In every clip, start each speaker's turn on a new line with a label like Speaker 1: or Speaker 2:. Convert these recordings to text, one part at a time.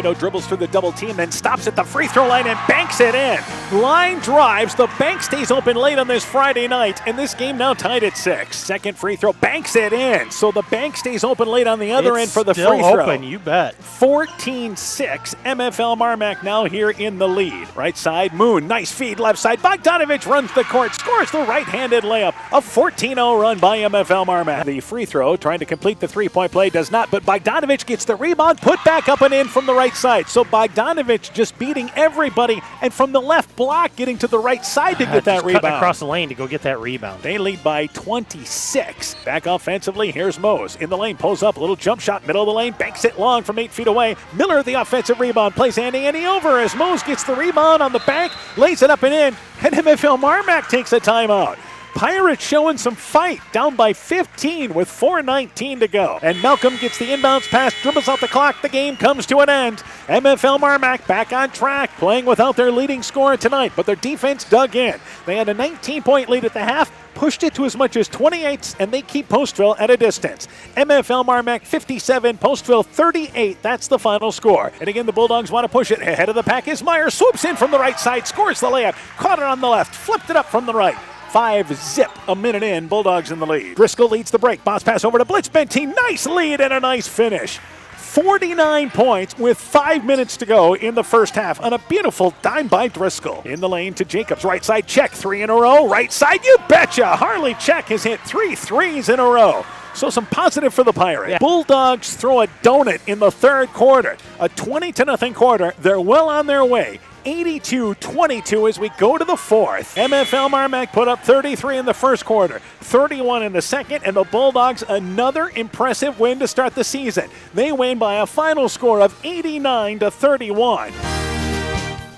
Speaker 1: Rico dribbles through the double team, then stops at the free throw line and banks it in. Line drives. The bank stays open late on this Friday night, and this game now tied at 6. Second free throw, banks it in. So the bank stays open late on the other end for the free throw.
Speaker 2: It's still open, you bet.
Speaker 1: 14-6. MFL Marmac now here in the lead. Right side, Moon. Nice feed left side. Bogdanovich runs the court, scores the right-handed layup. A 14-0 run by MFL Marmac. The free throw, trying to complete the three-point play, does not, but Bogdanovich gets the rebound, put back up and in from the right side. So Bogdanovich just beating everybody, and from the left block, getting to the right side to get that rebound.
Speaker 2: Cutting across the lane to go get that rebound.
Speaker 1: They lead by 26. Back offensively, here's Mose. In the lane, pulls up, a little jump shot, middle of the lane, banks it long from 8 feet away. Miller, the offensive rebound, plays Andy over as Mose gets the rebound on the bank, lays it up and in, and MFL Marmac takes a timeout. Pirates showing some fight, down by 15 with 4:19 to go. And Malcolm gets the inbounds pass, dribbles out the clock, the game comes to an end. MFL Marmac back on track, playing without their leading scorer tonight, but their defense dug in. They had a 19-point lead at the half, pushed it to as much as 28, and they keep Postville at a distance. MFL Marmac 57, Postville 38. That's the final score. And again, the Bulldogs want to push it. Ahead of the pack is Meyer, swoops in from the right side, scores the layup, caught it on the left, flipped it up from the right. 5-zip, a minute in, Bulldogs in the lead. Driscoll leads the break, bounce pass over to Blitzbentine, nice lead and a nice finish. 49 points with 5 minutes to go in the first half on a beautiful dime by Driscoll. In the lane to Jacobs, right side check, 3 in a row, right side, you betcha! Harley Check has hit 3 threes in a row. So some positive for the Pirates. Yeah. Bulldogs throw a donut in the third quarter. A 20-0 quarter. They're well on their way. 82-22 as we go to the fourth. MFL Marmac put up 33 in the first quarter, 31 in the second, and the Bulldogs another impressive win to start the season. They win by a final score of 89-31.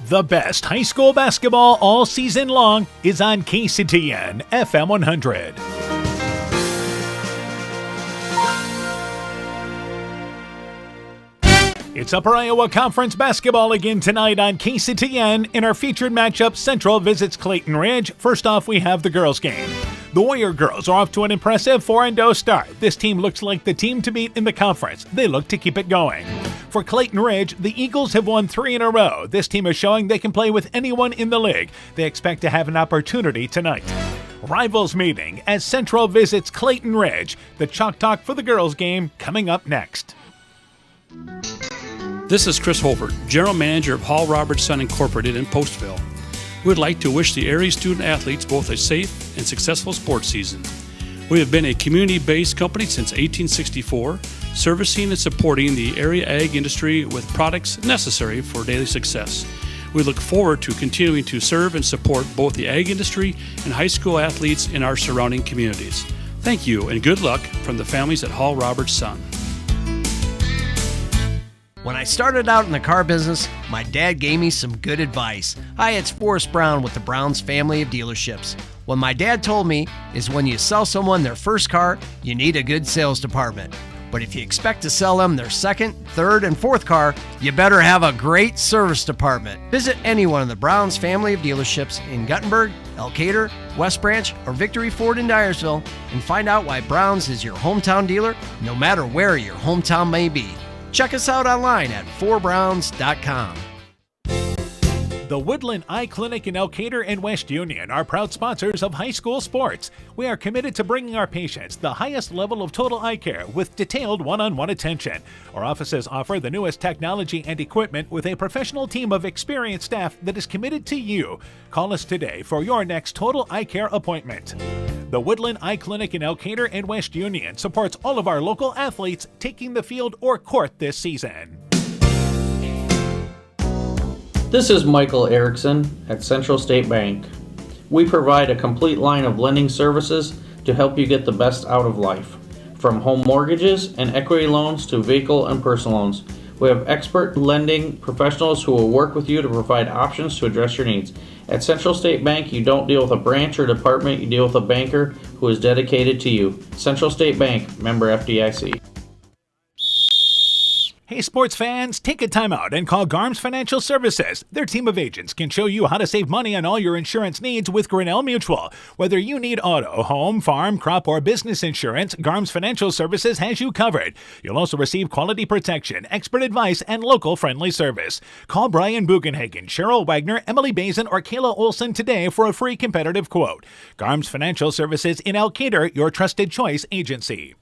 Speaker 1: The best high school basketball all season long is on KCTN FM 100. It's Upper Iowa Conference basketball again tonight on KCTN. In our featured matchup, Central visits Clayton Ridge. First off, we have the girls game. The Warrior girls are off to an impressive 4-0 start. This team looks like the team to beat in the conference. They look to keep it going. For Clayton Ridge, the Eagles have won 3 in a row. This team is showing they can play with anyone in the league. They expect to have an opportunity tonight. Rivals meeting as Central visits Clayton Ridge. The Chalk Talk for the girls game coming up next.
Speaker 3: This is Chris Holbert, General Manager of Hall Robertson Incorporated in Postville. We would like to wish the area student athletes both a safe and successful sports season. We have been a community-based company since 1864, servicing and supporting the area ag industry with products necessary for daily success. We look forward to continuing to serve and support both the ag industry and high school athletes in our surrounding communities. Thank you and good luck from the families at Hall Robertson.
Speaker 4: When I started out in the car business, my dad gave me some good advice. Hi, it's Forrest Brown with the Brown's family of dealerships. What my dad told me is when you sell someone their first car, you need a good sales department. But if you expect to sell them their second, third, and fourth car, you better have a great service department. Visit any one of the Brown's family of dealerships in Guttenberg, Elkader, West Branch, or Victory Ford in Dyersville and find out why Brown's is your hometown dealer, no matter where your hometown may be. Check us out online at 4browns.com.
Speaker 1: The Woodland Eye Clinic in Elkader and West Union are proud sponsors of high school sports. We are committed to bringing our patients the highest level of total eye care with detailed one-on-one attention. Our offices offer the newest technology and equipment with a professional team of experienced staff that is committed to you. Call us today for your next total eye care appointment. The Woodland Eye Clinic in Elkader and West Union supports all of our local athletes taking the field or court this season.
Speaker 5: This is Michael Erickson at Central State Bank. We provide a complete line of lending services to help you get the best out of life. From home mortgages and equity loans to vehicle and personal loans, we have expert lending professionals who will work with you to provide options to address your needs. At Central State Bank, you don't deal with a branch or department, you deal with a banker who is dedicated to you. Central State Bank, member FDIC.
Speaker 1: Hey sports fans, take a time out and call Garms Financial Services. Their team of agents can show you how to save money on all your insurance needs with Grinnell Mutual. Whether you need auto, home, farm, crop, or business insurance, Garms Financial Services has you covered. You'll also receive quality protection, expert advice, and local friendly service. Call Brian Bugenhagen, Cheryl Wagner, Emily Bazin, or Kayla Olson today for a free competitive quote. Garms Financial Services in Elkader, your trusted choice agency.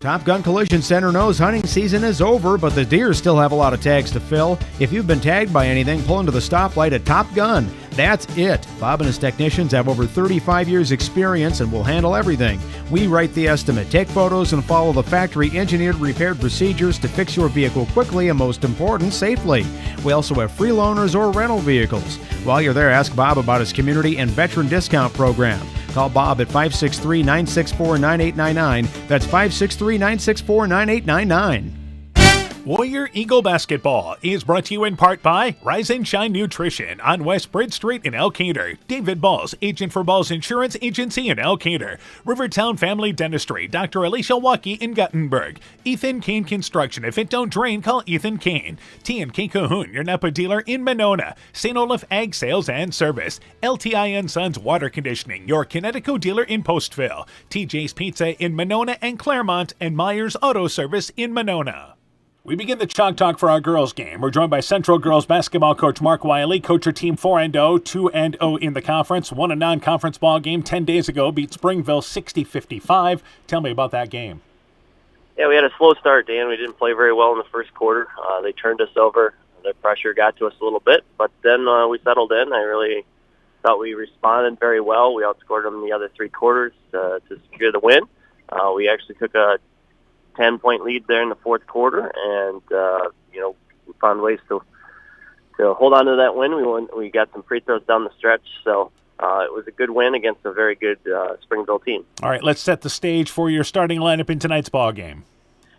Speaker 6: Top Gun Collision Center knows hunting season is over, but the deer still have a lot of tags to fill. If you've been tagged by anything, pull into the stoplight at Top Gun. That's it. Bob and his technicians have over 35 years experience and will handle everything. We write the estimate, take photos, and follow the factory engineered repaired procedures to fix your vehicle quickly and, most important, safely. We also have free loaners or rental vehicles. While you're there, ask Bob about his community and veteran discount program. Call Bob at 563-964-9899. That's 563-964-9899.
Speaker 1: Warrior Eagle Basketball is brought to you in part by Rise and Shine Nutrition on West Bridge Street in Elkader. David Balls, agent for Balls Insurance Agency in Elkader. Rivertown Family Dentistry, Dr. Alicia Waukee in Guttenberg. Ethan Kane Construction. If it don't drain, call Ethan Kane. T&K Cahoon, your Napa dealer in Monona. St. Olaf Ag Sales and Service. LTI & Sons Water Conditioning, your Connecticut dealer in Postville. TJ's Pizza in Monona and Claremont, and Myers Auto Service in Monona. We begin the Chalk Talk for our girls game. We're joined by Central girls basketball coach Mark Wiley. Coach your team 4-0, 2-0 in the conference. Won a non-conference ball game 10 days ago. Beat Springville 60-55. Tell me about that game.
Speaker 7: Yeah, we had a slow start, Dan. We didn't play very well in the first quarter. They turned us over. The pressure got to us a little bit, but then we settled in. I really thought we responded very well. We outscored them in the other three quarters to secure the win. We actually took a 10-point lead there in the fourth quarter, and we found ways to hold on to that win. We got some free throws down the stretch, so it was a good win against a very good Springville team. All
Speaker 1: right, let's set the stage for your starting lineup in tonight's ball game.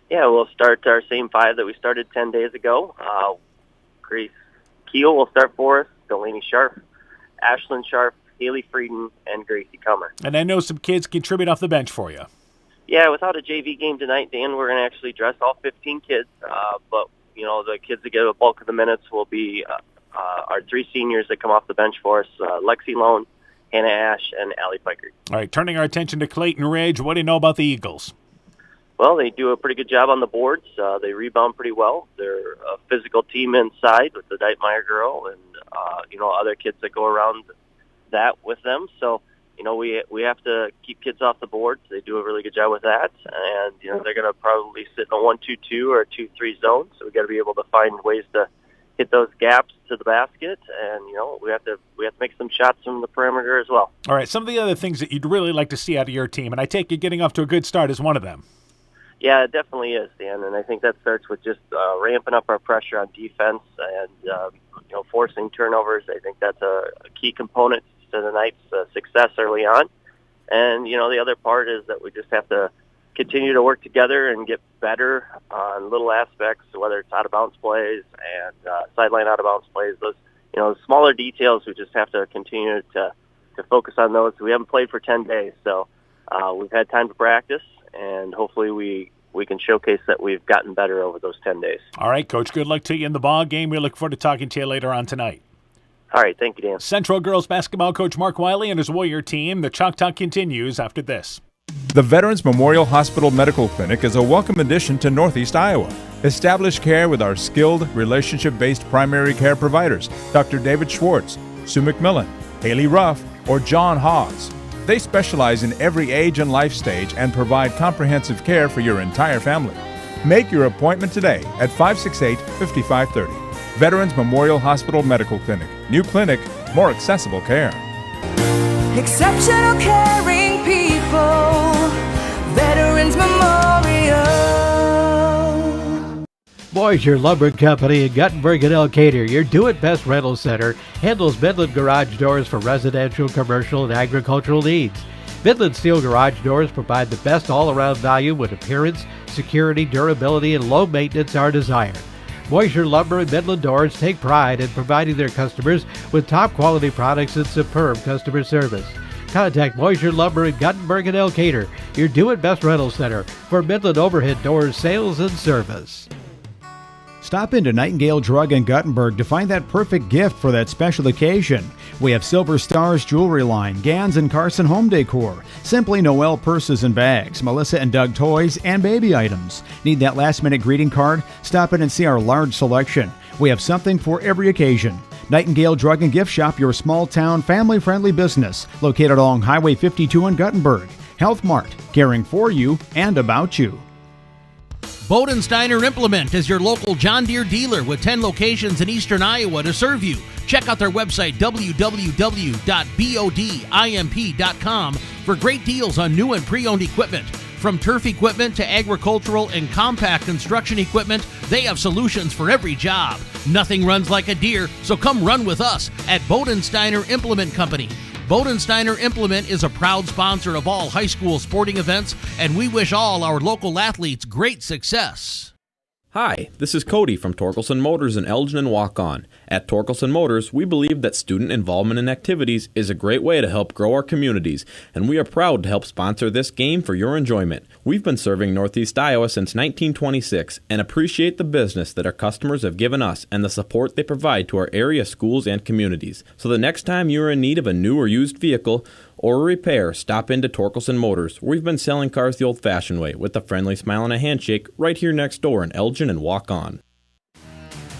Speaker 7: Yeah, we'll start our same five that we started 10 days ago. Grace Keel will start for us, Delaney Sharp, Ashlyn Sharp, Haley Frieden, and Gracie Comer.
Speaker 1: And I know some kids contribute off the bench for you.
Speaker 7: Yeah, without a JV game tonight, Dan, we're going to actually dress all 15 kids. But, the kids that get a bulk of the minutes will be our three seniors that come off the bench for us, Lexi Lone, Hannah Ash, and Allie Piker.
Speaker 1: All right, turning our attention to Clayton Ridge, what do you know about the Eagles?
Speaker 7: Well, they do a pretty good job on the boards. They rebound pretty well. They're a physical team inside with the Deitmeyer girl and, other kids that go around that with them. So, we have to keep kids off the boards. They do a really good job with that. And, they're going to probably sit in a 1-2-2 or a 2-3 zone. So we got to be able to find ways to hit those gaps to the basket. And, we have to make some shots from the perimeter as well.
Speaker 1: All right, some of the other things that you'd really like to see out of your team, and I take it getting off to a good start is one of them.
Speaker 7: Yeah, it definitely is, Dan. And I think that starts with just ramping up our pressure on defense and, forcing turnovers. I think that's a key component to the night's success early on. And, the other part is that we just have to continue to work together and get better on little aspects, whether it's out-of-bounds plays and sideline out-of-bounds plays. Those, smaller details, we just have to continue to focus on those. We haven't played for 10 days, so we've had time to practice, and hopefully we can showcase that we've gotten better over those 10 days.
Speaker 1: All right, Coach, good luck to you in the ball game. We look forward to talking to you later on tonight.
Speaker 7: All right, thank you, Dan.
Speaker 1: Central girls basketball coach Mark Wiley and his Warrior team. The Chalk Talk continues after this.
Speaker 8: The Veterans Memorial Hospital Medical Clinic is a welcome addition to Northeast Iowa. Establish care with our skilled, relationship-based primary care providers, Dr. David Schwartz, Sue McMillan, Haley Ruff, or John Hawes. They specialize in every age and life stage and provide comprehensive care for your entire family. Make your appointment today at 568-5530. Veterans Memorial Hospital Medical Clinic. New clinic, more accessible care.
Speaker 9: Exceptional caring people. Veterans Memorial.
Speaker 10: Boisier Lumber Company in Guttenberg and Elkader, your do-it-best rental center, handles Midland garage doors for residential, commercial, and agricultural needs. Midland Steel garage doors provide the best all-around value when appearance, security, durability, and low maintenance are desired. Boisier Lumber and Midland Doors take pride in providing their customers with top-quality products and superb customer service. Contact Boisier Lumber in Guttenberg and Elkader, your do-it-best rental center for Midland overhead doors sales and service.
Speaker 6: Stop into Nightingale Drug in Guttenberg to find that perfect gift for that special occasion. We have Silver Stars jewelry line, Gans and Carson home decor, Simply Noel purses and bags, Melissa and Doug toys, and baby items. Need that last-minute greeting card? Stop in and see our large selection. We have something for every occasion. Nightingale Drug and Gift Shop, your small-town, family-friendly business, located along Highway 52 in Guttenberg. Health Mart, caring for you and about you.
Speaker 11: Bodensteiner Implement is your local John Deere dealer with 10 locations in eastern Iowa to serve you. Check out their website, www.bodimp.com, for great deals on new and pre-owned equipment. From turf equipment to agricultural and compact construction equipment, they have solutions for every job. Nothing runs like a Deere, so come run with us at Bodensteiner Implement Company. Bodensteiner Implement is a proud sponsor of all high school sporting events, and we wish all our local athletes great success.
Speaker 12: Hi, this is Cody from Torkelson Motors in Elgin and Waukon. At Torkelson Motors, we believe that student involvement in activities is a great way to help grow our communities, and we are proud to help sponsor this game for your enjoyment. We've been serving Northeast Iowa since 1926 and appreciate the business that our customers have given us and the support they provide to our area schools and communities. So the next time you are in need of a new or used vehicle or a repair, stop into Torkelson Motors. We've been selling cars the old-fashioned way with a friendly smile and a handshake right here next door in Elgin and Waukon.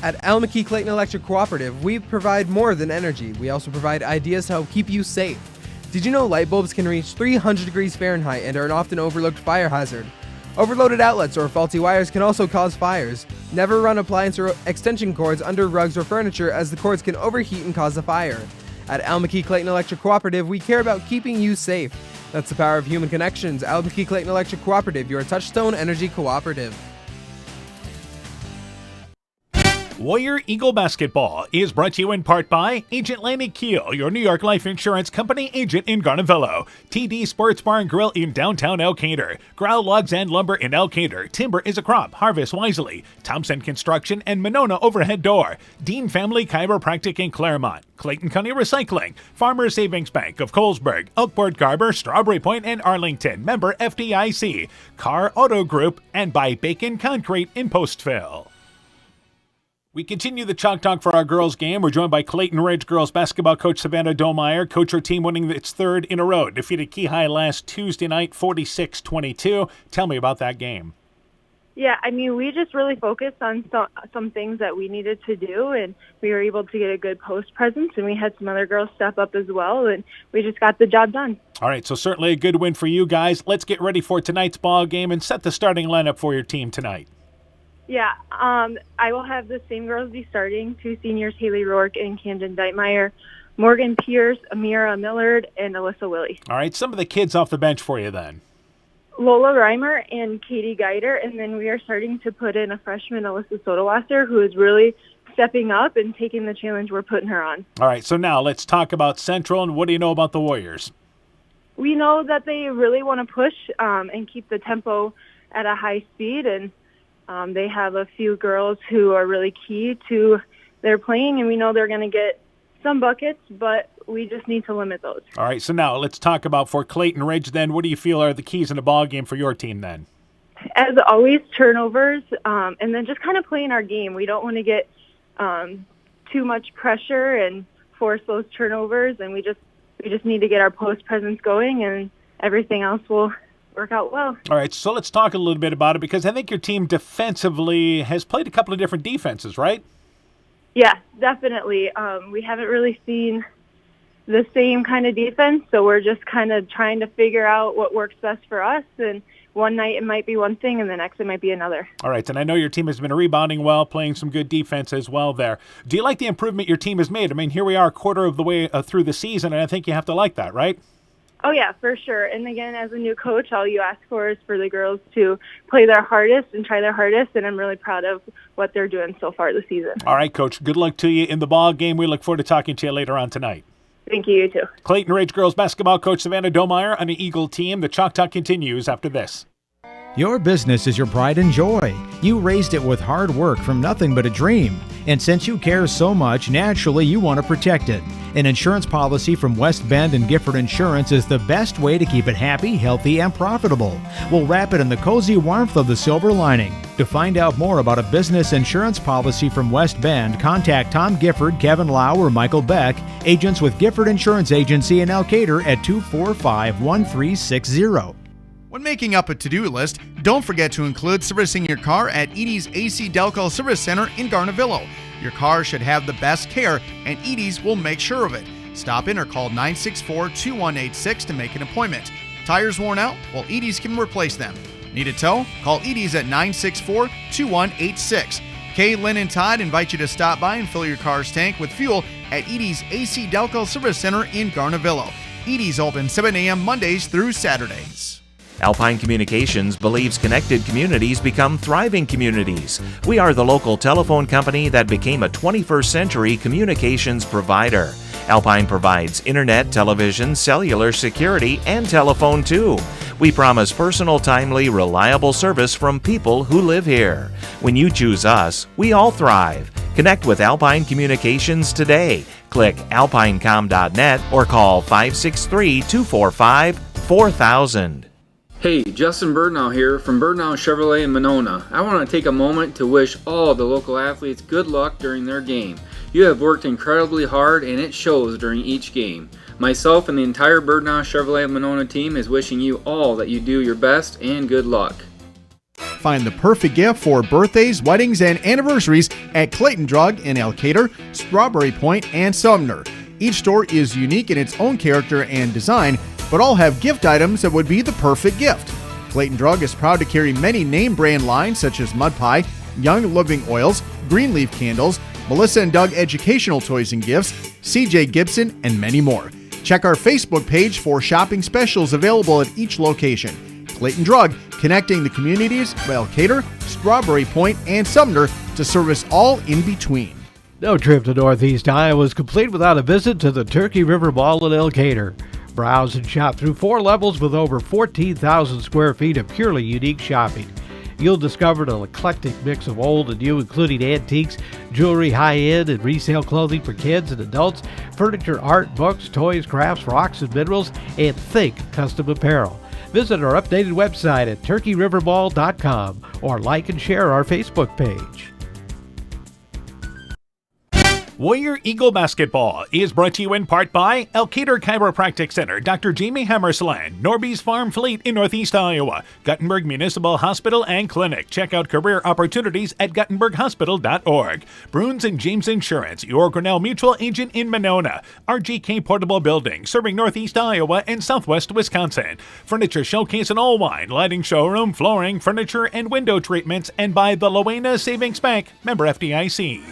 Speaker 13: At Almaquee Clayton Electric Cooperative, we provide more than energy. We also provide ideas to help keep you safe. Did you know light bulbs can reach 300 degrees Fahrenheit and are an often overlooked fire hazard? Overloaded outlets or faulty wires can also cause fires. Never run appliance or extension cords under rugs or furniture, as the cords can overheat and cause a fire. At Almaquee Clayton Electric Cooperative, we care about keeping you safe. That's the power of human connections. Almaquee Clayton Electric Cooperative, your touchstone energy cooperative.
Speaker 1: Warrior Eagle Basketball is brought to you in part by Agent Lanny Keel, your New York Life Insurance Company agent in Garnavillo. TD Sports Bar and Grill in downtown Elkader. Growl Logs and Lumber in Elkader. Timber is a crop. Harvest wisely. Thompson Construction and Monona Overhead Door. Dean Family Chiropractic in Claremont. Clayton County Recycling. Farmer Savings Bank of Colesburg. Elkport Garber, Strawberry Point, and Arlington. Member FDIC. Carr Auto Group. And by Bacon Concrete in Postville. We continue the Chalk Talk for our girls game. We're joined by Clayton Ridge girls basketball coach Savannah Domeyer. Coach, her team winning its third in a row. Defeated Keyhigh last Tuesday night, 46-22. Tell me about that game.
Speaker 14: Yeah, I mean, we just really focused on some things that we needed to do, and we were able to get a good post presence, and we had some other girls step up as well, and we just got the job done.
Speaker 1: All right, so certainly a good win for you guys. Let's get ready for tonight's ball game and set the starting lineup for your team tonight.
Speaker 14: Yeah, I will have the same girls be starting. 2 seniors, Haley Rourke and Camden Deitmeyer, Morgan Pierce, Amira Millard, and Alyssa Willie.
Speaker 1: All right, some of the kids off the bench for you then.
Speaker 14: Lola Reimer and Katie Geider, and then we are starting to put in a freshman, Alyssa Sodawasser, who is really stepping up and taking the challenge we're putting her on.
Speaker 1: All right, so now let's talk about Central, and what do you know about the Warriors?
Speaker 14: We know that they really want to push and keep the tempo at a high speed, and they have a few girls who are really key to their playing, and we know they're going to get some buckets, but we just need to limit those.
Speaker 1: All right, so now let's talk about for Clayton Ridge then. What do you feel are the keys in the ball game for your team then?
Speaker 14: As always, turnovers, and then just kind of playing our game. We don't want to get too much pressure and force those turnovers, and we just need to get our post presence going, and everything else will work out well.
Speaker 1: All right, so let's talk a little bit about it, because I think your team defensively has played a couple of different defenses, right?
Speaker 14: Yeah, definitely. We haven't really seen the same kind of defense, so we're just kind of trying to figure out what works best for us, and one night it might be one thing, and the next it might be another. All
Speaker 1: right, and I know your team has been rebounding well, playing some good defense as well there. Do you like the improvement your team has made? I mean, here we are a quarter of the way through the season, and I think you have to like that, right?
Speaker 14: Oh, yeah, for sure. And again, as a new coach, all you ask for is for the girls to play their hardest and try their hardest, and I'm really proud of what they're doing so far this season.
Speaker 1: All right, Coach, good luck to you in the ball game. We look forward to talking to you later on tonight.
Speaker 14: Thank you, you too.
Speaker 1: Clayton Ridge girls basketball coach Savannah Domeyer on the Eagle team. The Chalk Talk continues after this.
Speaker 6: Your business is your pride and joy. You raised it with hard work from nothing but a dream. And since you care so much, naturally you want to protect it. An insurance policy from West Bend and Gifford Insurance is the best way to keep it happy, healthy, and profitable. We'll wrap it in the cozy warmth of the silver lining. To find out more about a business insurance policy from West Bend, contact Tom Gifford, Kevin Lau, or Michael Beck, agents with Gifford Insurance Agency in Elkader at 245-1360.
Speaker 15: When making up a to-do list, don't forget to include servicing your car at Edie's AC Delco Service Center in Garnavillo. Your car should have the best care, and Edie's will make sure of it. Stop in or call 964-2186 to make an appointment. Tires worn out? Well, Edie's can replace them. Need a tow? Call Edie's at 964-2186. Kay, Lynn, and Todd invite you to stop by and fill your car's tank with fuel at Edie's AC Delco Service Center in Garnavillo. Edie's open 7 a.m. Mondays through Saturdays.
Speaker 16: Alpine Communications believes connected communities become thriving communities. We are the local telephone company that became a 21st century communications provider. Alpine provides internet, television, cellular security, and telephone too. We promise personal, timely, reliable service from people who live here. When you choose us, we all thrive. Connect with Alpine Communications today. Click alpinecom.net or call 563-245-4000.
Speaker 17: Hey, Justin Birdnow here from Birdnow Chevrolet in Monona. I want to take a moment to wish all the local athletes good luck during their game. You have worked incredibly hard and it shows during each game. Myself and the entire Birdnow Chevrolet Monona team is wishing you all that you do your best and good luck.
Speaker 15: Find the perfect gift for birthdays, weddings, and anniversaries at Clayton Drug in Elkader, Strawberry Point, and Sumner. Each store is unique in its own character and design, but all have gift items that would be the perfect gift. Clayton Drug is proud to carry many name brand lines such as Mud Pie, Young Living Oils, Greenleaf Candles, Melissa and Doug Educational Toys and Gifts, CJ Gibson, and many more. Check our Facebook page for shopping specials available at each location. Clayton Drug, connecting the communities of Elkader, Strawberry Point, and Sumner to service all in between.
Speaker 10: No trip to Northeast Iowa is complete without a visit to the Turkey River Mall in Elkader. Browse and shop through 4 levels with over 14,000 square feet of purely unique shopping. You'll discover an eclectic mix of old and new, including antiques, jewelry, high-end and resale clothing for kids and adults, furniture, art, books, toys, crafts, rocks and minerals, and think custom apparel. Visit our updated website at turkeyrivermall.com or like and share our Facebook page.
Speaker 1: Warrior Eagle Basketball is brought to you in part by Elkader Chiropractic Center, Dr. Jamie Hammersland, Norby's Farm Fleet in Northeast Iowa, Guttenberg Municipal Hospital and Clinic. Check out career opportunities at guttenberghospital.org. Bruins and James Insurance, your Grinnell Mutual agent in Monona. RGK Portable Building, serving Northeast Iowa and Southwest Wisconsin. Furniture Showcase and All Wine, lighting showroom, flooring, furniture, and window treatments, and by the Loena Savings Bank, member FDIC.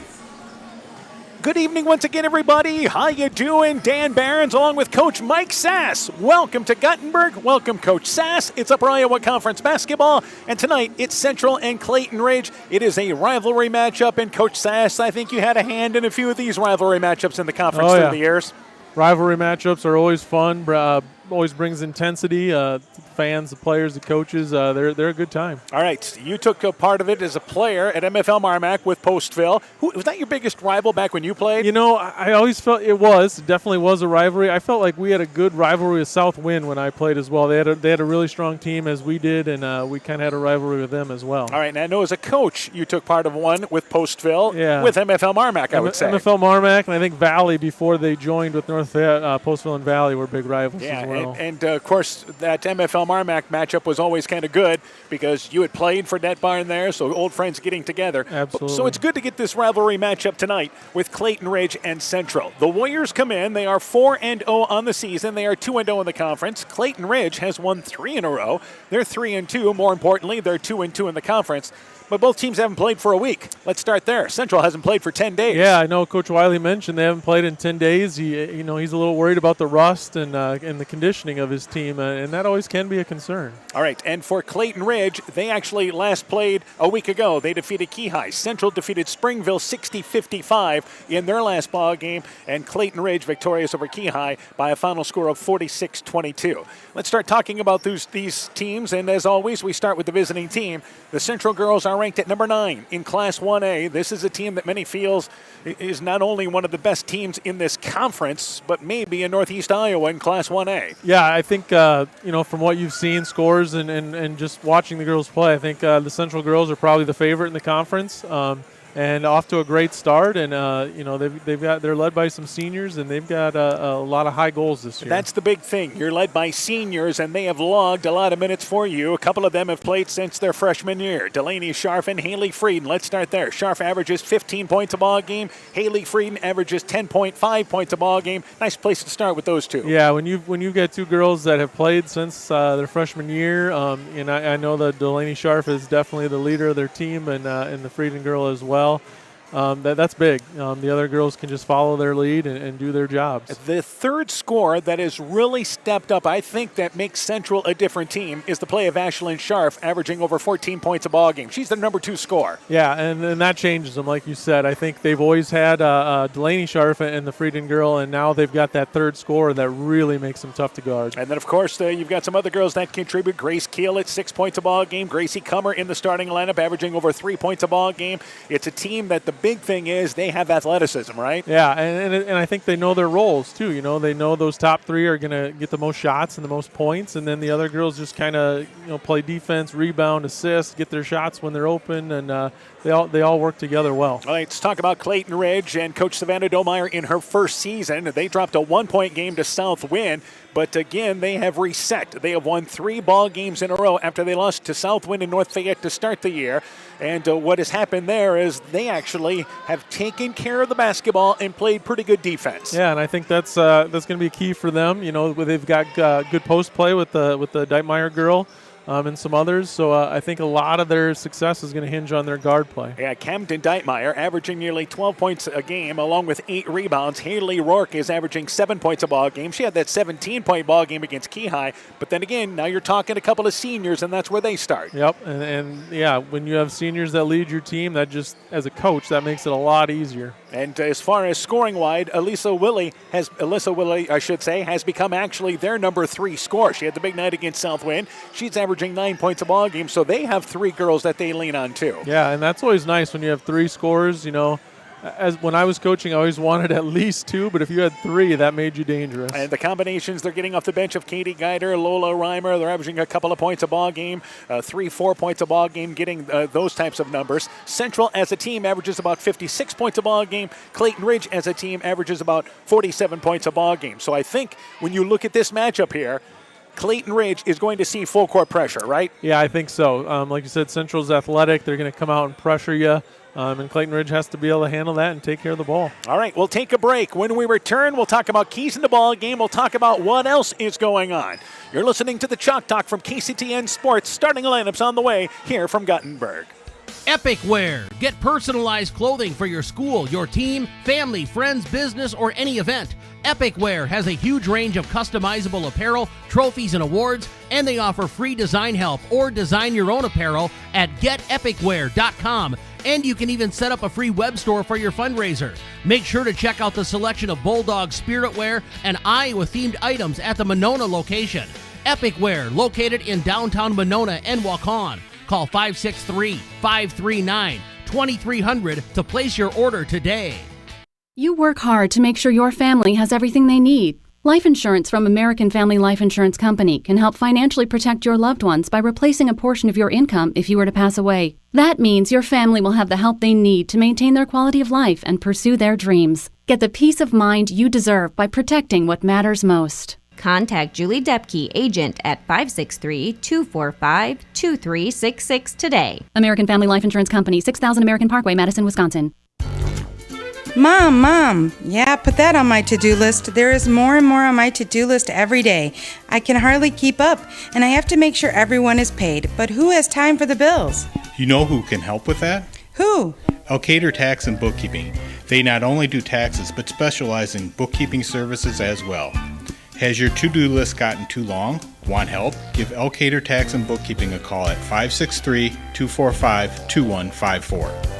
Speaker 1: Good evening once again, everybody. How you doing? Dan Barons along with Coach Mike Sass. Welcome to Guttenberg. Welcome, Coach Sass. It's Upper Iowa Conference basketball, and tonight it's Central and Clayton Ridge. It is a rivalry matchup, and Coach Sass, I think you had a hand in a few of these rivalry matchups in the conference through the years.
Speaker 18: Rivalry matchups are always fun. Always brings intensity. Fans, the players, the coaches, they're a good time.
Speaker 1: All right, you took a part of it as a player at MFL Marmac with Postville. Was that your biggest rival back when you played?
Speaker 18: You know, I always felt it definitely was a rivalry. I felt like we had a good rivalry with South Wind when I played as well. They had a really strong team as we did, and we kind of had a rivalry with them as well.
Speaker 1: All right, and I know as a coach you took part of one with Postville, with MFL Marmac, I would say.
Speaker 18: MFL Marmac, and I think Valley before they joined with Postville and Valley were big rivals as well.
Speaker 1: And of course, that MFL Marmac matchup was always kind of good because you had played for Net Barn there, so old friends getting together.
Speaker 18: Absolutely.
Speaker 1: So it's good to get this rivalry matchup tonight with Clayton Ridge and Central. The Warriors come in. They are 4-0 on the season. They are 2-0 in the conference. Clayton Ridge has won 3 in a row. They're 3-2. More importantly, they're 2-2 in the conference. But both teams haven't played for a week. Let's start there. Central hasn't played for 10 days.
Speaker 18: Yeah, I know Coach Wiley mentioned they haven't played in 10 days. He's a little worried about the rust and the conditioning of his team, and that always can be a concern.
Speaker 1: All right, and for Clayton Ridge, they actually last played a week ago. They defeated Keyhigh. Central defeated Springville 60-55 in their last ball game, and Clayton Ridge victorious over Keyhigh by a final score of 46-22. Let's start talking about these teams, and as always, we start with the visiting team. The Central girls are ranked at number 9 in Class 1A. This is a team that many feels is not only one of the best teams in this conference, but maybe in Northeast Iowa in Class 1A.
Speaker 18: Yeah, I think, from what you've seen, scores and just watching the girls play, I think the Central girls are probably the favorite in the conference. And off to a great start, and they're led by some seniors, and they've got a lot of high goals this year.
Speaker 1: That's the big thing. You're led by seniors, and they have logged a lot of minutes for you. A couple of them have played since their freshman year. Delaney Scharf and Haley Frieden. Let's start there. Scharf averages 15 points a ball game. Haley Frieden averages 10.5 points a ball game. Nice place to start with those two.
Speaker 18: Yeah, when you get two girls that have played since their freshman year, and I know that Delaney Scharf is definitely the leader of their team, and the Frieden girl as well. That's big. The other girls can just follow their lead and do their jobs.
Speaker 1: The third score that has really stepped up, I think that makes Central a different team, is the play of Ashlyn Scharf, averaging over 14 points a ball game. She's the number 2 scorer.
Speaker 18: Yeah, and that changes them, like you said. I think they've always had Delaney Scharf and the Frieden girl, and now they've got that third scorer that really makes them tough to guard.
Speaker 1: And then, of course, you've got some other girls that contribute. Grace Keel at 6 points a ball game. Gracie Kummer in the starting lineup, averaging over 3 points a ball game. It's a team that the big thing is they have athleticism, right?
Speaker 18: Yeah, and I think they know their roles too. They know those top 3 are going to get the most shots and the most points, and then the other girls just kind of play defense, rebound, assist, get their shots when they're open, and they all work together well.
Speaker 1: All right, let's talk about Clayton Ridge and Coach Savannah Domeyer in her first season. They dropped a 1-point game to Southwind, but again, they have reset. They have won 3 ball games in a row after they lost to Southwind and North Fayette to start the year. And what has happened there is they actually have taken care of the basketball and played pretty good defense.
Speaker 18: Yeah, and I think that's going to be key for them. They've got good post play with the Deitmeyer girl. And some others. So I think a lot of their success is going to hinge on their guard play.
Speaker 1: Yeah, Camden Deitmeyer averaging nearly 12 points a game along with 8 rebounds. Haley Rourke is averaging 7 points a ball game. She had that 17-point ball game against Keyhigh. But then again, now you're talking a couple of seniors, and that's where they start.
Speaker 18: Yep, and yeah, when you have seniors that lead your team, that just, as a coach, that makes it a lot easier.
Speaker 1: And as far as scoring wide, Alyssa Willie has become actually their number 3 scorer. She had the big night against Southwind. She's averaging 9 points a ball game, so they have 3 girls that they lean on too.
Speaker 18: Yeah, and that's always nice when you have 3 scorers. As when I was coaching, I always wanted at least 2, but if you had 3, that made you dangerous.
Speaker 1: And the combinations they're getting off the bench of Katie Geider, Lola Reimer, they're averaging a couple of points a ball game, 3-4 points a ball game, getting those types of numbers. Central as a team averages about 56 points a ball game. Clayton Ridge as a team averages about 47 points a ball game. So I think when you look at this matchup here, Clayton Ridge is going to see full court pressure, right?
Speaker 18: Yeah, I think so. Like you said, Central's athletic. They're going to come out and pressure you. And Clayton Ridge has to be able to handle that and take care of the ball.
Speaker 1: All right, we'll take a break. When we return, we'll talk about keys in the ball game. We'll talk about what else is going on. You're listening to the Chalk Talk from KCTN Sports. Starting lineups on the way here from Gothenburg.
Speaker 11: Epic Wear. Get personalized clothing for your school, your team, family, friends, business, or any event. Epic Wear has a huge range of customizable apparel, trophies, and awards, and they offer free design help or design your own apparel at getepicwear.com. And you can even set up a free web store for your fundraiser. Make sure to check out the selection of Bulldog Spirit Wear and Iowa-themed items at the Monona location. Epic Wear, located in downtown Monona and Waukon. Call 563-539-2300 to place your order today.
Speaker 19: You work hard to make sure your family has everything they need. Life insurance from American Family Life Insurance Company can help financially protect your loved ones by replacing a portion of your income if you were to pass away. That means your family will have the help they need to maintain their quality of life and pursue their dreams. Get the peace of mind you deserve by protecting what matters most.
Speaker 20: Contact Julie Depke, agent at 563-245-2366 today.
Speaker 19: American Family Life Insurance Company, 6000 American Parkway, Madison, Wisconsin.
Speaker 21: Mom, yeah, put that on my to-do list. There is more and more on my to-do list every day. I can hardly keep up, and I have to make sure everyone is paid. But who has time for the bills?
Speaker 2: You know who can help with that?
Speaker 21: Who?
Speaker 2: Elkader Tax and Bookkeeping. They not only do taxes, but specialize in bookkeeping services as well. Has your to-do list gotten too long? Want help? Give Elkader Tax and Bookkeeping a call at 563-245-2154.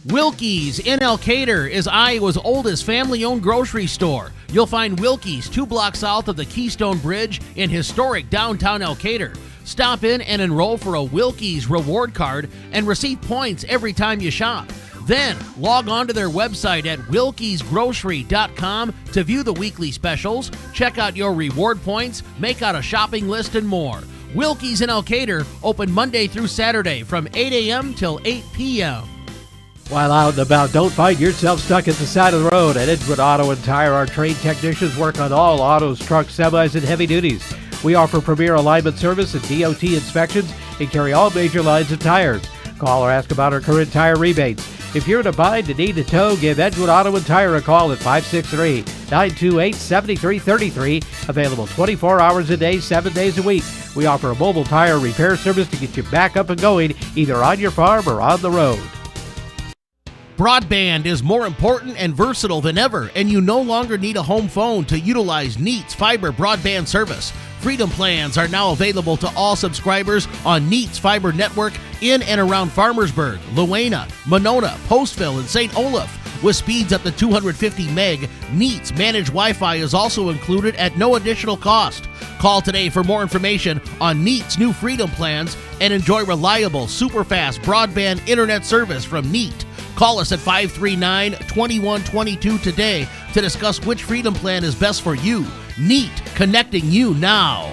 Speaker 11: Wilkie's in Elkader is Iowa's oldest family-owned grocery store. You'll find Wilkie's 2 blocks south of the Keystone Bridge in historic downtown Elkader. Stop in and enroll for a Wilkie's reward card and receive points every time you shop. Then log on to their website at wilkiesgrocery.com to view the weekly specials, check out your reward points, make out a shopping list, and more. Wilkie's in Elkader, open Monday through Saturday from 8 a.m. till 8 p.m.
Speaker 10: While out and about, don't find yourself stuck at the side of the road. At Edgewood Auto and Tire, our trained technicians work on all autos, trucks, semis, and heavy duties. We offer premier alignment service and DOT inspections and carry all major lines of tires. Call or ask about our current tire rebates. If you're in a bind and need a tow, give Edgewood Auto and Tire a call at 563-928-7333. Available 24 hours a day, 7 days a week. We offer a mobile tire repair service to get you back up and going, either on your farm or on the road.
Speaker 11: Broadband is more important and versatile than ever, and you no longer need a home phone to utilize Neat's fiber broadband service. Freedom plans are now available to all subscribers on Neat's fiber network in and around Farmersburg, Luena, Monona, Postville, and St. Olaf. With speeds up to 250 meg, Neat's managed Wi-Fi is also included at no additional cost. Call today for more information on Neat's new Freedom plans and enjoy reliable, super-fast broadband internet service from Neat. Call us at 539-2122 today to discuss which Freedom plan is best for you. Neat, connecting you now.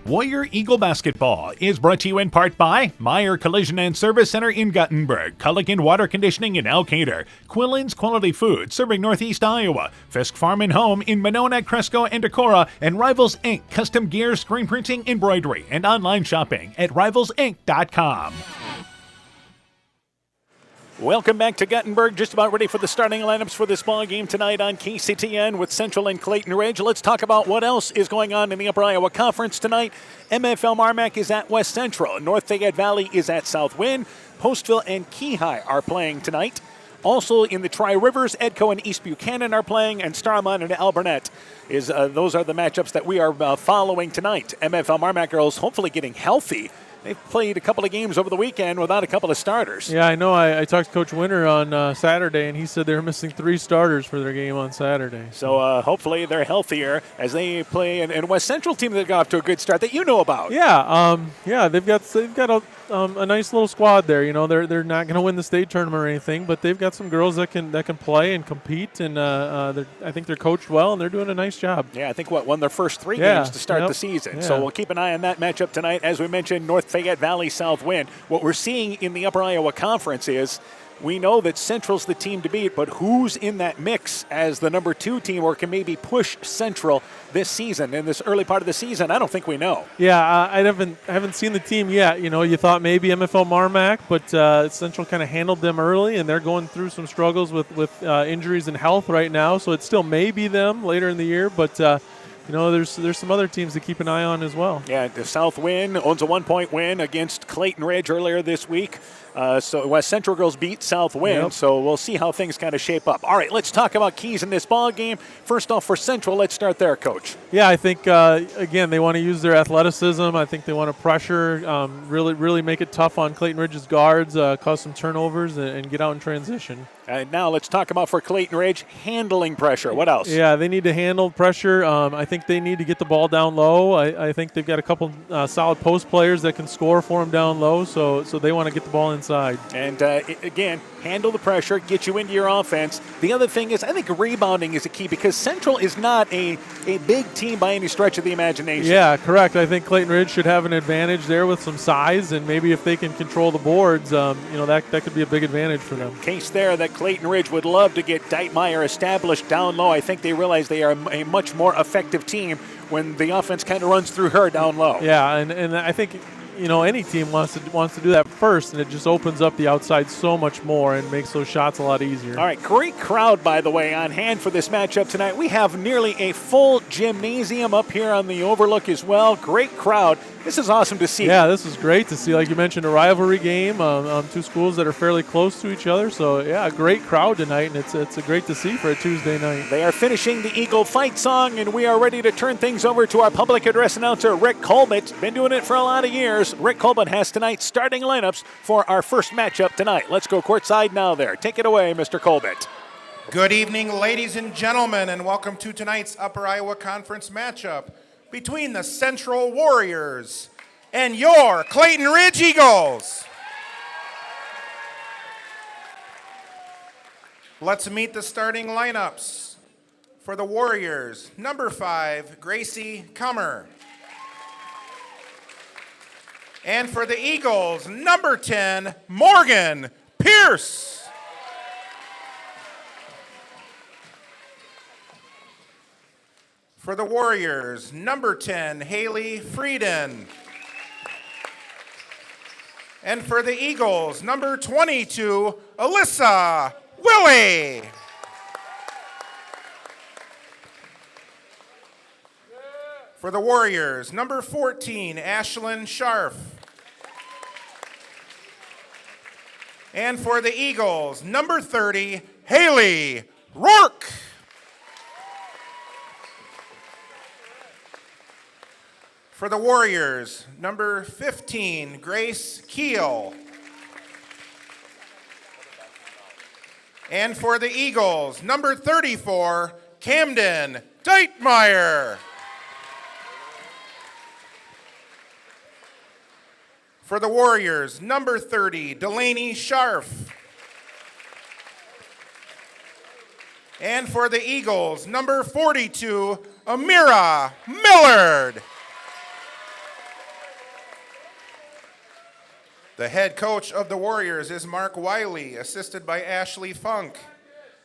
Speaker 1: Warrior Eagle Basketball is brought to you in part by Meyer Collision and Service Center in Guttenberg, Culligan Water Conditioning in Elkader, Quillen's Quality Food serving Northeast Iowa, Fisk Farm and Home in Monona, Cresco, and Decorah, and Rivals Inc. Custom Gear, Screen Printing, Embroidery, and online shopping at rivalsinc.com. Welcome back to Guttenberg. Just about ready for the starting lineups for this ball game tonight on KCTN with Central and Clayton Ridge. Let's talk about what else is going on in the Upper Iowa Conference tonight. MFL Marmac is at West Central. North Fayette Valley is at South Wind. Postville and Keyhigh are playing tonight. Also in the Tri-Rivers, Edco and East Buchanan are playing, and Starmont and Alburnett. Those are the matchups that we are following tonight. MFL Marmac girls hopefully getting healthy. They've played a couple of games over the weekend without a couple of starters.
Speaker 18: Yeah, I know. I talked to Coach Winter on Saturday, and he said they were missing 3 starters for their game on Saturday.
Speaker 1: So hopefully they're healthier as they play in West Central team that got off to a good start that you know about.
Speaker 18: Yeah, they've got a nice little squad there. You know, they're not going to win the state tournament or anything, but they've got some girls that can play and compete, and I think they're coached well and they're doing a nice job.
Speaker 1: Yeah, I think won their first 3 games to start the season.
Speaker 18: Yeah.
Speaker 1: So we'll keep an eye on that matchup tonight. As we mentioned, North Fayette Valley, South Wind. What we're seeing in the Upper Iowa Conference is we know that Central's the team to beat, but who's in that mix as the number 2 team or can maybe push Central this season, in this early part of the season? I don't think we know.
Speaker 18: Yeah, I haven't seen the team yet. You know, you thought maybe MFL Marmac, but Central kind of handled them early, and they're going through some struggles with injuries and health right now, so it still may be them later in the year, but you know, there's some other teams to keep an eye on as well.
Speaker 1: Yeah, the South Wind owns a 1-point win against Clayton Ridge earlier this week. So West Central girls beat South Wind, so we'll see how things kind of shape up. All right, let's talk about keys in this ball game. First off, for Central, let's start there, Coach.
Speaker 18: Yeah, I think, again, they want to use their athleticism. I think they want to pressure, really make it tough on Clayton Ridge's guards, cause some turnovers, and get out in transition.
Speaker 1: And now let's talk about for Clayton Ridge, handling pressure. What else?
Speaker 18: Yeah, they need to handle pressure. I think they need to get the ball down low. I think they've got a couple solid post players that can score for them down low, so they want to get the ball inside.
Speaker 1: And, again, handle the pressure, get you into your offense. The other thing is I think rebounding is a key because Central is not a big team by any stretch of the imagination.
Speaker 18: Yeah, correct. I think Clayton Ridge should have an advantage there with some size, and maybe if they can control the boards, that could be a big advantage for them.
Speaker 1: Case there that Clayton Ridge would love to get Deitmeyer established down low. I think they realize they are a much more effective team when the offense kind of runs through her down low.
Speaker 18: Yeah, and I think any team wants to do that first, and it just opens up the outside so much more and makes those shots a lot easier.
Speaker 1: All right, great crowd, by the way, on hand for this matchup tonight. We have nearly a full gymnasium up here on the overlook as well. Great crowd. This is awesome to see.
Speaker 18: Yeah, this is great to see. Like you mentioned, a rivalry game, two schools that are fairly close to each other. So, yeah, a great crowd tonight, and it's great to see for a Tuesday night.
Speaker 1: They are finishing the Eagle Fight song, and we are ready to turn things over to our public address announcer, Rick Colbert. Been doing it for a lot of years. Rick Colbert has tonight's starting lineups for our first matchup tonight. Let's go courtside now there. Take it away, Mr. Colbert.
Speaker 3: Good evening, ladies and gentlemen, and welcome to tonight's Upper Iowa Conference matchup between the Central Warriors and your Clayton Ridge Eagles. Let's meet the starting lineups. For the Warriors, number 5, Gracie Kummer. And for the Eagles, number 10, Morgan Pierce. For the Warriors, number 10, Haley Frieden. And for the Eagles, number 22, Alyssa Willie. For the Warriors, number 14, Ashlyn Scharf. And for the Eagles, number 30, Haley Rourke. For the Warriors, number 15, Grace Keel. And for the Eagles, number 34, Camden Deitmeyer. For the Warriors, number 30, Delaney Scharf. And for the Eagles, number 42, Amira Millard. The head coach of the Warriors is Mark Wiley, assisted by Ashley Funk.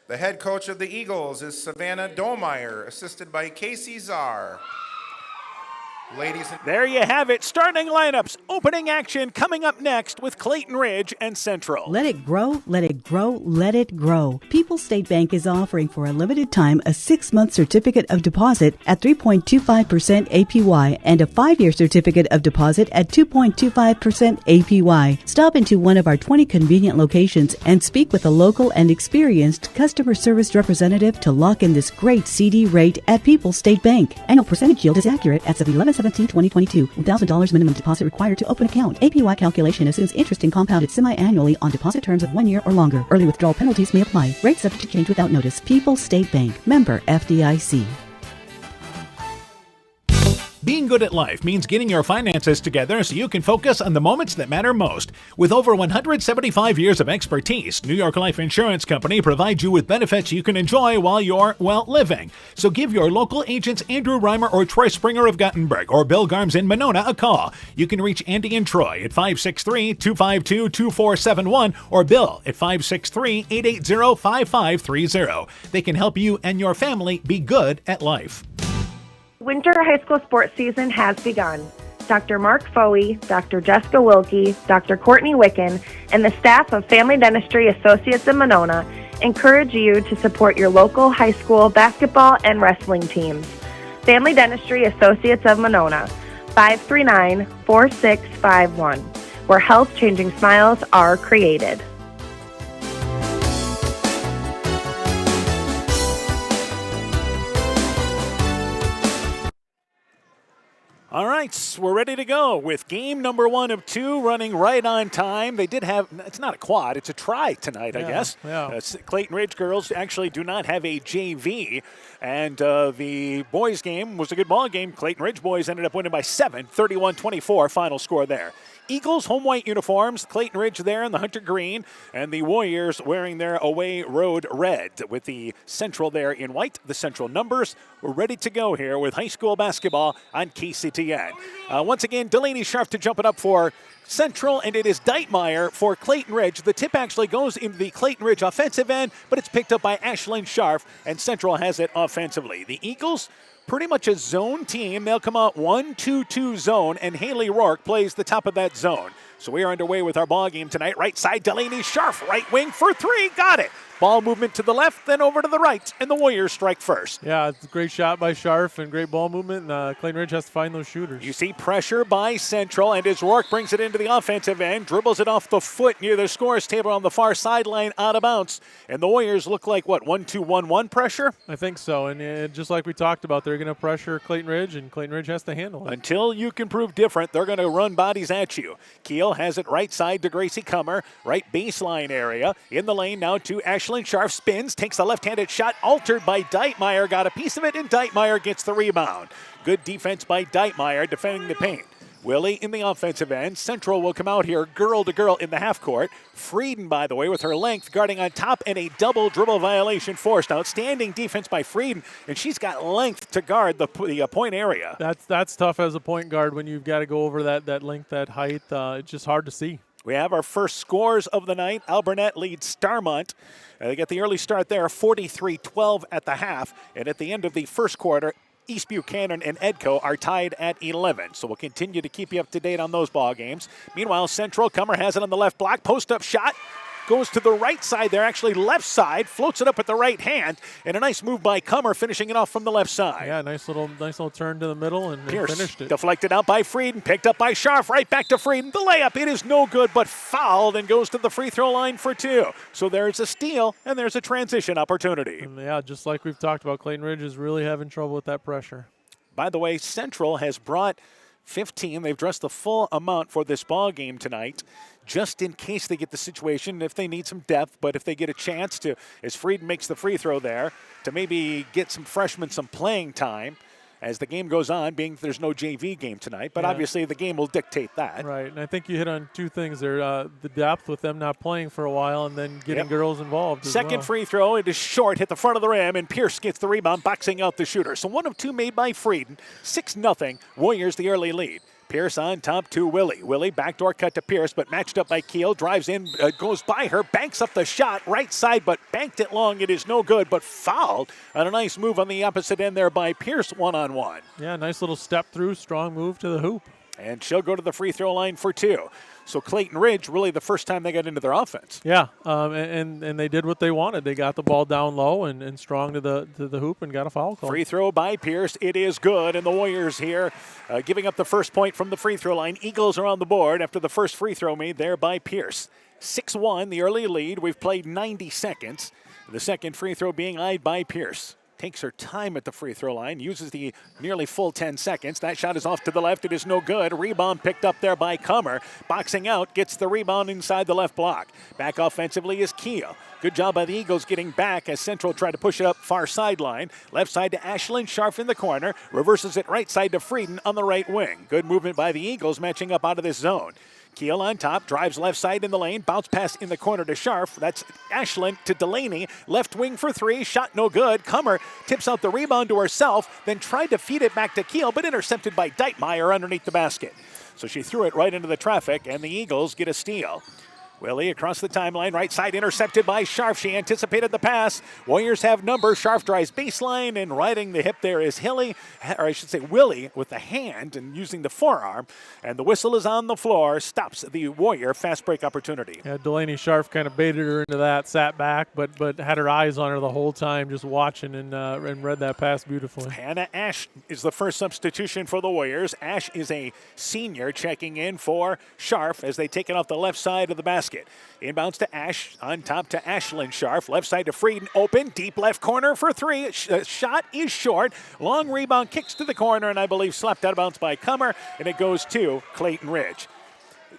Speaker 3: The head coach of the Eagles is Savannah Domeyer, assisted by Casey Czar. Ladies and
Speaker 1: there you have it. Starting lineups, opening action coming up next with Clayton Ridge and Central.
Speaker 22: Let it grow, let it grow, let it grow. People's State Bank is offering for a limited time a 6-month certificate of deposit at 3.25% APY and a 5-year certificate of deposit at 2.25% APY. Stop into one of our 20 convenient locations and speak with a local and experienced customer service representative to lock in this great CD rate at People's State Bank. Annual percentage yield is accurate as of 11/17/2022. $1,000 minimum deposit required to open account. APY calculation assumes interest and compounded semi-annually on deposit terms of 1 year or longer. Early withdrawal penalties may apply. Rates subject to change without notice. People's State Bank. Member FDIC.
Speaker 1: Being good at life means getting your finances together so you can focus on the moments that matter most. With over 175 years of expertise, New York Life Insurance Company provides you with benefits you can enjoy while you're, living. So give your local agents Andrew Reimer or Troy Springer of Gothenburg or Bill Garms in Monona a call. You can reach Andy and Troy at 563-252-2471 or Bill at 563-880-5530. They can help you and your family be good at life.
Speaker 23: Winter high school sports season has begun. Dr. Mark Foey, Dr. Jessica Wilkie, Dr. Courtney Wicken, and the staff of Family Dentistry Associates in Monona encourage you to support your local high school basketball and wrestling teams. Family Dentistry Associates of Monona, 539-4651, where health-changing smiles are created.
Speaker 1: All right, we're ready to go with game number 1 of 2 running right on time. They did have, it's not a quad, it's a try tonight, I guess.
Speaker 18: Yeah.
Speaker 1: Clayton Ridge girls actually do not have a JV, and the boys game was a good ball game. Clayton Ridge boys ended up winning by 7, 31-24, final score there. Eagles home white uniforms, Clayton Ridge there in the hunter green, and the Warriors wearing their away road red with the Central there in white. The Central numbers. We're ready to go here with high school basketball on KCTN. Once again, Delaney Scharf to jump it up for Central, and it is Deitmeyer for Clayton Ridge. The tip actually goes into the Clayton Ridge offensive end, but it's picked up by Ashlyn Scharf, and Central has it offensively. The Eagles pretty much a zone team. They'll come out 1-2-2 zone, and Haley Rourke plays the top of that zone. So we are underway with our ball game tonight. Right side, Delaney Scharf, right wing for three. Got it. Ball movement to the left, then over to the right, and the Warriors strike first.
Speaker 18: Yeah, it's a great shot by Scharf and great ball movement. And Clayton Ridge has to find those shooters.
Speaker 1: You see pressure by Central, and as Rourke brings it into the offensive end, dribbles it off the foot near the scores table on the far sideline, out of bounds. And the Warriors look like, 1-2-1-1 pressure?
Speaker 18: I think so. And just like we talked about, they're going to pressure Clayton Ridge, and Clayton Ridge has to handle it.
Speaker 1: Until you can prove different, they're going to run bodies at you. Keel has it right side to Gracie Kummer, right baseline area. In the lane now to Ashlyn Scharf, spins, takes a left-handed shot, altered by Deitmeyer, got a piece of it, and Deitmeyer gets the rebound. Good defense by Deitmeyer, defending the paint. Willie in the offensive end. Central will come out here girl-to-girl in the half court. Frieden, by the way, with her length, guarding on top, and a double dribble violation forced. Outstanding defense by Frieden, and she's got length to guard the point area.
Speaker 18: That's tough as a point guard when you've got to go over that length, that height. It's just hard to see.
Speaker 1: We have our first scores of the night. Alburnett leads Starmont. They get the early start there, 43-12 at the half. And at the end of the first quarter, East Buchanan and Edco are tied at 11. So we'll continue to keep you up to date on those ball games. Meanwhile, Central, Kummer has it on the left block. Post-up shot. Goes to the right side there, actually left side, floats it up with the right hand, and a nice move by Kummer, finishing it off from the left side.
Speaker 18: Yeah, nice little turn to the middle and finished it.
Speaker 1: Deflected out by Frieden, picked up by Scharf, right back to Frieden. The layup, it is no good, but fouled and goes to the free throw line for two. So there's a steal, and there's a transition opportunity.
Speaker 18: And yeah, just like we've talked about, Clayton Ridge is really having trouble with that pressure.
Speaker 1: By the way, Central has brought 15. They've dressed the full amount for this ball game tonight, just in case they get the situation, if they need some depth, but if they get a chance to, as Frieden makes the free throw there, to maybe get some freshmen some playing time as the game goes on, being there's no JV game tonight, but obviously the game will dictate that.
Speaker 18: Right, and I think you hit on two things there, the depth with them not playing for a while and then getting girls involved.
Speaker 1: Second free throw, it is short, hit the front of the rim, and Pierce gets the rebound, boxing out the shooter. So 1 of 2 made by Frieden, 6-0, Warriors the early lead. Pierce on top to Willie. Willie, backdoor cut to Pierce, but matched up by Keel. Drives in, goes by her, banks up the shot, right side, but banked it long. It is no good, but fouled on a nice move on the opposite end there by Pierce, one-on-one.
Speaker 18: Yeah, nice little step through, strong move to the hoop.
Speaker 1: And she'll go to the free throw line for two. So Clayton Ridge, really the first time they got into their offense.
Speaker 18: Yeah, and they did what they wanted. They got the ball down low and strong to the hoop and got a foul call.
Speaker 1: Free throw by Pierce. It is good, and the Warriors here giving up the first point from the free throw line. Eagles are on the board after the first free throw made there by Pierce. 6-1, the early lead. We've played 90 seconds. The second free throw being eyed by Pierce. Takes her time at the free throw line, uses the nearly full 10 seconds. That shot is off to the left. It is no good. Rebound picked up there by Kummer. Boxing out, gets the rebound inside the left block. Back offensively is Keel. Good job by the Eagles getting back as Central tried to push it up far sideline. Left side to Ashlyn Scharf in the corner. Reverses it right side to Frieden on the right wing. Good movement by the Eagles matching up out of this zone. Keel on top, drives left side in the lane, bounce pass in the corner to Scharf. That's Ashlyn to Delaney, left wing for three, shot no good. Kummer tips out the rebound to herself, then tried to feed it back to Keel, but intercepted by Deitmeyer underneath the basket. So she threw it right into the traffic, and the Eagles get a steal. Willie across the timeline, right side intercepted by Scharf. She anticipated the pass. Warriors have number. Scharf drives baseline, and riding the hip there is Willie with the hand and using the forearm. And the whistle is on the floor, stops the Warrior fast break opportunity.
Speaker 18: Yeah, Delaney Scharf kind of baited her into that, sat back, but had her eyes on her the whole time, just watching and read that pass beautifully.
Speaker 1: Hannah Ash is the first substitution for the Warriors. Ash is a senior checking in for Scharf as they take it off the left side of the basket. Inbounds to Ash, on top to Ashlyn Scharf. Left side to Frieden, open, deep left corner for three. Shot is short. Long rebound, kicks to the corner, and I believe slapped out of bounds by Kummer, and it goes to Clayton Ridge.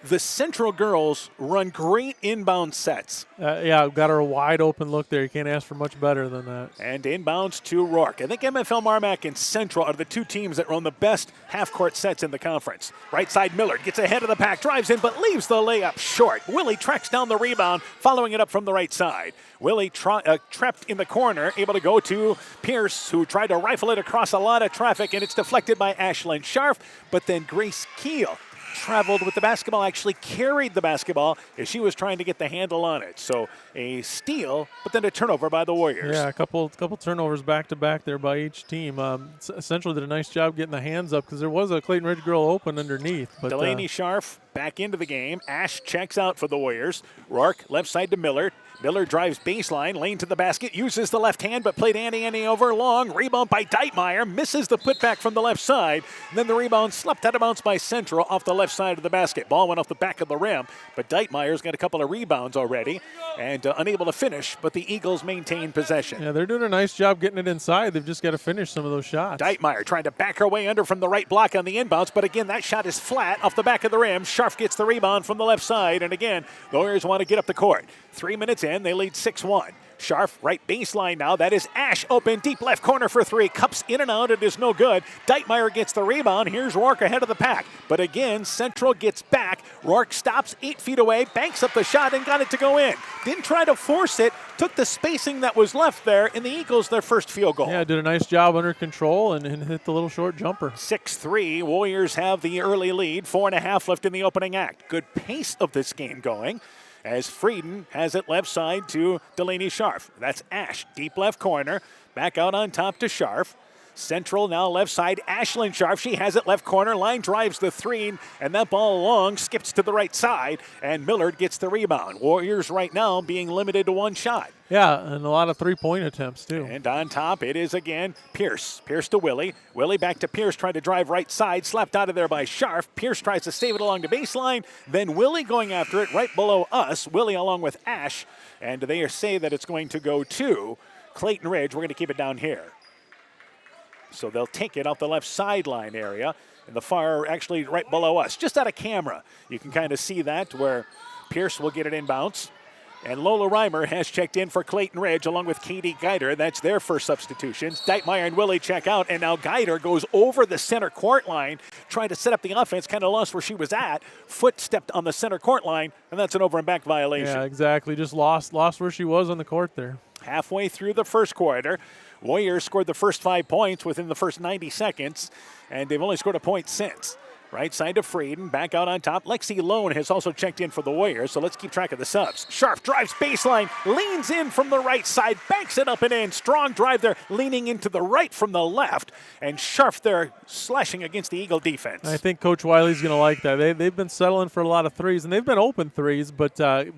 Speaker 1: The Central girls run great inbound sets.
Speaker 18: Yeah, got her a wide open look there. You can't ask for much better than that.
Speaker 1: And inbounds to Rourke. I think MFL Marmac and Central are the two teams that run the best half-court sets in the conference. Right side, Millard gets ahead of the pack, drives in, but leaves the layup short. Willie tracks down the rebound, following it up from the right side. Willie trapped in the corner, able to go to Pierce, who tried to rifle it across a lot of traffic, and it's deflected by Ashlyn Scharf, but then Grace Keel traveled with the basketball, actually carried the basketball as she was trying to get the handle on it. So a steal, but then a turnover by the Warriors.
Speaker 18: Yeah, a couple turnovers back to back there by each team. Central did a nice job getting the hands up because there was a Clayton Ridge girl open underneath. But
Speaker 1: Delaney Scharf back into the game. Ash checks out for the Warriors. Rourke left side to Miller. Miller drives baseline, lane to the basket, uses the left hand, but played Annie over long. Rebound by Deitmeyer, misses the putback from the left side. And then the rebound slipped out of bounds by Central off the left side of the basket. Ball went off the back of the rim, but Deitmeyer's got a couple of rebounds already and unable to finish, but the Eagles maintain possession.
Speaker 18: Yeah, they're doing a nice job getting it inside. They've just got to finish some of those shots.
Speaker 1: Deitmeyer trying to back her way under from the right block on the inbounds, but again, that shot is flat off the back of the rim. Scharf gets the rebound from the left side, and again, the Warriors want to get up the court. 3 minutes in, they lead 6-1. Scharf, right baseline now. That is Ash open, deep left corner for three. Cups in and out. It is no good. Deitmeyer gets the rebound. Here's Rourke ahead of the pack. But again, Central gets back. Rourke stops 8 feet away, banks up the shot, and got it to go in. Didn't try to force it. Took the spacing that was left there, and the Eagles their first field goal.
Speaker 18: Yeah, did a nice job under control and hit the little short jumper.
Speaker 1: 6-3. Warriors have the early lead. 4.5 left in the opening act. Good pace of this game going, as Frieden has it left side to Delaney Scharf. That's Ash, deep left corner. Back out on top to Scharf. Central now left side, Ashlyn Scharf. She has it left corner. Line drives the three, and that ball long skips to the right side, and Millard gets the rebound. Warriors right now being limited to one shot.
Speaker 18: Yeah, and a lot of three-point attempts, too.
Speaker 1: And on top, it is again Pierce. Pierce to Willie. Willie back to Pierce, trying to drive right side. Slapped out of there by Scharf. Pierce tries to save it along the baseline. Then Willie going after it right below us. Willie along with Ash. And they say that it's going to go to Clayton Ridge. We're going to keep it down here. So they'll take it off the left sideline area. And the far, actually right below us. Just out of camera. You can kind of see that where Pierce will get it inbounds. And Lola Reimer has checked in for Clayton Ridge along with Katie Geider. That's their first substitutions. Deitmeyer and Willie check out, and now Geider goes over the center court line, trying to set up the offense, kind of lost where she was at. Foot stepped on the center court line, and that's an over and back violation.
Speaker 18: Yeah, exactly. Just lost where she was on the court there.
Speaker 1: Halfway through the first quarter, Warriors scored the first 5 points within the first 90 seconds, and they've only scored a point since. Right side to Frieden, back out on top. Lexi Lone has also checked in for the Warriors, so let's keep track of the subs. Scharf drives baseline, leans in from the right side, banks it up and in. Strong drive there, leaning into the right from the left, and Scharf there slashing against the Eagle defense.
Speaker 18: I think Coach Wiley's going to like that. They've been settling for a lot of threes, and they've been open threes, but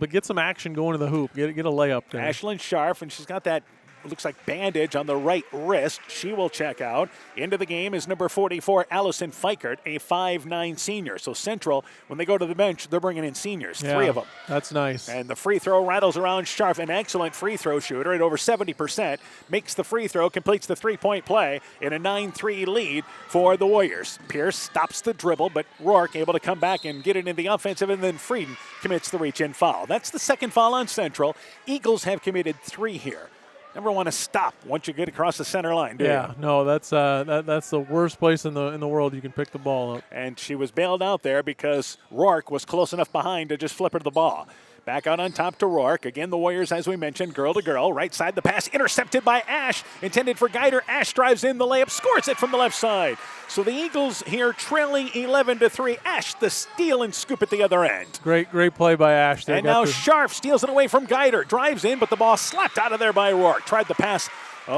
Speaker 18: get some action going to the hoop. Get a layup there.
Speaker 1: Ashlyn Scharf, and she's got that looks like bandage on the right wrist. She will check out. Into the game is number 44, Allison Fikert, a 5'9 senior. So Central, when they go to the bench, they're bringing in seniors, 3 of them.
Speaker 18: That's nice.
Speaker 1: And the free throw rattles around Scharf, an excellent free throw shooter at over 70%, makes the free throw, completes the three-point play in a 9-3 lead for the Warriors. Pierce stops the dribble, but Rourke able to come back and get it in the offensive, and then Frieden commits the reach-in foul. That's the second foul on Central. Eagles have committed 3 here. Never want to stop once you get across the center line, do you?
Speaker 18: Yeah, no, that's the worst place in the world you can pick the ball up.
Speaker 1: And she was bailed out there because Rourke was close enough behind to just flip her the ball. Back out on top to Rourke. Again, the Warriors, as we mentioned, girl to girl. Right side, the pass intercepted by Ash. Intended for Geider. Ash drives in the layup, scores it from the left side. So the Eagles here trailing 11-3. Ash the steal and scoop at the other end.
Speaker 18: Great play by Ash there.
Speaker 1: And now Scharf steals it away from Geider. Drives in, but the ball slapped out of there by Rourke. Tried the pass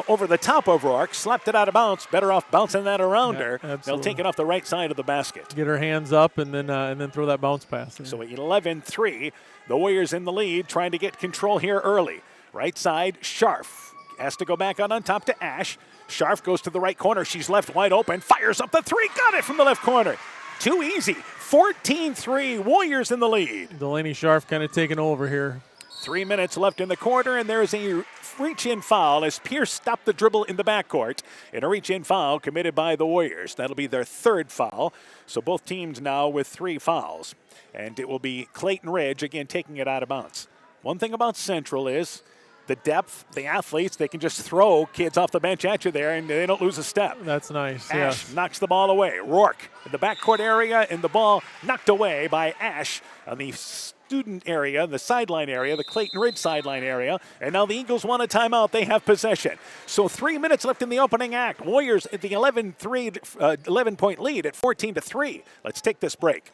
Speaker 1: over the top of Rourke, slapped it out of bounds. Better off bouncing that around her.
Speaker 18: Absolutely.
Speaker 1: They'll take it off the right side of the basket.
Speaker 18: Get her hands up and then throw that bounce pass there.
Speaker 1: So 11-3, the Warriors in the lead, trying to get control here early. Right side, Scharf has to go back on top to Ash. Scharf goes to the right corner. She's left wide open. Fires up the three. Got it from the left corner. Too easy. 14-3, Warriors in the lead.
Speaker 18: Delaney Scharf kind of taking over here.
Speaker 1: 3 minutes left in the quarter, and there is a reach-in foul as Pierce stopped the dribble in the backcourt. And a reach-in foul committed by the Warriors. That'll be their third foul. So both teams now with 3 fouls. And it will be Clayton Ridge, again, taking it out of bounds. One thing about Central is the depth, the athletes, they can just throw kids off the bench at you there, and they don't lose a step.
Speaker 18: That's nice,
Speaker 1: Ash knocks the ball away. Rourke in the backcourt area, and the ball knocked away by Ash on the student area, the sideline area, the Clayton Ridge sideline area. And now the Eagles want a timeout. They have possession. So 3 minutes left in the opening act. Warriors at the 11-point lead at 14-3. Let's take this break.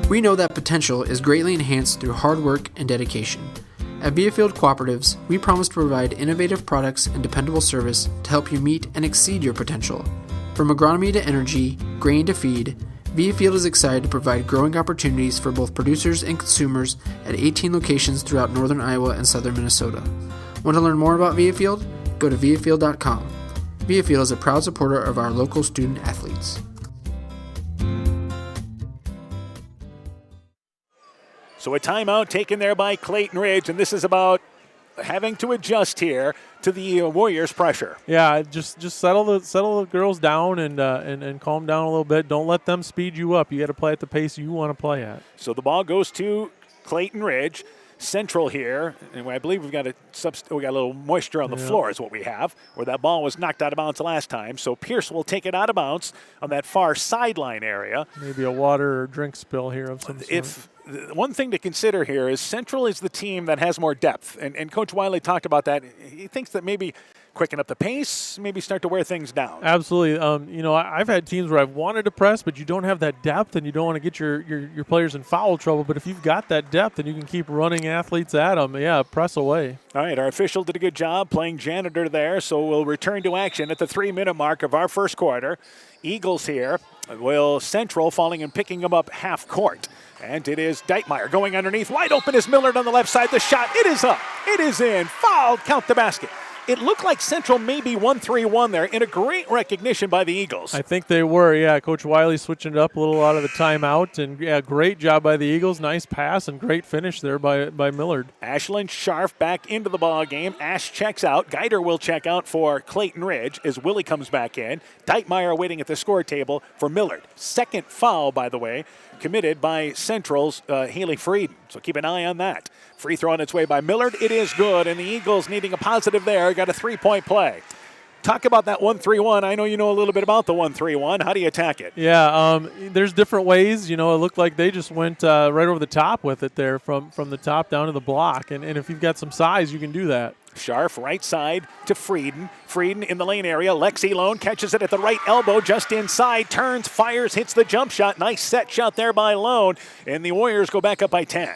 Speaker 4: We know that potential is greatly enhanced through hard work and dedication. At Viafield Cooperatives, we promise to provide innovative products and dependable service to help you meet and exceed your potential. From agronomy to energy, grain to feed, Viafield is excited to provide growing opportunities for both producers and consumers at 18 locations throughout northern Iowa and southern Minnesota. Want to learn more about Viafield? Go to viafield.com. Viafield is a proud supporter of our local student athletes.
Speaker 1: So a timeout taken there by Clayton Ridge, and this is about having to adjust here to the Warriors' pressure.
Speaker 18: Yeah, just settle the girls down and calm down a little bit. Don't let them speed you up. You got to play at the pace you want to play at.
Speaker 1: So the ball goes to Clayton Ridge. Central here, and I believe we got a little moisture on the floor is what we have, where that ball was knocked out of bounds last time. So Pierce will take it out of bounds on that far sideline area.
Speaker 18: Maybe a water or drink spill here of some sort.
Speaker 1: One thing to consider here is Central is the team that has more depth, and Coach Wiley talked about that. He thinks that maybe quicken up the pace, maybe start to wear things down.
Speaker 18: Absolutely. I've had teams where I've wanted to press, but you don't have that depth, and you don't want to get your players in foul trouble. But if you've got that depth and you can keep running athletes at them, press away.
Speaker 1: All right, our official did a good job playing janitor there, so we'll return to action at the 3-minute mark of our first quarter. Eagles here. Central falling and picking them up half court. And it is Deitmeyer going underneath. Wide open is Millard on the left side. The shot, it is up. It is in. Fouled. Count the basket. It looked like Central maybe 1-3-1 there in a great recognition by the Eagles.
Speaker 18: I think they were, Coach Wiley switching it up a little out of the timeout. And, great job by the Eagles. Nice pass and great finish there by Millard.
Speaker 1: Ashlyn Scharf back into the ball game. Ash checks out. Geider will check out for Clayton Ridge as Willie comes back in. Deitmeyer waiting at the score table for Millard. Second foul, by the way, committed by Central's Haley Frieden. So keep an eye on that. Free throw on its way by Millard. It is good, and the Eagles needing a positive there. Got a 3-point play. Talk about that 1-3-1. I know you know a little bit about the 1-3-1. How do you attack it?
Speaker 18: Yeah, there's different ways. It looked like they just went right over the top with it there from the top down to the block. And if you've got some size, you can do that.
Speaker 1: Scharf right side to Frieden. Frieden in the lane area. Lexi Lone catches it at the right elbow just inside. Turns, fires, hits the jump shot. Nice set shot there by Lone. And the Warriors go back up by 10.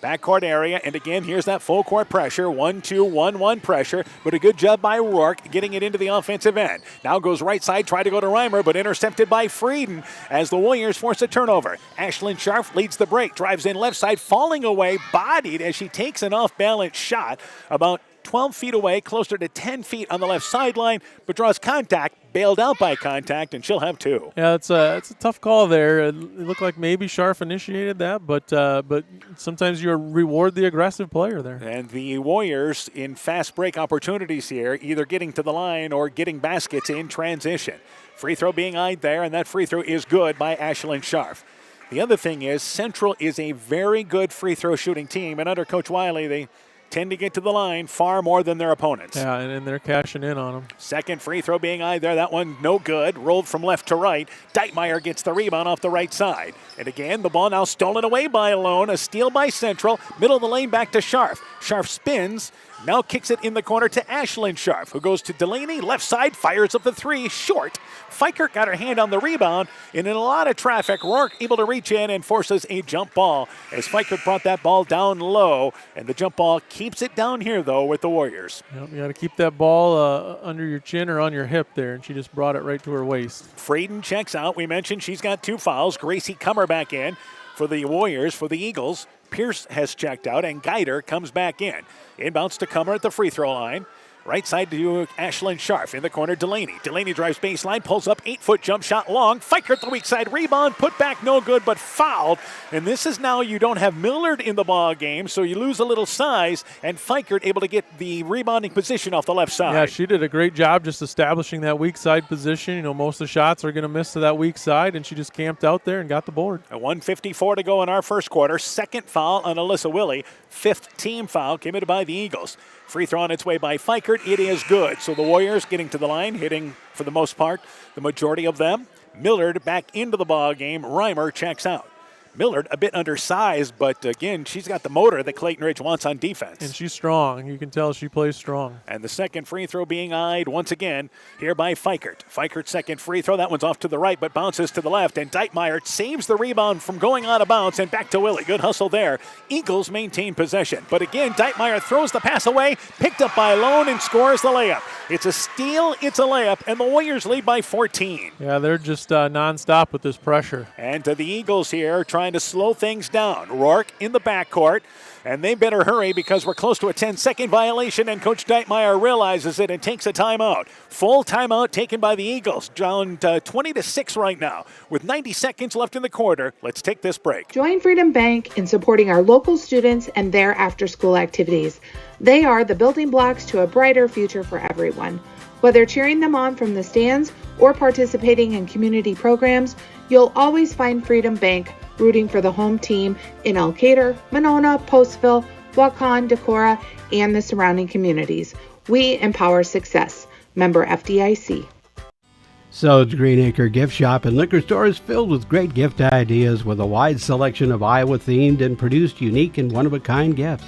Speaker 1: Backcourt area, and again, here's that full court pressure. 1-2-1-1 pressure, but a good job by Rourke getting it into the offensive end. Now goes right side, try to go to Reimer, but intercepted by Frieden as the Warriors force a turnover. Ashlyn Scharf leads the break, drives in left side, falling away, bodied as she takes an off-balance shot about 12 feet away, closer to 10 feet on the left sideline, but draws contact, bailed out by contact, and she'll have two.
Speaker 18: Yeah, it's a tough call there. It looked like maybe Scharf initiated that, but sometimes you reward the aggressive player there.
Speaker 1: And the Warriors in fast break opportunities here, either getting to the line or getting baskets in transition. Free throw being eyed there, and that free throw is good by Ashlyn Scharf. The other thing is Central is a very good free throw shooting team, and under Coach Wiley, they tend to get to the line far more than their opponents.
Speaker 18: Yeah, and they're cashing in on them.
Speaker 1: Second free throw being eyed there. That one no good. Rolled from left to right. Deitmeyer gets the rebound off the right side. And again, the ball now stolen away by Lone. A steal by Central. Middle of the lane back to Scharf. Scharf spins. Now kicks it in the corner to Ashlyn Scharf, who goes to Delaney. Left side, fires up the three. Short. Fikert got her hand on the rebound. And in a lot of traffic, Rourke able to reach in and forces a jump ball as Fikert brought that ball down low. And the jump ball keeps it down here, though, with the Warriors.
Speaker 18: Yep, you got to keep that ball under your chin or on your hip there. And she just brought it right to her waist.
Speaker 1: Frieden checks out. We mentioned she's got 2 fouls. Gracie Kummer back in for the Warriors. For the Eagles, Pierce has checked out, and Geider comes back in. Inbounds to Kummer at the free throw line. Right side to Ashlyn Scharf. In the corner, Delaney. Delaney drives baseline, pulls up, 8-foot jump shot long. Fikert the weak side rebound, put back no good, but fouled. And this is now you don't have Millard in the ball game, so you lose a little size, and Fikert able to get the rebounding position off the left side.
Speaker 18: Yeah, she did a great job just establishing that weak side position. Most of the shots are going to miss to that weak side, and she just camped out there and got the board.
Speaker 1: A 1:54 to go in our first quarter. Second foul on Alyssa Willie. 5th team foul committed by the Eagles. Free throw on its way by Fikert. It is good. So the Warriors getting to the line, hitting for the most part, the majority of them. Millard back into the ball game. Reimer checks out. Millard a bit undersized, but again, she's got the motor that Clayton Ridge wants on defense.
Speaker 18: And she's strong. You can tell she plays strong.
Speaker 1: And the second free throw being eyed once again here by Fikert. Fikert's second free throw. That one's off to the right, but bounces to the left. And Deitmeyer saves the rebound from going out of bounds and back to Willie. Good hustle there. Eagles maintain possession. But again, Deitmeyer throws the pass away, picked up by Lone and scores the layup. It's a steal, it's a layup, and the Warriors lead by 14.
Speaker 18: Yeah, they're just nonstop with this pressure.
Speaker 1: And the Eagles here trying to slow things down. Rourke in the backcourt, and they better hurry because we're close to a 10-second violation, and Coach Deitmeyer realizes it and takes a timeout. Full timeout taken by the Eagles, down 20-6 right now. With 90 seconds left in the quarter, let's take this break.
Speaker 5: Join Freedom Bank in supporting our local students and their after-school activities. They are the building blocks to a brighter future for everyone. Whether cheering them on from the stands or participating in community programs, you'll always find Freedom Bank rooting for the home team in Elkader, Monona, Postville, Waukon, Decorah, and the surrounding communities. We empower success. Member FDIC.
Speaker 10: Sode's Greenacre Gift Shop and Liquor Store is filled with great gift ideas with a wide selection of Iowa-themed and produced unique and one-of-a-kind gifts.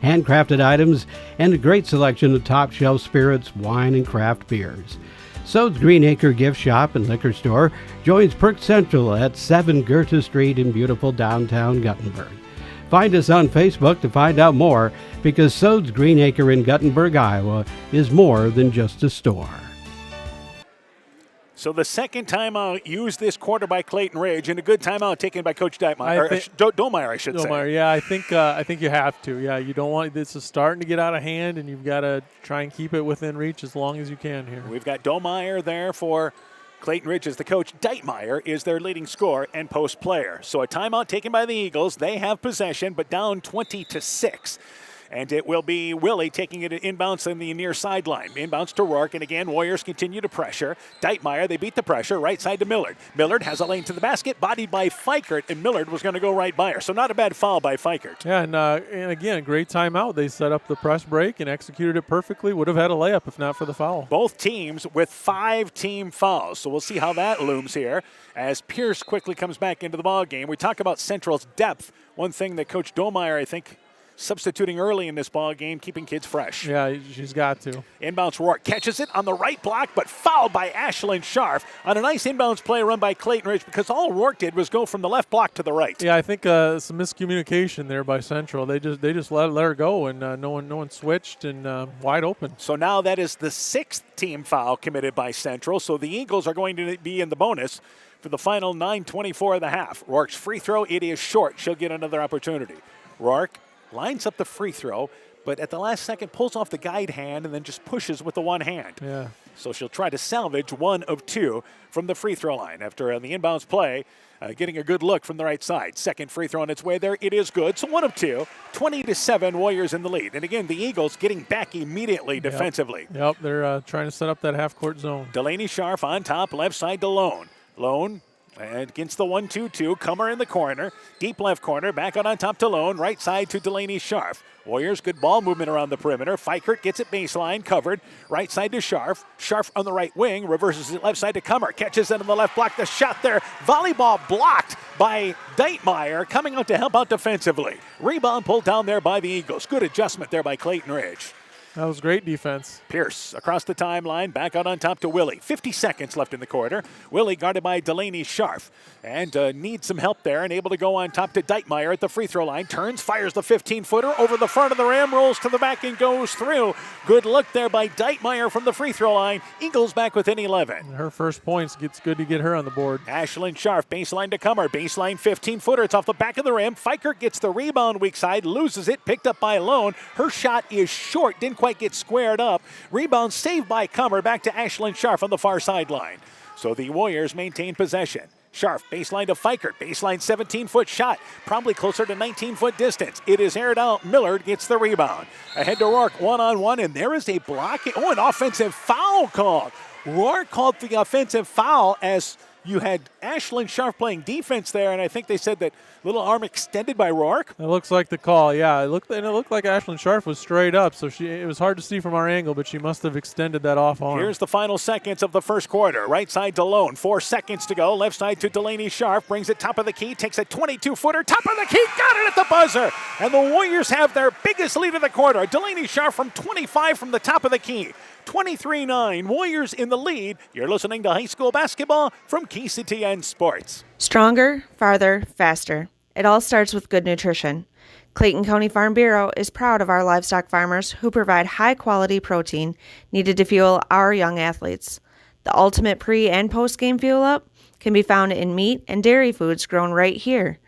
Speaker 10: Handcrafted items and a great selection of top-shelf spirits, wine, and craft beers. Sode's Greenacre Gift Shop and Liquor Store joins Perk Central at 7 Goethe Street in beautiful downtown Guttenberg. Find us on Facebook to find out more, because Sode's Greenacre in Guttenberg, Iowa is more than just a store.
Speaker 1: So the second timeout used this quarter by Clayton Ridge, and a good timeout taken by Coach Deitmeyer, Domeyer, I should say.
Speaker 18: Domeyer, yeah, I think you have to. Yeah, you don't want this is starting to get out of hand, and you've got to try and keep it within reach as long as you can here.
Speaker 1: We've got Domeyer there for Clayton Ridge as the coach. Deitmeyer is their leading scorer and post player. So a timeout taken by the Eagles. They have possession, but down 20-6. And it will be Willie taking it inbounds on the near sideline. Inbounds to Rourke, and again, Warriors continue to pressure. Deitmeyer, they beat the pressure, right side to Millard. Millard has a lane to the basket, bodied by Fikert, and Millard was going to go right by her. So not a bad foul by Fikert.
Speaker 18: Yeah, and again, great timeout. They set up the press break and executed it perfectly. Would have had a layup if not for the foul.
Speaker 1: Both teams with 5 team fouls. So we'll see how that looms here as Pierce quickly comes back into the ballgame. We talk about Central's depth. One thing that Coach Domeyer, I think, substituting early in this ball game, keeping kids fresh.
Speaker 18: Yeah, she's got to.
Speaker 1: Inbounds Rourke catches it on the right block, but fouled by Ashlyn Scharf on a nice inbounds play run by Clayton Ridge, because all Rourke did was go from the left block to the right.
Speaker 18: Yeah, I think some miscommunication there by Central. They just let her go, and no one switched, and wide open.
Speaker 1: So now that is the 6th team foul committed by Central. So the Eagles are going to be in the bonus for the final 9:24 of the half. Rourke's free throw, it is short. She'll get another opportunity. Rourke lines up the free throw, but at the last second pulls off the guide hand and then just pushes with the one hand.
Speaker 18: Yeah.
Speaker 1: So she'll try to salvage 1 of 2 from the free throw line after the inbounds play, getting a good look from the right side. Second free throw on its way there. It is good. So 1 of 2, 20-7, Warriors in the lead. And again, the Eagles getting back immediately defensively.
Speaker 18: Yep, they're trying to set up that half-court zone.
Speaker 1: Delaney Scharf on top, left side to Lone. Lone against the 1-2-2, Comer in the corner, deep left corner, back out on top to Lone, right side to Delaney Scharf. Warriors, good ball movement around the perimeter. Fikert gets it baseline, covered, right side to Scharf. Scharf on the right wing, reverses it left side to Comer, catches it on the left block, the shot there. Volleyball blocked by Deitmeyer, coming out to help out defensively. Rebound pulled down there by the Eagles. Good adjustment there by Clayton Ridge.
Speaker 18: That was great defense.
Speaker 1: Pierce across the timeline, back out on top to Willie. 50 seconds left in the quarter. Willie guarded by Delaney Scharf, and needs some help there, and able to go on top to Deitmeyer at the free throw line. Turns, fires the 15-footer over the front of the rim, rolls to the back and goes through. Good look there by Deitmeyer from the free throw line. Eagles back within 11.
Speaker 18: And her first points, it's good to get her on the board.
Speaker 1: Ashlyn Scharf, baseline to Comer. Baseline 15-footer. It's off the back of the rim. Fikert gets the rebound weak side, loses it, picked up by Lone. Her shot is short, didn't quite get squared up. Rebound saved by Comer, back to Ashlyn Scharf on the far sideline. So the Warriors maintain possession. Scharf, baseline to Fikert, baseline 17-foot shot, probably closer to 19-foot distance. It is aired out. Millard gets the rebound. Ahead to Rourke, one-on-one, and there is a block. Oh, an offensive foul called. Rourke called the offensive foul as you had Ashlyn Sharp playing defense there, and I think they said that little arm extended by Rourke.
Speaker 18: It looks like the call, yeah. It looked like Ashlyn Sharp was straight up, so it was hard to see from our angle, but she must have extended that off arm.
Speaker 1: Here's the final seconds of the first quarter. Right side to Lone, 4 seconds to go. Left side to Delaney Sharp, brings it top of the key, takes a 22-footer, top of the key, got it at the buzzer. And the Warriors have their biggest lead of the quarter. Delaney Sharp from 25 from the top of the key. 23-9, Warriors in the lead. You're listening to high school basketball from KCTN Sports.
Speaker 7: Stronger, farther, faster. It all starts with good nutrition. Clayton County Farm Bureau is proud of our livestock farmers who provide high-quality protein needed to fuel our young athletes. The ultimate pre- and post-game fuel-up can be found in meat and dairy foods grown right here.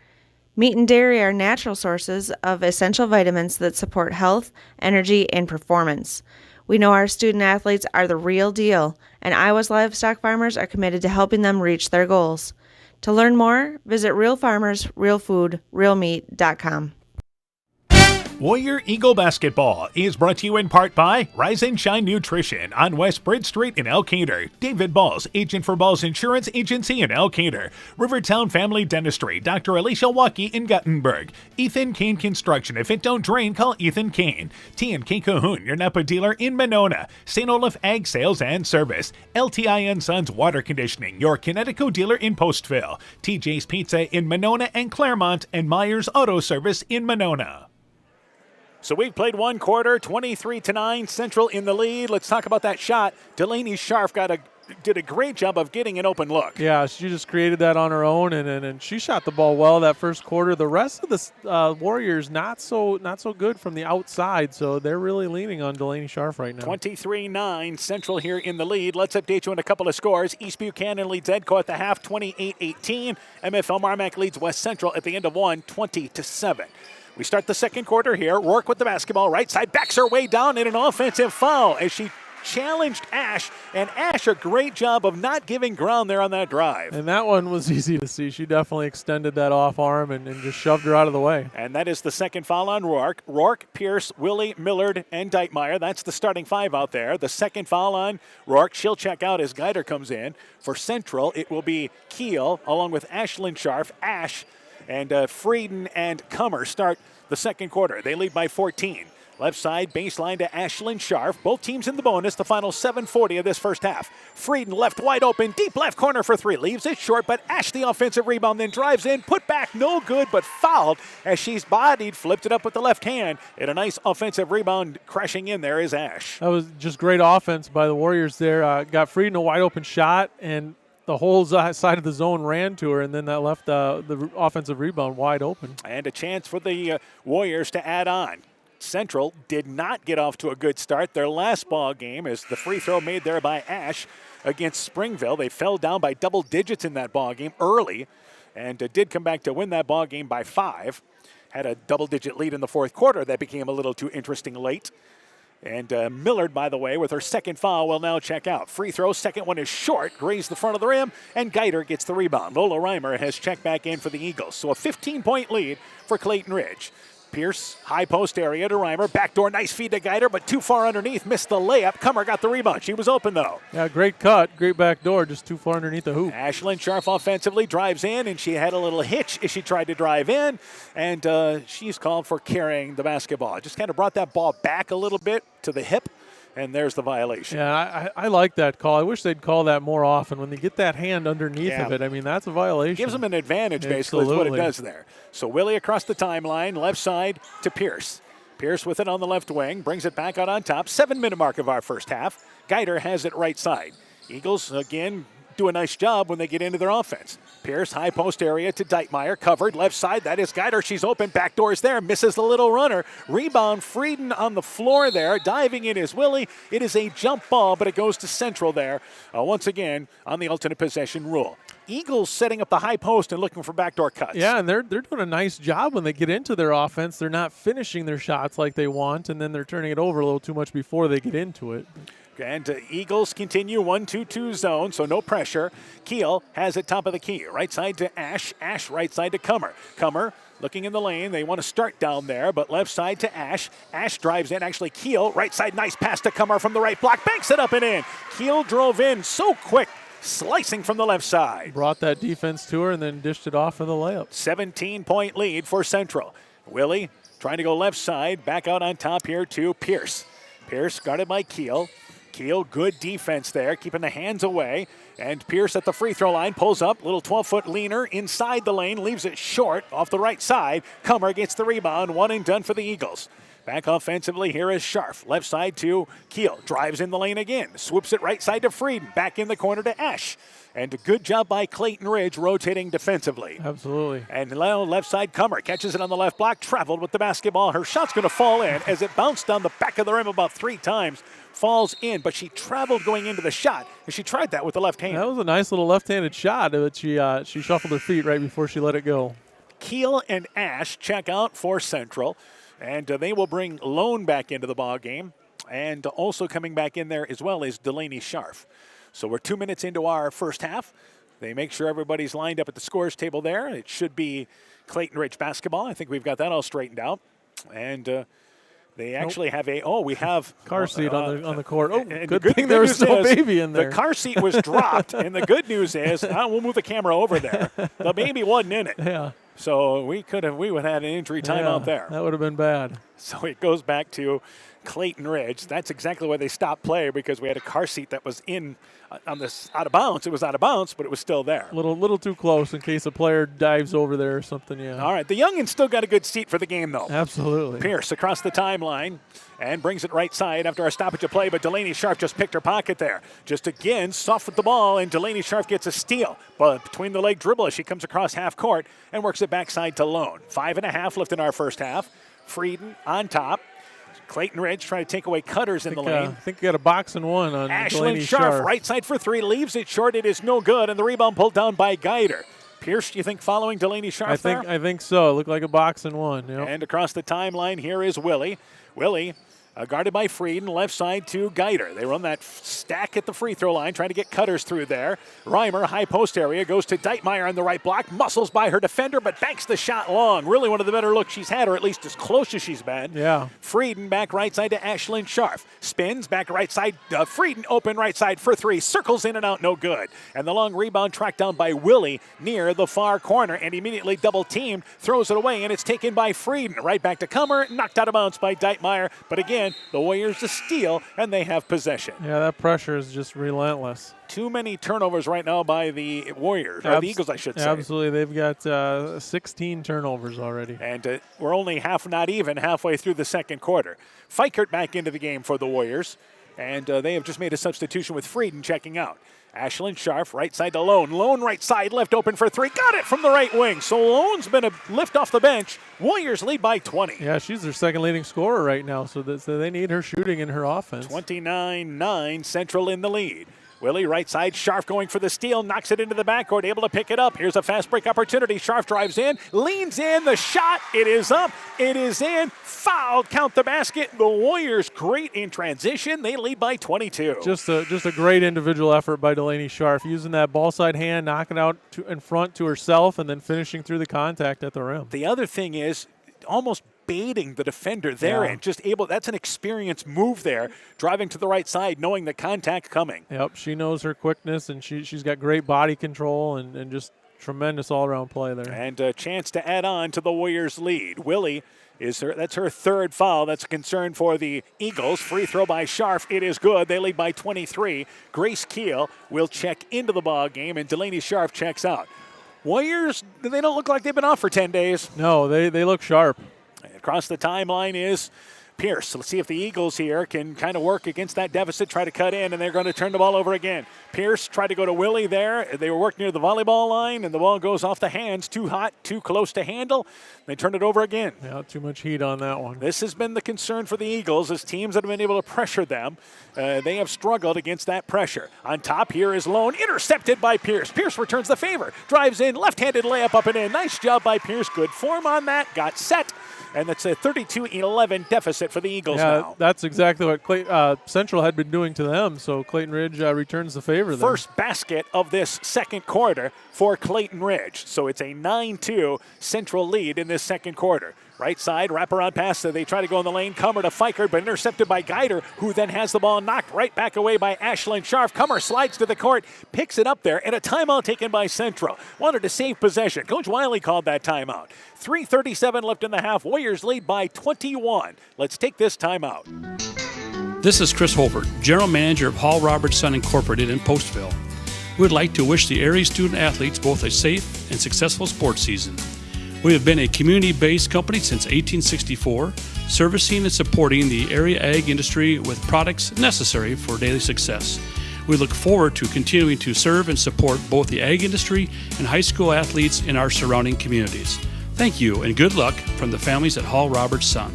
Speaker 7: Meat and dairy are natural sources of essential vitamins that support health, energy, and performance. We know our student athletes are the real deal, and Iowa's livestock farmers are committed to helping them reach their goals. To learn more, visit realfarmersrealfoodrealmeat.com.
Speaker 1: Warrior Eagle Basketball is brought to you in part by Rise and Shine Nutrition on West Bridge Street in Elkader. David Balls, agent for Balls Insurance Agency in Elkader. Rivertown Family Dentistry, Dr. Alicia Waukee in Guttenberg. Ethan Kane Construction. If it don't drain, call Ethan Kane. T&K Cahoon, your Napa dealer in Monona. St. Olaf Ag Sales and Service. LTI & Sons Water Conditioning, your Connecticut dealer in Postville. TJ's Pizza in Monona and Claremont, and Myers Auto Service in Monona. So we've played one quarter, 23-9, Central in the lead. Let's talk about that shot. Delaney Sharp did a great job of getting an open look.
Speaker 18: Yeah, she just created that on her own, and she shot the ball well that first quarter. The rest of the Warriors not so good from the outside, so they're really leaning on Delaney Sharp right now.
Speaker 1: 23-9, Central here in the lead. Let's update you on a couple of scores. East Buchanan leads Edco at the half, 28-18. MFL Marmac leads West Central at the end of one, 20-7. We start the second quarter here. Rourke with the basketball. Right side backs her way down in an offensive foul as she challenged Ash. And Ash, a great job of not giving ground there on that drive.
Speaker 18: And that one was easy to see. She definitely extended that off arm and just shoved her out of the way.
Speaker 1: And that is the second foul on Rourke. Rourke, Pierce, Willie, Millard, and Deitmeyer. That's the starting five out there. The second foul on Rourke. She'll check out as Geider comes in. For Central, it will be Keel along with Ashlyn Sharp, Ash, and Frieden and Kummer start the second quarter. They lead by 14. Left side baseline to Ashlyn Sharp. Both teams in the bonus. The final 7:40 of this first half. Frieden left wide open. Deep left corner for three. Leaves it short, but Ash the offensive rebound, then drives in. Put back, no good, but fouled as she's bodied. Flipped it up with the left hand. And a nice offensive rebound crashing in there is Ash.
Speaker 18: That was just great offense by the Warriors there. Got Frieden a wide open shot, and the whole side of the zone ran to her, and then that left the offensive rebound wide open.
Speaker 1: And a chance for the Warriors to add on. Central did not get off to a good start. Their last ball game is the free throw made there by Ash against Springville. They fell down by double digits in that ball game early and did come back to win that ball game by 5. Had a double-digit lead in the fourth quarter. That became a little too interesting late. And Millard, by the way, with her second foul, will now check out. Free throw, second one is short, grazed the front of the rim, and Geider gets the rebound. Lola Reimer has checked back in for the Eagles. So a 15-point lead for Clayton Ridge. Pierce, high post area to Reimer. Backdoor, nice feed to Geider, but too far underneath. Missed the layup. Kummer got the rebound. She was open, though.
Speaker 18: Yeah, great cut. Great backdoor, just too far underneath the hoop.
Speaker 1: Ashlyn Sharp offensively drives in, and she had a little hitch as she tried to drive in, and she's called for carrying the basketball. Just kind of brought that ball back a little bit to the hip. And there's the violation.
Speaker 18: Yeah, I like that call. I wish they'd call that more often. When they get that hand underneath of it, I mean, that's a violation.
Speaker 1: Gives them an advantage, basically, is what it does there. So Willie across the timeline, left side to Pierce. Pierce with it on the left wing, brings it back out on top. 7-minute mark of our first half. Geider has it right side. Eagles, again, do a nice job when they get into their offense. Pierce, high post area to Deitmeyer, covered left side. That is Geider. She's open. Backdoor's there. Misses the little runner. Rebound. Frieden on the floor there. Diving in is Willie. It is a jump ball, but it goes to Central there. Once again, on the alternate possession rule. Eagles setting up the high post and looking for backdoor cuts.
Speaker 18: Yeah, and they're doing a nice job when they get into their offense. They're not finishing their shots like they want, and then they're turning it over a little too much before they get into it.
Speaker 1: And Eagles continue 1-2-2 zone, so no pressure. Keel has it top of the key. Right side to Ash. Ash right side to Kummer. Kummer looking in the lane. They want to start down there, but left side to Ash. Ash drives in. Actually, Keel right side. Nice pass to Kummer from the right block. Banks it up and in. Keel drove in so quick slicing from the left side.
Speaker 18: Brought that defense to her and then dished it off for the layup.
Speaker 1: 17-point lead for Central. Willie trying to go left side. Back out on top here to Pierce. Pierce guarded by Keel. Keel, good defense there, keeping the hands away. And Pierce at the free throw line pulls up, little 12-foot leaner inside the lane, leaves it short off the right side. Kummer gets the rebound, one and done for the Eagles. Back offensively, here is Scharf. Left side to Keel. Drives in the lane again. Swoops it right side to Frieden. Back in the corner to Ash. And a good job by Clayton Ridge rotating defensively.
Speaker 18: Absolutely.
Speaker 1: And now left side, Kummer catches it on the left block. Traveled with the basketball. Her shot's going to fall in as it bounced down the back of the rim about 3 times. Falls in, but she traveled going into the shot. And she tried that with the left hand.
Speaker 18: That was a nice little left-handed shot, but she shuffled her feet right before she let it go.
Speaker 1: Keel and Ash check out for Central. And they will bring Lone back into the ball game. And also coming back in there as well is Delaney Scharf. So we're 2 minutes into our first half. They make sure everybody's lined up at the scores table there. It should be Clayton Ridge basketball. I think we've got that all straightened out. And they actually have we have
Speaker 18: car seat on the court. Oh,
Speaker 1: and
Speaker 18: good thing there was no baby in there.
Speaker 1: The car seat was dropped, and the good news is we'll move the camera over there. The baby wasn't in it.
Speaker 18: Yeah.
Speaker 1: So we would have had an injury timeout there.
Speaker 18: That would have been bad.
Speaker 1: So it goes back to Clayton Ridge. That's exactly why they stopped play, because we had a car seat that was in on this out of bounds. It was out of bounds, but it was still there.
Speaker 18: Little too close in case a player dives over there or something. Yeah.
Speaker 1: All right, the youngins still got a good seat for the game though.
Speaker 18: Absolutely.
Speaker 1: Pierce across the timeline and brings it right side after a stoppage of play, but Delaney Scharf just picked her pocket there. Just again, soft with the ball, and Delaney Scharf gets a steal. But between the leg dribble as she comes across half court and works it backside to Lone. 5.5 left in our first half. Frieden on top. Clayton Ridge trying to take away cutters in the lane.
Speaker 18: I think you got a box and one on Delaney
Speaker 1: Scharf. Right side for 3, leaves it short. It is no good, and the rebound pulled down by Geider. Pierce, do you think following Delaney Scharf
Speaker 18: I think so. It looked like a box and one. Yep.
Speaker 1: And across the timeline here is Willie. Willie guarded by Frieden, left side to Geider. They run that stack at the free throw line, trying to get cutters through there. Reimer, high post area, goes to Deitmeyer on the right block, muscles by her defender, but banks the shot long. Really one of the better looks she's had, or at least as close as she's been.
Speaker 18: Yeah.
Speaker 1: Frieden back right side to Ashlyn Scharf. Spins back right side. Frieden open right side for 3. Circles in and out, no good. And the long rebound tracked down by Willie near the far corner, and immediately double teamed, throws it away, and it's taken by Frieden. Right back to Kummer, knocked out of bounds by Deitmeyer. But again, the Warriors a steal, and they have possession.
Speaker 18: Yeah, that pressure is just relentless.
Speaker 1: Too many turnovers right now by the Warriors, or the Eagles, I should say.
Speaker 18: Absolutely. They've got 16 turnovers already.
Speaker 1: And we're only halfway through the second quarter. Fikert back into the game for the Warriors, and they have just made a substitution with Frieden checking out. Ashlyn Scharf, right side to Lone. Lone right side, left open for 3. Got it from the right wing. So Lone's been a lift off the bench. Warriors lead by 20.
Speaker 18: Yeah, she's their second leading scorer right now, so they need her shooting in her offense.
Speaker 1: 29-9, Central in the lead. Willie, right side, Scharf going for the steal, knocks it into the backcourt, able to pick it up. Here's a fast break opportunity. Scharf drives in, leans in, the shot, it is up, it is in, foul, count the basket. The Warriors great in transition. They lead by 22.
Speaker 18: Just a great individual effort by Delaney Scharf, using that ball side hand, knocking out in front to herself, and then finishing through the contact at the rim.
Speaker 1: The other thing is almost baiting the defender there and just able, that's an experienced move there, driving to the right side, knowing the contact coming.
Speaker 18: Yep, she knows her quickness, and she's got great body control and just tremendous all-around play there.
Speaker 1: And a chance to add on to the Warriors' lead. Willie that's her third foul. That's a concern for the Eagles. Free throw by Scharf. It is good. They lead by 23. Grace Keel will check into the ball game, and Delaney Scharf checks out. Warriors, they don't look like they've been off for 10 days.
Speaker 18: No, they look sharp.
Speaker 1: Across the timeline is Pierce. Let's see if the Eagles here can kind of work against that deficit, try to cut in, and they're going to turn the ball over again. Pierce tried to go to Willie there. They were working near the volleyball line, and the ball goes off the hands. Too hot, too close to handle. They turn it over again.
Speaker 18: Yeah, too much heat on that one.
Speaker 1: This has been the concern for the Eagles as teams that have been able to pressure them. They have struggled against that pressure. On top here is Lone, intercepted by Pierce. Pierce returns the favor, drives in, left-handed layup up and in. Nice job by Pierce. Good form on that. Got set. And that's a 32-11 deficit for the Eagles now.
Speaker 18: That's exactly what Central had been doing to them, so Clayton Ridge returns the favor there.
Speaker 1: First basket of this second quarter for Clayton Ridge. So it's a 9-2 Central lead in this second quarter. Right side, wraparound pass. So they try to go in the lane. Kummer to Fikert, but intercepted by Geider, who then has the ball knocked right back away by Ashlyn Scharf. Kummer slides to the court, picks it up there, and a timeout taken by Central. Wanted to save possession. Coach Wiley called that timeout. 3:37 left in the half. Warriors lead by 21. Let's take this timeout.
Speaker 8: This is Chris Holbert, General Manager of Hall Roberts Son Incorporated in Postville. We would like to wish the area student athletes both a safe and successful sports season. We have been a community-based company since 1864, servicing and supporting the area ag industry with products necessary for daily success. We look forward to continuing to serve and support both the ag industry and high school athletes in our surrounding communities. Thank you and good luck from the families at Hall Roberts Son.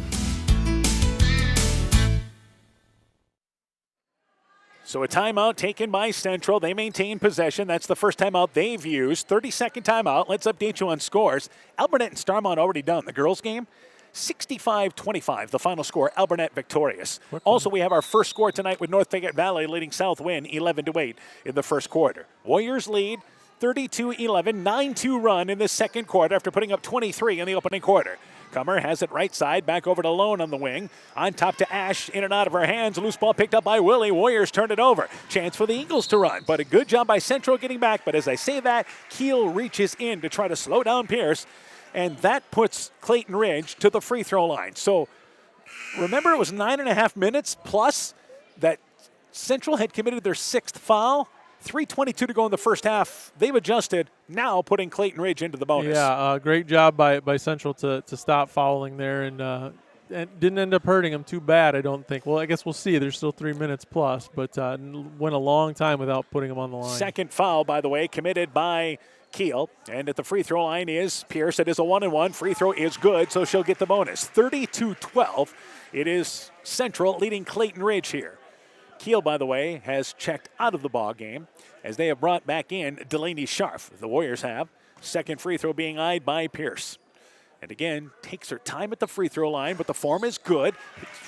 Speaker 1: So a timeout taken by Central. They maintain possession. That's the first timeout they've used. 30-second timeout. Let's update you on scores. Albernet and Starmont already done. The girls' game, 65-25. The final score, Albernet victorious. Also, we have our first score tonight with North Fayette Valley leading Southwind 11-8 in the first quarter. Warriors lead 32-11, 9-2 run in the second quarter after putting up 23 in the opening quarter. Kummer has it right side, back over to Lone on the wing. On top to Ash, in and out of her hands. Loose ball picked up by Willie. Warriors turn it over. Chance for the Eagles to run, but a good job by Central getting back. But as I say that, Keel reaches in to try to slow down Pierce, and that puts Clayton Ridge to the free throw line. So remember, it was 9.5 minutes plus that Central had committed their sixth foul. 3:22 to go in the first half. They've adjusted, now putting Clayton Ridge into the bonus.
Speaker 18: Yeah, great job by Central to stop fouling there, and didn't end up hurting them too bad, I don't think. Well, I guess we'll see. There's still 3 minutes plus, but went a long time without putting them on the line.
Speaker 1: Second foul, by the way, committed by Keel. And at the free throw line is Pierce. It is a 1-and-1. Free throw is good, so she'll get the bonus. 32-12. It is Central leading Clayton Ridge here. Keel, by the way, has checked out of the ball game as they have brought back in Delaney Scharf. The Warriors have. Second free throw being eyed by Pierce. And again, takes her time at the free throw line, but the form is good.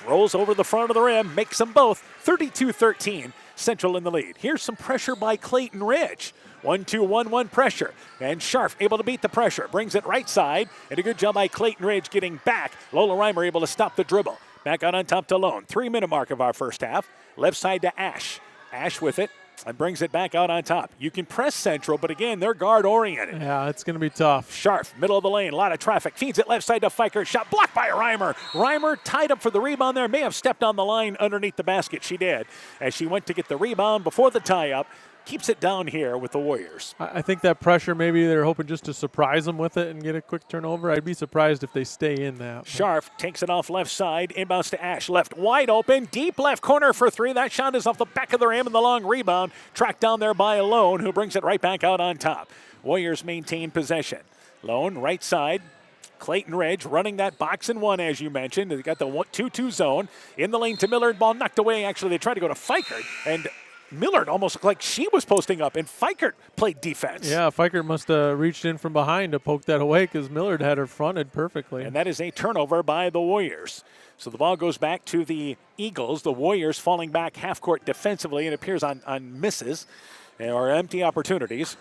Speaker 1: Rolls over the front of the rim, makes them both. 32-13, Central in the lead. Here's some pressure by Clayton Ridge. 1-2-1-1 pressure. And Scharf able to beat the pressure. Brings it right side. And a good job by Clayton Ridge getting back. Lola Reimer able to stop the dribble. Back out on top to Lone. 3-minute mark of our first half. Left side to Ash. Ash with it and brings it back out on top. You can press Central, but again, they're guard-oriented.
Speaker 18: Yeah, it's going to be tough.
Speaker 1: Scharf, middle of the lane, a lot of traffic. Feeds it left side to Fikert. Shot blocked by Reimer. Reimer tied up for the rebound there. May have stepped on the line underneath the basket. She did as she went to get the rebound before the tie-up. Keeps it down here with the Warriors.
Speaker 18: I think that pressure, maybe they're hoping just to surprise them with it and get a quick turnover. I'd be surprised if they stay in that.
Speaker 1: Scharf takes it off left side, inbounds to Ash. Left wide open, deep left corner for three. That shot is off the back of the rim and the long rebound. Tracked down there by Lone, who brings it right back out on top. Warriors maintain possession. Lone, right side. Clayton Ridge running that box and one, as you mentioned. They got the 2-2 zone. In the lane to Millard. Ball knocked away. Actually, they tried to go to Fikert, and Millard almost looked like she was posting up, and Fikert played defense.
Speaker 18: Yeah, Fikert must have reached in from behind to poke that away because Millard had her fronted perfectly.
Speaker 1: And that is a turnover by the Warriors. So the ball goes back to the Eagles. The Warriors falling back half court defensively. It appears on misses or empty opportunities.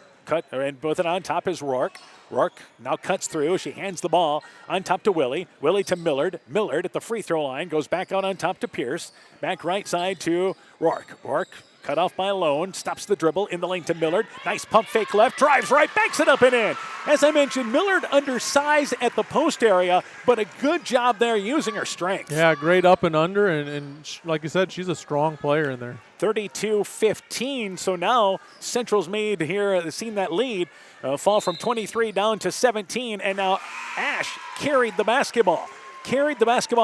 Speaker 1: And both it on top is Rourke. Rourke now cuts through. She hands the ball on top to Willie. Willie to Millard. Millard at the free throw line goes back out on top to Pierce. Back right side to Rourke. Rourke cut off by Lone, stops the dribble in the lane to Millard. Nice pump fake left, drives right, banks it up and in. As I mentioned, Millard undersized at the post area, but a good job there using her strength.
Speaker 18: Yeah, great up and under, and like you said, she's a strong player in there.
Speaker 1: 32-15, so now Central's seen that lead fall from 23 down to 17, and now Ash carried the basketball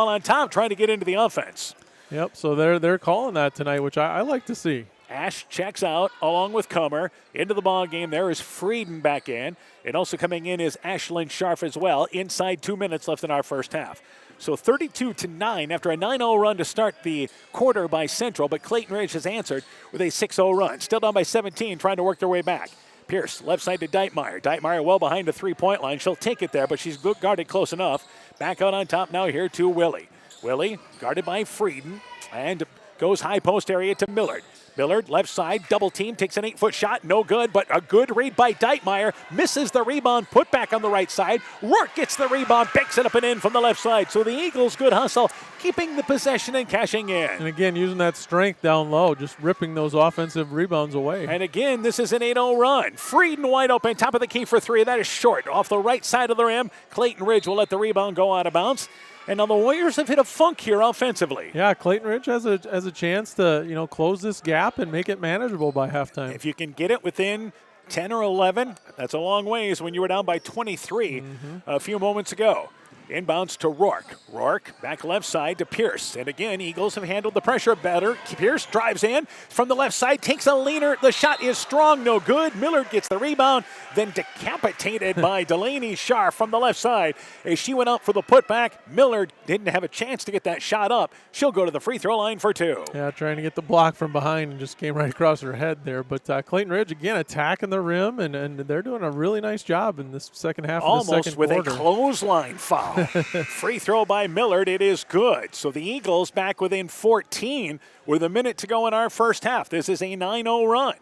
Speaker 1: on top, trying to get into the offense.
Speaker 18: Yep, so they're calling that tonight, which I like to see.
Speaker 1: Ash checks out along with Kummer into the ball game. There is Frieden back in. And also coming in is Ashlyn Scharf as well. Inside 2 minutes left in our first half. So 32-9 after a 9-0 run to start the quarter by Central, but Clayton Ridge has answered with a 6-0 run. Still down by 17, trying to work their way back. Pierce, left side to Deitmeyer. Deitmeyer well behind the three-point line. She'll take it there, but she's guarded close enough. Back out on top now here to Willie. Willie guarded by Frieden and goes high post area to Millard. Millard, left side, double team, takes an 8-foot shot, no good, but a good read by Deitmeyer. Misses the rebound, put back on the right side. Rourke gets the rebound, banks it up and in from the left side. So the Eagles, good hustle, keeping the possession and cashing in.
Speaker 18: And again, using that strength down low, just ripping those offensive rebounds away.
Speaker 1: And again, this is an 8-0 run. Frieden wide open, top of the key for three. That is short, off the right side of the rim. Clayton Ridge will let the rebound go out of bounds. And now the Warriors have hit a funk here offensively.
Speaker 18: Yeah, Clayton Ridge has a chance to close this gap and make it manageable by halftime.
Speaker 1: If you can get it within 10 or 11, that's a long ways when you were down by 23 a few moments ago. Inbounds to Rourke. Rourke back left side to Pierce. And again, Eagles have handled the pressure better. Pierce drives in from the left side, takes a leaner. The shot is strong, no good. Millard gets the rebound, then decapitated by Delaney Scharf from the left side. As she went out for the putback, Millard didn't have a chance to get that shot up. She'll go to the free throw line for two.
Speaker 18: Yeah, trying to get the block from behind and just came right across her head there. But Clayton Ridge, again, attacking the rim, and they're doing a really nice job in this second half of the second quarter.
Speaker 1: Almost with a clothesline foul. Free throw by Millard. It is good. So the Eagles back within 14 with a minute to go in our first half. This is a 9-0 run.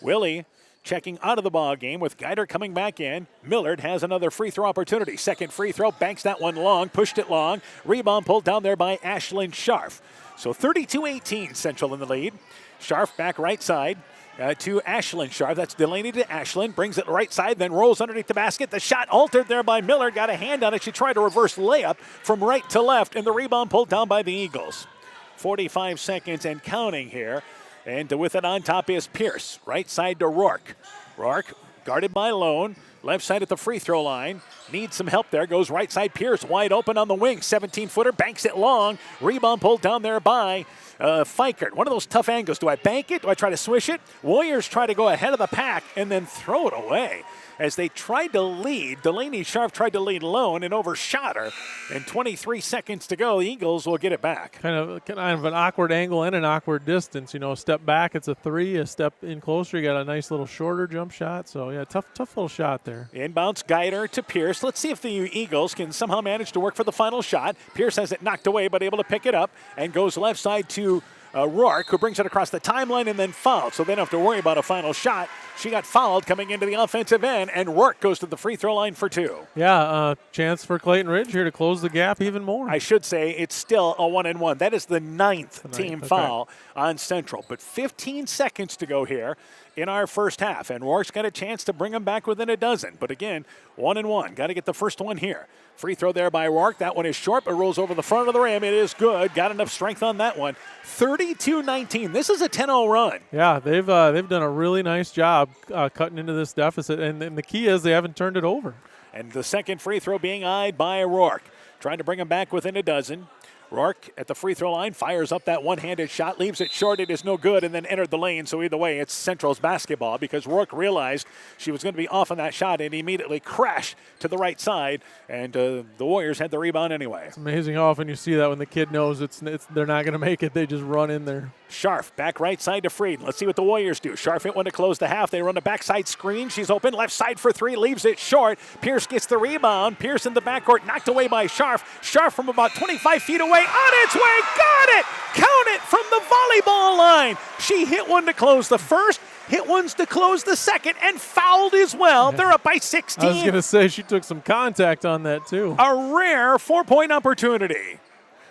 Speaker 1: Willie checking out of the ball game with Geider coming back in. Millard has another free throw opportunity. Second free throw, banks that one long, pushed it long. Rebound pulled down there by Ashlyn Scharf. So 32-18 Central in the lead. Scharf back right side. To Ashlyn Scharf. That's Delaney to Ashlyn. Brings it right side, then rolls underneath the basket. The shot altered there by Miller. Got a hand on it. She tried a reverse layup from right to left, and the rebound pulled down by the Eagles. 45 seconds and counting here. And with it on top is Pierce. Right side to Rourke. Rourke guarded by Lone. Left side at the free throw line. Needs some help there. Goes right side. Pierce wide open on the wing. 17-footer. Banks it long. Rebound pulled down there by Fikert. One of those tough angles. Do I bank it? Do I try to swish it? Warriors try to go ahead of the pack and then throw it away. As they tried to lead, Delaney Scharf tried to lead Lone and overshot her. And 23 seconds to go, the Eagles will get it back.
Speaker 18: Kind of an awkward angle and an awkward distance. A step back, it's a three. A step in closer, you got a nice little shorter jump shot. So, yeah, tough little shot there.
Speaker 1: Inbounds Geider to Pierce. Let's see if the Eagles can somehow manage to work for the final shot. Pierce has it knocked away, but able to pick it up and goes left side to Rourke, who brings it across the timeline and then fouled. So they don't have to worry about a final shot. She got fouled coming into the offensive end, and Rourke goes to the free throw line for two.
Speaker 18: Yeah, chance for Clayton Ridge here to close the gap even more.
Speaker 1: I should say it's still a 1-and-1. That is the ninth team foul on Central. But 15 seconds to go here in our first half, and Rourke's got a chance to bring them back within a dozen. But again, 1-and-1. Got to get the first one here. Free throw there by Rourke. That one is short, but rolls over the front of the rim. It is good. Got enough strength on that one. 32-19. This is a 10-0 run.
Speaker 18: Yeah, they've done a really nice job cutting into this deficit, and the key is they haven't turned it over.
Speaker 1: And the second free throw being eyed by Rourke. Trying to bring him back within a dozen. Rourke at the free throw line fires up that one-handed shot, leaves it short. It is no good, and then entered the lane. So either way, it's Central's basketball because Rourke realized she was going to be off on that shot and immediately crashed to the right side, and the Warriors had the rebound anyway.
Speaker 18: It's amazing how often you see that when the kid knows they're not going to make it. They just run in there.
Speaker 1: Scharf back right side to Frieden. Let's see what the Warriors do. Scharf hit one to close the half. They run a backside screen. She's open. Left side for three. Leaves it short. Pierce gets the rebound. Pierce in the backcourt. Knocked away by Scharf. Scharf from about 25 feet away. On its way. Got it. Count it from the volleyball line. She hit one to close the first. Hit ones to close the second. And fouled as well. Yeah. They're up by 16.
Speaker 18: I was going to say she took some contact on that too.
Speaker 1: A rare 4-point opportunity.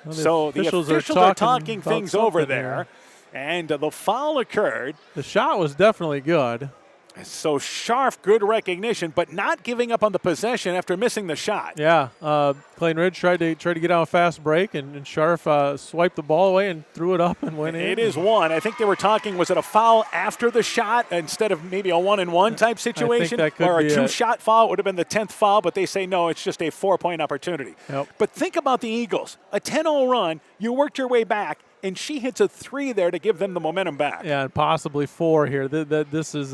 Speaker 1: Well, so the officials are talking things over there. And the foul occurred.
Speaker 18: The shot was definitely good.
Speaker 1: So Scharf, good recognition, but not giving up on the possession after missing the shot.
Speaker 18: Yeah, Clayton Ridge tried to get out a fast break, and Scharf swiped the ball away and threw it up and went in.
Speaker 1: It is one. I think they were talking, was it a foul after the shot instead of maybe a 1-and-1 type situation?
Speaker 18: I think that could
Speaker 1: or
Speaker 18: be
Speaker 1: a two-shot foul. It would have been the 10th foul, but they say no, it's just a 4-point opportunity.
Speaker 18: Yep.
Speaker 1: But think about the Eagles. A 10-0 run, you worked your way back, and she hits a three there to give them the momentum back.
Speaker 18: Yeah, and possibly four here. This is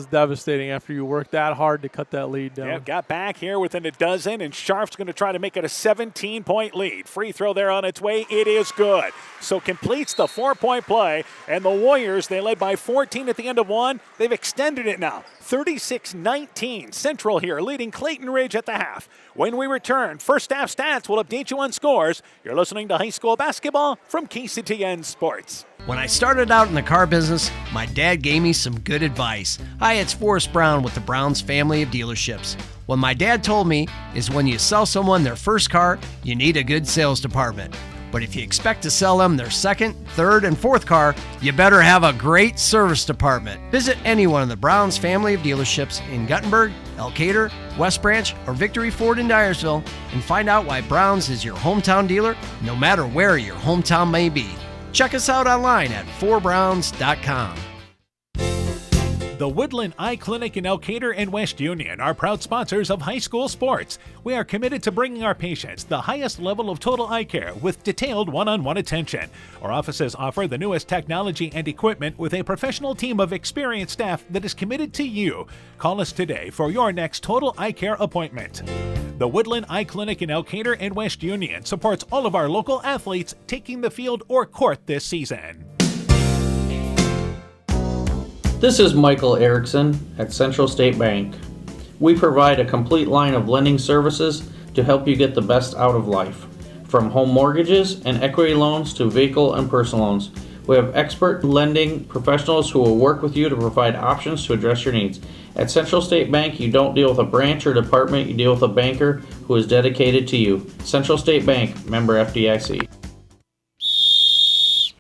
Speaker 18: devastating after you work that hard to cut that lead down.
Speaker 1: Yeah, got back here within a dozen, and Scharf's going to try to make it a 17-point lead. Free throw there on its way. It is good. So completes the 4-point play, and the Warriors, they led by 14 at the end of one. They've extended it now. 36-19. Central here leading Clayton Ridge at the half. When we return, first half stats will update you on scores. You're listening to high school basketball from KC. WCTN Sports.
Speaker 9: When I started out in the car business, my dad gave me some good advice. Hi, it's Forrest Brown with the Browns family of dealerships. What my dad told me is when you sell someone their first car, you need a good sales department. But if you expect to sell them their second, third, and fourth car, you better have a great service department. Visit any one of the Browns family of dealerships in Guttenberg, Elkader, West Branch, or Victory Ford in Dyersville and find out why Browns is your hometown dealer, no matter where your hometown may be. Check us out online at 4browns.com.
Speaker 1: The Woodland Eye Clinic in Elkader and West Union are proud sponsors of high school sports. We are committed to bringing our patients the highest level of total eye care with detailed one-on-one attention. Our offices offer the newest technology and equipment with a professional team of experienced staff that is committed to you. Call us today for your next total eye care appointment. The Woodland Eye Clinic in Elkader and West Union supports all of our local athletes taking the field or court this season.
Speaker 12: This is Michael Erickson at Central State Bank. We provide a complete line of lending services to help you get the best out of life. From home mortgages and equity loans to vehicle and personal loans. We have expert lending professionals who will work with you to provide options to address your needs. At Central State Bank, you don't deal with a branch or department, you deal with a banker who is dedicated to you. Central State Bank, member FDIC.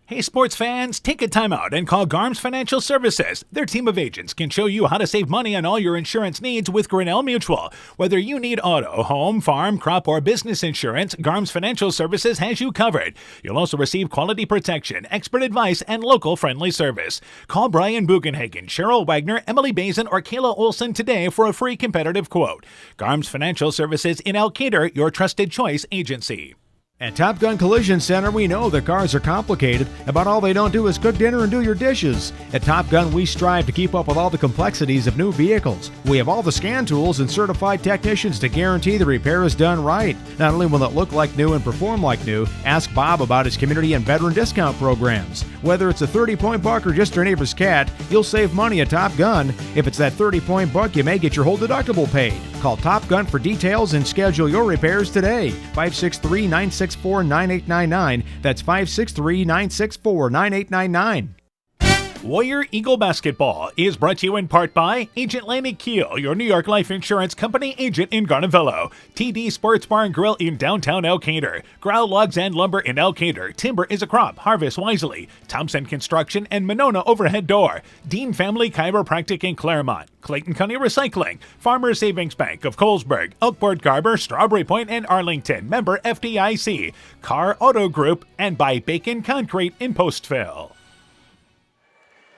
Speaker 1: Hey sports fans, take a time out and call Garms Financial Services. Their team of agents can show you how to save money on all your insurance needs with Grinnell Mutual. Whether you need auto, home, farm, crop, or business insurance, Garms Financial Services has you covered. You'll also receive quality protection, expert advice, and local friendly service. Call Brian Bugenhagen, Cheryl Wagner, Emily Bazin, or Kayla Olson today for a free competitive quote. Garms Financial Services in Elkader, your trusted choice agency.
Speaker 6: At Top Gun Collision Center, we know that cars are complicated. About all they don't do is cook dinner and do your dishes. At Top Gun, we strive to keep up with all the complexities of new vehicles. We have all the scan tools and certified technicians to guarantee the repair is done right. Not only will it look like new and perform like new, ask Bob about his community and veteran discount programs. Whether it's a 30-point buck or just your neighbor's cat, you'll save money at Top Gun. If it's that 30-point buck, you may get your whole deductible paid. Call Top Gun for details and schedule your repairs today. 563-964-9899. That's 563-964-9899.
Speaker 1: Warrior Eagle Basketball is brought to you in part by Agent Lanny Keel, your New York Life Insurance Company agent in Garnavillo, TD Sports Bar and Grill in downtown Elkader, Growl Logs and Lumber in Elkader, Timber is a Crop, Harvest Wisely, Thompson Construction and Monona Overhead Door, Dean Family Chiropractic in Claremont, Clayton County Recycling, Farmers Savings Bank of Colesburg, Elkport Garber, Strawberry Point, and Arlington, member FDIC, Carr Auto Group, and by Bacon Concrete in Postville.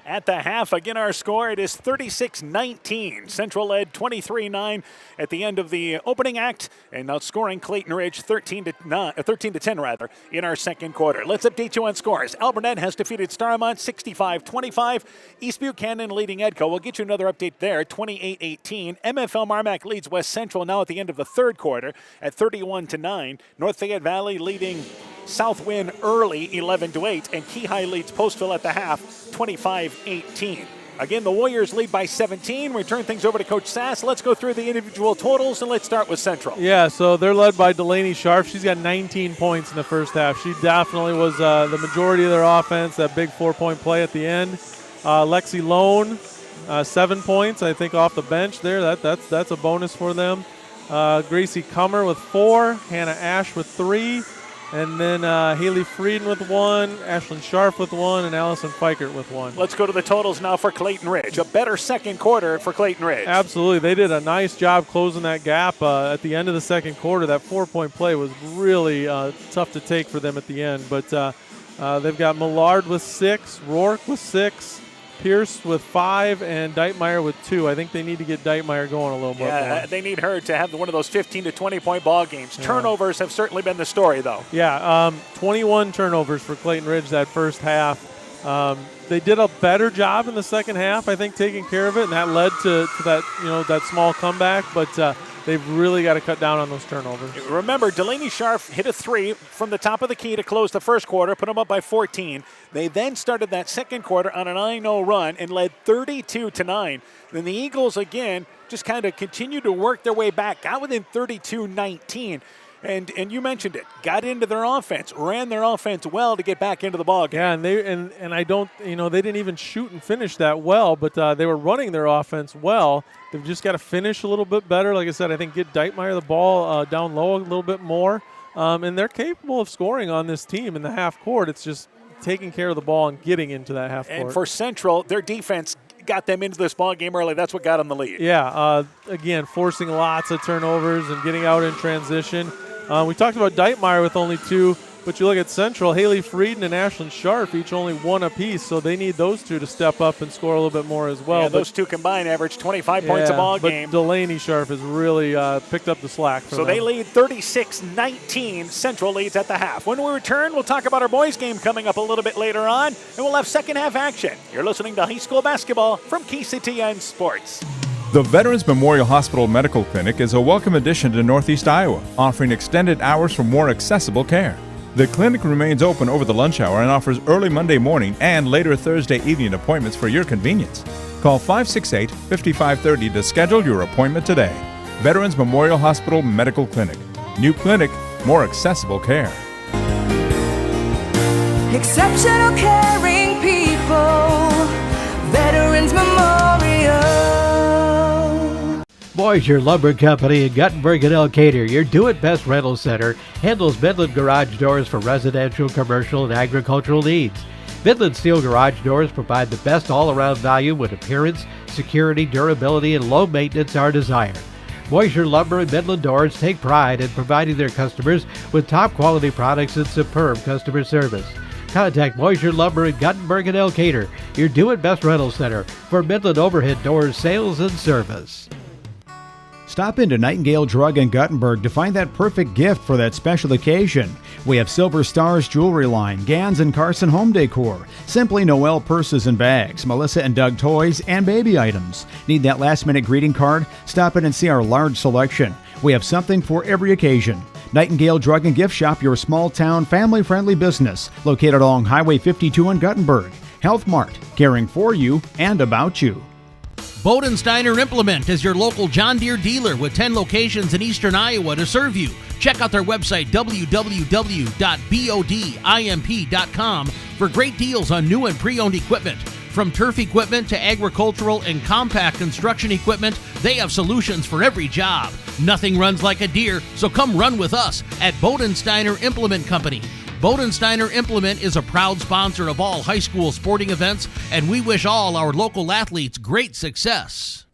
Speaker 1: At the half, again, our score, it is 36-19. Central led 23-9 at the end of the opening act, and outscoring Clayton Ridge 13-10 in our second quarter. Let's update you on scores. Albernet has defeated Starmont 65-25. East Buchanan leading Edco. We'll get you another update there, 28-18. MFL Marmac leads West Central now at the end of the third quarter at 31-9. North Fayette Valley leading Southwind early 11-8, and Keyhigh leads Postville at the half 25-18. Again, the Warriors lead by 17. We turn things over to Coach Sass. Let's go through the individual totals, and let's start with Central.
Speaker 18: Yeah, so they're led by Delaney Sharp. She's got 19 points in the first half. She definitely was the majority of their offense, that big 4-point play at the end. Lexi Lone, 7 points, I think, off the bench there. That's a bonus for them. Gracie Kummer with 4, Hannah Ash with 3, and then Haley Frieden with 1, Ashlyn Sharp with 1, and Allison Fikert with 1.
Speaker 1: Let's go to the totals now for Clayton Ridge. A better second quarter for Clayton Ridge.
Speaker 18: Absolutely. They did a nice job closing that gap at the end of the second quarter. That 4-point play was really tough to take for them at the end. But they've got Millard with 6, Rourke with 6, Pierce with 5, and Deitmeyer with 2. I think they need to get Deitmeyer going a little bit more.
Speaker 1: They need her to have one of those 15 to 20-point ball games. Yeah. Turnovers have certainly been the story, though.
Speaker 18: Yeah, 21 turnovers for Clayton Ridge that first half. They did a better job in the second half, I think, taking care of it, and that led to that, that small comeback. But they've really got to cut down on those turnovers.
Speaker 1: Remember, Delaney Sharp hit a 3 from the top of the key to close the first quarter, put them up by 14. They then started that second quarter on a 9-0 run and led 32-9. Then the Eagles, again, just kind of continued to work their way back, got within 32-19. And you mentioned it. Got into their offense, ran their offense well to get back into the ball game.
Speaker 18: Yeah, and I don't, they didn't even shoot and finish that well, but they were running their offense well. They've just got to finish a little bit better. Like I said, I think get Deitmeyer the ball down low a little bit more. And they're capable of scoring on this team in the half court. It's just taking care of the ball and getting into that half court.
Speaker 1: And for Central, their defense got them into this ball game early. That's what got them the lead.
Speaker 18: Yeah, again, forcing lots of turnovers and getting out in transition. We talked about Deitmeyer with only 2, but you look at Central, Haley Frieden and Ashlyn Sharp each only 1 apiece, so they need those 2 to step up and score a little bit more as well.
Speaker 1: Yeah, those 2 combined average 25 points a ball game.
Speaker 18: But Delaney Sharp has really picked up the slack for
Speaker 1: So
Speaker 18: them.
Speaker 1: they lead 36-19. Central leads at the half. When we return, we'll talk about our boys' game coming up a little bit later on, and we'll have second half action. You're listening to high school basketball from KCTN Sports.
Speaker 13: The Veterans Memorial Hospital Medical Clinic is a welcome addition to Northeast Iowa, offering extended hours for more accessible care. The clinic remains open over the lunch hour and offers early Monday morning and later Thursday evening appointments for your convenience. Call 568-5530 to schedule your appointment today. Veterans Memorial Hospital Medical Clinic. New clinic, more accessible care.
Speaker 14: Exceptional caring people. Veterans Memorial.
Speaker 10: Boisier Lumber Company in Guttenberg and Elkader, your do-it-best rental center, handles Midland garage doors for residential, commercial, and agricultural needs. Midland steel garage doors provide the best all-around value when appearance, security, durability, and low maintenance are desired. Boisier Lumber and Midland Doors take pride in providing their customers with top-quality products and superb customer service. Contact Boisier Lumber in Guttenberg and Elkader, your do-it-best rental center for Midland overhead doors sales and service.
Speaker 6: Stop into Nightingale Drug in Guttenberg to find that perfect gift for that special occasion. We have Silver Stars jewelry line, Gans and Carson home decor, Simply Noel purses and bags, Melissa and Doug toys, and baby items. Need that last-minute greeting card? Stop in and see our large selection. We have something for every occasion. Nightingale Drug and Gift Shop, your small-town, family-friendly business, located along Highway 52 in Guttenberg. Health Mart, caring for you and about you.
Speaker 11: Bodensteiner Implement is your local John Deere dealer with 10 locations in eastern Iowa to serve you. Check out their website, www.bodimp.com, for great deals on new and pre-owned equipment. From turf equipment to agricultural and compact construction equipment, they have solutions for every job. Nothing runs like a Deere, so come run with us at Bodensteiner Implement Company. Bodensteiner Implement is a proud sponsor of all high school sporting events, and we wish all our local athletes great success.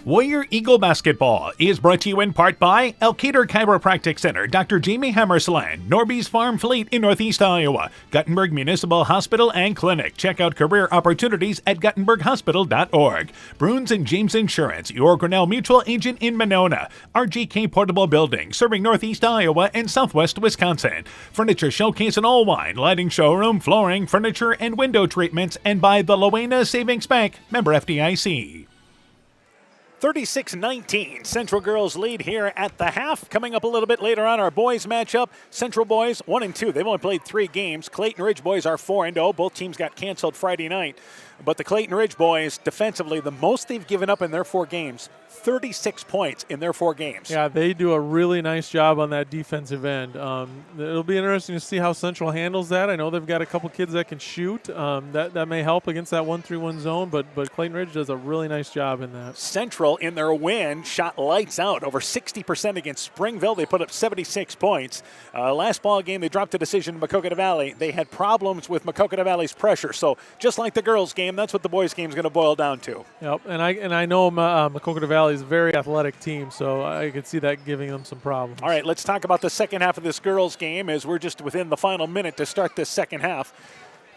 Speaker 1: Warrior Eagle Basketball is brought to you in part by Elkader Chiropractic Center, Dr. Jamie Hammersland, Norby's Farm Fleet in Northeast Iowa, Guttenberg Municipal Hospital and Clinic. Check out career opportunities at guttenberghospital.org. Bruins and James Insurance, your Grinnell Mutual agent in Monona. RGK Portable Building, serving Northeast Iowa and Southwest Wisconsin. Furniture Showcase and Allwine, lighting showroom, flooring, furniture, and window treatments, and by the Loena Savings Bank, member FDIC. 36-19, Central girls lead here at the half. Coming up a little bit later on, our boys matchup. Central boys 1-2. They've only played 3 games. Clayton Ridge boys are 4-0. Both teams got canceled Friday night. But the Clayton Ridge boys, defensively, the most they've given up in their 4 games, 36 points in their 4 games.
Speaker 18: Yeah, they do a really nice job on that defensive end. It'll be interesting to see how Central handles that. I know they've got a couple kids that can shoot. That may help against that 1-3-1 zone, but Clayton Ridge does a really nice job in that.
Speaker 1: Central, in their win, shot lights out, over 60% against Springville. They put up 76 points. Last ball game, they dropped a decision in Maquoketa Valley. They had problems with Maquoketa Valley's pressure. So just like the girls' game, that's what the boys' game is going to boil down to.
Speaker 18: Yep, and I know Maquoketa Valley is a very athletic team, so I could see that giving them some problems.
Speaker 1: All right, let's talk about the second half of this girls' game as we're just within the final minute to start this second half.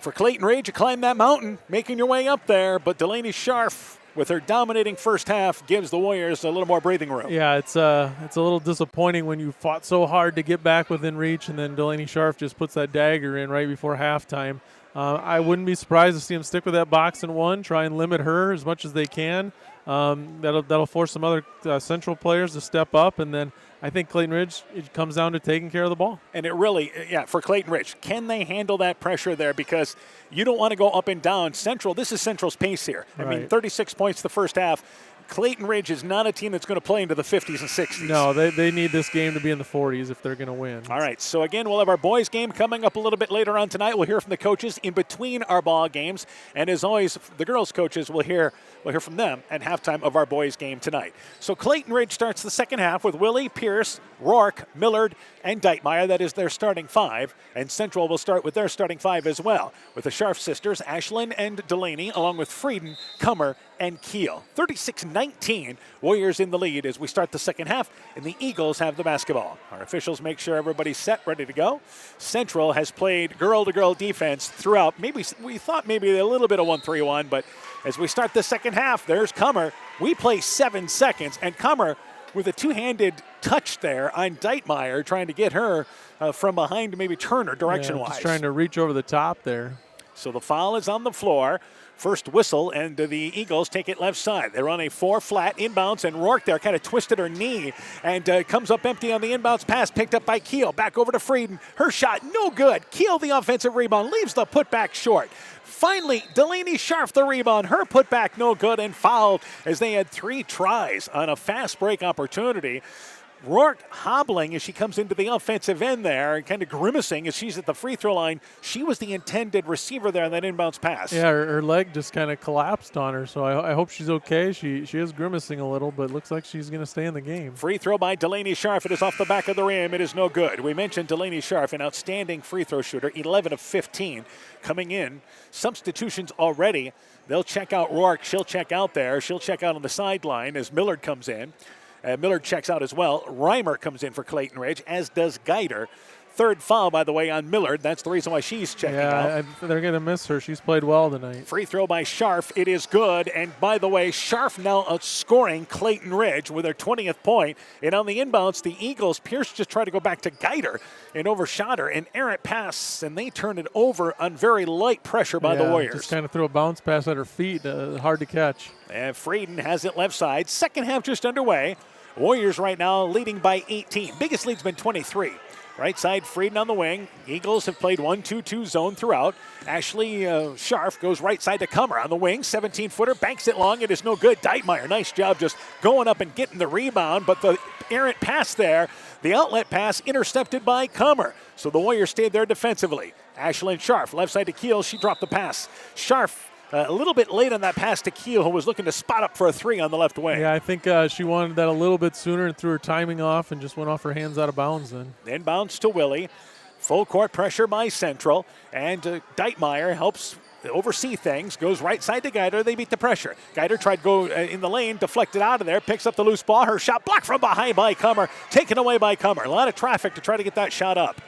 Speaker 1: For Clayton Ridge, you climb that mountain, making your way up there, but Delaney Scharf, with her dominating first half, gives the Warriors a little more breathing room.
Speaker 18: Yeah, it's a little disappointing when you fought so hard to get back within reach, and then Delaney Scharf just puts that dagger in right before halftime. I wouldn't be surprised to see them stick with that box and one, try and limit her as much as they can. That'll force some other Central players to step up, and then I think Clayton Ridge, it comes down to taking care of the ball.
Speaker 1: And it really, for Clayton Ridge, can they handle that pressure there? Because you don't want to go up and down. Central, this is Central's pace here. I mean, 36 points the first half. Clayton Ridge is not a team that's going to play into the 50s and 60s.
Speaker 18: No, they need this game to be in the 40s if they're going to win.
Speaker 1: All right, so again, we'll have our boys game coming up a little bit later on tonight. We'll hear from the coaches in between our ball games. And as always, the girls' coaches will hear from them at halftime of our boys game tonight. So Clayton Ridge starts the second half with Willie, Pierce, Rourke, Millard, and Deitmeyer. That is their starting five. And Central will start with their starting five as well, with the Scharf sisters, Ashlyn and Delaney, along with Frieden, Kummer, and Keel. 36-19, Warriors in the lead as we start the second half, and the Eagles have the basketball. Our officials make sure everybody's set, ready to go. Central has played girl-to-girl defense throughout. Maybe we thought maybe a little bit of 1-3-1, but as we start the second half, there's Kummer. We play 7 seconds, and Kummer with a two-handed touch there on Deitmeyer, trying to get her from behind to maybe turn her direction-wise.
Speaker 18: Just trying to reach over the top there.
Speaker 1: So the foul is on the floor. First whistle, and the Eagles take it left side. They're on a 4-flat inbounds, and Rourke there kind of twisted her knee and comes up empty on the inbounds pass, picked up by Keel. Back over to Frieden. Her shot, no good. Keel, the offensive rebound, leaves the putback short. Finally, Delaney Scharf the rebound. Her putback no good and fouled as they had 3 tries on a fast break opportunity. Rourke hobbling as she comes into the offensive end there and kind of grimacing as she's at the free throw line. She was the intended receiver there on that inbounds pass.
Speaker 18: Yeah, her leg just kind of collapsed on her, so I hope she's okay. She is grimacing a little, but looks like she's going to stay in the game.
Speaker 1: Free throw by Delaney Scharf. It is off the back of the rim. It is no good. We mentioned Delaney Scharf, an outstanding free throw shooter, 11 of 15 coming in. Substitutions already. They'll check out Rourke. She'll check out there. She'll check out on the sideline as Millard comes in. Millard checks out as well. Reimer comes in for Clayton Ridge, as does Geider. Third foul, by the way, on Millard. That's the reason why she's checking out.
Speaker 18: Yeah, they're going to miss her. She's played well tonight.
Speaker 1: Free throw by Scharf. It is good. And by the way, Scharf now outscoring Clayton Ridge with her 20th point. And on the inbounds, the Eagles, Pierce just tried to go back to Geider and overshot her. An errant pass, and they turn it over on very light pressure by the Warriors.
Speaker 18: Just kind of threw a bounce pass at her feet. Hard to catch.
Speaker 1: And Frieden has it left side. Second half just underway. Warriors right now leading by 18. Biggest lead's been 23. Right side, Frieden on the wing. Eagles have played 1-2-2 zone throughout. Ashley Scharf goes right side to Kummer on the wing. 17-footer, banks it long. It is no good. Deitmeyer, nice job just going up and getting the rebound. But the errant pass there, the outlet pass intercepted by Kummer. So the Warriors stayed there defensively. Ashley Scharf, left side to Keel. She dropped the pass. Scharf a little bit late on that pass to Keel, who was looking to spot up for a 3 on the left wing.
Speaker 18: Yeah, I think she wanted that a little bit sooner and threw her timing off and just went off her hands out of bounds then.
Speaker 1: Inbounds to Willie. Full court pressure by Central. And Deitmeyer helps oversee things. Goes right side to Geider. They beat the pressure. Geider tried to go in the lane, deflected out of there, picks up the loose ball. Her shot blocked from behind by Kummer. Taken away by Kummer. A lot of traffic to try to get that shot up.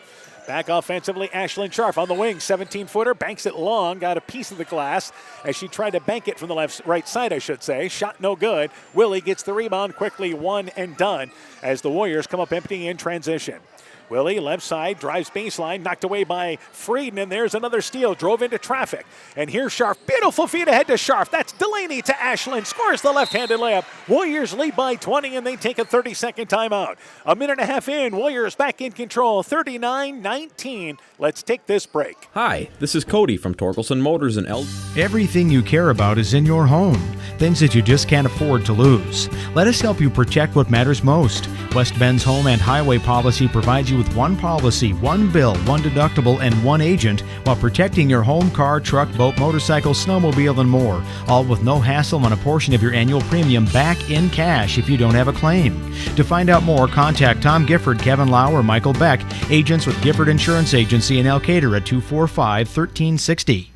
Speaker 1: Back offensively, Ashlyn Scharf on the wing, 17-footer, banks it long, got a piece of the glass as she tried to bank it from the right side, I should say. Shot no good. Willie gets the rebound quickly, one and done as the Warriors come up empty in transition. Willie, left side, drives baseline, knocked away by Frieden, and there's another steal, drove into traffic. And here's Scharf, beautiful feed ahead to Scharf. That's Delaney to Ashlyn, scores the left-handed layup. Warriors lead by 20, and they take a 30-second timeout. A minute and a half in, Warriors back in control, 39-19. Let's take this break.
Speaker 15: Hi, this is Cody from Torkelson Motors in El.
Speaker 6: Everything you care about is in your home. Things that you just can't afford to lose. Let us help you protect what matters most. West Bend's Home and Highway Policy provides you with one policy, one bill, one deductible, and one agent while protecting your home, car, truck, boat, motorcycle, snowmobile, and more. All with no hassle and a portion of your annual premium back in cash if you don't have a claim. To find out more, contact Tom Gifford, Kevin Lau, or Michael Beck, agents with Gifford Insurance Agency in Elkader at 245-1360.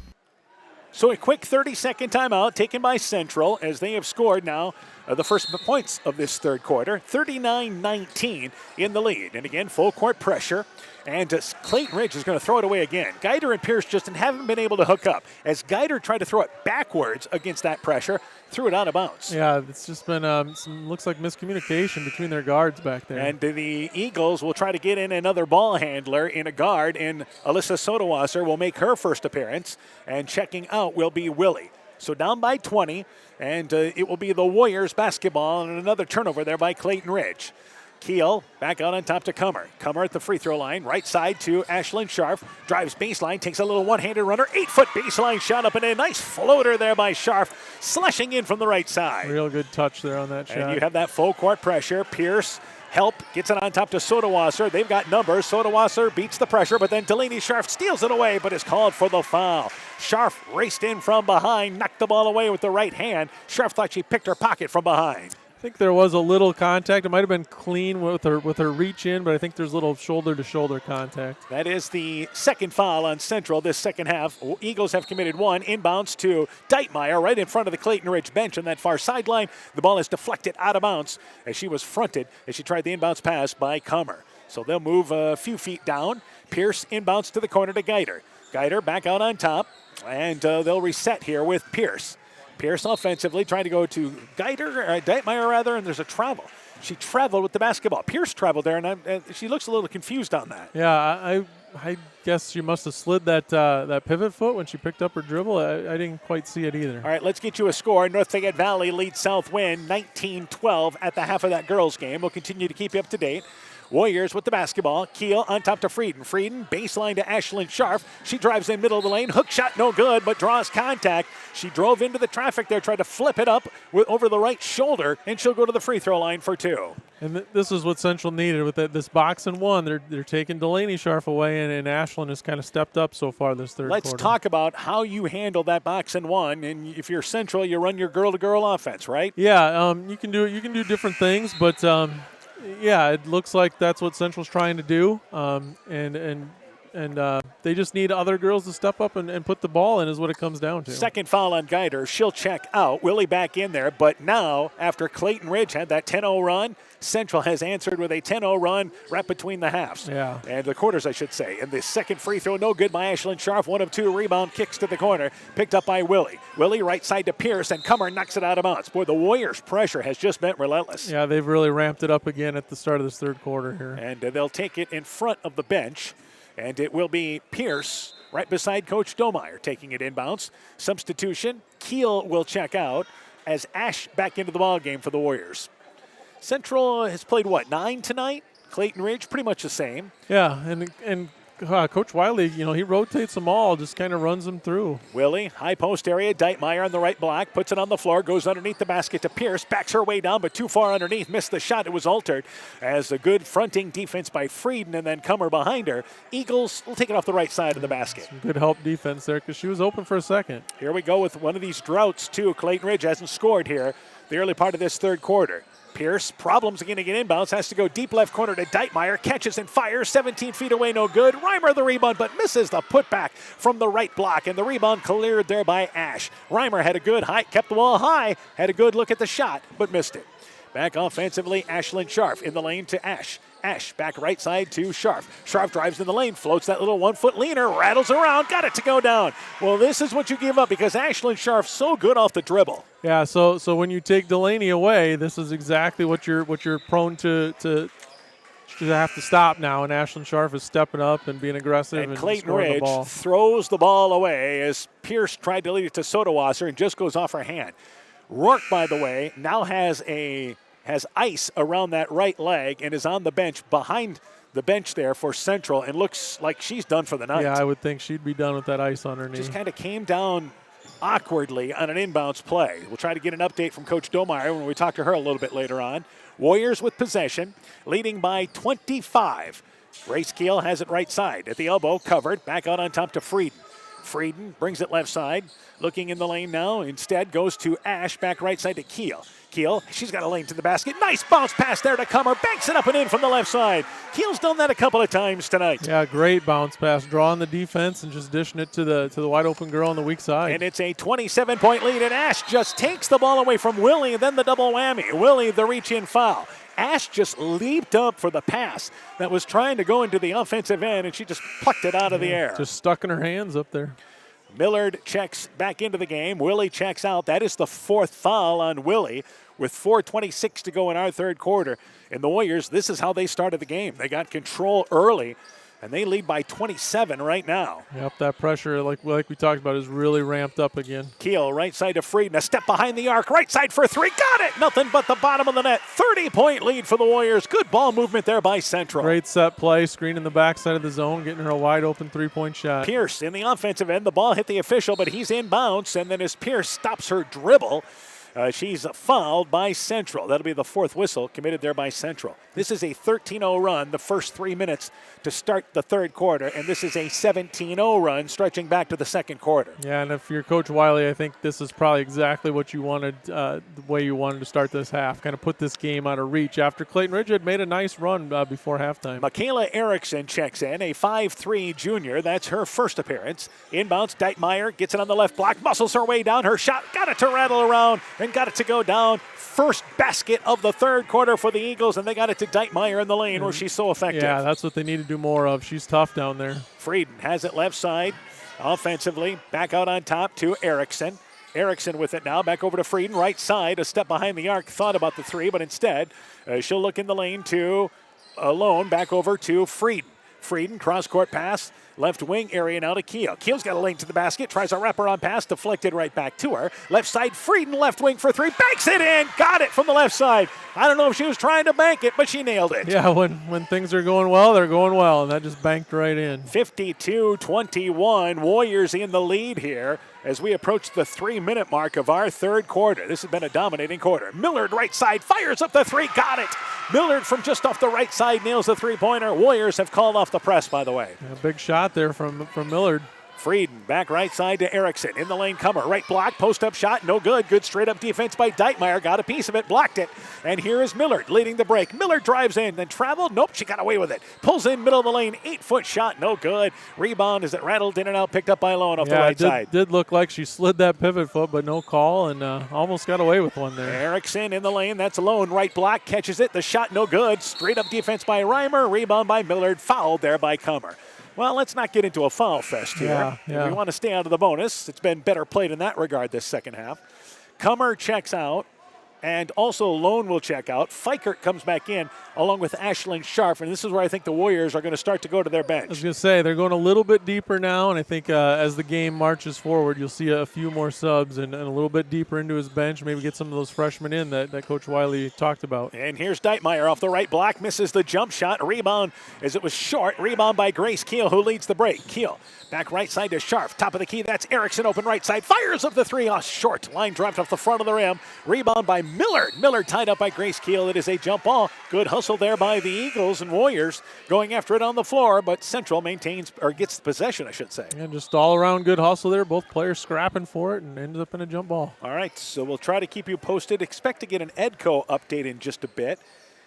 Speaker 1: So a quick 30-second timeout taken by Central as they have scored now the first points of this third quarter. 39-19 in the lead. And again, full court pressure. And Clayton Ridge is going to throw it away again. Geider and Pierce just haven't been able to hook up. As Geider tried to throw it backwards against that pressure, threw it out of bounds.
Speaker 18: Yeah, it's just been, looks like miscommunication between their guards back there.
Speaker 1: And the Eagles will try to get in another ball handler in a guard, and Alyssa Sodawasser will make her first appearance. And checking out will be Willie. So down by 20, and it will be the Warriors basketball and another turnover there by Clayton Ridge. Keel back out on top to Kummer. Kummer at the free throw line. Right side to Ashlyn Scharf. Drives baseline. Takes a little one-handed runner. 8-foot baseline shot up and a nice floater there by Scharf. Slashing in from the right side.
Speaker 18: Real good touch there on that shot.
Speaker 1: And you have that full court pressure. Pierce help gets it on top to Sodawasser. They've got numbers. Sodawasser beats the pressure, but then Delaney Scharf steals it away, but is called for the foul. Scharf raced in from behind, knocked the ball away with the right hand. Scharf thought she picked her pocket from behind.
Speaker 18: I think there was a little contact. It might have been clean with her reach in, but I think there's a little shoulder-to-shoulder contact.
Speaker 1: That is the second foul on Central this second half. Eagles have committed one. Inbounds to Deitmeyer right in front of the Clayton Ridge bench on that far sideline. The ball is deflected out of bounds as she was fronted as she tried the inbounds pass by Kummer. So they'll move a few feet down. Pierce inbounds to the corner to Geider. Geider back out on top, and they'll reset here with Pierce. Pierce offensively trying to go to Deitmeyer rather, and there's a travel. She traveled with the basketball. Pierce traveled there, and she looks a little confused on that.
Speaker 18: Yeah, I guess she must have slid that pivot foot when she picked up her dribble. I didn't quite see it either.
Speaker 1: All right, let's get you a score. North Fayette Valley leads Southwind 19-12 at the half of that girls' game. We'll continue to keep you up to date. Warriors with the basketball. Keel on top to Frieden. Frieden baseline to Ashlyn Scharf. She drives in middle of the lane. Hook shot no good, but draws contact. She drove into the traffic there, tried to flip it up over the right shoulder, and she'll go to the free throw line for two.
Speaker 18: And this is what Central needed with this box and one. They're taking Delaney Scharf away, and Ashlyn has kind of stepped up so far this third quarter.
Speaker 1: Let's talk about how you handle that box and one. And if you're Central, you run your girl-to-girl offense, right?
Speaker 18: Yeah, you can do different things, but yeah, it looks like that's what Central's trying to do, and they just need other girls to step up and put the ball in is what it comes down to.
Speaker 1: Second foul on Geider. She'll check out. Willie back in there, but now after Clayton Ridge had that 10-0 run, Central has answered with a 10-0 run right between the halves.
Speaker 18: Yeah.
Speaker 1: And the quarters, I should say. And the second free throw, no good by Ashlyn Scharf. 1 of 2 rebound kicks to the corner, picked up by Willie. Willie right side to Pierce, and Kummer knocks it out of bounds. Boy, the Warriors' pressure has just been relentless.
Speaker 18: Yeah, they've really ramped it up again at the start of this third quarter here.
Speaker 1: And they'll take it in front of the bench, and it will be Pierce right beside Coach Domeyer taking it inbounds. Substitution, Keel will check out as Ash back into the ball game for the Warriors. Central has played, 9 tonight? Clayton Ridge, pretty much the same.
Speaker 18: Yeah, and Coach Wiley, he rotates them all, just kind of runs them through.
Speaker 1: Willie, high post area, Deitmeyer on the right block, puts it on the floor, goes underneath the basket to Pierce, backs her way down, but too far underneath, missed the shot. It was altered as a good fronting defense by Frieden, and then Kummer behind her. Eagles will take it off the right side of the basket.
Speaker 18: Some good help defense there because she was open for a second.
Speaker 1: Here we go with one of these droughts, too. Clayton Ridge hasn't scored here the early part of this third quarter. Pierce, problems again to get inbounds, has to go deep left corner to Deitmeyer, catches and fires, 17 feet away, no good. Reimer the rebound, but misses the putback from the right block, and the rebound cleared there by Ash. Reimer had a good height, kept the ball high, had a good look at the shot, but missed it. Back offensively, Ashlyn Scharf in the lane to Ash. Ash back right side to Scharf. Scharf drives in the lane, floats that little 1 foot leaner, rattles around, got it to go down. Well, this is what you give up because Ashlyn Scharf's so good off the dribble.
Speaker 18: Yeah, so when you take Delaney away, this is exactly what you're prone to have to stop now. And Ashlyn Scharf is stepping up and being aggressive and
Speaker 1: Clayton
Speaker 18: scoring
Speaker 1: Ridge
Speaker 18: the ball.
Speaker 1: throws the ball away as Pierce tried to lead it to Sodawasser and just goes off her hand. Rourke, by the way, now has ice around that right leg and is on the bench behind the bench there for Central and looks like she's done for the night.
Speaker 18: Yeah, I would think she'd be done with that ice on her knee.
Speaker 1: Just kind of came down awkwardly on an inbounds play. We'll try to get an update from Coach Domeyer when we talk to her a little bit later on. Warriors with possession, leading by 25. Grace Keel has it right side at the elbow, covered, back out on top to Frieden. Frieden brings it left side, looking in the lane now. Instead goes to Ash, back right side to Keel. Keel, she's got a lane to the basket. Nice bounce pass there to Kummer. Banks it up and in from the left side. Keel's done that a couple of times tonight.
Speaker 18: Yeah, great bounce pass. Drawing the defense and just dishing it to the wide open girl on the weak side.
Speaker 1: And it's a 27-point lead, and Ash just takes the ball away from Willie, and then the double whammy. Willie, the reach-in foul. Ash just leaped up for the pass that was trying to go into the offensive end, and she just plucked it out of the air.
Speaker 18: Just stuck in her hands up there.
Speaker 1: Millard checks back into the game. Willie checks out. That is the fourth foul on Willie with 4:26 to go in our third quarter. And the Warriors, this is how they started the game. They got control early and they lead by 27 right now.
Speaker 18: Yep, that pressure, like we talked about, is really ramped up again.
Speaker 1: Keel, right side to Frieden, a step behind the arc, right side for three, got it! Nothing but the bottom of the net. 30-point lead for the Warriors. Good ball movement there by Central.
Speaker 18: Great set play, screen in the backside of the zone, getting her a wide open three-point shot.
Speaker 1: Pierce in the offensive end. The ball hit the official, but he's inbounds, and then as Pierce stops her dribble, she's fouled by Central. That'll be the fourth whistle committed there by Central. This is a 13-0 run, the first 3 minutes to start the third quarter, and this is a 17-0 run stretching back to the second quarter.
Speaker 18: Yeah, and if you're Coach Wiley, I think this is probably exactly what you wanted, the way you wanted to start this half, kind of put this game out of reach after Clayton Ridge had made a nice run before halftime.
Speaker 1: Michaela Erickson checks in, a 5'3 junior. That's her first appearance. Inbounds, Deitmeyer gets it on the left block, muscles her way down. Her shot got it to rattle around and got it to go down. First basket of the third quarter for the Eagles, and they got it to Deitmeyer in the lane where she's so effective.
Speaker 18: Yeah, that's what they need to do more of. She's tough down there.
Speaker 1: Frieden has it left side offensively. Back out on top to Erickson. Erickson with it now. Back over to Frieden. Right side, a step behind the arc. Thought about the three, but instead she'll look in the lane to Alone. Back over to Frieden. Frieden, cross-court pass. Left wing area now to Keel. Keel's got a lane to the basket. Tries a wraparound pass. Deflected right back to her. Left side, Frieden, left wing for three. Banks it in. Got it from the left side. I don't know if she was trying to bank it, but she nailed it.
Speaker 18: Yeah, when things are going well, they're going well, and that just banked right in.
Speaker 1: 52-21. Warriors in the lead here as we approach the 3-minute mark of our third quarter. This has been a dominating quarter. Millard, right side, fires up the three. Got it. Millard from just off the right side nails the three-pointer. Warriors have called off the press, by the way.
Speaker 18: Yeah, big shot there from Millard.
Speaker 1: Frieden back right side to Erickson. In the lane, Comer. Right block, post-up shot, no good. Good straight-up defense by Deitmeyer. Got a piece of it, blocked it. And here is Millard leading the break. Millard drives in, then traveled. Nope, she got away with it. Pulls in middle of the lane, 8-foot shot, no good. Rebound as it rattled in and out, picked up by Lone off the right side.
Speaker 18: Did look like she slid that pivot foot, but no call, and almost got away with one there.
Speaker 1: Erickson in the lane, that's Lone. Right block, catches it. The shot no good. Straight-up defense by Reimer. Rebound by Millard. Fouled there by Comer. Well, let's not get into a foul fest here.
Speaker 18: Yeah.
Speaker 1: We want to stay out of the bonus. It's been better played in that regard this second half. Comer checks out, and also Lone will check out. Fikert comes back in along with Aisling Sharp, and this is where I think the Warriors are going to start to go to their bench.
Speaker 18: I was going to say, they're going a little bit deeper now, and I think as the game marches forward, you'll see a few more subs and a little bit deeper into his bench, maybe get some of those freshmen in that Coach Wiley talked about.
Speaker 1: And here's Deitmeyer off the right block, misses the jump shot. Rebound as it was short. Rebound by Grace Keel, who leads the break. Keel back right side to Sharp. Top of the key, that's Erickson, open right side. Fires up the three, short. Line drive off the front of the rim. Rebound by Millard. Millard tied up by Grace Keel. It is a jump ball. Good hustle there by the Eagles, and Warriors going after it on the floor, but Central maintains, or gets the possession, I should say.
Speaker 18: And just all around good hustle there. Both players scrapping for it and ended up in a jump ball.
Speaker 1: All right, so we'll try to keep you posted. Expect to get an Edco update in just a bit.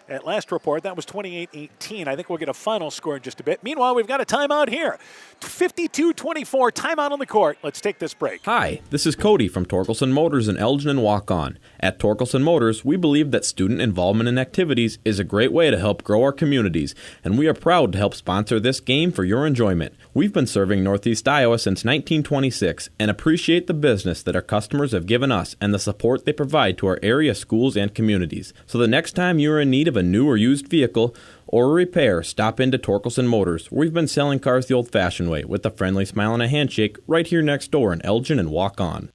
Speaker 1: At last report, that was 28-18. I think we'll get a final score in just a bit. Meanwhile, we've got a timeout here. 52-24, timeout on the court. Let's take this break.
Speaker 15: Hi, this is Cody from Torkelson Motors in Elgin and Walk-On. At Torkelson Motors, we believe that student involvement in activities is a great way to help grow our communities, and we are proud to help sponsor this game for your enjoyment. We've been serving Northeast Iowa since 1926 and appreciate the business that our customers have given us and the support they provide to our area schools and communities. So the next time you are in need of a new or used vehicle or a repair, stop into Torkelson Motors. We've been selling cars the old-fashioned way with a friendly smile and a handshake right here next door in Elgin and Walk-On.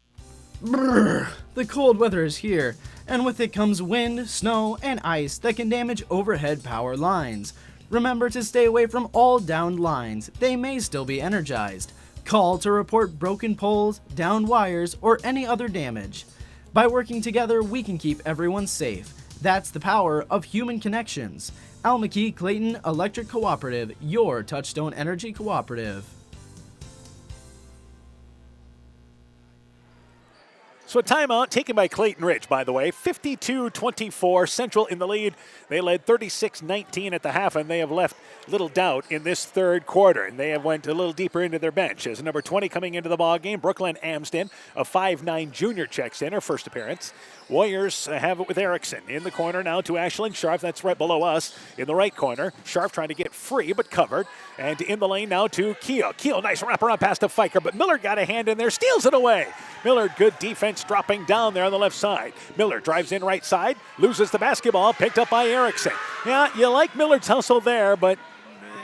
Speaker 16: Brrr, the cold weather is here, and with it comes wind, snow, and ice that can damage overhead power lines. Remember to stay away from all downed lines. They may still be energized. Call to report broken poles, downed wires, or any other damage. By working together, we can keep everyone safe. That's the power of human connections. Al McKee Clayton Electric Cooperative, your Touchstone Energy Cooperative.
Speaker 1: So a timeout taken by Clayton Ridge, by the way. 52-24, Central in the lead. They led 36-19 at the half, and they have left little doubt in this third quarter. And they have went a little deeper into their bench. As number 20 coming into the ball game, Brooklyn Amsden, a 5'9 junior, checks in, her first appearance. Warriors have it with Erickson. In the corner now to Aisling Sharp. That's right below us in the right corner. Sharp trying to get free, but covered. And in the lane now to Keel. Keel, nice wraparound pass to Fiker, but Miller got a hand in there, steals it away. Miller, good defense dropping down there on the left side. Miller drives in right side, loses the basketball, picked up by Erickson. Yeah, you like Millard's hustle there, but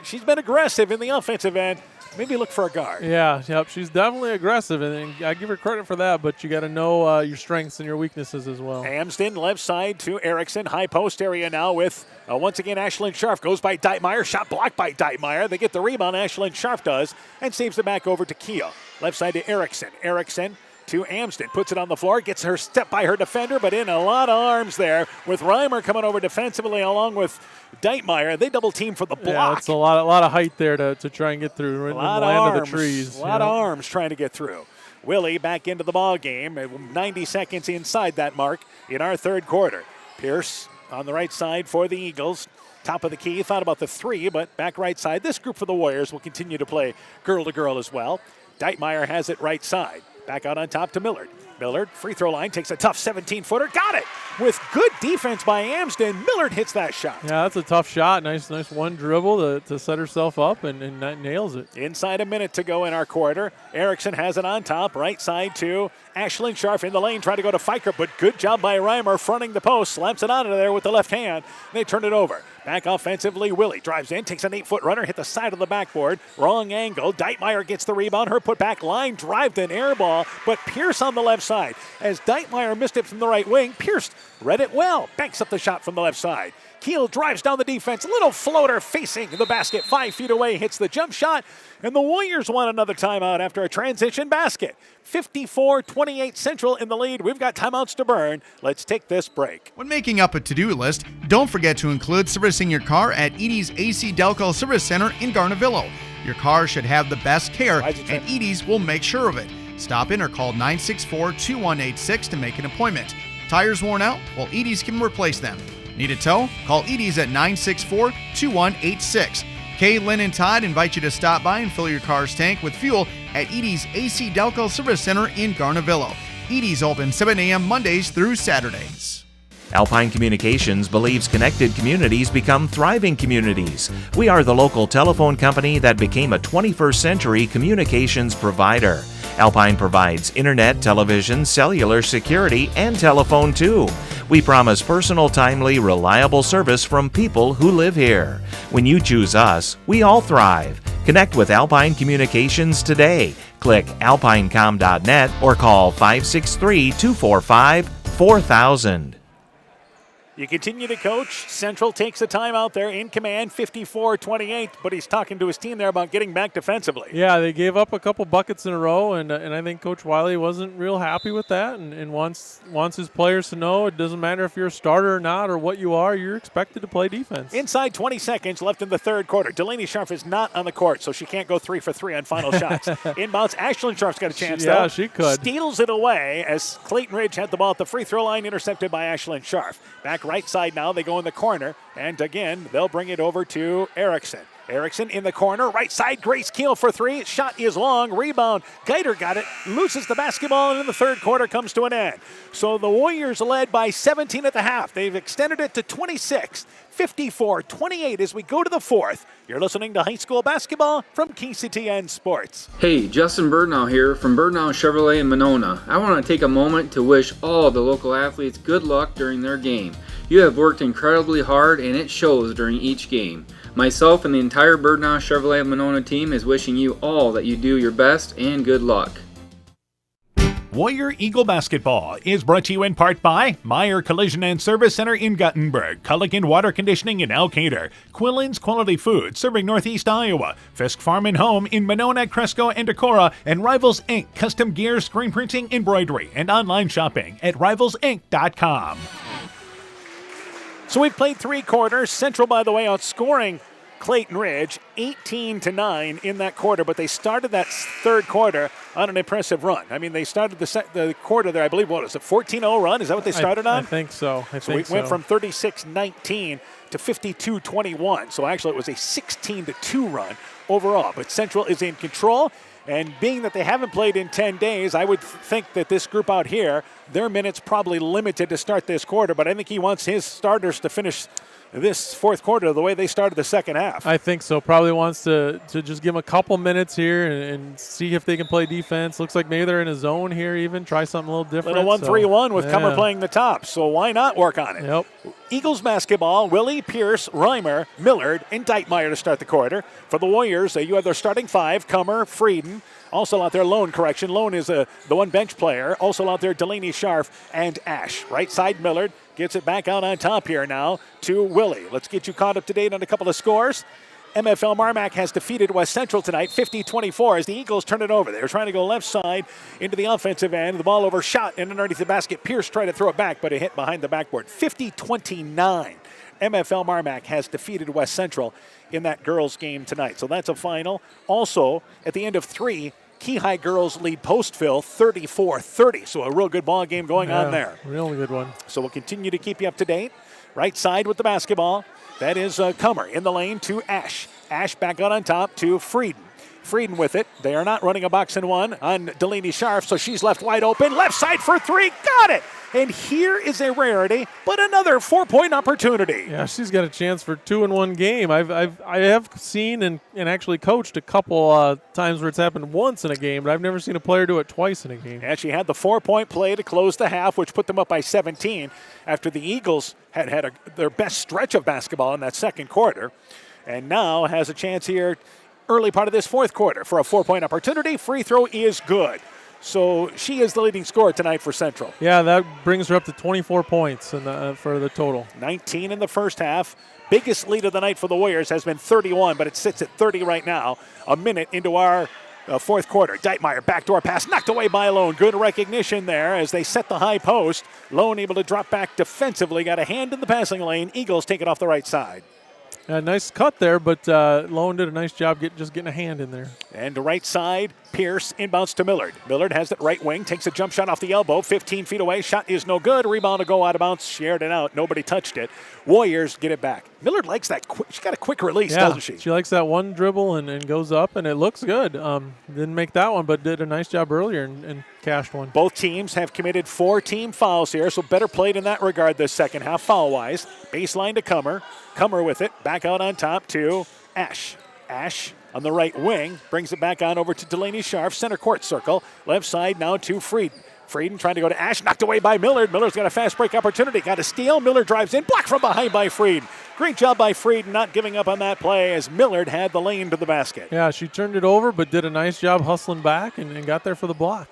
Speaker 1: she's been aggressive in the offensive end. Maybe look for a guard.
Speaker 18: Yeah, yep. She's definitely aggressive, and I give her credit for that, but you got to know your strengths and your weaknesses as well.
Speaker 1: Amsden left side to Erickson. High post area now with, once again, Ashlyn Scharf goes by Deitmeyer. Shot blocked by Deitmeyer. They get the rebound, Ashlyn Scharf does, and saves it back over to Keel. Left side to Erickson. Erickson to Amsden. Puts it on the floor. Gets her step by her defender, but in a lot of arms there with Reimer coming over defensively along with Deitmeyer. They double team for the block.
Speaker 18: Yeah, it's a lot of height there to try and get through.
Speaker 1: A lot of
Speaker 18: land
Speaker 1: arms.
Speaker 18: Of the trees.
Speaker 1: A lot of arms trying to get through. Willie back into the ball game. 90 seconds inside that mark in our third quarter. Pierce on the right side for the Eagles. Top of the key. Thought about the three, but back right side. This group for the Warriors will continue to play girl to girl as well. Deitmeyer has it right side. Back out on top to Millard. Millard, free throw line, takes a tough 17-footer. Got it! With good defense by Amsden, Millard hits that shot.
Speaker 18: Yeah, that's a tough shot. Nice one dribble to set herself up and nails it.
Speaker 1: Inside a minute to go in our quarter. Erickson has it on top. Right side to Ashlyn Scharf in the lane, trying to go to Fiker, but good job by Reimer fronting the post. Slaps it out of there with the left hand. They turn it over. Back offensively, Willie drives in, takes an 8-foot runner, hit the side of the backboard. Wrong angle. Deitmeyer gets the rebound. Her put back line drive, then air ball, but Pierce on the left side. As Deitmeyer missed it from the right wing, Pierce read it well. Banks up the shot from the left side. Keel drives down the defense. Little floater facing the basket. 5 feet away, hits the jump shot. And the Warriors want another timeout after a transition basket. 54-28 Central in the lead. We've got timeouts to burn. Let's take this break.
Speaker 17: When making up a to-do list, don't forget to include servicing your car at Edie's AC Delco Service Center in Garnavillo. Your car should have the best care, and Edie's will make sure of it. Stop in or call 964-2186 to make an appointment. Tires worn out? Well, Edie's can replace them. Need a tow? Call Edie's at 964-2186. Kay, Lynn, and Todd invite you to stop by and fill your car's tank with fuel at Edie's AC Delco Service Center in Garnavillo. Edie's open 7 a.m. Mondays through Saturdays.
Speaker 19: Alpine Communications believes connected communities become thriving communities. We are the local telephone company that became a 21st century communications provider. Alpine provides internet, television, cellular, security, and telephone too. We promise personal, timely, reliable service from people who live here. When you choose us, we all thrive. Connect with Alpine Communications today. Click alpinecom.net or call 563-245-4000.
Speaker 1: You continue to coach. Central takes a timeout there in command, 54-28, but he's talking to his team there about getting back defensively.
Speaker 18: Yeah, they gave up a couple buckets in a row, and I think Coach Wiley wasn't real happy with that and wants his players to know it doesn't matter if you're a starter or not or what you are, you're expected to play defense.
Speaker 1: Inside 20 seconds left in the third quarter. Delaney Scharf is not on the court, so she can't go 3 for 3 on final shots. Inbounds, Ashlyn Scharf's got a chance, though.
Speaker 18: Yeah, she could.
Speaker 1: Steals it away as Clayton Ridge had the ball at the free throw line, intercepted by Ashlyn Scharf. Back right side now, they go in the corner, and again, they'll bring it over to Erickson. Erickson in the corner, right side, Grace Keel for 3. Shot is long, rebound. Geiter got it, loses the basketball, and in the third quarter comes to an end. So the Warriors led by 17 at the half. They've extended it to 26, 54-28 as we go to the fourth. You're listening to high school basketball from KCTN Sports.
Speaker 20: Hey, Justin Birdnow here from Birdnow Chevrolet in Monona. I want to take a moment to wish all the local athletes good luck during their game. You have worked incredibly hard and it shows during each game. Myself and the entire Birdnow Chevrolet Monona team is wishing you all that you do your best and good luck.
Speaker 1: Warrior Eagle Basketball is brought to you in part by Meyer Collision and Service Center in Guttenberg, Culligan Water Conditioning in Elkader, Quillen's Quality Food serving Northeast Iowa, Fisk Farm and Home in Monona, Cresco, and Decorah, and Rivals Inc. Custom Gear, Screen Printing, Embroidery, and online shopping at rivalsinc.com. So we've played 3 quarters. Central, by the way, outscoring Clayton Ridge 18-9 in that quarter, but they started that third quarter on an impressive run. I mean, they started the quarter there, I believe, what was it, 14-0 run? Is that what they started on?
Speaker 18: I think so.
Speaker 1: So we went from 36-19 to 52-21. So actually it was a 16-2 run overall, but Central is in control. And being that they haven't played in 10 days, I would think that this group out here, their minutes probably limited to start this quarter, but I think he wants his starters to finish this fourth quarter the way they started the second half.
Speaker 18: I think so. Probably wants to just give them a couple minutes here and see if they can play defense. Looks like maybe they're in a zone here even. Try something a little different.
Speaker 1: Little 1-3-1 with Comer playing the top, so why not work on it?
Speaker 18: Yep.
Speaker 1: Eagles basketball, Willie, Pierce, Reimer, Millard, and Deitmeyer to start the quarter. For the Warriors, you have their starting five, Comer, Frieden. Also out there, Lone, correction. Lone is the one bench player. Also out there, Delaney Scharf and Ash. Right side, Millard gets it back out on top here now to Willie. Let's get you caught up to date on a couple of scores. MFL Marmac has defeated West Central tonight, 50-24, as the Eagles turn it over. They were trying to go left side into the offensive end. The ball overshot and underneath the basket. Pierce tried to throw it back, but it hit behind the backboard. 50-29. MFL Marmac has defeated West Central in that girls game tonight. So that's a final. Also, at the end of 3, Key High girls lead Postville 34-30. So a real good ball game going on there.
Speaker 18: Really good one.
Speaker 1: So we'll continue to keep you up to date. Right side with the basketball. That is Comer in the lane to Ash. Ash back out on top to Frieden. Frieden with it. They are not running a box and one on Delaney Scharf, so she's left wide open. Left side for 3. Got it! And here is a rarity, but another 4-point opportunity.
Speaker 18: Yeah, she's got a chance for 2 in one game. I have seen and actually coached a couple times where it's happened once in a game, but I've never seen a player do it twice in a game.
Speaker 1: And she had the 4-point play to close the half, which put them up by 17 after the Eagles had their best stretch of basketball in that second quarter. And now has a chance here early part of this fourth quarter for a 4-point opportunity. Free throw is good. So she is the leading scorer tonight for Central.
Speaker 18: Yeah, that brings her up to 24 points for the total.
Speaker 1: 19 in the first half. Biggest lead of the night for the Warriors has been 31, but it sits at 30 right now. A minute into our fourth quarter. Deitmeyer, backdoor pass, knocked away by Lone. Good recognition there as they set the high post. Lone able to drop back defensively. Got a hand in the passing lane. Eagles take it off the right side.
Speaker 18: Nice cut there, but Lone did a nice job getting a hand in there.
Speaker 1: And to right side, Pierce inbounds to Millard. Millard has it right wing, takes a jump shot off the elbow, 15 feet away. Shot is no good. Rebound to go out of bounds. Shared it out. Nobody touched it. Warriors get it back. Millard likes that. She's got a quick release, doesn't she?
Speaker 18: She likes that one dribble and goes up, and it looks good. Didn't make that one, but did a nice job earlier and cashed one.
Speaker 1: Both teams have committed 4 team fouls here, so better played in that regard this second half foul-wise. Baseline to Comer. Comer with it. Back out on top to Ash. Ash on the right wing brings it back on over to Delaney Scharf. Center court circle. Left side now to Frieden. Frieden trying to go to Ash. Knocked away by Millard. Millard's got a fast break opportunity. Got a steal. Millard drives in. Blocked from behind by Frieden. Great job by Frieden not giving up on that play as Millard had the lane to the basket.
Speaker 18: Yeah, she turned it over but did a nice job hustling back and got there for the block.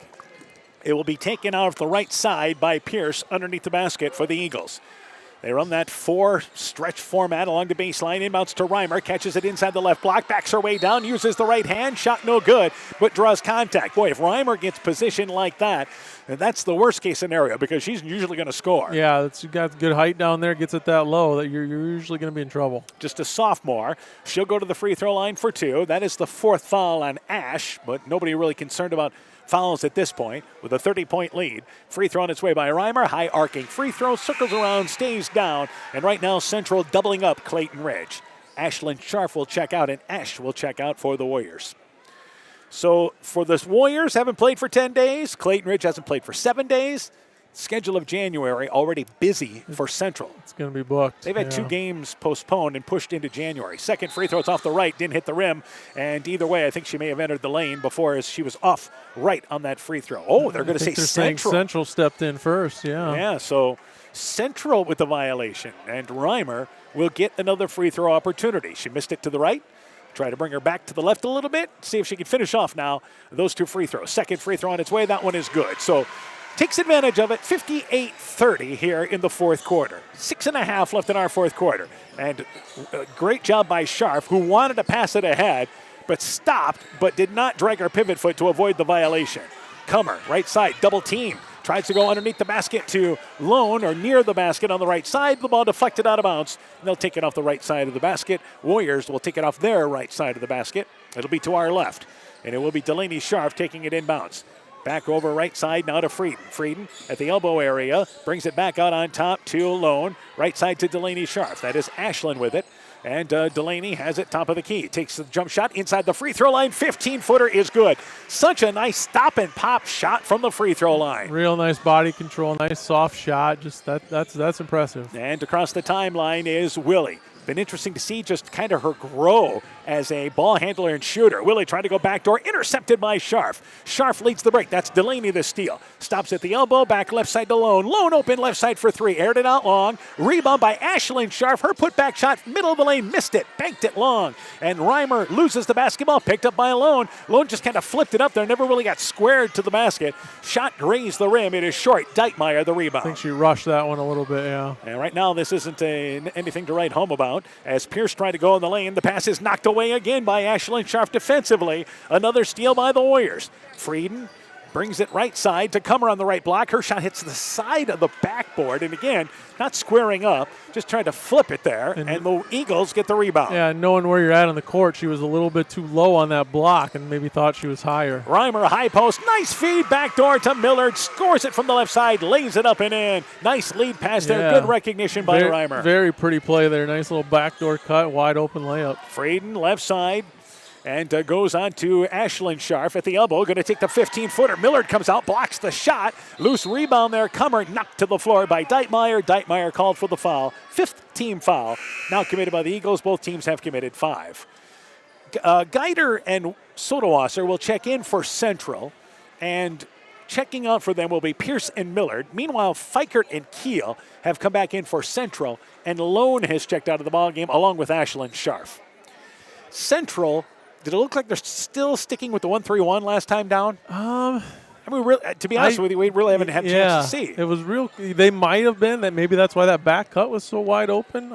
Speaker 1: It will be taken out of the right side by Pierce underneath the basket for the Eagles. They run that 4 stretch format along the baseline. Inbounds to Reimer. Catches it inside the left block. Backs her way down. Uses the right hand. Shot no good, but draws contact. Boy, if Reimer gets positioned like that, that's the worst case scenario because she's usually going to score.
Speaker 18: Yeah, she got good height down there. Gets it that low that you're usually going to be in trouble.
Speaker 1: Just a sophomore. She'll go to the free throw line for 2. That is the 4th foul on Ash, but nobody really concerned about fouls at this point with a 30-point lead. Free throw on its way by Reimer. High arcing free throw, circles around, stays down. And right now Central doubling up Clayton Ridge. Ashlyn Scharf will check out and Ash will check out for the Warriors. So for the Warriors, haven't played for 10 days. Clayton Ridge hasn't played for 7 days. Schedule of January already busy for Central.
Speaker 18: It's going to be booked.
Speaker 1: They've had 2 games postponed and pushed into January. Second free throw, it's off the right, didn't hit the rim. And either way, I think she may have entered the lane before as she was off right on that free throw. Oh, they're going to say Central.
Speaker 18: Central stepped in first, yeah.
Speaker 1: Yeah, so Central with the violation. And Reimer will get another free throw opportunity. She missed it to the right. Try to bring her back to the left a little bit. See if she can finish off now those 2 free throws. Second free throw on its way. That one is good. So takes advantage of it. 58-30 here in the fourth quarter. 6.5 left in our fourth quarter. And a great job by Scharf, who wanted to pass it ahead, but stopped, but did not drag her pivot foot to avoid the violation. Comer, right side, double team. Tries to go underneath the basket to Lone or near the basket on the right side. The ball deflected out of bounds. And they'll take it off the right side of the basket. Warriors will take it off their right side of the basket. It'll be to our left. And it will be Delaney Scharf taking it inbounds. Back over right side now to Frieden. Frieden at the elbow area. Brings it back out on top to Lone. Right side to Delaney Scharf. That is Ashlyn with it. And Delaney has it top of the key. Takes the jump shot inside the free throw line. 15-footer is good. Such a nice stop and pop shot from the free throw line.
Speaker 18: Real nice body control, nice soft shot. Just that's impressive.
Speaker 1: And across the timeline is Willie. Been interesting to see just kind of her grow as a ball handler and shooter. Willie trying to go backdoor, intercepted by Scharf. Scharf leads the break. That's Delaney the steal. Stops at the elbow, back left side to Lone. Lone open left side for three. Aired it out long. Rebound by Ashlyn Scharf. Her putback shot, middle of the lane, missed it. Banked it long. And Reimer loses the basketball, picked up by Lone. Lone just kind of flipped it up there, never really got squared to the basket. Shot grazed the rim. It is short. Deitmeyer the rebound.
Speaker 18: I think she rushed that one a little bit, yeah.
Speaker 1: And right now this isn't anything to write home about. As Pierce tried to go in the lane, the pass is knocked away again by Ashlyn Scharf defensively. Another steal by the Warriors. Frieden brings it right side to Comer on the right block. Her shot hits the side of the backboard. And again, not squaring up, just trying to flip it there. And the Eagles get the rebound.
Speaker 18: Yeah, knowing where you're at on the court, she was a little bit too low on that block and maybe thought she was higher.
Speaker 1: Reimer, high post, nice feed, backdoor to Millard, scores it from the left side, lays it up and in. Nice lead pass there, good recognition by Reimer.
Speaker 18: Very pretty play there, nice little backdoor cut, wide open layup.
Speaker 1: Frieden, left side. And goes on to Ashlyn Scharf at the elbow. Going to take the 15-footer. Millard comes out, blocks the shot. Loose rebound there. Comer knocked to the floor by Deitmeyer. Deitmeyer called for the foul. Fifth team foul. Now committed by the Eagles. Both teams have committed 5. Geider and Sodawasser will check in for Central. And checking out for them will be Pierce and Millard. Meanwhile, Fikert and Keel have come back in for Central. And Lone has checked out of the ballgame along with Ashlyn Scharf. Central... Did it look like they're still sticking with the 1-3-1 last time down?
Speaker 18: I
Speaker 1: mean, to be honest with you, we really haven't had a chance to see.
Speaker 18: It was real. They might have been that. Maybe that's why that back cut was so wide open.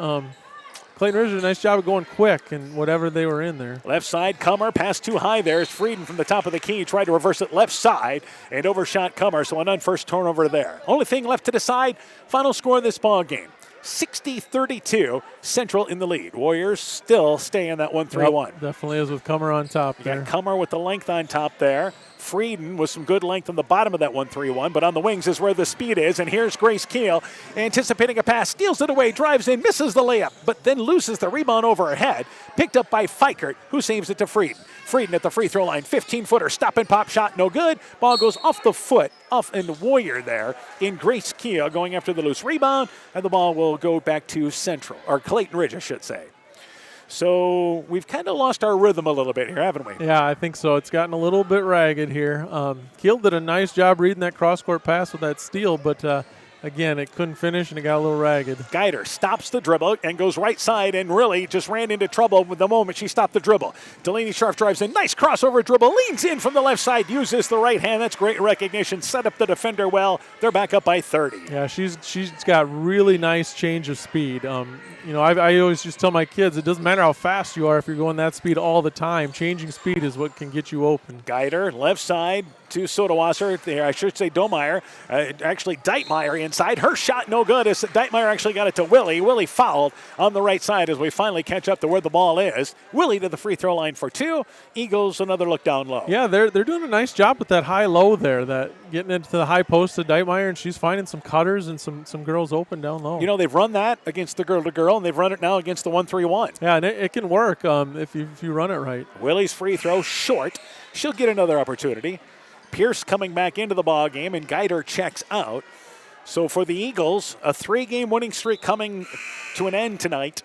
Speaker 18: Clayton Ridge did a nice job of going quick and whatever they were in there.
Speaker 1: Left side, Comer, pass too high there. Is Frieden from the top of the key. Tried to reverse it left side and overshot Comer, so an unforced turnover there. Only thing left to decide, final score of this ball game. 60-32, Central in the lead. Warriors still stay in that 1-3-1.
Speaker 18: Yep, definitely is with Comer on top there.
Speaker 1: You got Comer with the length on top there. Frieden with some good length on the bottom of that 1-3-1, but on the wings is where the speed is. And here's Grace Keel anticipating a pass, steals it away, drives in, misses the layup, but then loses the rebound over her head. Picked up by Fikert, who saves it to Frieden. Frieden at the free throw line, 15-footer, stop and pop shot, no good. Ball goes off the foot, off in the Warrior there in Grace Keel going after the loose rebound, and the ball will go back to Central, or Clayton Ridge, I should say. So we've kind of lost our rhythm a little bit here, haven't we?
Speaker 18: Yeah, I think so. It's gotten a little bit ragged here. Keel did a nice job reading that cross-court pass with that steal, but again, it couldn't finish and it got a little ragged.
Speaker 1: Geider stops the dribble and goes right side and really just ran into trouble with the moment she stopped the dribble. Delaney Scharf drives in, nice crossover dribble, leans in from the left side, uses the right hand. That's great recognition. Set up the defender well. They're back up by 30.
Speaker 18: Yeah, she's got really nice change of speed. I always just tell my kids it doesn't matter how fast you are if you're going that speed all the time. Changing speed is what can get you open.
Speaker 1: Geider, left side to Sodawasser. There, I should say Domeyer. Actually, Deitmeyer inside. Her shot no good as Deitmeyer actually got it to Willie. Willie fouled on the right side as we finally catch up to where the ball is. Willie to the free throw line for 2. Eagles another look down low.
Speaker 18: Yeah, they're doing a nice job with that high-low there, that getting into the high post to Deitmeyer, and she's finding some cutters and some girls open down low.
Speaker 1: You know, they've run that against the girl-to-girl, and they've run it now against the 1-3-1.
Speaker 18: Yeah, and it can work if you run it right.
Speaker 1: Willie's free throw short. She'll get another opportunity. Pierce coming back into the ball game, and Geider checks out. So for the Eagles, a 3-game winning streak coming to an end tonight,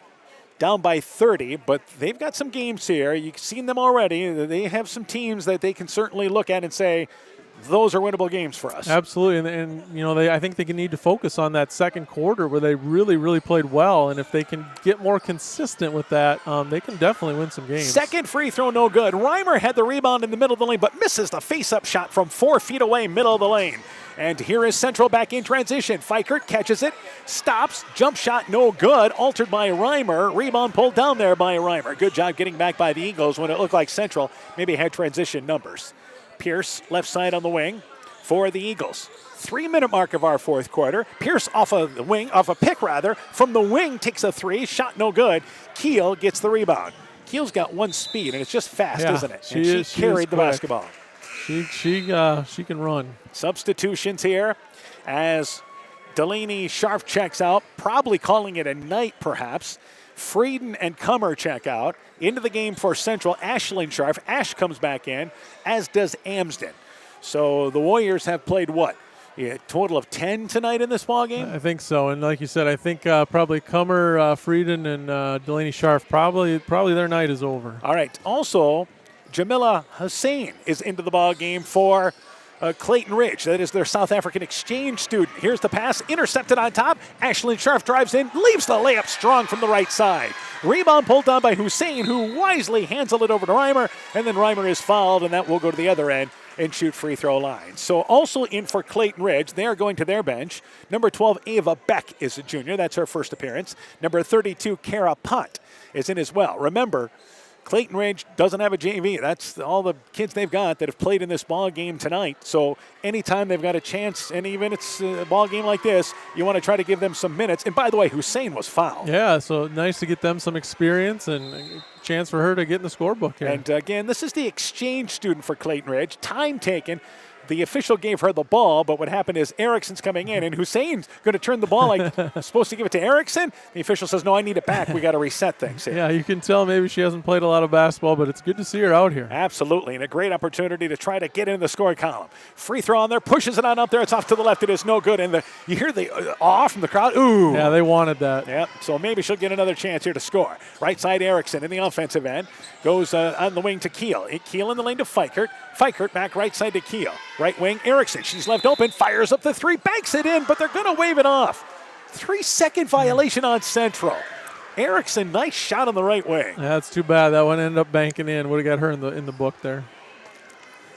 Speaker 1: down by 30, but they've got some games here. You've seen them already. They have some teams that they can certainly look at and say, those are winnable games for us.
Speaker 18: Absolutely, and I think they can need to focus on that second quarter where they really, really played well, and if they can get more consistent with that, they can definitely win some games.
Speaker 1: Second free throw, no good. Reimer had the rebound in the middle of the lane, but misses the face-up shot from 4 feet away, middle of the lane. And here is Central back in transition. Fikert catches it, stops, jump shot no good, altered by Reimer. Rebound pulled down there by Reimer. Good job getting back by the Eagles when it looked like Central maybe had transition numbers. Pierce left side on the wing for the Eagles. 3-minute mark of our fourth quarter. Pierce off a pick from the wing takes a 3, shot no good. Keel gets the rebound. Keel's got one speed, and it's just fast, isn't it? She carried the basketball.
Speaker 18: She can run.
Speaker 1: Substitutions here as Delaney Scharf checks out, probably calling it a night perhaps. Frieden and Kummer check out. Into the game for Central, Ashland Sharf. Ash comes back in, as does Amsden. So the Warriors have played what? A total of 10 tonight in this ball game?
Speaker 18: I think so. And like you said, I think probably Kummer, Frieden, and Delaney Sharf, probably their night is over.
Speaker 1: All right. Also, Jamila Hussein is into the ball game for Clayton Ridge. That is their South African exchange student. Here's the pass, intercepted on top. Ashlyn Sharf drives in, leaves the layup strong from the right side. Rebound pulled down by Hussein, who wisely handled it over to Reimer, and then Reimer is fouled, and that will go to the other end and shoot free throw line. So also in for Clayton Ridge, they are going to their bench. Number 12, Ava Beck is a junior. That's her first appearance. Number 32, Kara Punt is in as well. Remember, Clayton Ridge doesn't have a JV. That's all the kids they've got that have played in this ball game tonight. So anytime they've got a chance, and even it's a ball game like this, you want to try to give them some minutes. And by the way, Hussein was fouled.
Speaker 18: Yeah, so nice to get them some experience and a chance for her to get in the scorebook here.
Speaker 1: And again, this is the exchange student for Clayton Ridge. Time taken. The official gave her the ball, but what happened is Erickson's coming in, and Hussein's going to turn the ball like supposed to give it to Erickson. The official says, no, I need it back. We got to reset things here.
Speaker 18: Yeah, you can tell maybe she hasn't played a lot of basketball, but it's good to see her out here.
Speaker 1: Absolutely, and a great opportunity to try to get into the scoring column. Free throw on there, pushes it on up there. It's off to the left. It is no good, and you hear the awe from the crowd. Ooh.
Speaker 18: Yeah, they wanted that.
Speaker 1: Yep, so maybe she'll get another chance here to score. Right side, Erickson in the offensive end. Goes on the wing to Keel. Keel in the lane to Fikert. Fikert back right side to Keel. Right wing, Erickson. She's left open, fires up the three, banks it in, but they're going to wave it off. 3-second violation on Central. Erickson, nice shot on the right wing.
Speaker 18: Yeah, that's too bad. That one ended up banking in. Would have got her in the book there.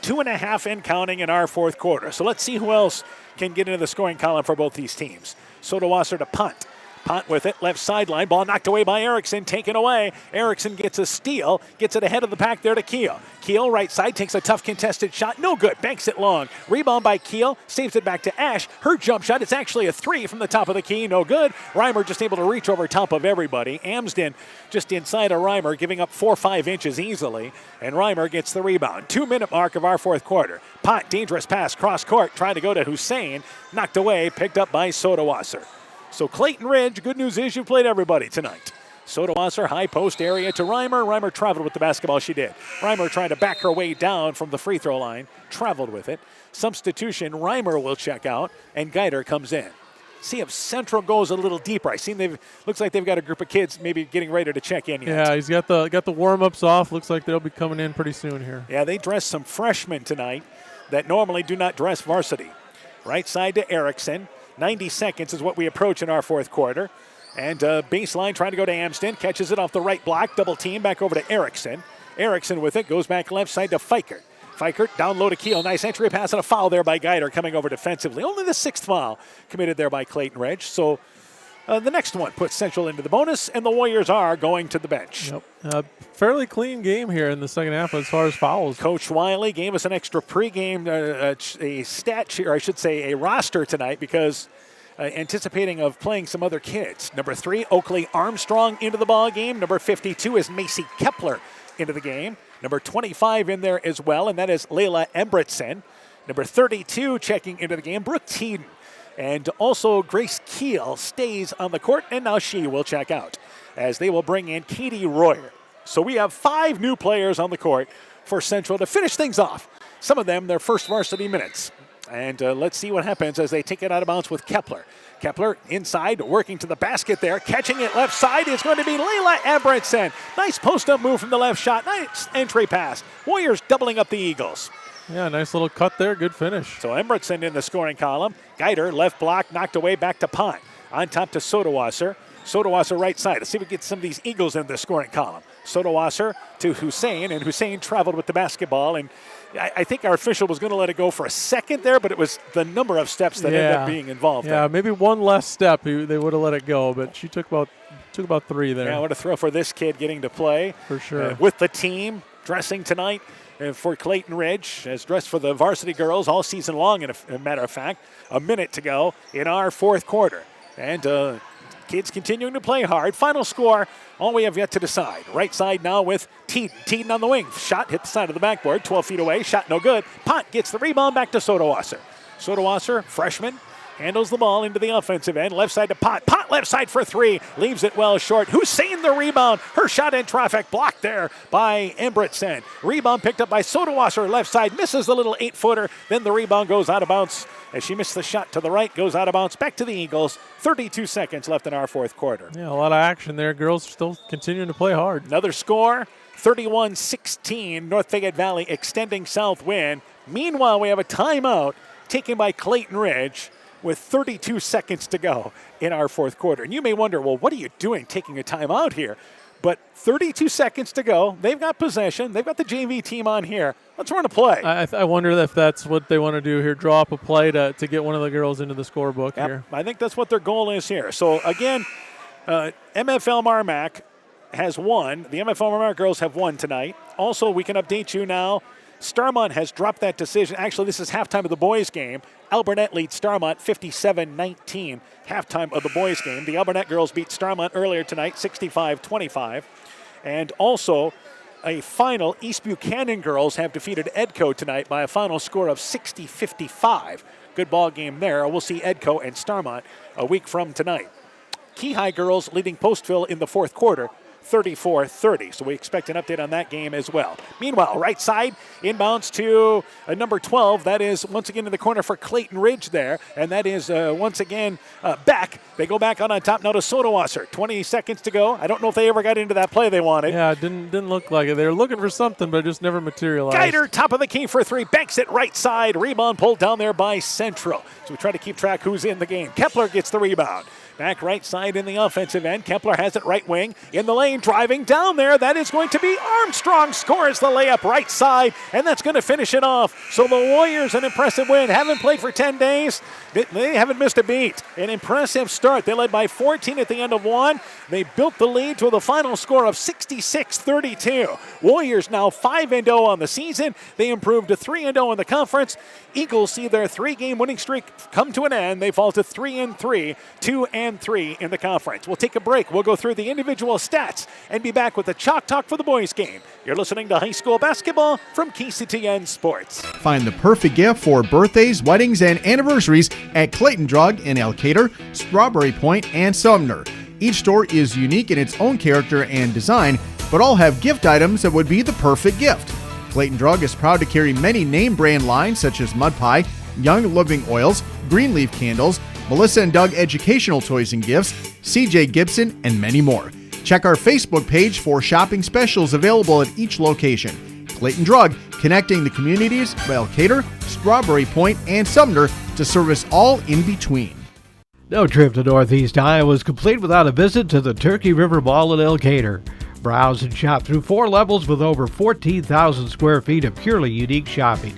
Speaker 1: 2.5 and counting in our fourth quarter. So let's see who else can get into the scoring column for both these teams. Sodawasser to Punt. Punt with it, left sideline. Ball knocked away by Erickson, taken away. Erickson gets a steal, gets it ahead of the pack there to Keel. Keel, right side, takes a tough contested shot. No good, banks it long. Rebound by Keel, saves it back to Ash. Her jump shot, it's actually a three from the top of the key. No good. Reimer just able to reach over top of everybody. Amsden just inside of Reimer, giving up 4-5 inches easily. And Reimer gets the rebound. 2-minute mark of our fourth quarter. Punt, dangerous pass, cross court, trying to go to Hussein. Knocked away, picked up by Sodawasser. So Clayton Ridge, good news is you played everybody tonight. Sodawasser, high post area to Reimer. Reimer traveled with the basketball, she did. Reimer trying to back her way down from the free throw line, traveled with it. Substitution, Reimer will check out, and Geider comes in. See if Central goes a little deeper. I see looks like they've got a group of kids maybe getting ready to check in yet.
Speaker 18: Yeah, he's got the warm-ups off. Looks like they'll be coming in pretty soon here.
Speaker 1: Yeah, they dressed some freshmen tonight that normally do not dress varsity. Right side to Erickson. 90 seconds is what we approach in our fourth quarter. And baseline trying to go to Amsden. Catches it off the right block. Double team back over to Erickson. Erickson with it. Goes back left side to Fikert. Fikert down low to Keel. Nice entry pass and a foul there by Geider coming over defensively. Only the sixth foul committed there by Clayton Ridge. So the next one puts Central into the bonus, and the Warriors are going to the bench.
Speaker 18: Yep. Fairly clean game here in the second half as far as fouls.
Speaker 1: Coach Wiley gave us an extra pregame a stat sheet, or I should say a roster tonight, because anticipating of playing some other kids. Number 3, Oakley Armstrong into the ball game. Number 52 is Macy Kepler into the game. Number 25 in there as well, and that is Layla Embretson. Number 32 checking into the game, Brooke Teeden. And also Grace Keel stays on the court, and now she will check out as they will bring in Katie Royer. So we have 5 new players on the court for Central to finish things off. Some of them their first varsity minutes. And let's see what happens as they take it out of bounds with Kepler. Kepler inside, working to the basket there. Catching it left side is going to be Layla Embretson. Nice post-up move from the left shot. Nice entry pass. Warriors doubling up the Eagles.
Speaker 18: Yeah, nice little cut there. Good finish.
Speaker 1: So Embretson in the scoring column. Geider, left block, knocked away, back to Pont. On top to Sodawasser. Sodawasser right side. Let's see if we get some of these Eagles in the scoring column. Sodawasser to Hussein, and Hussein traveled with the basketball. And I think our official was going to let it go for a second there, but it was the number of steps that ended up being involved.
Speaker 18: Yeah, maybe one less step, they would have let it go, but she took about 3 there.
Speaker 1: Yeah, what a throw for this kid getting to play.
Speaker 18: For sure.
Speaker 1: With the team dressing tonight. For Clayton Ridge, as dressed for the varsity girls all season long, in a matter of fact. A minute to go in our fourth quarter. And kids continuing to play hard. Final score, all we have yet to decide. Right side now with Teeden. Teeden on the wing. Shot hit the side of the backboard, 12 feet away. Shot no good. Pont gets the rebound back to Sodawasser. Sodawasser, freshman, handles the ball into the offensive end, left side to Pot. Pot left side for three, leaves it well short. Hussein the rebound. Her shot in traffic, blocked there by Embretson. Rebound picked up by Sodawasser, left side, misses the little 8-footer. Then the rebound goes out of bounds as she missed the shot to the right, goes out of bounds, back to the Eagles. 32 seconds left in our fourth quarter.
Speaker 18: Yeah, a lot of action there. Girls still continuing to play hard.
Speaker 1: Another score, 31-16, North Fayette Valley extending south win. Meanwhile, we have a timeout taken by Clayton Ridge with 32 seconds to go in our fourth quarter. And you may wonder, well, what are you doing taking a timeout here? But 32 seconds to go. They've got possession. They've got the JV team on here. Let's run a play.
Speaker 18: I wonder if that's what they want to do here, draw up a play to get one of the girls into the scorebook here.
Speaker 1: I think that's what their goal is here. So, again, MFL Marmac has won. The MFL Marmac girls have won tonight. Also, we can update you now. Starmont has dropped that decision. Actually, this is halftime of the boys' game. Alburnett leads Starmont 57-19, halftime of the boys' game. The Alburnett girls beat Starmont earlier tonight, 65-25. And also, a final, East Buchanan girls have defeated Edco tonight by a final score of 60-55. Good ball game there. We'll see Edco and Starmont a week from tonight. Keyhigh girls leading Postville in the fourth quarter, 34-30. So we expect an update on that game as well. Meanwhile, right side, inbounds to number 12. That is once again in the corner for Clayton Ridge there. And that is once again Beck. They go back on top now to Sodawasser. 20 seconds to go. I don't know if they ever got into that play they wanted.
Speaker 18: Yeah, it didn't look like it. They were looking for something, but it just never materialized.
Speaker 1: Geider, top of the key for three. Banks it right side. Rebound pulled down there by Central. So we try to keep track who's in the game. Kepler gets the rebound. Back right side in the offensive end. Kepler has it right wing. In the lane, driving down there. That is going to be Armstrong. Scores the layup right side, and that's going to finish it off. So the Warriors, an impressive win. Haven't played for 10 days. They haven't missed a beat. An impressive start. They led by 14 at the end of one. They built the lead to the final score of 66-32. Warriors now 5-0 on the season. They improved to 3-0 in the conference. Eagles see their 3-game winning streak come to an end. They fall to 3-3, 2-3 in the conference. We'll take a break. We'll go through the individual stats and be back with the Chalk Talk for the boys game. You're listening to high school basketball from KCTN Sports.
Speaker 17: Find the perfect gift for birthdays, weddings, and anniversaries at Clayton Drug in Elkader, Strawberry Point, and Sumner. Each store is unique in its own character and design, but all have gift items that would be the perfect gift. Clayton Drug is proud to carry many name brand lines such as Mud Pie, Young Living Oils, Greenleaf Candles, Melissa and Doug Educational Toys and Gifts, CJ Gibson, and many more. Check our Facebook page for shopping specials available at each location. Clayton Drug, connecting the communities of Elkader, Strawberry Point, and Sumner to service all in between.
Speaker 10: No trip to Northeast Iowa is complete without a visit to the Turkey River Mall in Elkader. Browse and shop through 4 levels with over 14,000 square feet of purely unique shopping.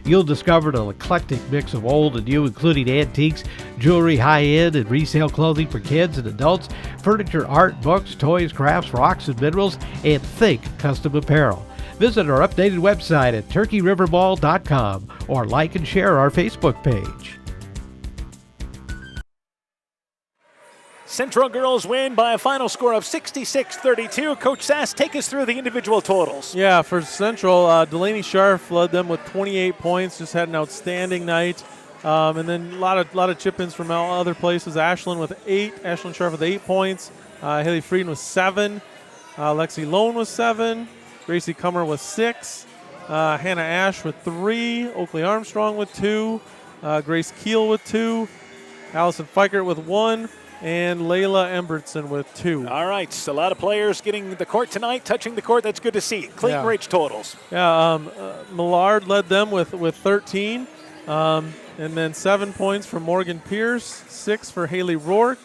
Speaker 10: You'll discover an eclectic mix of old and new, including antiques, jewelry, high-end and resale clothing for kids and adults, furniture, art, books, toys, crafts, rocks and minerals, and think custom apparel. Visit our updated website at turkeyrivermall.com or like and share our Facebook page.
Speaker 1: Central girls win by a final score of 66-32. Coach Sass, take us through the individual totals.
Speaker 18: Yeah, for Central, Delaney Scharf led them with 28 points, just had an outstanding night. And then a lot of chip-ins from other places. Ashlyn with 8, Ashlyn Scharf with 8 points. Haley Frieden with 7. Lexi Lone with 7. Gracie Kummer with 6. Hannah Ash with 3. Oakley Armstrong with 2. Grace Keel with 2. Allison Fikert with 1. And Layla Embertson with 2.
Speaker 1: All right, so a lot of players getting the court tonight, touching the court. That's good to see. Clayton Ridge totals.
Speaker 18: Yeah, Millard led them with 13. And then 7 points for Morgan Pierce, 6 for Haley Rourke,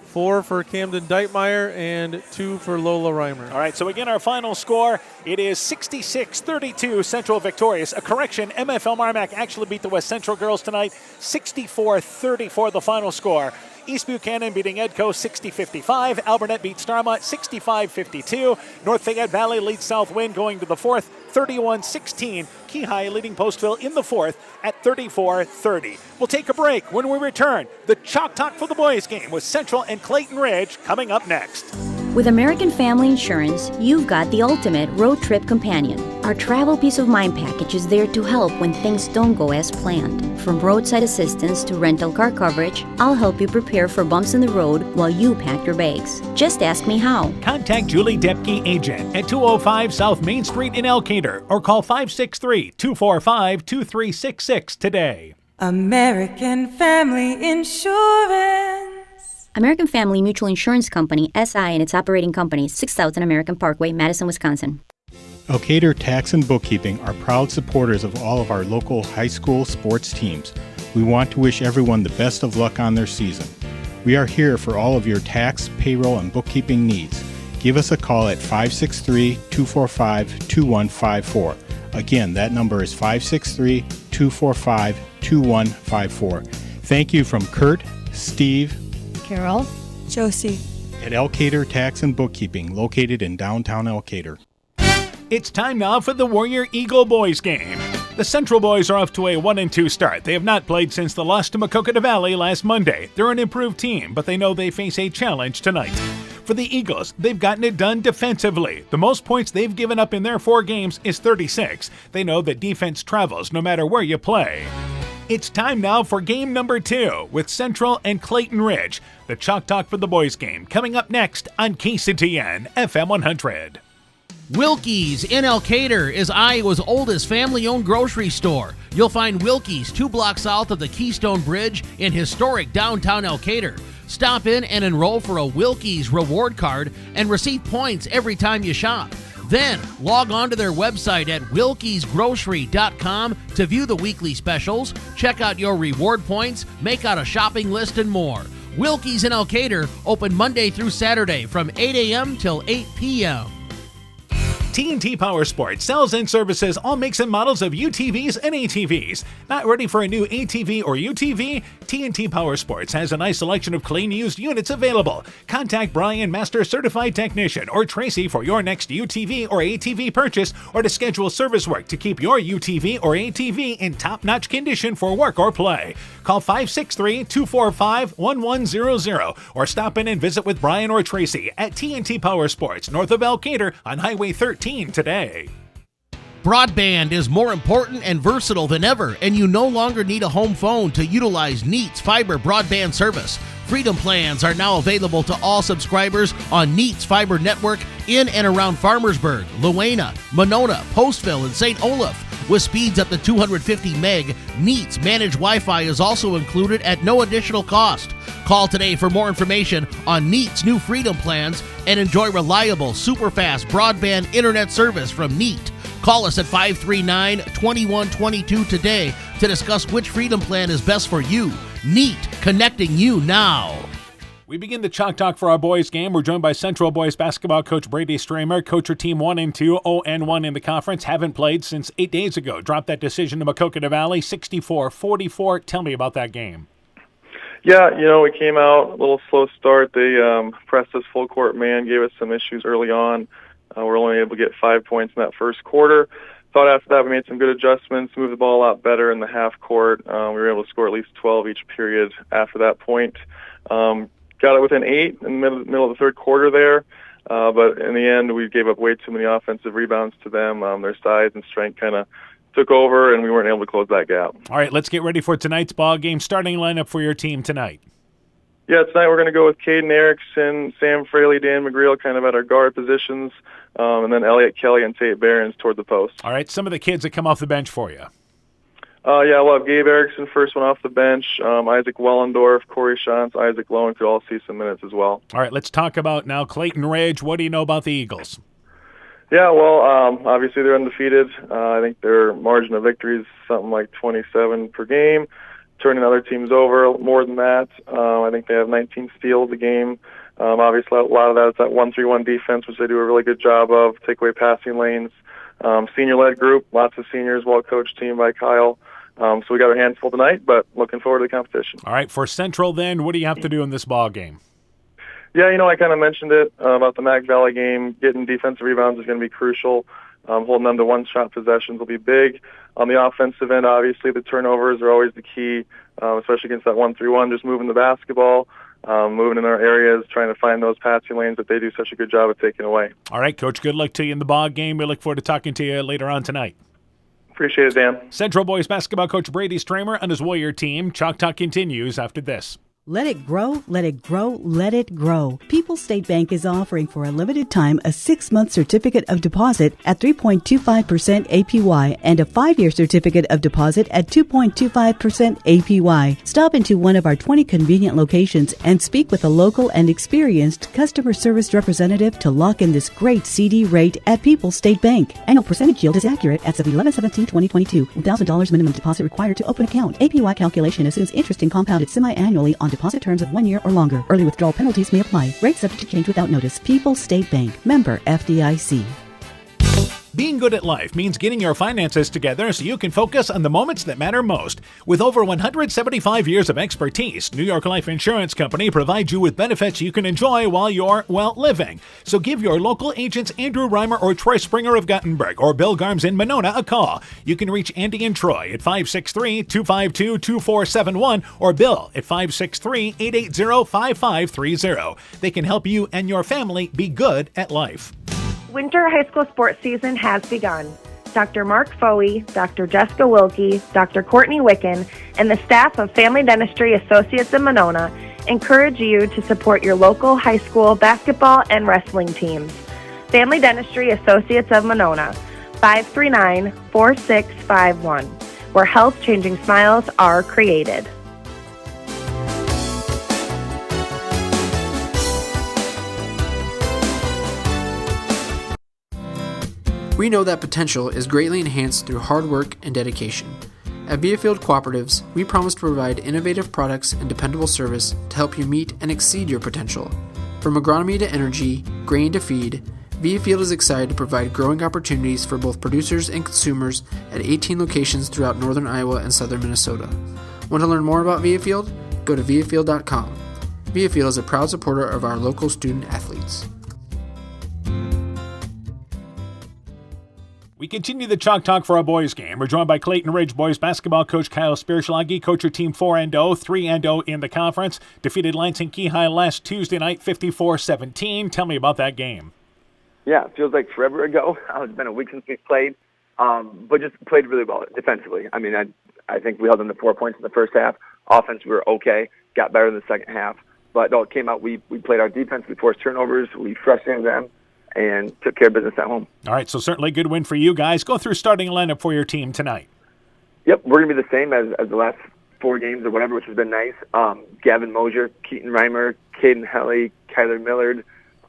Speaker 18: 4 for Camden Deitmeyer, and 2 for Lola Reimer.
Speaker 1: All right, so again, our final score, it is 66-32, Central victorious. A correction, MFL Marmac actually beat the West Central girls tonight, 64-34 the final score. East Buchanan beating Edco 60-55. Alburnett beat Starmont 65-52. North Fayette Valley leads Southwind going to the fourth 31-16. Keyhigh leading Postville in the fourth at 34-30. We'll take a break. When we return, the Chalk Talk for the boys game with Central and Clayton Ridge coming up next.
Speaker 2: With American Family Insurance, you've got the ultimate road trip companion. Our Travel Peace of Mind package is there to help when things don't go as planned. From roadside assistance to rental car coverage, I'll help you prepare for bumps in the road while you pack your bags. Just ask me how.
Speaker 1: Contact Julie Depke, agent, at 205 South Main Street in Elkader or call 563-245-2366 today.
Speaker 14: American Family Insurance.
Speaker 2: American Family Mutual Insurance Company, SI, and its operating companies, 6000 American Parkway, Madison, Wisconsin.
Speaker 3: Elkader Tax and Bookkeeping are proud supporters of all of our local high school sports teams. We want to wish everyone the best of luck on their season. We are here for all of your tax, payroll, and bookkeeping needs. Give us a call at 563-245-2154. Again, that number is 563-245-2154. Thank you from Kurt, Steve,
Speaker 21: Carol, Josie,
Speaker 3: at Elkader Tax and Bookkeeping, located in downtown Elkader.
Speaker 1: It's time now for the Warrior Eagle boys game. The Central boys are off to a 1-2 start. They have not played since the loss to Maquoketa Valley last Monday. They're an improved team, but they know they face a challenge tonight. For the Eagles, they've gotten it done defensively. The most points they've given up in their 4 games is 36. They know that defense travels no matter where you play. It's time now for game number 2 with Central and Clayton Ridge. The Chalk Talk for the boys game coming up next on KCTN FM 100.
Speaker 11: Wilkie's in Elkader is Iowa's oldest family-owned grocery store. You'll find Wilkie's 2 blocks south of the Keystone Bridge in historic downtown Elkader. Stop in and enroll for a Wilkie's reward card and receive points every time you shop. Then log on to their website at wilkiesgrocery.com to view the weekly specials, check out your reward points, make out a shopping list, and more. Wilkie's in Elkader, open Monday through Saturday from 8 a.m. till 8 p.m.
Speaker 1: TNT Power Sports sells and services all makes and models of UTVs and ATVs. Not ready for a new ATV or UTV? TNT Power Sports has a nice selection of clean used units available. Contact Brian, Master Certified Technician, or Tracy for your next UTV or ATV purchase, or to schedule service work to keep your UTV or ATV in top-notch condition for work or play. Call 563-245-1100 or stop in and visit with Brian or Tracy at TNT Power Sports, north of Elkader on Highway 13 today.
Speaker 11: Broadband is more important and versatile than ever, and you no longer need a home phone to utilize Neat's fiber broadband service. Freedom plans are now available to all subscribers on Neat's fiber network in and around Farmersburg, Luena, Monona, Postville, and St. Olaf. With speeds up to 250 meg, Neat's managed Wi-Fi is also included at no additional cost. Call today for more information on Neat's new Freedom plans and enjoy reliable, super-fast broadband internet service from Neat. Call us at 539-2122 today to discuss which Freedom plan is best for you. Neat, connecting you now.
Speaker 1: We begin the Chalk Talk for our boys game. We're joined by Central boys basketball coach Brady Stramer. Coach, your team 1-2, 0-1 in the conference. Haven't played since 8 days ago. Dropped that decision to Maquoketa Valley, 64-44. Tell me about that game.
Speaker 24: Yeah, we came out a little slow start. They pressed us full court man, gave us some issues early on. We're only able to get 5 points in that first quarter. Thought after that we made some good adjustments, moved the ball a lot better in the half court. We were able to score at least 12 each period after that point. Got it within 8 in the middle of the third quarter there. But in the end, we gave up way too many offensive rebounds to them. Their size and strength kind of took over, and we weren't able to close that gap.
Speaker 1: All right, let's get ready for tonight's ball game. Starting lineup for your team tonight.
Speaker 24: Yeah, tonight we're going to go with Caden Erickson, Sam Fraley, Dan McGreal kind of at our guard positions, and then Elliott Kelly and Tate Behrens toward the post.
Speaker 1: All right, some of the kids that come off the bench for you.
Speaker 24: Yeah, we'll have Gabe Erickson, first one off the bench, Isaac Wellendorf, Corey Shantz, Isaac Lowen could all see some minutes as well.
Speaker 1: All right, let's talk about now Clayton Ridge. What do you know about the Eagles?
Speaker 24: Yeah, well, obviously they're undefeated. I think their margin of victory is something like 27 per game, turning other teams over more than that. I think they have 19 steals a game. Obviously, a lot of that is that 1-3-1 defense, which they do a really good job of, take away passing lanes. Senior-led group, lots of seniors, well-coached team by Kyle. So we got our hands full tonight, but looking forward to the competition.
Speaker 1: All right, for Central then, what do you have to do in this ball game?
Speaker 24: Yeah, I kind of mentioned it about the Mac Valley game. Getting defensive rebounds is going to be crucial. Holding them to one-shot possessions will be big. On the offensive end, obviously, the turnovers are always the key, especially against that 1-3-1, just moving the basketball. moving in our areas, trying to find those passing lanes that they do such a good job of taking away.
Speaker 1: All right, Coach, good luck to you in the ball game. We look forward to talking to you later on tonight.
Speaker 24: Appreciate it, Dan.
Speaker 1: Central Boys basketball coach Brady Stramer and his Warrior team. Chalk Talk continues after this.
Speaker 4: Let it grow, let it grow, let it grow. People's State Bank is offering for a limited time a 6-month certificate of deposit at 3.25% APY and a 5-year certificate of deposit at 2.25% APY. Stop into one of our 20 convenient locations and speak with a local and experienced customer service representative to lock in this great CD rate at People's State Bank. Annual percentage yield is accurate as of 11/17/2022. $1,000 minimum deposit required to open account. APY calculation assumes interest and compounded semi-annually on deposit terms of 1 year or longer. Early withdrawal penalties may apply. Rates subject to change without notice. People's State Bank. Member FDIC.
Speaker 1: Being good at life means getting your finances together so you can focus on the moments that matter most. With over 175 years of expertise, New York Life Insurance Company provides you with benefits you can enjoy while you're, living. So give your local agents Andrew Reimer or Troy Springer of Gothenburg or Bill Garms in Monona a call. You can reach Andy and Troy at 563-252-2471 or Bill at 563-880-5530. They can help you and your family be good at life.
Speaker 5: Winter high school sports season has begun. Dr. Mark Foey, Dr. Jessica Wilkie, Dr. Courtney Wicken, and the staff of Family Dentistry Associates in Monona encourage you to support your local high school basketball and wrestling teams. Family Dentistry Associates of Monona, 539-4651, where health-changing smiles are created.
Speaker 22: We know that potential is greatly enhanced through hard work and dedication. At Viafield Cooperatives, we promise to provide innovative products and dependable service to help you meet and exceed your potential. From agronomy to energy, grain to feed, Viafield is excited to provide growing opportunities for both producers and consumers at 18 locations throughout northern Iowa and southern Minnesota. Want to learn more about Viafield? Go to viafield.com. Viafield is a proud supporter of our local student athletes.
Speaker 1: We continue the Chalk Talk for our boys game. We're joined by Clayton Ridge boys basketball coach Kyle Spirschlage. Coach your team 4-0, 3-0 in the conference. Defeated Lansing Keyhigh last Tuesday night, 54-17. Tell me about that game.
Speaker 23: Yeah, it feels like forever ago. It's been a week since we've played, but just played really well defensively. I mean, I think we held them to 4 points in the first half. Offense, we were okay. Got better in the second half. But no, it came out. We played our defense. We forced turnovers. We frustrated them and took care of business at home.
Speaker 1: All right, so certainly a good win for you guys. Go through starting lineup for your team tonight.
Speaker 23: Yep, we're going to be the same as the last 4 games or whatever, which has been nice. Gavin Mosier, Keaton Reimer, Caden Helly, Kyler Millard,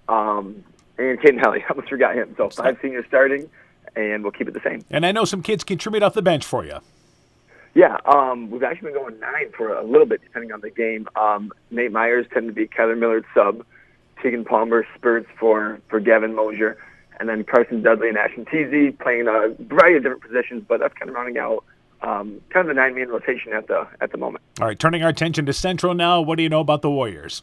Speaker 23: and Caden Helly. I almost forgot him. So 5 seniors starting, and we'll keep it the same.
Speaker 1: And I know some kids contribute off the bench for you.
Speaker 23: Yeah, we've actually been going 9 for a little bit, depending on the game. Nate Myers tended to be Kyler Millard's sub. Tegan Palmer spurts for Gavin Mosier, and then Carson Dudley and Ashton Teasy playing a variety of different positions, but that's kind of rounding out kind of the 9-man rotation at the moment.
Speaker 1: All right, turning our attention to Central now, what do you know about the Warriors?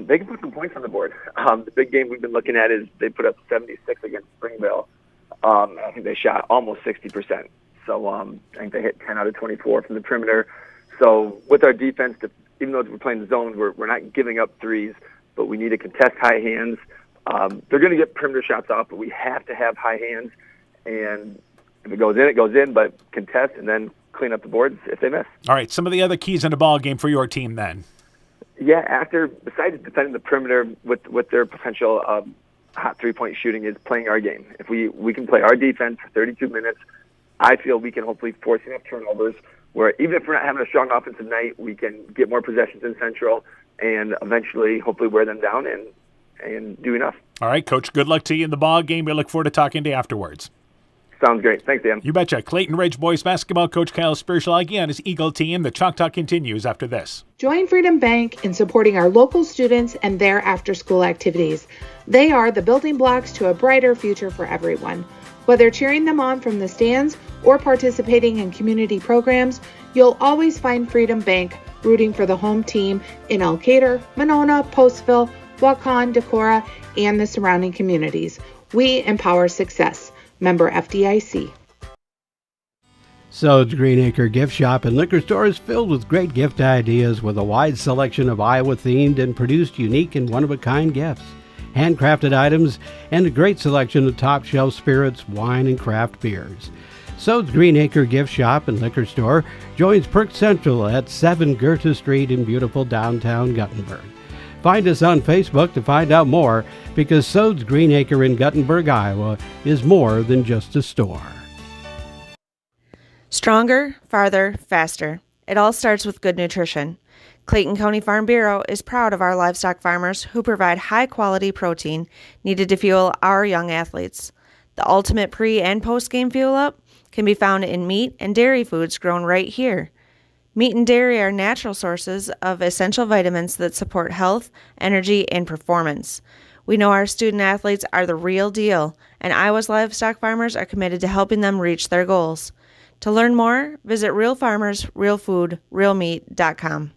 Speaker 23: They can put some points on the board. The big game we've been looking at is they put up 76 against Springville. I think they shot almost 60%. So I think they hit 10 out of 24 from the perimeter. So with our defense, even though we're playing the zone, we're not giving up threes, but we need to contest high hands. They're going to get perimeter shots off, but we have to have high hands. And if it goes in, it goes in, but contest and then clean up the boards if they miss.
Speaker 1: All right, some of the other keys in the ball game for your team then.
Speaker 23: Yeah, besides defending the perimeter with their potential hot three-point shooting is playing our game. If we can play our defense for 32 minutes, I feel we can hopefully force enough turnovers where even if we're not having a strong offensive night, we can get more possessions in Central and eventually hopefully wear them down and do enough.
Speaker 1: All right, Coach, good luck to you in the ball game. We look forward to talking to you afterwards.
Speaker 23: Sounds great. Thanks, Dan.
Speaker 1: You betcha. Clayton Ridge boys basketball coach Kyle Spirschlage on his Eagle team. The Chalk Talk continues after this.
Speaker 25: Join Freedom Bank in supporting our local students and their after-school activities. They are the building blocks to a brighter future for everyone. Whether cheering them on from the stands or participating in community programs, you'll always find Freedom Bank rooting for the home team in Elkader, Monona, Postville, Waukon, Decorah, and the surrounding communities. We empower success. Member FDIC.
Speaker 10: Sode's Greenacre Gift Shop and Liquor Store is filled with great gift ideas with a wide selection of Iowa-themed and produced unique and one-of-a-kind gifts, handcrafted items, and a great selection of top-shelf spirits, wine, and craft beers. Sode's Greenacre Gift Shop and Liquor Store joins Perk Central at 7 Goethe Street in beautiful downtown Guttenberg. Find us on Facebook to find out more, because Sode's Greenacre in Guttenberg, Iowa is more than just a store.
Speaker 7: Stronger, farther, faster. It all starts with good nutrition. Clayton County Farm Bureau is proud of our livestock farmers who provide high-quality protein needed to fuel our young athletes. The ultimate pre- and post-game fuel-up can be found in meat and dairy foods grown right here. Meat and dairy are natural sources of essential vitamins that support health, energy, and performance. We know our student athletes are the real deal, and Iowa's livestock farmers are committed to helping them reach their goals. To learn more, visit realfarmersrealfoodrealmeat.com.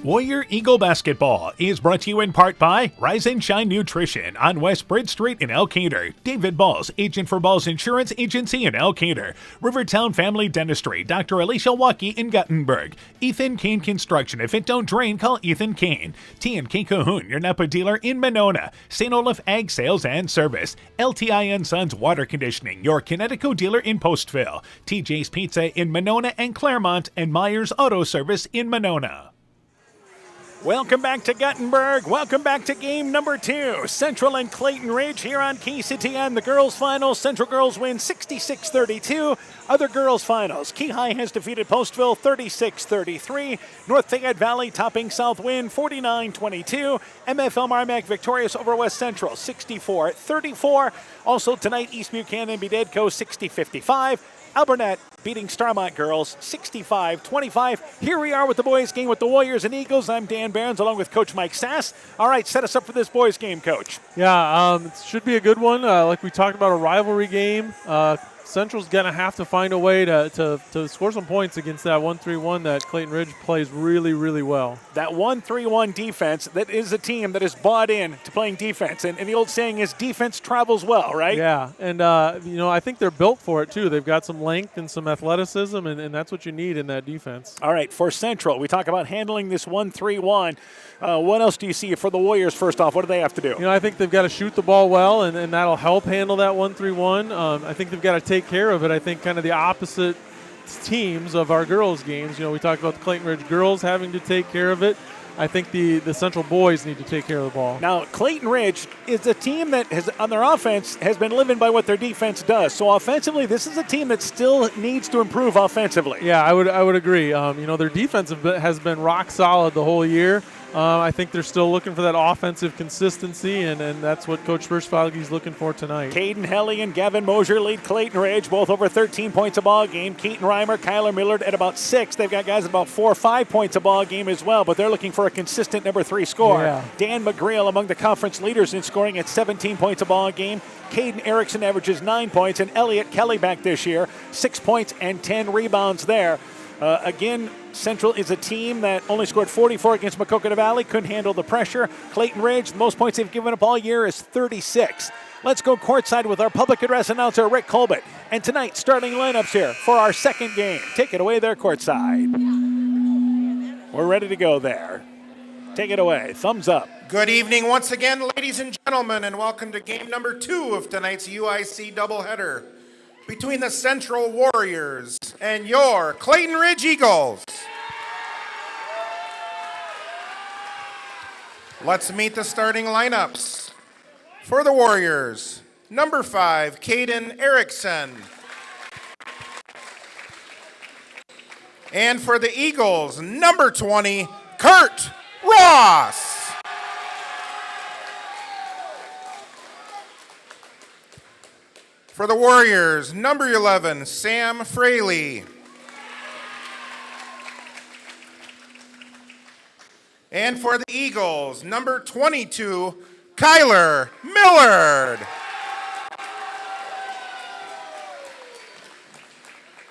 Speaker 1: Warrior Eagle Basketball is brought to you in part by Rise and Shine Nutrition on West Bridge Street in Elkader. David Balls, agent for Balls Insurance Agency in Elkader. Rivertown Family Dentistry, Dr. Alicia Waukee in Guttenberg. Ethan Kane Construction. If it don't drain, call Ethan Kane. T&K Cahoon, your Napa dealer in Monona. St. Olaf Ag Sales and Service. LTI & Sons Water Conditioning, your Connecticut dealer in Postville. TJ's Pizza in Monona and Claremont, and Myers Auto Service in Monona. Welcome back to Guttenberg. Welcome back to game number 2. Central and Clayton Ridge here on KCTN. The girls' finals. Central girls win 66-32. Other girls' finals. Key High has defeated Postville 36-33. North Fayette Valley topping South Wind 49-22. MFL Marmac victorious over West Central 64-34. Also tonight, East Buchanan beat Edco 60-55. Alburnett beating Starmont girls 65-25. Here we are with the boys' game with the Warriors and Eagles. I'm Dan Behrens along with Coach Mike Sass. All right, set us up for this boys' game, Coach.
Speaker 18: Yeah, it should be a good one. Like we talked about, a rivalry game. Central's going to have to find a way to score some points against that 1-3-1 that Clayton Ridge plays really, really well.
Speaker 1: That 1-3-1 defense, that is a team that is bought in to playing defense. And the old saying is defense travels well, right?
Speaker 18: Yeah, and I think they're built for it, too. They've got some length and some athleticism, and that's what you need in that defense.
Speaker 1: All right, for Central, we talk about handling this 1-3-1. What else do you see for the Warriors, first off? What do they have to do?
Speaker 18: I think they've got to shoot the ball well, and that'll help handle that 1-3-1. I think they've got to take care of it. I think kind of the opposite teams of our girls' games. We talked about the Clayton Ridge girls having to take care of it. I think the Central boys need to take care of the ball.
Speaker 1: Now, Clayton Ridge is a team that has, on their offense, has been living by what their defense does. So offensively, this is a team that still needs to improve offensively.
Speaker 18: Yeah, I would agree. Their defense has been rock solid the whole year. I think they're still looking for that offensive consistency, and that's what Coach Hirschfelge's looking for tonight.
Speaker 1: Caden Helly and Gavin Mosier lead Clayton Ridge, both over 13 points a ball game. Keaton Reimer, Kyler Millard at about 6. They've got guys at about 4 or 5 points a ball game as well, but they're looking for a consistent number 3 scorer.
Speaker 18: Yeah.
Speaker 1: Dan McGreal among the conference leaders in scoring at 17 points a ball game. Caden Erickson averages 9 points, and Elliott Kelly back this year, 6 points and 10 rebounds there. Again, Central is a team that only scored 44 against Maquoketa Valley, couldn't handle the pressure. Clayton Ridge, the most points they've given up all year is 36. Let's go courtside with our public address announcer, Rick Colbert. And tonight, starting lineups here for our second game. Take it away there courtside. We're ready to go there. Take it away. Thumbs up.
Speaker 8: Good evening once again, ladies and gentlemen, and welcome to game number 2 of tonight's UIC doubleheader between the Central Warriors and your Clayton Ridge Eagles. Let's meet the starting lineups. For the Warriors, number 5, Caden Erickson. And for the Eagles, number 20, Kurt Ross. For the Warriors, number 11, Sam Fraley. And for the Eagles, number 22, Kyler Millard.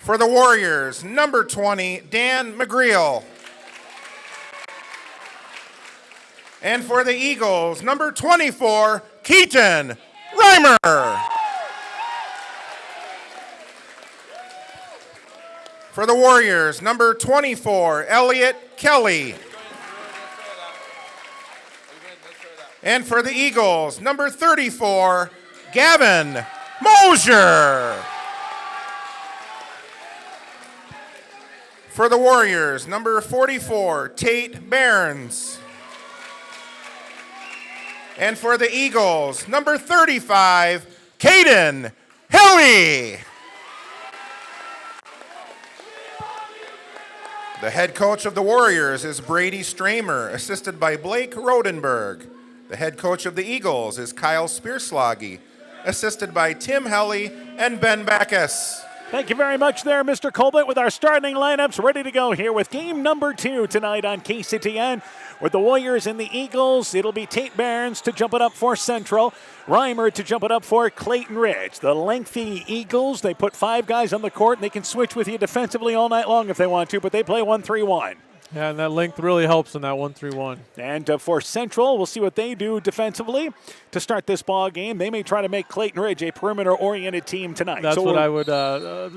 Speaker 8: For the Warriors, number 20, Dan McGreal. And for the Eagles, number 24, Keaton Reimer. For the Warriors, number 24, Elliot Kelly. And for the Eagles, number 34, Gavin Mosier. For the Warriors, number 44, Tate Barnes. And for the Eagles, number 35, Caden Hilly. The head coach of the Warriors is Brady Stramer, assisted by Blake Rodenberg. The head coach of the Eagles is Kyle Spearsloggy, assisted by Tim Helly and Ben Backus.
Speaker 1: Thank you very much there, Mr. Colbert, with our starting lineups ready to go here with game number 2 tonight on KCTN. With the Warriors and the Eagles, it'll be Tate Barnes to jump it up for Central, Reimer to jump it up for Clayton Ridge. The lengthy Eagles, they put 5 guys on the court, and they can switch with you defensively all night long if they want to, but they play 1-3-1.
Speaker 18: Yeah, and that length really helps in that 1-3-1.
Speaker 1: And for Central, we'll see what they do defensively to start this ball game. They may try to make Clayton Ridge a perimeter-oriented team tonight.
Speaker 18: That's what I would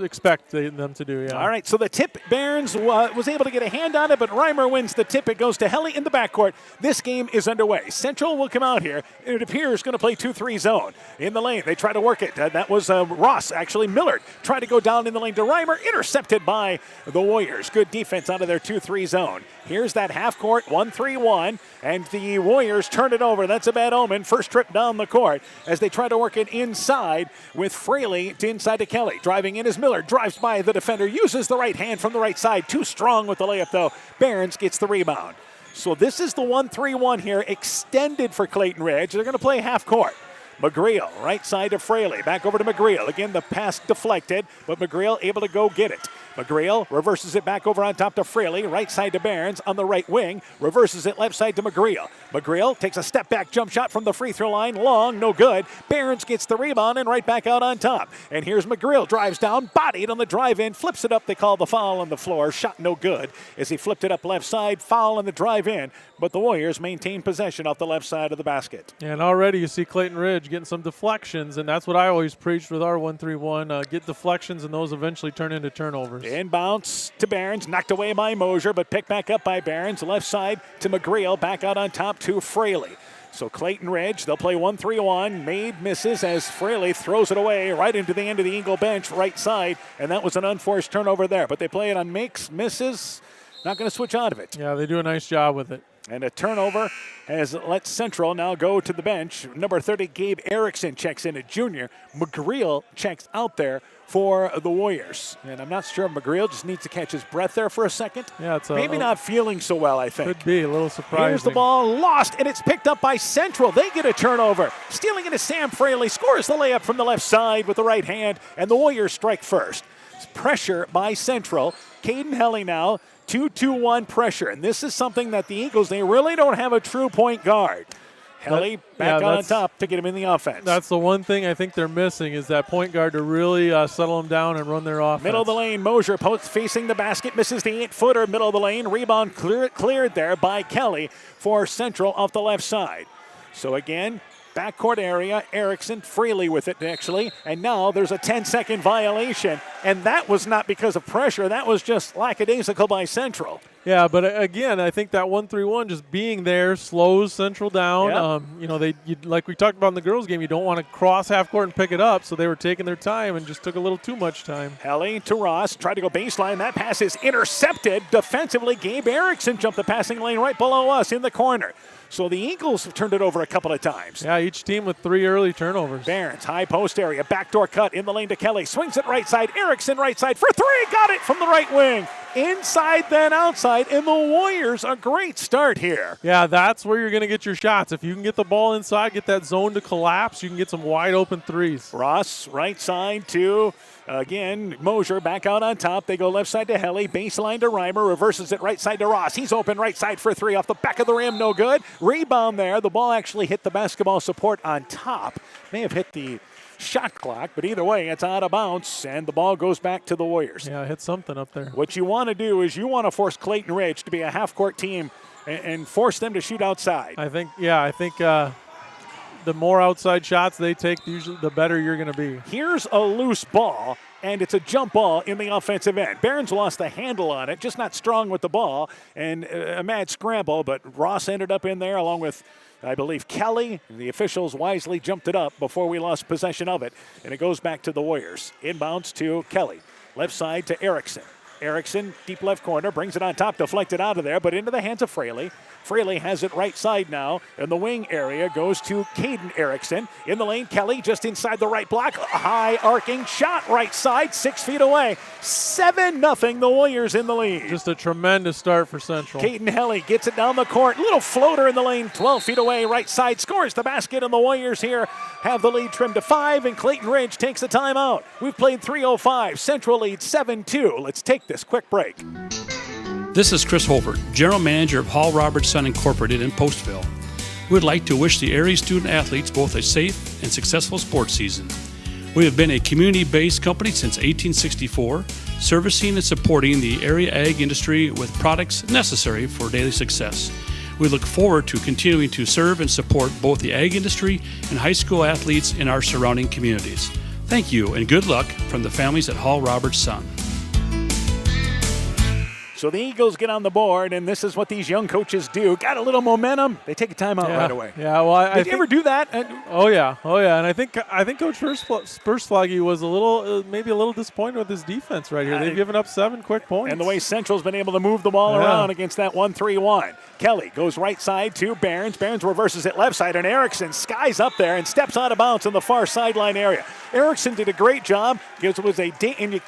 Speaker 18: expect them to do, yeah.
Speaker 1: All right, so the tip, Barnes was able to get a hand on it, but Reimer wins the tip. It goes to Helly in the backcourt. This game is underway. Central will come out here. It appears going to play 2-3 zone. In the lane, they try to work it. That was Ross, actually. Millard tried to go down in the lane to Reimer, intercepted by the Warriors. Good defense out of their 2-3 zone. Here's that half court 1-3-1, and the Warriors turn it over. That's a bad omen. First trip down the court as they try to work it inside with Fraley to inside to Kelly. Driving in is Miller, drives by the defender, uses the right hand from the right side. Too strong with the layup though. Barnes gets the rebound. So this is the 1-3-1 here, extended for Clayton Ridge. They're going to play half court. McGreal, right side to Fraley. Back over to McGreal. Again, the pass deflected, but McGreal able to go get it. McGreal reverses it back over on top to Fraley. Right side to Barnes on the right wing. Reverses it left side to McGreal. McGreal takes a step back jump shot from the free throw line. Long, no good. Barnes gets the rebound and right back out on top. And here's McGreal. Drives down, bodied on the drive in. Flips it up. They call the foul on the floor. Shot no good as he flipped it up left side. Foul on the drive in. But the Warriors maintain possession off the left side of the basket.
Speaker 18: And already you see Clayton Ridge getting some deflections, and that's what I always preached with our 1-3-1. Get deflections, and those eventually turn into turnovers.
Speaker 1: Inbounds to Barnes, knocked away by Mosier, but picked back up by Barnes. Left side to McGreal, back out on top to Fraley. So Clayton Ridge, they'll play 1-3-1. Made misses as Fraley throws it away right into the end of the Eagle bench, right side, and that was an unforced turnover there. But they play it on makes, misses, not going to switch out of it.
Speaker 18: Yeah, they do a nice job with it.
Speaker 1: And a turnover has let Central now go to the bench. Number 30, Gabe Erickson checks in, a junior. McGreal checks out there for the Warriors. And I'm not sure if McGreal just needs to catch his breath there for a second.
Speaker 18: Yeah, it's
Speaker 1: maybe not feeling so well, I think.
Speaker 18: Could be a little surprising.
Speaker 1: Here's the ball lost, and it's picked up by Central. They get a turnover. Stealing it is Sam Fraley. Scores the layup from the left side with the right hand, and the Warriors strike first. It's pressure by Central. Caden Helly now. 2-2-1 pressure, and this is something that the Eagles, they really don't have a true point guard. Helly back on top to get him in the offense.
Speaker 18: That's the one thing I think they're missing is that point guard to really settle them down and run their offense.
Speaker 1: Middle of the lane, Mosier post facing the basket, misses the 8-footer, middle of the lane, rebound cleared there by Kelly for Central off the left side. So again, backcourt area, Erickson freely with it actually, and now there's a 10-second violation, and that was not because of pressure, that was just lackadaisical by Central.
Speaker 18: Yeah, but again, I think that 1-3-1 just being there slows Central down. Yep. Like we talked about in the girls' game, you don't want to cross half court and pick it up, so they were taking their time and just took a little too much time.
Speaker 1: Helly to Ross, tried to go baseline. That pass is intercepted defensively. Gabe Erickson jumped the passing lane right below us in the corner. So the Eagles have turned it over a couple of times.
Speaker 18: Yeah, each team with 3 early turnovers.
Speaker 1: Barnes, high post area, backdoor cut in the lane to Kelly. Swings it right side. Erickson right side for 3. Got it from the right wing. Inside then outside, and the Warriors a great start here.
Speaker 18: Yeah, that's where you're going to get your shots. If you can get the ball inside, get that zone to collapse, you can get some wide open threes.
Speaker 1: Ross right side to, again, Mosier back out on top. They go left side to Helly, baseline to Reimer, reverses it right side to Ross. He's open right side for 3 off the back of the rim, no good. Rebound there. The ball actually hit the basketball support on top. May have hit the shot clock, but either way, it's out of bounds, and the ball goes back to the Warriors.
Speaker 18: Yeah, hit something up there.
Speaker 1: What you want to do is you want to force Clayton Ridge to be a half-court team and force them to shoot outside.
Speaker 18: I think the more outside shots they take, usually the better you're going to be.
Speaker 1: Here's a loose ball, and it's a jump ball in the offensive end. Barons lost the handle on it, just not strong with the ball, and a mad scramble, but Ross ended up in there along with, I believe, Kelly. The officials wisely jumped it up before we lost possession of it, and it goes back to the Warriors. Inbounds to Kelly. Left side to Erickson. Erickson, deep left corner, brings it on top, deflected out of there, but into the hands of Fraley. Fraley has it right side now, and the wing area goes to Caden Erickson. In the lane, Kelly just inside the right block. A high arcing shot right side, 6 feet away. 7-0, the Warriors in the lead.
Speaker 18: Just a tremendous start for Central.
Speaker 1: Caden Helly gets it down the court. Little floater in the lane, 12 feet away, right side, scores the basket, and the Warriors here have the lead trimmed to 5, and Clayton Ridge takes a timeout. We've played 3:05. Central leads 7-2. Let's take this quick break.
Speaker 6: This is Chris Holbert, General Manager of Hall Roberts Son Incorporated in Postville. We would like to wish the area student-athletes both a safe and successful sports season. We have been a community-based company since 1864, servicing and supporting the area ag industry with products necessary for daily success. We look forward to continuing to serve and support both the ag industry and high school athletes in our surrounding communities. Thank you and good luck from the families at Hall Roberts Son.
Speaker 1: So the Eagles get on the board, and this is what these young coaches do. Got a little momentum, they take a timeout right away.
Speaker 18: Yeah, well,
Speaker 1: Did you ever do that?
Speaker 18: Oh yeah, and I think Coach Spursfloggy was maybe a little disappointed with his defense right here. They've given up 7 quick points,
Speaker 1: and the way Central's been able to move the ball around against that 1-3-1. Kelly goes right side to Barons. Barons reverses it left side, and Erickson skies up there and steps out of bounds in the far sideline area. Erickson did a great job. It was and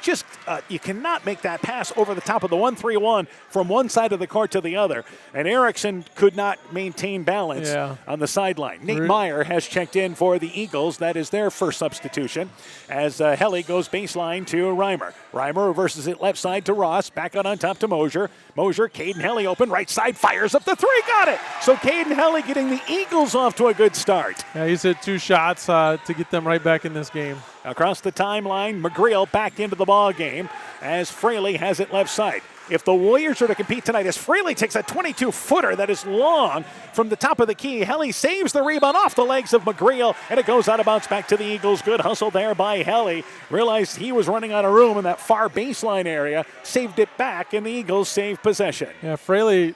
Speaker 1: you cannot make that pass over the top of the 1-3-1 from one side of the court to the other, and Erickson could not maintain balance on the sideline. Nate Meyer has checked in for the Eagles. That is their first substitution, as Helly goes baseline to Reimer. Reimer reverses it left side to Ross, back out on top to Mosier. Mosier, Caden Helly open, right side, fires up the 3, got it! So Caden Helly getting the Eagles off to a good start.
Speaker 18: Yeah, he's hit 2 shots to get them right back in this game.
Speaker 1: Across the timeline, McGreal back into the ball game as Fraley has it left side. If the Warriors are to compete tonight, as Fraley takes a 22-footer that is long from the top of the key, Helly saves the rebound off the legs of McGreal, and it goes out of bounds back to the Eagles. Good hustle there by Helly. Realized he was running out of room in that far baseline area, saved it back, and the Eagles saved possession.
Speaker 18: Yeah, Fraley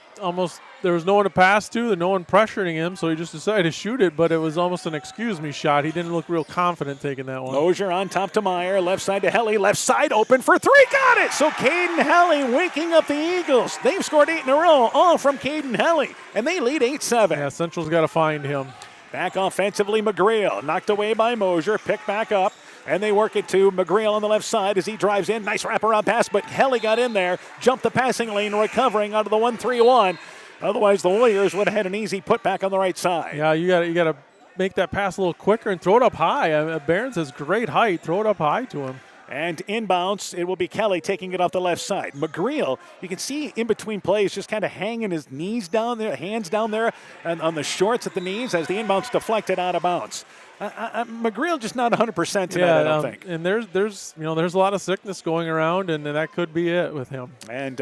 Speaker 18: there was no one to pass to, no one pressuring him, so he just decided to shoot it, but it was almost an excuse me shot. He didn't look real confident taking that one.
Speaker 1: Mosier on top to Meyer, left side to Helly, left side open for 3, got it! So Caden Helly waking up the Eagles. They've scored 8 in a row, all from Caden Helly, and they lead 8-7.
Speaker 18: Yeah, Central's got to find him.
Speaker 1: Back offensively, McGreal, knocked away by Mosier, picked back up, and they work it to McGreal on the left side as he drives in. Nice wraparound pass, but Helly got in there, jumped the passing lane, recovering out of the 1-3-1. Otherwise, the Warriors would have had an easy putback on the right side.
Speaker 18: Yeah, you got to make that pass a little quicker and throw it up high. Barons has great height. Throw it up high to him.
Speaker 1: And inbounds, it will be Kelly taking it off the left side. McGreal, you can see in between plays just kind of hanging his knees down there, hands down there, and on the shorts at the knees as the inbounds deflected out of bounds. McGreal just not 100% tonight, I don't think.
Speaker 18: And there's a lot of sickness going around, and that could be it with him.
Speaker 1: And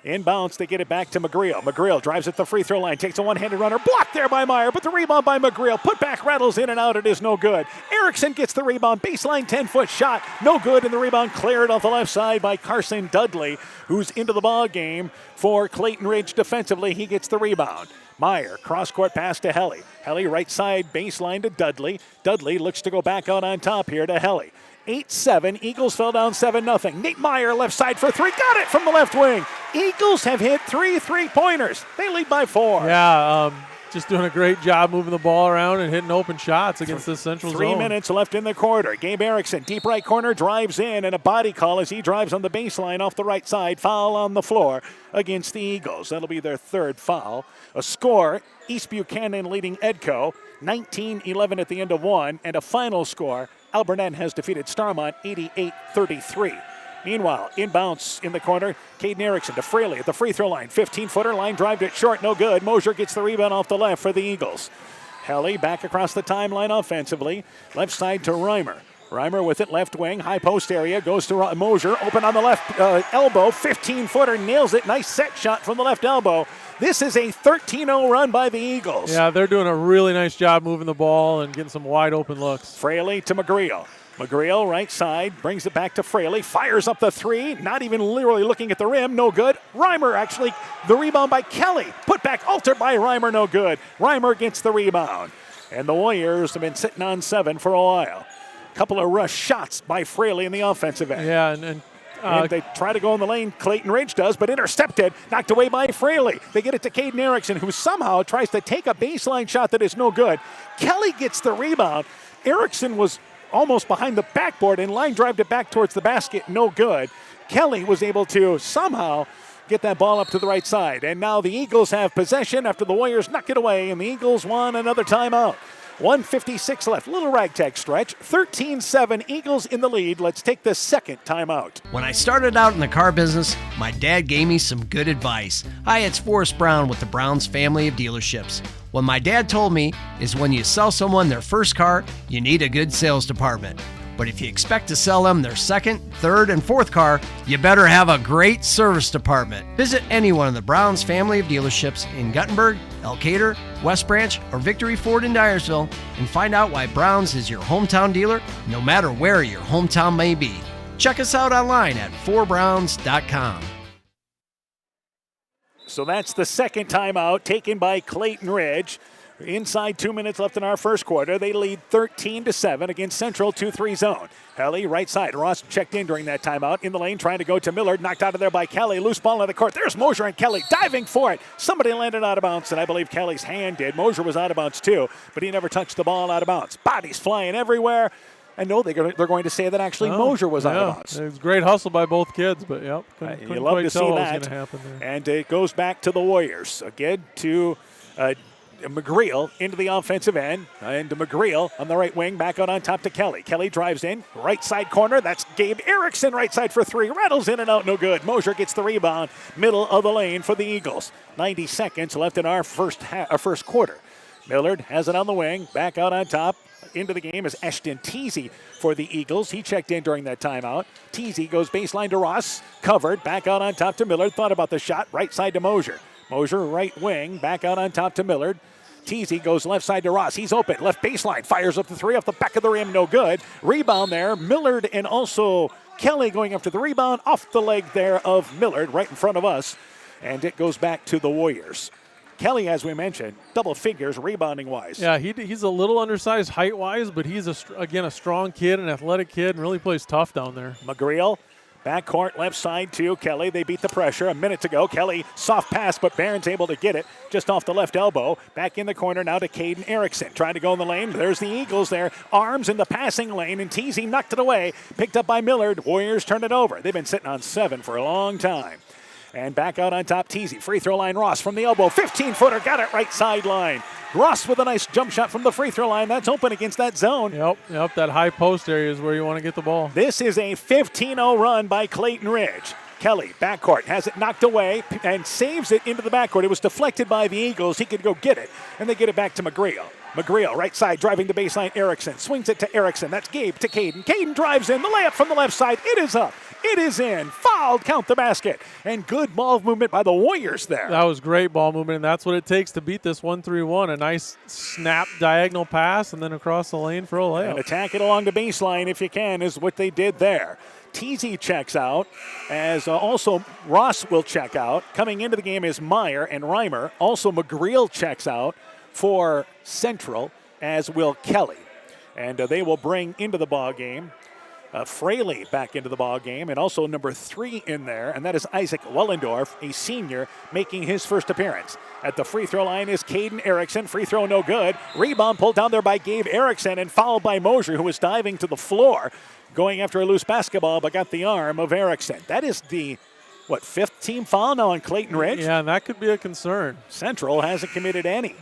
Speaker 1: inbounds, they get it back to McGreal. McGreal drives at the free throw line, takes a one-handed runner, blocked there by Meyer, but the rebound by McGreal. Put back rattles in and out, it is no good. Erickson gets the rebound, baseline 10-foot shot, no good, and the rebound cleared off the left side by Carson Dudley, who's into the ball game for Clayton Ridge defensively. He gets the rebound. Meyer, cross-court pass to Helly. Helly right side baseline to Dudley. Dudley looks to go back out on top here to Helly. 8-7. Eagles fell down 7-0. Nate Meyer left side for 3. Got it from the left wing. Eagles have hit 3 3-pointers. They lead by 4.
Speaker 18: Yeah, just doing a great job moving the ball around and hitting open shots against this Central zone.
Speaker 1: 3 minutes left in the quarter. Gabe Erickson, deep right corner, drives in, and a body call as he drives on the baseline off the right side. Foul on the floor against the Eagles. That'll be their 3rd foul. A score, East Buchanan leading Edco, 19-11 at the end of 1, and a final score, Albernet has defeated Starmont 88-33. Meanwhile, inbounds in the corner, Caden Erickson to Fraley at the free throw line. 15-footer, line drive it short, no good. Mosier gets the rebound off the left for the Eagles. Helly back across the timeline offensively. Left side to Reimer. Reimer with it, left wing, high post area, goes to Mosier, open on the left elbow, 15-footer, nails it, nice set shot from the left elbow. This is a 13-0 run by the Eagles.
Speaker 18: Yeah, they're doing a really nice job moving the ball and getting some wide open looks.
Speaker 1: Fraley to McGreal. McGreal, right side, brings it back to Fraley, fires up the three, not even literally looking at the rim, no good. Reimer actually, the rebound by Kelly. Put back, altered by Reimer, no good. Reimer gets the rebound. And the Warriors have been sitting on 7 for a while. Couple of rush shots by Fraley in the offensive end.
Speaker 18: Yeah,
Speaker 1: and they try to go in the lane, Clayton Ridge does, but intercepted, knocked away by Fraley. They get it to Caden Erickson, who somehow tries to take a baseline shot that is no good. Kelly gets the rebound. Erickson was almost behind the backboard and line drived it back towards the basket, no good. Kelly was able to somehow get that ball up to the right side. And now the Eagles have possession after the Warriors knock it away, and the Eagles won another timeout. 1:56 left, little ragtag stretch, 13-7, Eagles in the lead. Let's take the second timeout.
Speaker 9: When I started out in the car business, my dad gave me some good advice. Hi, it's Forrest Brown with the Brown's family of dealerships. What my dad told me is when you sell someone their first car, you need a good sales department. But if you expect to sell them their second, third, and fourth car, you better have a great service department. Visit any one of the Brown's family of dealerships in Guttenberg, Elkader, West Branch, or Victory Ford in Dyersville and find out why Brown's is your hometown dealer, no matter where your hometown may be. Check us out online at 4browns.com.
Speaker 1: So that's the second timeout taken by Clayton Ridge. Inside 2 minutes left in our first quarter. They lead 13-7 against Central 2-3 zone. Helly, right side. Ross checked in during that timeout. In the lane, trying to go to Millard. Knocked out of there by Kelly. Loose ball on the court. There's Mosier and Kelly diving for it. Somebody landed out of bounds, and I believe Kelly's hand did. Mosier was out of bounds too, but he never touched the ball out of bounds. Bodies flying everywhere. And no, they're going to say that actually Mosier was out of bounds.
Speaker 18: It was a great hustle by both kids, but yep.
Speaker 1: You love to see that.
Speaker 18: What was gonna happen there.
Speaker 1: And it goes back to the Warriors. Again to McGreal into the offensive end. And McGreal on the right wing, back out on top to Kelly. Kelly drives in, right side corner. That's Gabe Erickson, right side for three. Rattles in and out, no good. Mosier gets the rebound, middle of the lane for the Eagles. 90 seconds left in our first quarter. Millard has it on the wing, back out on top. Into the game is Ashton Teasy for the Eagles. He checked in during that timeout. Teasy goes baseline to Ross, covered, back out on top to Millard. Thought about the shot, right side to Mosier. Mosier, right wing, back out on top to Millard. Teasy goes left side to Ross. He's open, left baseline, fires up the three off the back of the rim, no good. Rebound there, Millard and also Kelly going after the rebound off the leg there of Millard right in front of us. And it goes back to the Warriors. Kelly, as we mentioned, double figures rebounding-wise.
Speaker 18: Yeah, he's a little undersized height-wise, but he's, again, a strong kid, an athletic kid, and really plays tough down there.
Speaker 1: McGreal, backcourt, left side to Kelly. They beat the pressure. A minute to go. Kelly, soft pass, but Barron's able to get it just off the left elbow. Back in the corner now to Caden Erickson. Trying to go in the lane. There's the Eagles there. Arms in the passing lane, and Teasy knocked it away. Picked up by Millard. Warriors turned it over. They've been sitting on 7 for a long time. And back out on top, Teasy. Free throw line, Ross from the elbow. 15-footer, got it right sideline. Ross with a nice jump shot from the free throw line. That's open against that zone.
Speaker 18: Yep, that high post area is where you want to get the ball.
Speaker 1: This is a 15-0 run by Clayton Ridge. Kelly, backcourt, has it knocked away and saves it into the backcourt. It was deflected by the Eagles. He could go get it, and they get it back to McGreal. McGreal, right side, driving the baseline. Erickson swings it to Erickson. That's Gabe to Caden. Caden drives in. The layup from the left side. It is up. It is in. Fouled. Count the basket. And good ball movement by the Warriors there.
Speaker 18: That was great ball movement, and that's what it takes to beat this 1-3-1. A nice snap diagonal pass and then across the lane for a layup.
Speaker 1: And attack it along the baseline if you can is what they did there. Teasy checks out, as also Ross will check out. Coming into the game is Meyer and Reimer. Also McGreal checks out for Central, as will Kelly. And they will bring into the ball game Fraley back into the ball game, and also number 3 in there, and that is Isaac Wellendorf, a senior, making his first appearance. At the free throw line is Caden Erickson. Free throw no good. Rebound pulled down there by Gabe Erickson and fouled by Mosier, who was diving to the floor, going after a loose basketball, but got the arm of Erickson. That is the, 5th team foul now on Clayton Ridge?
Speaker 18: Yeah, and that could be a concern.
Speaker 1: Central hasn't committed any.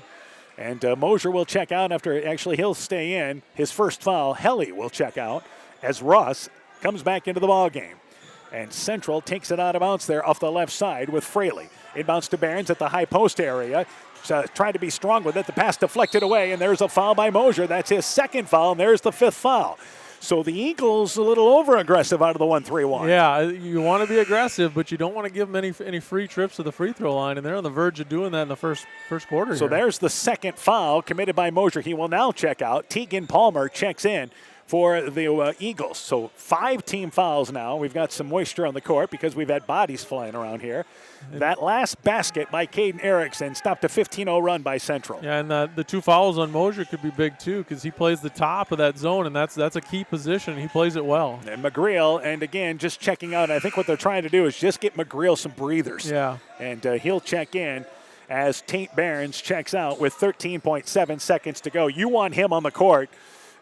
Speaker 1: And Mosier will check out after, actually he'll stay in. His first foul, Helly will check out as Ross comes back into the ball game. And Central takes it out of bounds there off the left side with Fraley. Inbounds to Barons at the high post area. Trying to be strong with it. The pass deflected away, and there's a foul by Mosier. That's his second foul, and there's the 5th foul. So the Eagles a little over-aggressive out of the 1-3-1.
Speaker 18: Yeah, you want to be aggressive, but you don't want to give them any free trips to the free throw line, and they're on the verge of doing that in the first quarter.
Speaker 1: So there's the second foul committed by Mosier. He will now check out. Tegan Palmer checks in for the Eagles. So 5 team fouls now. We've got some moisture on the court because we've had bodies flying around here. That last basket by Caden Erickson stopped a 15-0 run by Central.
Speaker 18: Yeah, and the 2 fouls on Mosier could be big too because he plays the top of that zone, and that's a key position. He plays it well.
Speaker 1: And McGreal, and again, just checking out. I think what they're trying to do is just get McGreal some breathers.
Speaker 18: Yeah.
Speaker 1: And he'll check in as Tate Barons checks out with 13.7 seconds to go. You want him on the court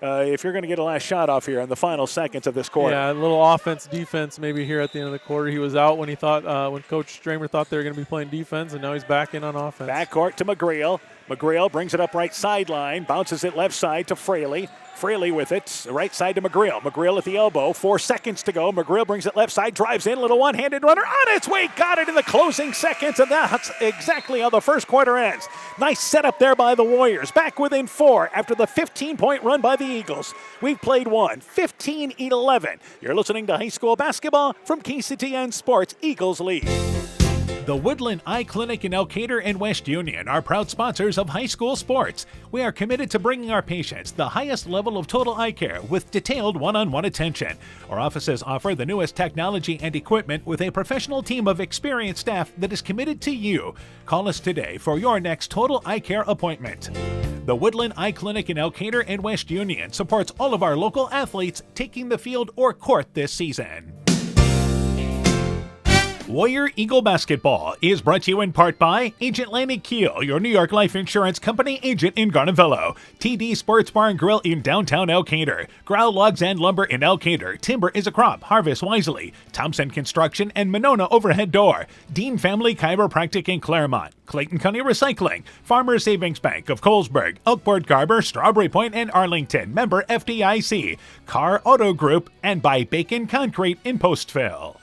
Speaker 1: if you're going to get a last shot off here in the final seconds of this quarter.
Speaker 18: Yeah, a little offense, defense maybe here at the end of the quarter. He was out when he thought, when Coach Stramer thought they were going to be playing defense, and now he's back in on offense.
Speaker 1: Backcourt to McGreal. McGreal brings it up right sideline, bounces it left side to Fraley. Fraley with it, right side to McGreal. McGreal at the elbow, 4 seconds to go. McGreal brings it left side, drives in, little one-handed runner on its way, got it in the closing seconds, and that's exactly how the first quarter ends. Nice setup there by the Warriors, back within 4 after the 15-point run by the Eagles. We've played 15-11. You're listening to high school basketball from KCTN Sports. Eagles lead.
Speaker 11: The Woodland Eye Clinic in Elkader and West Union are proud sponsors of high school sports. We are committed to bringing our patients the highest level of total eye care with detailed one-on-one attention. Our offices offer the newest technology and equipment with a professional team of experienced staff that is committed to you. Call us today for your next total eye care appointment. The Woodland Eye Clinic in Elkader and West Union supports all of our local athletes taking the field or court this season. Warrior Eagle Basketball is brought to you in part by Agent Lanny Keel, your New York Life Insurance Company agent in Garnavillo, TD Sports Bar and Grill in downtown Elkader, Growl Logs and Lumber in Elkader, Timber is a Crop, Harvest Wisely, Thompson Construction and Monona Overhead Door, Dean Family Chiropractic in Claremont, Clayton County Recycling, Farmer Savings Bank of Colesburg, Elkport Garber, Strawberry Point and Arlington, member FDIC, Carr Auto Group, and by Bacon Concrete in Postville.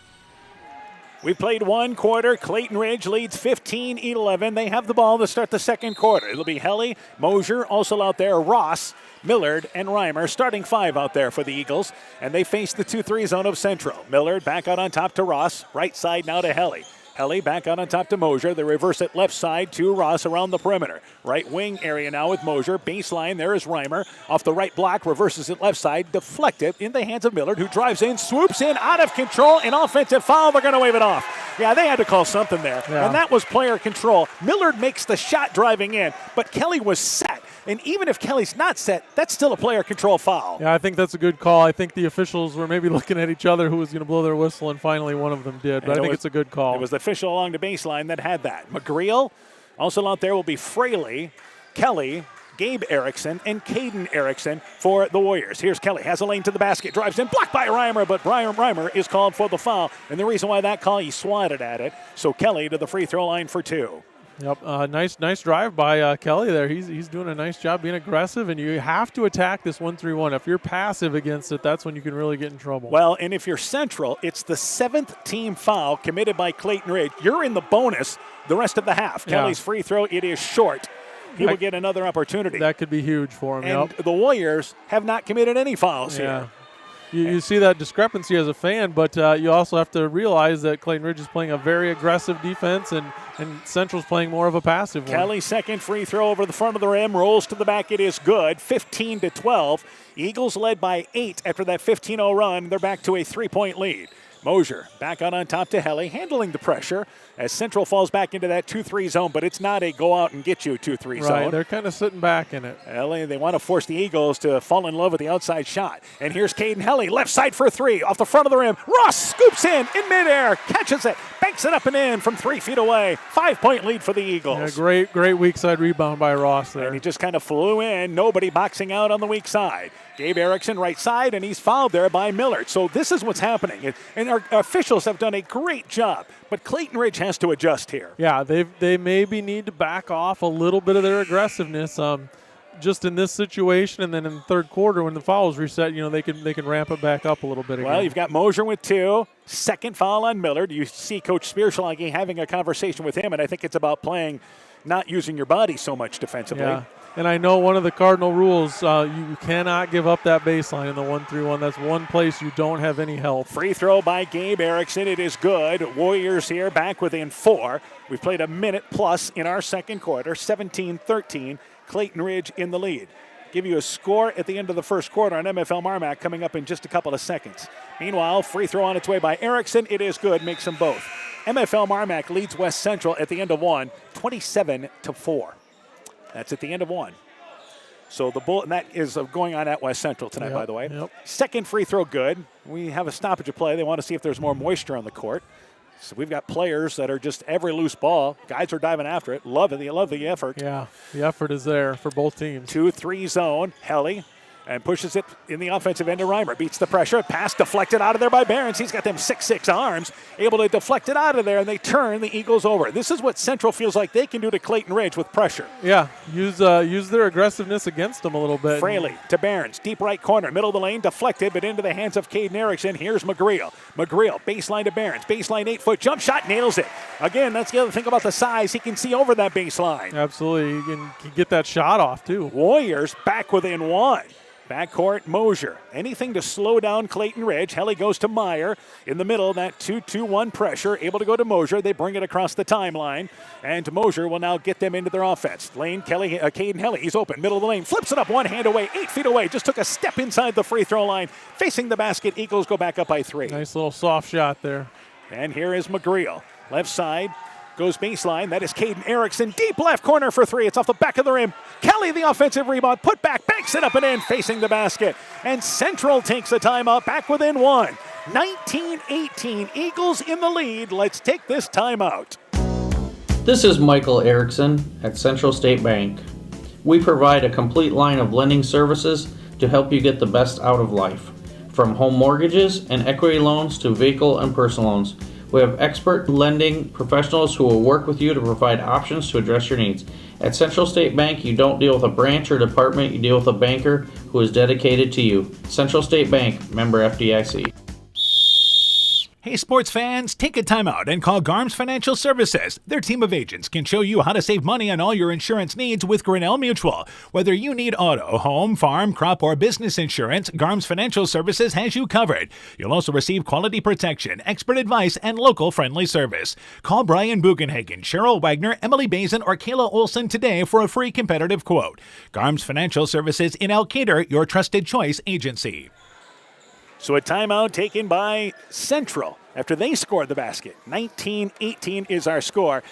Speaker 1: We've played 1 quarter. Clayton Ridge leads 15-11. They have the ball to start the second quarter. It'll be Helly, Mosier, also out there, Ross, Millard, and Reimer. Starting 5 out there for the Eagles. And they face the 2-3 zone of Central. Millard back out on top to Ross. Right side now to Helly. Helly back out on top to Mosier. They reverse it left side to Ross around the perimeter. Right wing area now with Mosier. Baseline, there is Reimer. Off the right block, reverses it left side. Deflected in the hands of Millard, who drives in, swoops in, out of control. An offensive foul. They're going to wave it off. Yeah, they had to call something there.
Speaker 18: Yeah.
Speaker 1: And that was player control. Millard makes the shot driving in, but Kelly was set. And even if Kelly's not set, that's still a player control foul.
Speaker 18: Yeah, I think that's a good call. I think the officials were maybe looking at each other who was going to blow their whistle, and finally one of them did. But I think it's a good call.
Speaker 1: It was the official along the baseline that had that. McGreal, also out there will be Fraley, Kelly, Gabe Erickson, and Caden Erickson for the Warriors. Here's Kelly, has a lane to the basket, drives in, blocked by Reimer, but Brian Reimer is called for the foul. And the reason why that call, he swatted at it. So Kelly to the free throw line for 2.
Speaker 18: Yep, nice drive by Kelly there. He's doing a nice job being aggressive, and you have to attack this 1-3-1. If you're passive against it, that's when you can really get in trouble.
Speaker 1: Well, and if you're Central, it's the 7th team foul committed by Clayton Ridge. You're in the bonus the rest of the half.
Speaker 18: Yeah.
Speaker 1: Kelly's free throw, it is short. He will get another opportunity.
Speaker 18: That could be huge for him.
Speaker 1: And the Warriors have not committed any fouls here.
Speaker 18: You see that discrepancy as a fan, but you also have to realize that Clayton Ridge is playing a very aggressive defense, and Central's playing more of a passive one.
Speaker 1: Kelly's second free throw over the front of the rim, rolls to the back, it is good, 15-12. Eagles led by 8 after that 15-0 run. They're back to a 3-point lead. Mosier back out on top to Helly, handling the pressure as Central falls back into that 2-3 zone, but it's not a go out and get you 2-3 zone.
Speaker 18: Right, they're kind of sitting back in it.
Speaker 1: Helly, they want to force the Eagles to fall in love with the outside shot. And here's Caden Helly, left side for 3, off the front of the rim. Ross scoops in midair, catches it, banks it up and in from 3 feet away. 5-point lead for the Eagles.
Speaker 18: Yeah, great weak side rebound by Ross there.
Speaker 1: And he just kind of flew in, nobody boxing out on the weak side. Gabe Erickson right side, and he's fouled there by Millard. So this is what's happening. And our officials have done a great job, but Clayton Ridge has to adjust here.
Speaker 18: Yeah, they maybe need to back off a little bit of their aggressiveness just in this situation, and then in the third quarter when the fouls reset, they can ramp it back up a little bit again.
Speaker 1: Well, you've got Mosier with 2. Second foul on Millard. You see Coach Spearschlage having a conversation with him, and I think it's about not using your body so much defensively.
Speaker 18: Yeah. And I know one of the Cardinal rules, you cannot give up that baseline in the 1-3-1. That's one place you don't have any help.
Speaker 1: Free throw by Gabe Erickson. It is good. Warriors here back within 4. We've played a minute plus in our second quarter, 17-13. Clayton Ridge in the lead. Give you a score at the end of the first quarter on MFL Marmac coming up in just a couple of seconds. Meanwhile, free throw on its way by Erickson. It is good. Makes them both. MFL Marmac leads West Central at the end of 1, 27-4. That's at the end of 1. So the bull, and that is going on at West Central tonight, by the way.
Speaker 18: Yep.
Speaker 1: Second free throw good. We have a stoppage of play. They want to see if there's more moisture on the court. So we've got players that are just every loose ball. Guys are diving after it. Love the effort.
Speaker 18: Yeah, the effort is there for both teams.
Speaker 1: 2-3 zone. Helly. And pushes it in the offensive end to Reimer. Beats the pressure. Pass deflected out of there by Behrens. He's got them 6'6" arms. Able to deflect it out of there, and they turn the Eagles over. This is what Central feels like they can do to Clayton Ridge with pressure.
Speaker 18: Yeah, use their aggressiveness against them a little bit.
Speaker 1: Fraley to Behrens. Deep right corner. Middle of the lane. Deflected, but into the hands of Caden Erickson. Here's McGreal. McGreal, baseline to Behrens. Baseline 8-foot jump shot. Nails it. Again, that's the other thing about the size. He can see over that baseline.
Speaker 18: Absolutely. He can get that shot off, too.
Speaker 1: Warriors back within 1. Backcourt, Mosier. Anything to slow down Clayton Ridge. Helly goes to Meyer. In the middle, that 2-2-1 pressure. Able to go to Mosier. They bring it across the timeline. And Mosier will now get them into their offense. Lane, Caden Helly. He's open. Middle of the lane. Flips it up one hand away. 8 feet away. Just took a step inside the free throw line. Facing the basket. Eagles go back up by 3.
Speaker 18: Nice little soft shot there.
Speaker 1: And here is McGreal. Left side. Goes baseline. That is Caden Erickson. Deep left corner for 3. It's off the back of the rim. Kelly, the offensive rebound. Put back. Banks it up and in. Facing the basket. And Central takes a timeout. Back within 1. 19-18. Eagles in the lead. Let's take this timeout.
Speaker 12: This is Michael Erickson at Central State Bank. We provide a complete line of lending services to help you get the best out of life. From home mortgages and equity loans to vehicle and personal loans. We have expert lending professionals who will work with you to provide options to address your needs. At Central State Bank, you don't deal with a branch or department, you deal with a banker who is dedicated to you. Central State Bank, member FDIC.
Speaker 1: Hey sports fans, take a timeout and call Garms Financial Services. Their team of agents can show you how to save money on all your insurance needs with Grinnell Mutual. Whether you need auto, home, farm, crop, or business insurance, Garms Financial Services has you covered. You'll also receive quality protection, expert advice, and local friendly service. Call Brian Bugenhagen, Cheryl Wagner, Emily Bazin, or Kayla Olson today for a free competitive quote. Garms Financial Services in Elkader, your trusted choice agency. So a timeout taken by Central after they scored the basket. 19-18 is our score.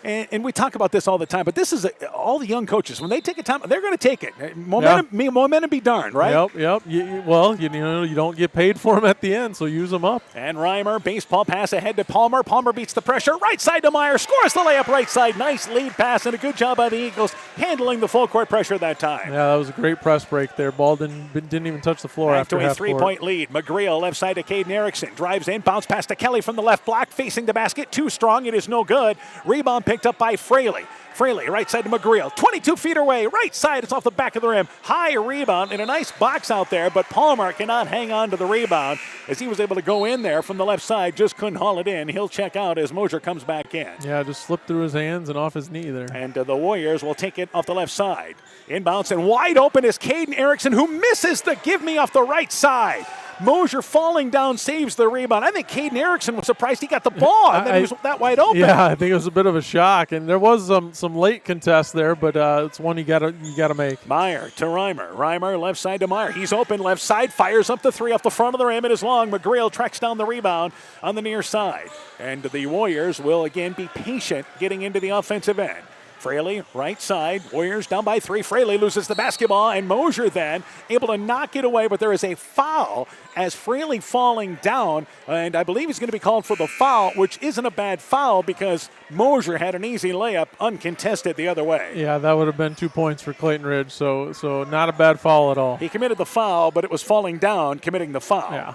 Speaker 1: And we talk about this all the time, but this is all the young coaches. When they take a time, they're going to take it. Momentum be darned, right?
Speaker 18: Yep. You don't get paid for them at the end, so use them up.
Speaker 1: And Reimer, baseball pass ahead to Palmer. Palmer beats the pressure. Right side to Meyer. Scores the layup right side. Nice lead pass and a good job by the Eagles handling the full court pressure that time.
Speaker 18: Yeah, that was a great press break there. Ball didn't even touch the floor after half court.
Speaker 1: Back to a 3-point lead. McGreal left side to Caden Erickson. Drives in, bounce pass to Kelly from the left block. Facing the basket. Too strong. It is no good. Rebound picked up by Fraley. Fraley, right side to McGreal. 22 feet away. Right side. It's off the back of the rim. High rebound and a nice box out there, but Palmer cannot hang on to the rebound as he was able to go in there from the left side. Just couldn't haul it in. He'll check out as Mosier comes back in.
Speaker 18: Yeah, just slipped through his hands and off his knee there.
Speaker 1: And the Warriors will take it off the left side. Inbounds and wide open is Caden Erickson, who misses the give me off the right side. Mosier falling down saves the rebound. I think Caden Erickson was surprised he got the ball and then he was that wide open.
Speaker 18: Yeah, I think it was a bit of a shock, and there was some late contest there, but it's one you gotta make.
Speaker 1: Meyer to Reimer. Reimer left side to Meyer. He's open left side, fires up the 3 off the front of the rim. It is long. McGreal tracks down the rebound on the near side, and the Warriors will again be patient getting into the offensive end. Fraley, right side. Warriors down by 3. Fraley loses the basketball, and Mosier then able to knock it away, but there is a foul as Fraley falling down, and I believe he's going to be called for the foul, which isn't a bad foul because Mosier had an easy layup uncontested the other way.
Speaker 18: Yeah, that would have been 2 points for Clayton Ridge, so not a bad foul at all.
Speaker 1: He committed the foul, but it was falling down committing the foul.
Speaker 18: Yeah.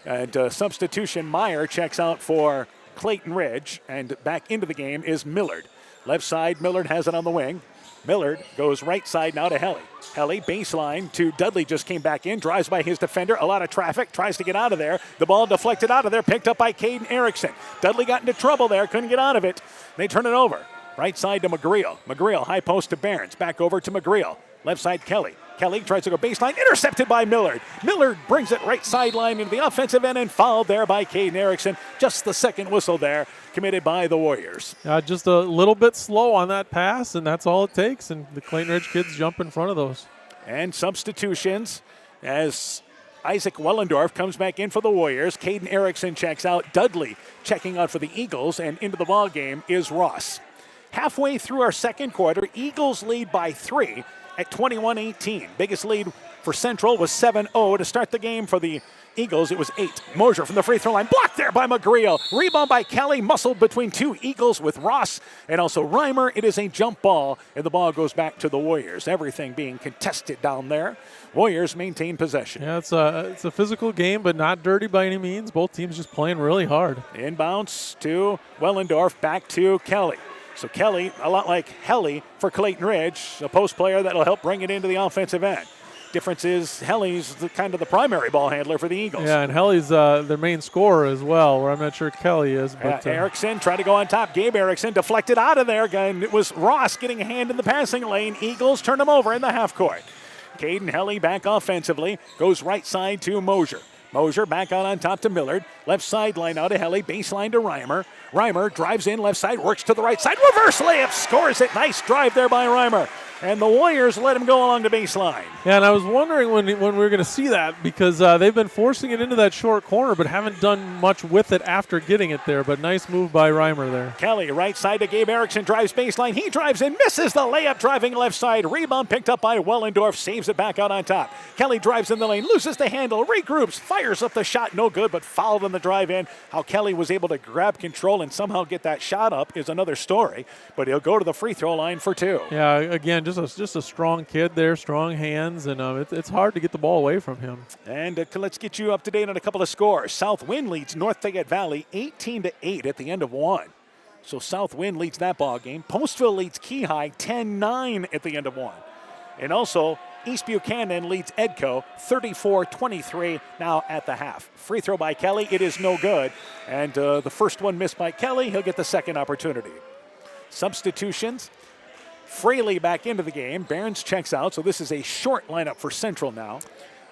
Speaker 1: And substitution, Meyer checks out for Clayton Ridge, and back into the game is Millard. Left side, Millard has it on the wing. Millard goes right side now to Helly. Helly, baseline to Dudley, just came back in, drives by his defender, a lot of traffic, tries to get out of there. The ball deflected out of there, picked up by Caden Erickson. Dudley got into trouble there, couldn't get out of it. They turn it over. Right side to McGreal. McGreal, high post to Barnes. Back over to McGreal. Left side, Kelly. Kelly tries to go baseline, intercepted by Millard. Millard brings it right sideline into the offensive end and fouled there by Caden Erickson. Just the second whistle there, committed by the Warriors.
Speaker 18: Just a little bit slow on that pass, and that's all it takes. And the Clayton Ridge kids jump in front of those.
Speaker 1: And substitutions as Isaac Wellendorf comes back in for the Warriors. Caden Erickson checks out. Dudley checking out for the Eagles, and into the ball game is Ross. Halfway through our second quarter, Eagles lead by 3 at 21-18. Biggest lead for Central was 7-0 to start the game. For the Eagles, it was 8. Mosier from the free throw line, blocked there by McGreal. Rebound by Kelly, muscled between two Eagles with Ross and also Reimer. It is a jump ball, and the ball goes back to the Warriors. Everything being contested down there. Warriors maintain possession.
Speaker 18: Yeah, it's a physical game, but not dirty by any means. Both teams just playing really hard.
Speaker 1: Inbounds to Wellendorf, back to Kelly. So Kelly, a lot like Helly for Clayton Ridge, a post player that will help bring it into the offensive end. Difference is Helly's kind of the primary ball handler for the Eagles.
Speaker 18: Yeah, and Helly's their main scorer as well, where I'm not sure Kelly is. But
Speaker 1: Erickson tried to go on top. Gabe Erickson deflected out of there. And it was Ross getting a hand in the passing lane. Eagles turned him over in the half court. Caden Helly back offensively. Goes right side to Mosier. Mosier back out on top to Millard. Left sideline out to Helly. Baseline to Reimer. Reimer drives in left side, works to the right side. Reverse layup, scores it. Nice drive there by Reimer. And the Warriors let him go along the baseline.
Speaker 18: Yeah, and I was wondering when we were going to see that because they've been forcing it into that short corner but haven't done much with it after getting it there. But nice move by Reimer there.
Speaker 1: Kelly, right side to Gabe Erickson, drives baseline. He drives in, misses the layup, driving left side. Rebound picked up by Wellendorf, saves it back out on top. Kelly drives in the lane, loses the handle, regroups, fires up the shot, no good, but fouled in the drive in. How Kelly was able to grab control and somehow get that shot up is another story. But he'll go to the free throw line for 2.
Speaker 18: Yeah, again, just a strong kid there, strong hands, and it's hard to get the ball away from him.
Speaker 1: And let's get you up to date on a couple of scores. Southwind leads North Fayette Valley 18-8 at the end of 1. So Southwind leads that ball game. Postville leads Key High 10-9 at the end of 1. And also East Buchanan leads Edco 34-23 now at the half. Free throw by Kelly, it is no good. And the first one missed by Kelly, he'll get the second opportunity. Substitutions. Fraley back into the game. Barnes checks out, so this is a short lineup for Central now.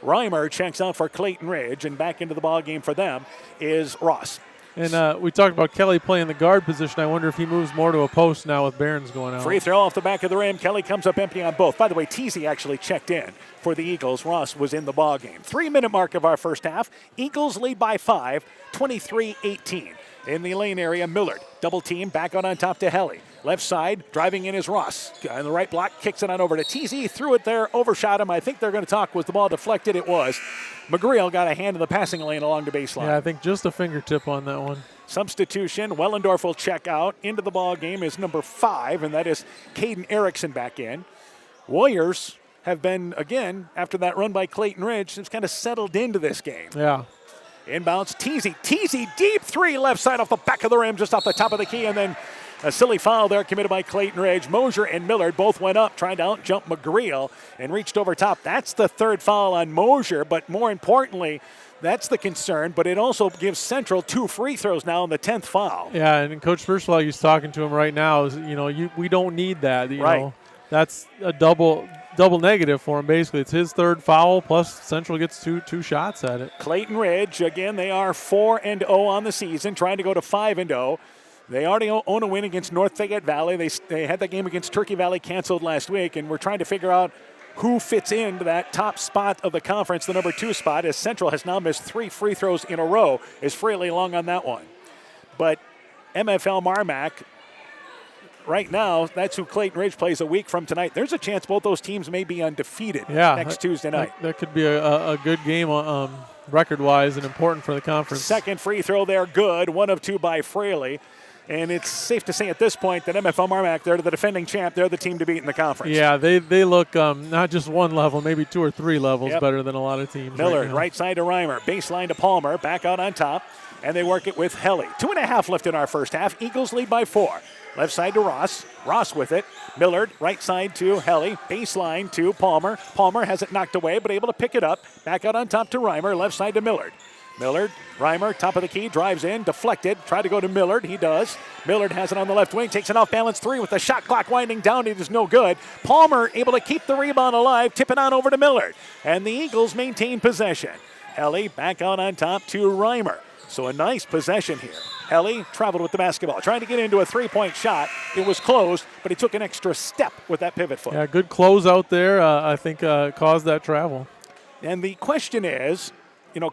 Speaker 1: Reimer checks out for Clayton Ridge, and back into the ball game for them is Ross.
Speaker 18: And we talked about Kelly playing the guard position. I wonder if he moves more to a post now with Barnes going out.
Speaker 1: Free throw off the back of the rim. Kelly comes up empty on both. By the way, Teasy actually checked in for the Eagles. Ross was in the ball game. 3-minute mark of our first half. Eagles lead by 5, 23-18. In the lane area, Millard. Double team, back out on top to Helly. Left side, driving in is Ross. On the right block, kicks it on over to TZ. Threw it there, overshot him. I think they're going to talk. Was the ball deflected? It was. McGreal got a hand in the passing lane along the baseline.
Speaker 18: Yeah, I think just a fingertip on that one.
Speaker 1: Substitution. Wellendorf will check out. Into the ball game is number 5, and that is Caden Erickson back in. Warriors have been, again, after that run by Clayton Ridge, has kind of settled into this game.
Speaker 18: Yeah.
Speaker 1: Inbounds, Teasy, deep 3, left side off the back of the rim, just off the top of the key, and then a silly foul there committed by Clayton Ridge. Mosier and Millard both went up, trying to out-jump McGreal, and reached over top. That's the third foul on Mosier, but more importantly, that's the concern, but it also gives Central 2 free throws now in the 10th foul.
Speaker 18: Yeah, and Coach Birschlag, he's talking to him right now, is, we don't need that. You know, that's a double negative for him, basically. It's his third foul, plus Central gets two shots at it.
Speaker 1: Clayton Ridge, again, they are 4-0 on the season, trying to go to 5-0. They already own a win against North Fayette Valley. They had that game against Turkey Valley canceled last week, and we're trying to figure out who fits into that top spot of the conference, the number 2 spot, as Central has now missed 3 free throws in a row, is Fraley long on that one. But MFL Marmac, right now, that's who Clayton Ridge plays a week from tonight. There's a chance both those teams may be undefeated next Tuesday night.
Speaker 18: That could be a good game record-wise and important for the conference.
Speaker 1: Second free throw there, good. 1 of 2 by Fraley. And it's safe to say at this point that MFL Marmac, they're the defending champ. They're the team to beat in the conference.
Speaker 18: Yeah, they look not just one level, maybe 2 or 3 levels better than a lot of teams.
Speaker 1: Millard, right side to Reimer. Baseline to Palmer. Back out on top. And they work it with Helly. 2.5 left in our first half. Eagles lead by 4. Left side to Ross. Ross with it. Millard, right side to Helly. Baseline to Palmer. Palmer has it knocked away, but able to pick it up. Back out on top to Reimer. Left side to Millard. Millard, Reimer, top of the key, drives in, deflected, tried to go to Millard. He does. Millard has it on the left wing, takes an off-balance three with the shot clock winding down. It is no good. Palmer able to keep the rebound alive, tip it on over to Millard. And the Eagles maintain possession. Helly back out on top to Reimer. So a nice possession here. Helly traveled with the basketball, trying to get into a three-point shot. It was closed, but he took an extra step with that pivot foot.
Speaker 18: Yeah, good close out there, I think caused that travel.
Speaker 1: And the question is,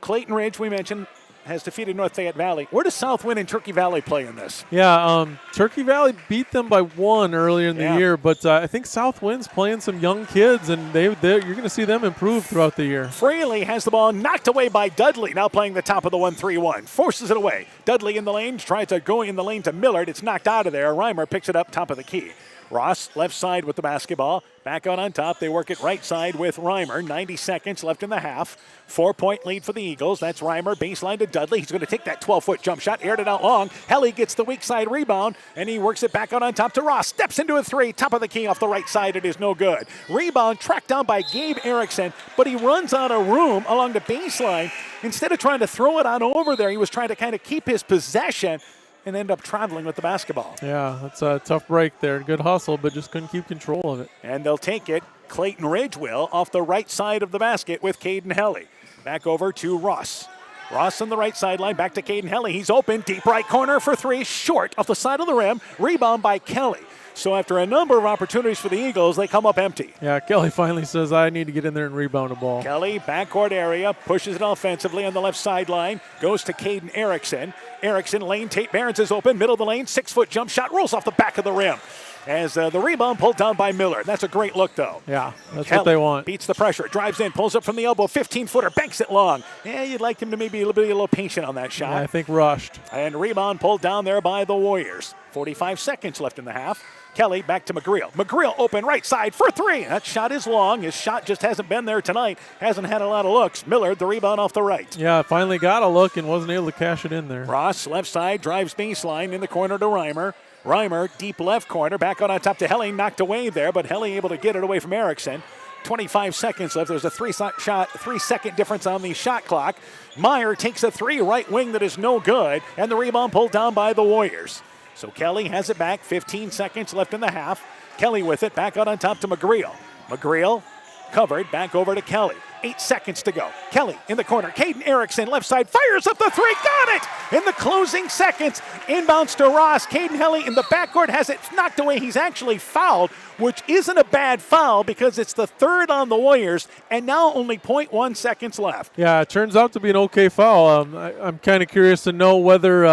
Speaker 1: Clayton Ridge, we mentioned, has defeated North Fayette Valley. Where does Southwind and Turkey Valley play in this?
Speaker 18: Yeah, Turkey Valley beat them by 1 earlier in the year, but I think Southwind's playing some young kids, and you're going to see them improve throughout the year.
Speaker 1: Fraley has the ball knocked away by Dudley, now playing the top of the 1-3-1. Forces it away. Dudley in the lane, tries to go in the lane to Millard. It's knocked out of there. Reimer picks it up top of the key. Ross, left side with the basketball. Back out on top. They work it right side with Reimer. 90 seconds left in the half. 4-point lead for the Eagles. That's Reimer. Baseline to Dudley. He's going to take that 12-foot jump shot. Aired it out long. Helly gets the weak side rebound, and he works it back out on top to Ross. Steps into a three. Top of the key off the right side. It is no good. Rebound tracked down by Gabe Erickson, but he runs out of room along the baseline. Instead of trying to throw it on over there, he was trying to kind of keep his possession and end up traveling with the basketball.
Speaker 18: Yeah, that's a tough break there. Good hustle, but just couldn't keep control of it.
Speaker 1: And they'll take it. Clayton Ridge will off the right side of the basket with Caden Helly. Back over to Ross. Ross on the right sideline, back to Caden Helly. He's open, deep right corner for three, short off the side of the rim. Rebound by Kelly. So after a number of opportunities for the Eagles, they come up empty.
Speaker 18: Yeah, Kelly finally says, I need to get in there and rebound a ball.
Speaker 1: Kelly, backcourt area, pushes it offensively on the left sideline, goes to Caden Erickson. Erickson, lane, Tate Barons is open, middle of the lane, 6-foot jump shot, rolls off the back of the rim. As the rebound pulled down by Miller. That's a great look, though.
Speaker 18: Yeah, that's
Speaker 1: Kelly
Speaker 18: what they want.
Speaker 1: Beats the pressure, drives in, pulls up from the elbow, 15-footer, banks it long. Yeah, you'd like him to maybe be a little patient on that shot.
Speaker 18: Yeah, I think rushed.
Speaker 1: And rebound pulled down there by the Warriors. 45 seconds left in the half. Kelly back to McGreal. McGreal open right side for three. That shot is long. His shot just hasn't been there tonight. Hasn't had a lot of looks. Millard, the rebound off the right.
Speaker 18: Yeah, finally got a look and wasn't able to cash it in there.
Speaker 1: Ross, left side, drives baseline in the corner to Reimer. Reimer, deep left corner, back on top to Helly, knocked away there, but Helly able to get it away from Erickson. 25 seconds left. There's a 3-second difference on the shot clock. Meyer takes a three, right wing that is no good, and the rebound pulled down by the Warriors. So Kelly has it back, 15 seconds left in the half. Kelly with it, back out on top to McGreal. McGreal covered, back over to Kelly. 8 seconds to go. Kelly in the corner. Caden Erickson, left side, fires up the three. Got it! In the closing seconds, inbounds to Ross. Caden Helly in the backcourt has it knocked away. He's actually fouled, which isn't a bad foul because it's the third on the Warriors, and now only 0.1 seconds left.
Speaker 18: Yeah, it turns out to be an okay foul. I'm kind of curious to know whether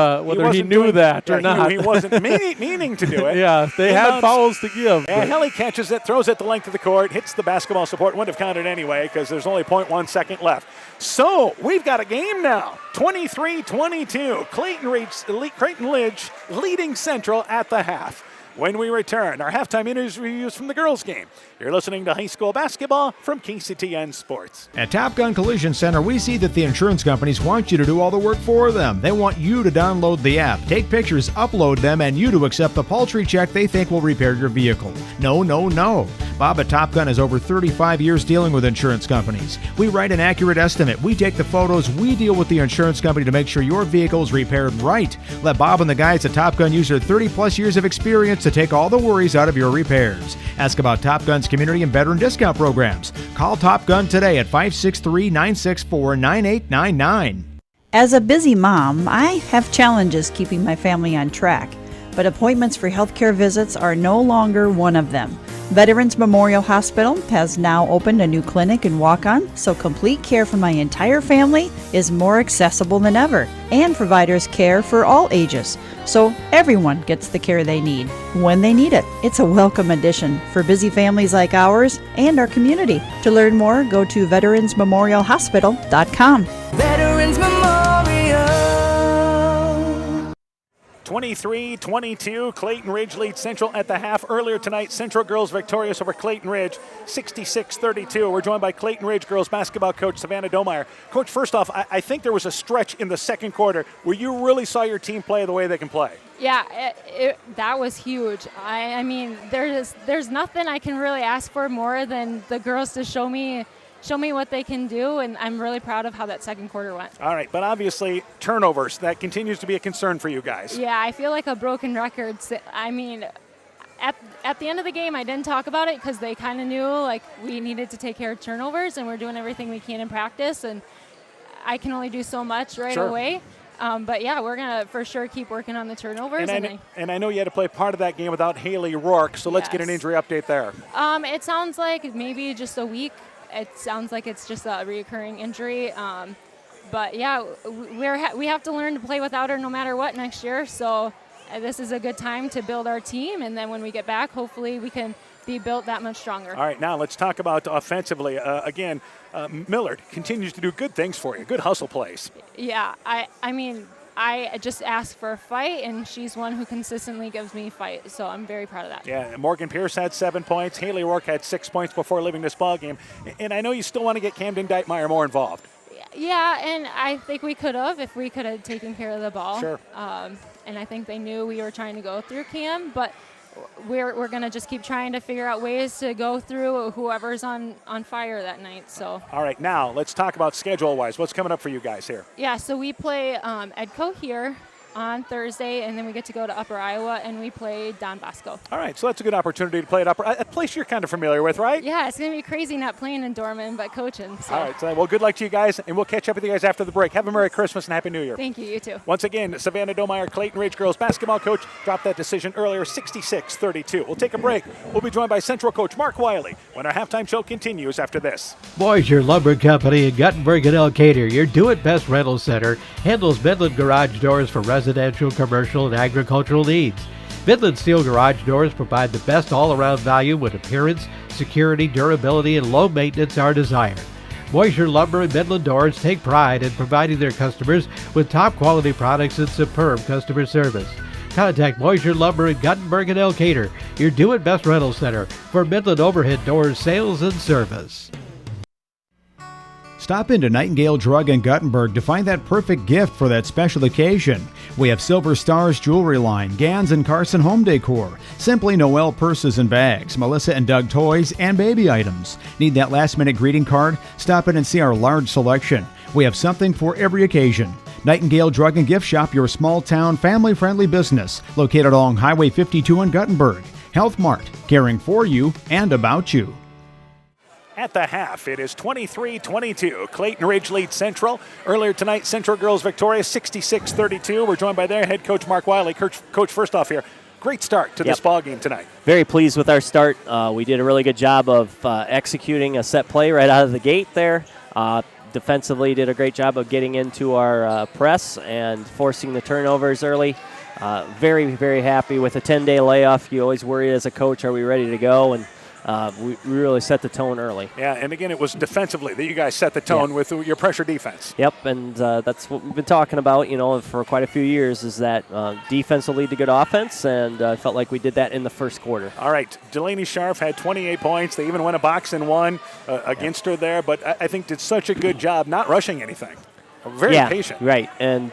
Speaker 18: he knew that or not.
Speaker 1: He wasn't meaning to do it.
Speaker 18: Yeah, they had fouls to give.
Speaker 1: Yeah, Helly catches it, throws it the length of the court, hits the basketball support. Wouldn't have counted anyway because there's only 0.1 second left. So we've got a game now. 23-22. Clayton Ridge leading Central at the half. When we return, our halftime interviews from the girls' game. You're listening to high school basketball from KCTN Sports.
Speaker 13: At Top Gun Collision Center, we see that the insurance companies want you to do all the work for them. They want you to download the app, take pictures, upload them, and you to accept the paltry check they think will repair your vehicle. No, no, no. Bob at Top Gun has over 35 years dealing with insurance companies. We write an accurate estimate. We take the photos. We deal with the insurance company to make sure your vehicle is repaired right. Let Bob and the guys at Top Gun use their 30-plus years of experience to take all the worries out of your repairs. Ask about Top Gun's community and veteran discount programs. Call Top Gun today at 563-964-9899.
Speaker 15: As a busy mom, I have challenges keeping my family on track, but appointments for healthcare visits are no longer one of them. Veterans Memorial Hospital has now opened a new clinic and walk-on, so complete care for my entire family is more accessible than ever, and providers care for all ages, so everyone gets the care they need when they need it. It's a welcome addition for busy families like ours and our community. To learn more, go to veteransmemorialhospital.com.
Speaker 14: Veterans Memorial.
Speaker 1: 23-22, Clayton Ridge leads Central at the half. Earlier tonight, Central girls victorious over Clayton Ridge, 66-32. We're joined by Clayton Ridge girls basketball coach Savannah Domeyer. Coach, first off, I think there was a stretch in the second quarter where you really saw your team play the way they can play.
Speaker 16: Yeah, that was huge. I mean, there's nothing I can really ask for more than the girls to show me show me what they can do, and I'm really proud of how that second quarter went.
Speaker 1: All right, but obviously turnovers, that continues to be a concern for you guys.
Speaker 16: Yeah, I feel like a broken record. I mean, at the end of the game, I didn't talk about it because they kind of knew like we needed to take care of turnovers, and we're doing everything we can in practice, and I can only do so much right away. But yeah, we're going to for sure keep working on the turnovers.
Speaker 1: And I know you had to play part of that game without Haley Rourke, so let's get an injury update there.
Speaker 16: It sounds like maybe just a week. It sounds like it's just a reoccurring injury. But yeah, we have to learn to play without her no matter what next year. So this is a good time to build our team, and then when we get back, hopefully we can be built that much stronger.
Speaker 1: All right, now let's talk about offensively. Again, Millard continues to do good things for you, good hustle plays.
Speaker 16: Yeah, I mean, I just ask for a fight, and she's one who consistently gives me a fight, so I'm very proud of that.
Speaker 1: Yeah, Morgan Pierce had 7 points. Haley Rourke had 6 points before leaving this ball game. And I know you still want to get Camden Deitmeyer more involved.
Speaker 16: Yeah, and I think we could have if we could have taken care of the ball.
Speaker 1: Sure.
Speaker 16: And I think they knew we were trying to go through Cam, but we're going to just keep trying to figure out ways to go through whoever's on fire that night. So.
Speaker 1: All right, now let's talk about schedule-wise. What's coming up for you guys here?
Speaker 16: Yeah, so we play Edco here on Thursday, and then we get to go to Upper Iowa, and we play Don Bosco.
Speaker 1: All right, so that's a good opportunity to play at Upper, a place you're kind of familiar with, right?
Speaker 16: Yeah, it's going to be crazy not playing in Dorman, but coaching. So.
Speaker 1: All right, so, well, good luck to you guys, and we'll catch up with you guys after the break. Have a Merry Christmas and Happy New Year.
Speaker 16: Thank you, you too.
Speaker 1: Once again, Savannah Domeyer, Clayton Ridge girls basketball coach, dropped that decision earlier, 66-32. We'll take a break. We'll be joined by Central coach Mark Wiley when our halftime show continues after this.
Speaker 10: Boisier Lumber Company in Guttenberg and Elkader, your do-it-best rental center, handles Midland garage doors for residential, commercial, and agricultural needs. Midland Steel garage doors provide the best all-around value when appearance, security, durability, and low maintenance are desired. Boisier Lumber and Midland Doors take pride in providing their customers with top-quality products and superb customer service. Contact Boisier Lumber in Guttenberg and Elkader, your do-it-best rental center for Midland overhead doors sales and service.
Speaker 13: Stop into Nightingale Drug in Guttenberg to find that perfect gift for that special occasion. We have Silver Stars jewelry line, Gans and Carson home decor, Simply Noel purses and bags, Melissa and Doug toys, and baby items. Need that last-minute greeting card? Stop in and see our large selection. We have something for every occasion. Nightingale Drug and Gift Shop, your small-town, family-friendly business, located along Highway 52 in Guttenberg. Health Mart, caring for you and about you.
Speaker 1: At the half, it is 23-22. Clayton Ridge leads Central. Earlier tonight, Central girls victorious, 66-32. We're joined by their head coach, Mark Wiley. Coach, first off here, great start to this ball game tonight.
Speaker 2: Very pleased with our start. We did a really good job of executing a set play right out of the gate there. Defensively, did a great job of getting into our press and forcing the turnovers early. Very, very happy with a 10-day layoff. You always worry as a coach, are we ready to go? And we really set the tone early.
Speaker 1: Yeah, and again, it was defensively that you guys set the tone with your pressure defense.
Speaker 2: Yep, and that's what we've been talking about, for quite a few years, is that defense will lead to good offense, and I felt like we did that in the first quarter.
Speaker 1: All right, Delaney Scharf had 28 points. They even went a box and one against her there, but I think did such a good job not rushing anything. Very patient.
Speaker 2: Right, and,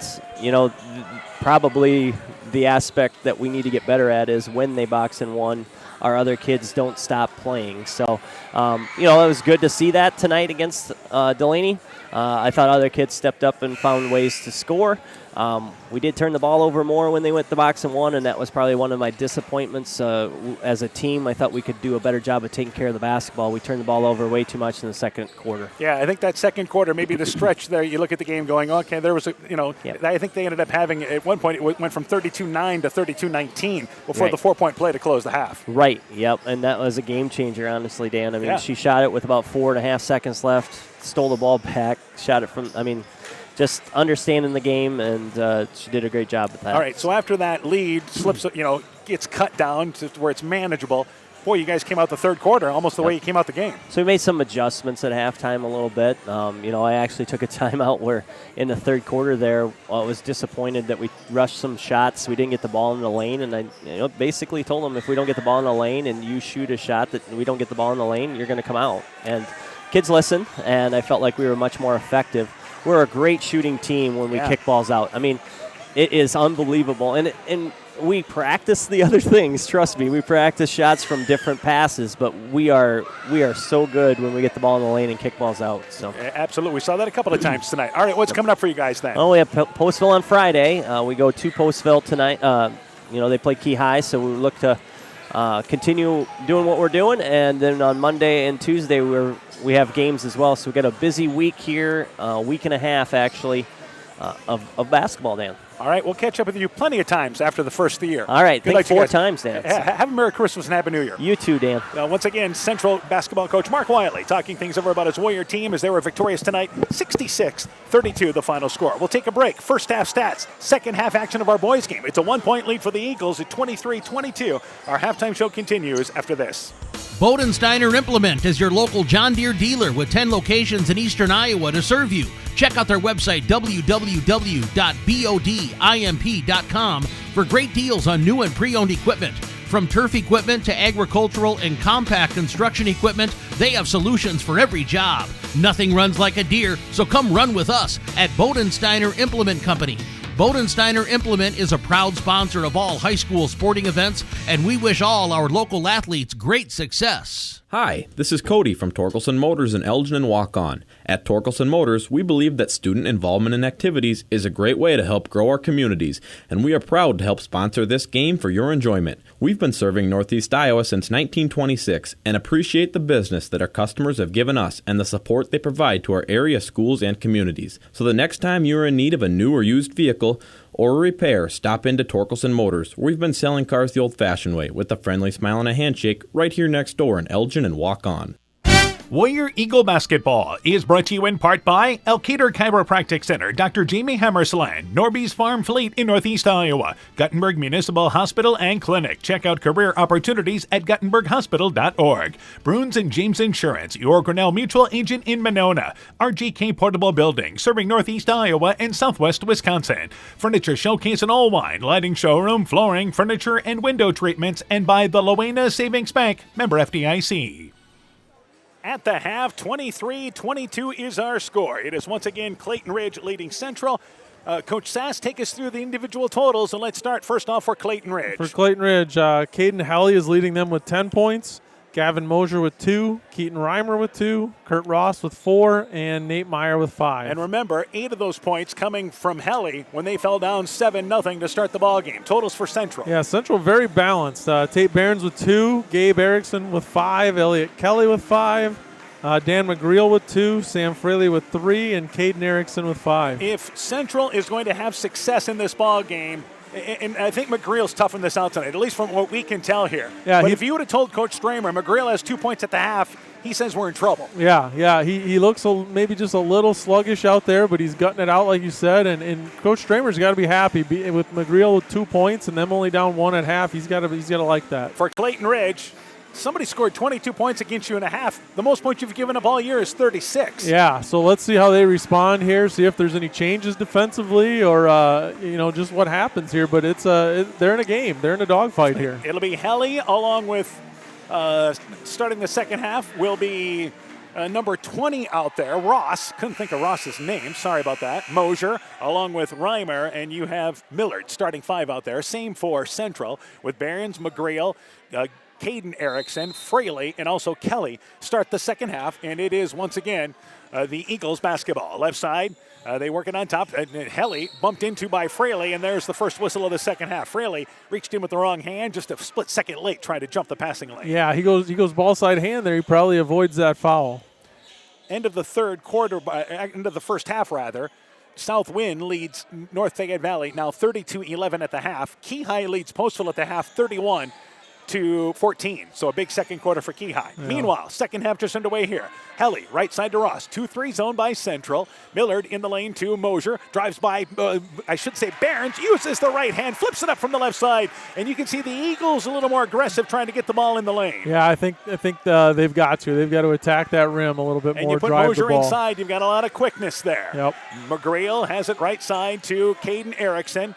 Speaker 2: probably the aspect that we need to get better at is when they box and one, our other kids don't stop playing. So, it was good to see that tonight against Delaney. I thought other kids stepped up and found ways to score. We did turn the ball over more when they went to box and one, and that was probably one of my disappointments as a team. I thought we could do a better job of taking care of the basketball. We turned the ball over way too much in the second quarter.
Speaker 1: Yeah, I think that second quarter, maybe the stretch there, you look at the game going, okay, there was I think they ended up having, at one point, it went from 32-9 to 32-19 before the 4-point play to close the half.
Speaker 2: Right, yep, and that was a game changer, honestly, Dan. I mean, she shot it with about 4.5 seconds left, stole the ball back, shot it from, just understanding the game, and she did a great job with that.
Speaker 1: All right, so after that lead slips, gets cut down to where it's manageable. Boy, you guys came out the third quarter almost the way you came out the game.
Speaker 2: So we made some adjustments at halftime a little bit. I actually took a timeout where in the third quarter there, I was disappointed that we rushed some shots. We didn't get the ball in the lane, and I basically told them if we don't get the ball in the lane and you shoot a shot that we don't get the ball in the lane, you're going to come out. And kids listen, and I felt like we were much more effective. We're a great shooting team when we kick balls out. It is unbelievable. And we practice the other things, trust me. We practice shots from different passes, but we are so good when we get the ball in the lane and kick balls out. So
Speaker 1: Absolutely. We saw that a couple of times tonight. All right, what's coming up for you guys then?
Speaker 2: Oh, we have Postville on Friday. We go to Postville tonight. They play Key High, so we look to continue doing what we're doing. And then on Monday and Tuesday, we have games as well. So we got a busy week here, week and a half actually, of basketball, Dan.
Speaker 1: All right, we'll catch up with you plenty of times after the first of the year.
Speaker 2: All right,
Speaker 1: Good
Speaker 2: think
Speaker 1: luck to you
Speaker 2: 4
Speaker 1: guys.
Speaker 2: times, Dan.
Speaker 1: Have a Merry Christmas and Happy New Year.
Speaker 2: You too, Dan.
Speaker 1: Once again, Central basketball coach Mark Wiley talking things over about his Warrior team as they were victorious tonight, 66-32 the final score. We'll take a break. First half stats, second half action of our boys game. It's a 1-point lead for the Eagles at 23-22. Our halftime show continues after this.
Speaker 11: Bodensteiner Implement is your local John Deere dealer with 10 locations in eastern Iowa to serve you. Check out their website, www.bodimp.com, for great deals on new and pre-owned equipment. From turf equipment to agricultural and compact construction equipment, they have solutions for every job. Nothing runs like a Deere, so come run with us at Bodensteiner Implement Company. Bodensteiner Implement is a proud sponsor of all high school sporting events, and we wish all our local athletes great success.
Speaker 3: Hi, this is Cody from Torkelson Motors in Elgin and Walk-On. At Torkelson Motors, we believe that student involvement in activities is a great way to help grow our communities, and we are proud to help sponsor this game for your enjoyment. We've been serving Northeast Iowa since 1926 and appreciate the business that our customers have given us and the support they provide to our area schools and communities. So the next time you are in need of a new or used vehicle or a repair, stop into Torkelson Motors. We've been selling cars the old-fashioned way with a friendly smile and a handshake right here next door in Elgin and Walk-On.
Speaker 1: Warrior Eagle Basketball is brought to you in part by Elkader Chiropractic Center, Dr. Jamie Hammersland, Norby's Farm Fleet in Northeast Iowa, Guttenberg Municipal Hospital and Clinic. Check out career opportunities at guttenberghospital.org. Bruins and James Insurance, your Grinnell Mutual agent in Monona. RGK Portable Building, serving Northeast Iowa and Southwest Wisconsin. Furniture Showcase and Allwine, lighting showroom, flooring, furniture, and window treatments, and by the Lowena Savings Bank, member FDIC. At the half, 23-22 is our score. It is once again Clayton Ridge leading Central. Coach Sass, take us through the individual totals, and let's start first off for Clayton Ridge.
Speaker 18: For Clayton Ridge, Caden Halley is leading them with 10 points, Gavin Mosier with 2, Keaton Reimer with 2, Kurt Ross with 4, and Nate Meyer with 5.
Speaker 1: And remember, 8 of those points coming from Helly when they fell down 7-0 to start the ball game. Totals for Central.
Speaker 18: Yeah, Central very balanced. Tate Barons with 2, Gabe Erickson with 5, Elliot Kelly with 5, Dan McGreal with 2, Sam Fraley with 3, and Caden Erickson with 5.
Speaker 1: If Central is going to have success in this ball game, and I think McGreal's toughing this out tonight, at least from what we can tell here.
Speaker 18: Yeah,
Speaker 1: but if you would have told Coach Stramer McGreal has 2 points at the half, he says we're in trouble.
Speaker 18: Yeah, he looks maybe just a little sluggish out there, but he's gutting it out like you said, and Coach Stramer's got to be happy with McGreal with 2 points and them only down 1 at half. He's got to like that.
Speaker 1: For Clayton Ridge, somebody scored 22 points against you in a half. The most points you've given up all year is 36.
Speaker 18: Yeah, so let's see how they respond here, see if there's any changes defensively or, just what happens here. But they're in a game. They're in a dogfight here.
Speaker 1: It'll be Helly along with starting the second half will be number 20 out there. Ross, couldn't think of Ross's name. Sorry about that. Mosier along with Reimer, and you have Millard starting 5 out there. Same for Central with Barons, McGreal, Caden Erickson, Fraley, and also Kelly start the second half, and it is once again the Eagles basketball. Left side, they working on top. Helly bumped into by Fraley, and there's the first whistle of the second half. Fraley reached in with the wrong hand, just a split second late, trying to jump the passing lane.
Speaker 18: Yeah, he goes ball side hand there. He probably avoids that foul.
Speaker 1: End of the third quarter, end of the first half rather. South Wind leads North Fayette Valley now 32-11 at the half. Key High leads Postville at the half 31-14. So a big second quarter for Key High. Yeah. Meanwhile, second half just underway here. Helly, right side to Ross. 2-3 zone by Central. Millard in the lane to Mosier. Drives by, Barons. Uses the right hand. Flips it up from the left side. And you can see the Eagles a little more aggressive trying to get the ball in the lane.
Speaker 18: Yeah, I think they've got to. They've got to attack that rim a little bit more.
Speaker 1: And you put Mosier inside. You've got a lot of quickness there.
Speaker 18: Yep.
Speaker 1: McGreal has it right side to Caden Erickson.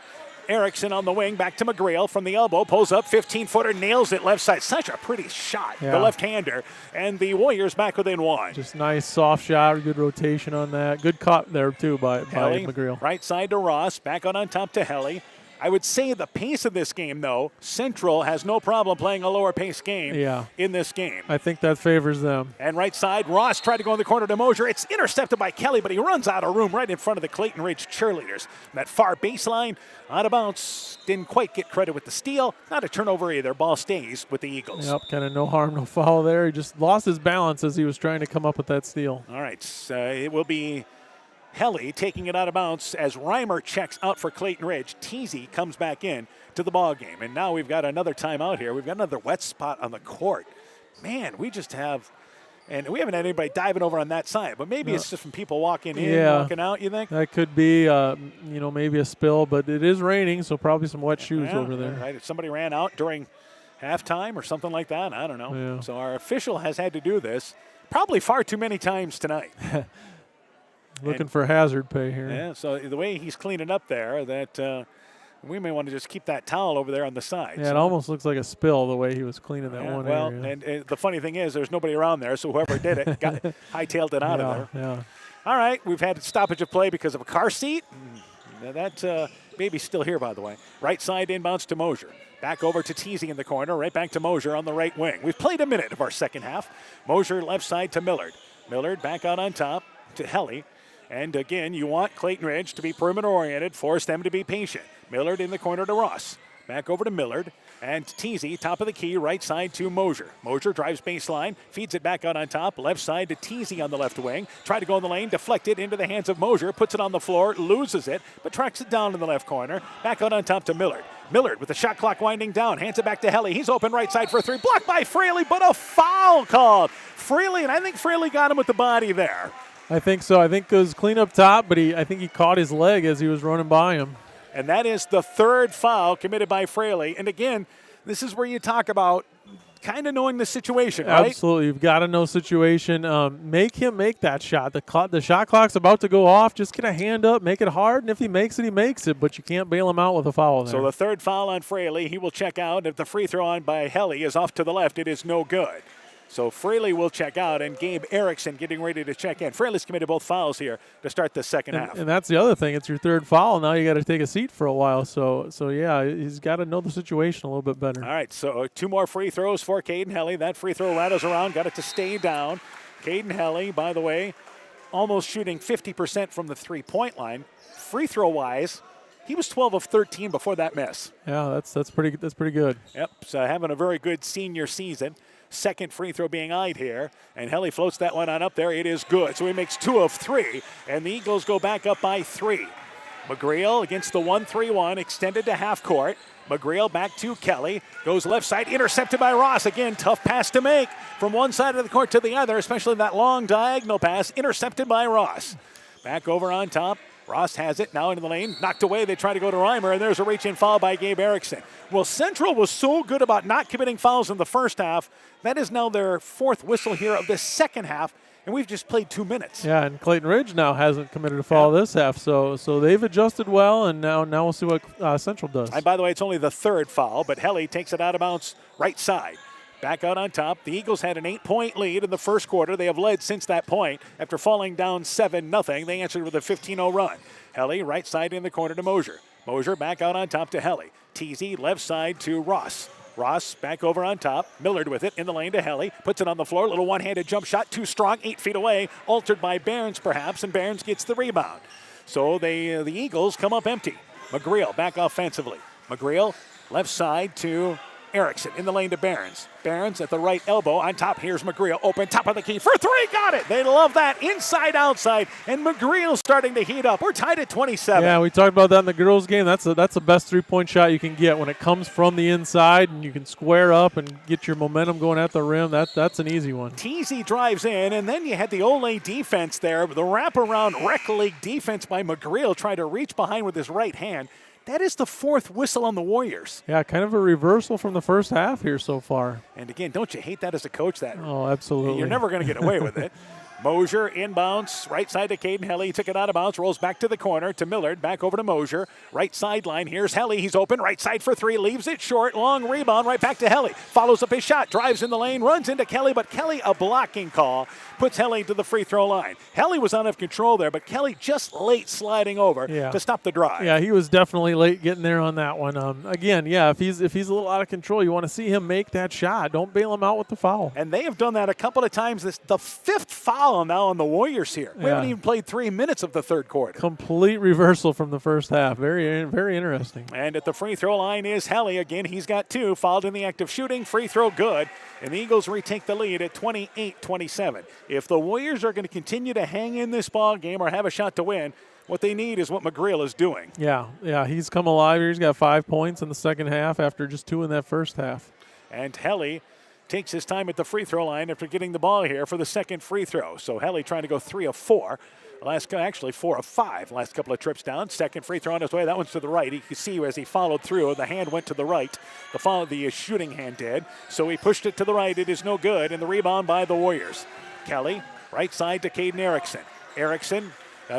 Speaker 1: Erickson on the wing, back to McGreal from the elbow, pulls up, 15-footer, nails it left side. Such a pretty shot,
Speaker 18: Yeah.
Speaker 1: the left-hander. And the Warriors back within one.
Speaker 18: Just nice soft shot, good rotation on that. Good cut there, too, by McGreal.
Speaker 1: Right side to Ross, back on top to Helly. I would say the pace of this game, though, Central has no problem playing a lower pace game in this game.
Speaker 18: I think that favors them.
Speaker 1: And right side, Ross tried to go in the corner to Mosier. It's intercepted by Kelly, but he runs out of room right in front of the Clayton Ridge cheerleaders. That far baseline, out of bounds, didn't quite get credit with the steal. Not a turnover either. Ball stays with the Eagles.
Speaker 18: Yep, kind of no harm, no foul there. He just lost his balance as he was trying to come up with that steal.
Speaker 1: All right, it will be Helly taking it out of bounds as Reimer checks out for Clayton Ridge. Teasy comes back in to the ball game. And now we've got another timeout here. We've got another wet spot on the court. Man, we just have, and we haven't had anybody diving over on that side, but maybe it's just from people walking in, walking out, you think?
Speaker 18: That could be, maybe a spill, but it is raining, so probably some wet shoes over there.
Speaker 1: Right. Somebody ran out during halftime or something like that. I don't know.
Speaker 18: Yeah.
Speaker 1: So our official has had to do this probably far too many times tonight.
Speaker 18: Looking for hazard pay here.
Speaker 1: Yeah, so the way he's cleaning up there, that we may want to just keep that towel over there on the side.
Speaker 18: Yeah, it almost looks like a spill the way he was cleaning that one area.
Speaker 1: Well, and the funny thing is there's nobody around there, so whoever did it hightailed it out of there.
Speaker 18: Yeah.
Speaker 1: All right, we've had a stoppage of play because of a car seat. That baby's still here, by the way. Right side inbounds to Mosier. Back over to Teasy in the corner, right back to Mosier on the right wing. We've played a minute of our second half. Mosier left side to Millard. Millard back out on top to Helly. And again, you want Clayton Ridge to be perimeter-oriented, force them to be patient. Millard in the corner to Ross. Back over to Millard. And Teasy, top of the key, right side to Mosier. Mosier drives baseline, feeds it back out on top, left side to Teasy on the left wing. Tried to go in the lane, deflected into the hands of Mosier, puts it on the floor, loses it, but tracks it down in the left corner. Back out on top to Millard. Millard with the shot clock winding down, hands it back to Helly. He's open right side for three, blocked by Fraley, but a foul called. Fraley, and I think Fraley got him with the body there.
Speaker 18: I think so. I think it was clean up top, but I think he caught his leg as he was running by him.
Speaker 1: And that is the third foul committed by Fraley. And again, this is where you talk about kind of knowing the situation, right?
Speaker 18: Absolutely. You've got to know situation. Make him make that shot. The shot clock's about to go off. Just get a hand up, make it hard, and if he makes it, he makes it. But you can't bail him out with a foul there.
Speaker 1: So the third foul on Fraley, he will check out. If the free throw on by Helly is off to the left, it is no good. So Fraley will check out, and Gabe Erickson getting ready to check in. Fraley's committed both fouls here to start the second half.
Speaker 18: And that's the other thing. It's your third foul. Now you got to take a seat for a while. So yeah, he's got to know the situation a little bit better.
Speaker 1: All right, so two more free throws for Caden Helly. That free throw rattles around, got it to stay down. Caden Helly, by the way, almost shooting 50% from the three-point line. Free throw-wise, he was 12 of 13 before that miss.
Speaker 18: Yeah, that's pretty good.
Speaker 1: Yep, so having a very good senior season. Second free throw being eyed here, and Helly floats that one on up there. It is good, so he makes 2 of 3, and the Eagles go back up by 3. McGreal against the 1-3-1, extended to half court. McGreal back to Kelly, goes left side, intercepted by Ross. Again, tough pass to make from one side of the court to the other, especially that long diagonal pass, intercepted by Ross. Back over on top. Ross has it, now into the lane, knocked away. They try to go to Reimer, and there's a reach-in foul by Gabe Erickson. Well, Central was so good about not committing fouls in the first half. That is now their fourth whistle here of the second half, and we've just played 2 minutes.
Speaker 18: Yeah, and Clayton Ridge now hasn't committed a foul this half, so they've adjusted well, and now we'll see what Central does.
Speaker 1: And by the way, it's only the third foul, but Helly takes it out of bounds right side. Back out on top. The Eagles had an 8-point lead in the first quarter. They have led since that point. After falling down 7-0, they answered with a 15-0 run. Helly, right side in the corner to Mosier. Mosier back out on top to Helly. Teasy, left side to Ross. Ross back over on top. Millard with it in the lane to Helly. Puts it on the floor. Little one-handed jump shot. Too strong. 8 feet away. Altered by Barnes perhaps, and Barnes gets the rebound. So the Eagles come up empty. McGreal back offensively. McGreal, left side to Erickson in the lane to Barnes. Barnes at the right elbow on top. Here's McGreal open, top of the key for 3. Got it. They love that inside outside, and McGreal starting to heat up. We're tied at 27.
Speaker 18: Yeah, we talked about that in the girls' game. That's the best 3-point shot you can get when it comes from the inside and you can square up and get your momentum going at the rim. That's an easy one.
Speaker 1: Teasy drives in, and then you had the Olay defense there, the wraparound rec league defense by McGreal trying to reach behind with his right hand. That is the fourth whistle on the Warriors.
Speaker 18: Yeah, kind of a reversal from the first half here so far.
Speaker 1: And again, don't you hate that as a coach? That
Speaker 18: oh, absolutely.
Speaker 1: You're never going to get away with it. Mosier inbounds, right side to Caden Helly. He took it out of bounds, rolls back to the corner to Millard, back over to Mosier. Right sideline, here's Helly. He's open, right side for three, leaves it short. Long rebound, right back to Helly. Follows up his shot, drives in the lane, runs into Kelly, but Kelly, a blocking call, puts Helly to the free throw line. Helly was out of control there, but Kelly just late sliding over to stop the drive.
Speaker 18: Yeah, he was definitely late getting there on that one. Again, if he's a little out of control, you want to see him make that shot. Don't bail him out with the foul.
Speaker 1: And they have done that a couple of times. This the fifth foul now on the Warriors here. We haven't even played 3 minutes of the third quarter.
Speaker 18: Complete reversal from the first half. Very, very interesting.
Speaker 1: And at the free throw line is Helly. Again, he's got 2, fouled in the act of shooting. Free throw good. And the Eagles retake the lead at 28-27. If the Warriors are going to continue to hang in this ball game or have a shot to win, what they need is what McGreal is doing.
Speaker 18: Yeah, he's come alive here. He's got 5 points in the second half after just 2 in that first half.
Speaker 1: And Helly takes his time at the free throw line after getting the ball here for the second free throw. So Helly trying to go 3 of 4. Actually 4 of 5 last couple of trips down. Second free throw on his way. That one's to the right. You can see as he followed through, the hand went to the right. The shooting hand did. So he pushed it to the right. It is no good. And the rebound by the Warriors. Kelly, right side to Caden Erickson. Erickson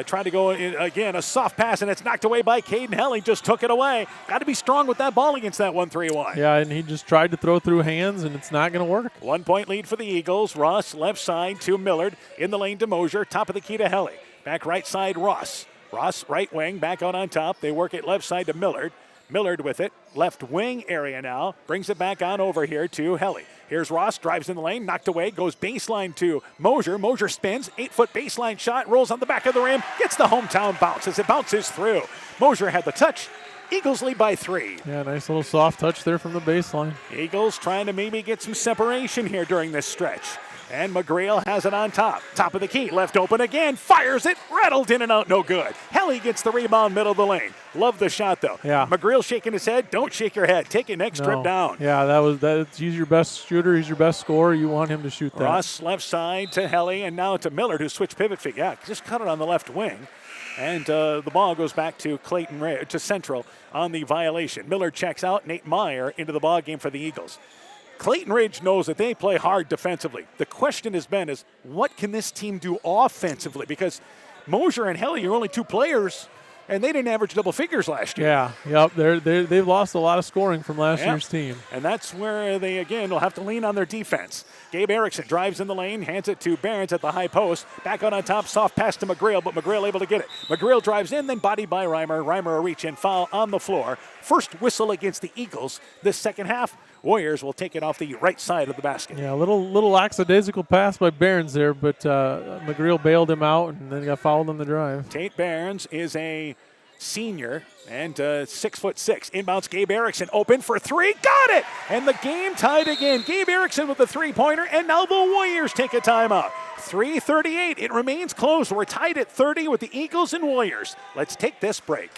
Speaker 1: trying to go in, again, a soft pass, and it's knocked away by Caden Helly. Just took it away. Got to be strong with that ball against that 1-3-1.
Speaker 18: Yeah, and he just tried to throw through hands, and it's not going to work.
Speaker 1: 1 point lead for the Eagles. Ross left side to Millard. In the lane to Mosier. Top of the key to Helly. Back right side, Ross. Ross, right wing, back out on top. They work it left side to Millard. Millard with it. Left wing area now. Brings it back on over here to Helly. Here's Ross, drives in the lane, knocked away, goes baseline to Mosier. Mosier spins, 8-foot baseline shot, rolls on the back of the rim, gets the hometown bounce as it bounces through. Mosier had the touch. Eagles lead by 3.
Speaker 18: Yeah, nice little soft touch there from the baseline.
Speaker 1: Eagles trying to maybe get some separation here during this stretch. And McGreal has it on top. Top of the key, left open again, fires it, rattled in and out, no good. Helly gets the rebound, middle of the lane. Love the shot, though.
Speaker 18: Yeah.
Speaker 1: McGreal shaking his head. Don't shake your head. Take it next trip down.
Speaker 18: Yeah, he's your best shooter. He's your best scorer. You want him to shoot that.
Speaker 1: Ross left side to Helly, and now to Millard, who switched pivot feet. Yeah, just cut it on the left wing. And the ball goes back to Clayton, to Central on the violation. Millard checks out. Nate Meyer into the ball game for the Eagles. Clayton Ridge knows that they play hard defensively. The question has been what can this team do offensively? Because Mosier and Helly are only 2 players, and they didn't average double figures last year.
Speaker 18: They've lost a lot of scoring from last year's team.
Speaker 1: And that's where they, again, will have to lean on their defense. Gabe Erickson drives in the lane, hands it to Barons at the high post. Back on top, soft pass to McGreal, but McGreal able to get it. McGreal drives in, then bodied by Reimer. Reimer a reach-in foul on the floor. First whistle against the Eagles this second half. Warriors will take it off the right side of the basket.
Speaker 18: Yeah, a little lackadaisical pass by Barons there, but McGreal bailed him out and then got fouled on the drive.
Speaker 1: Tate Barons is a senior and 6'6". Inbounds Gabe Erickson, open for 3, got it! And the game tied again. Gabe Erickson with the 3-pointer, and now the Warriors take a timeout. 3:38, it remains close. We're tied at 30 with the Eagles and Warriors. Let's take this break.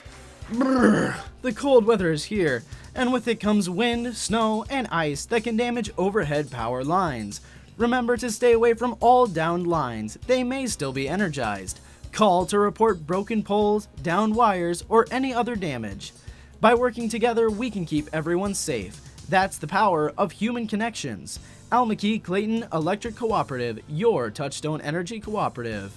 Speaker 17: Brrr, the cold weather is here, and with it comes wind, snow, and ice that can damage overhead power lines. Remember to stay away from all downed lines. They may still be energized. Call to report broken poles, downed wires, or any other damage. By working together, we can keep everyone safe. That's the power of human connections. Al McKee Clayton Electric Cooperative, your Touchstone Energy Cooperative.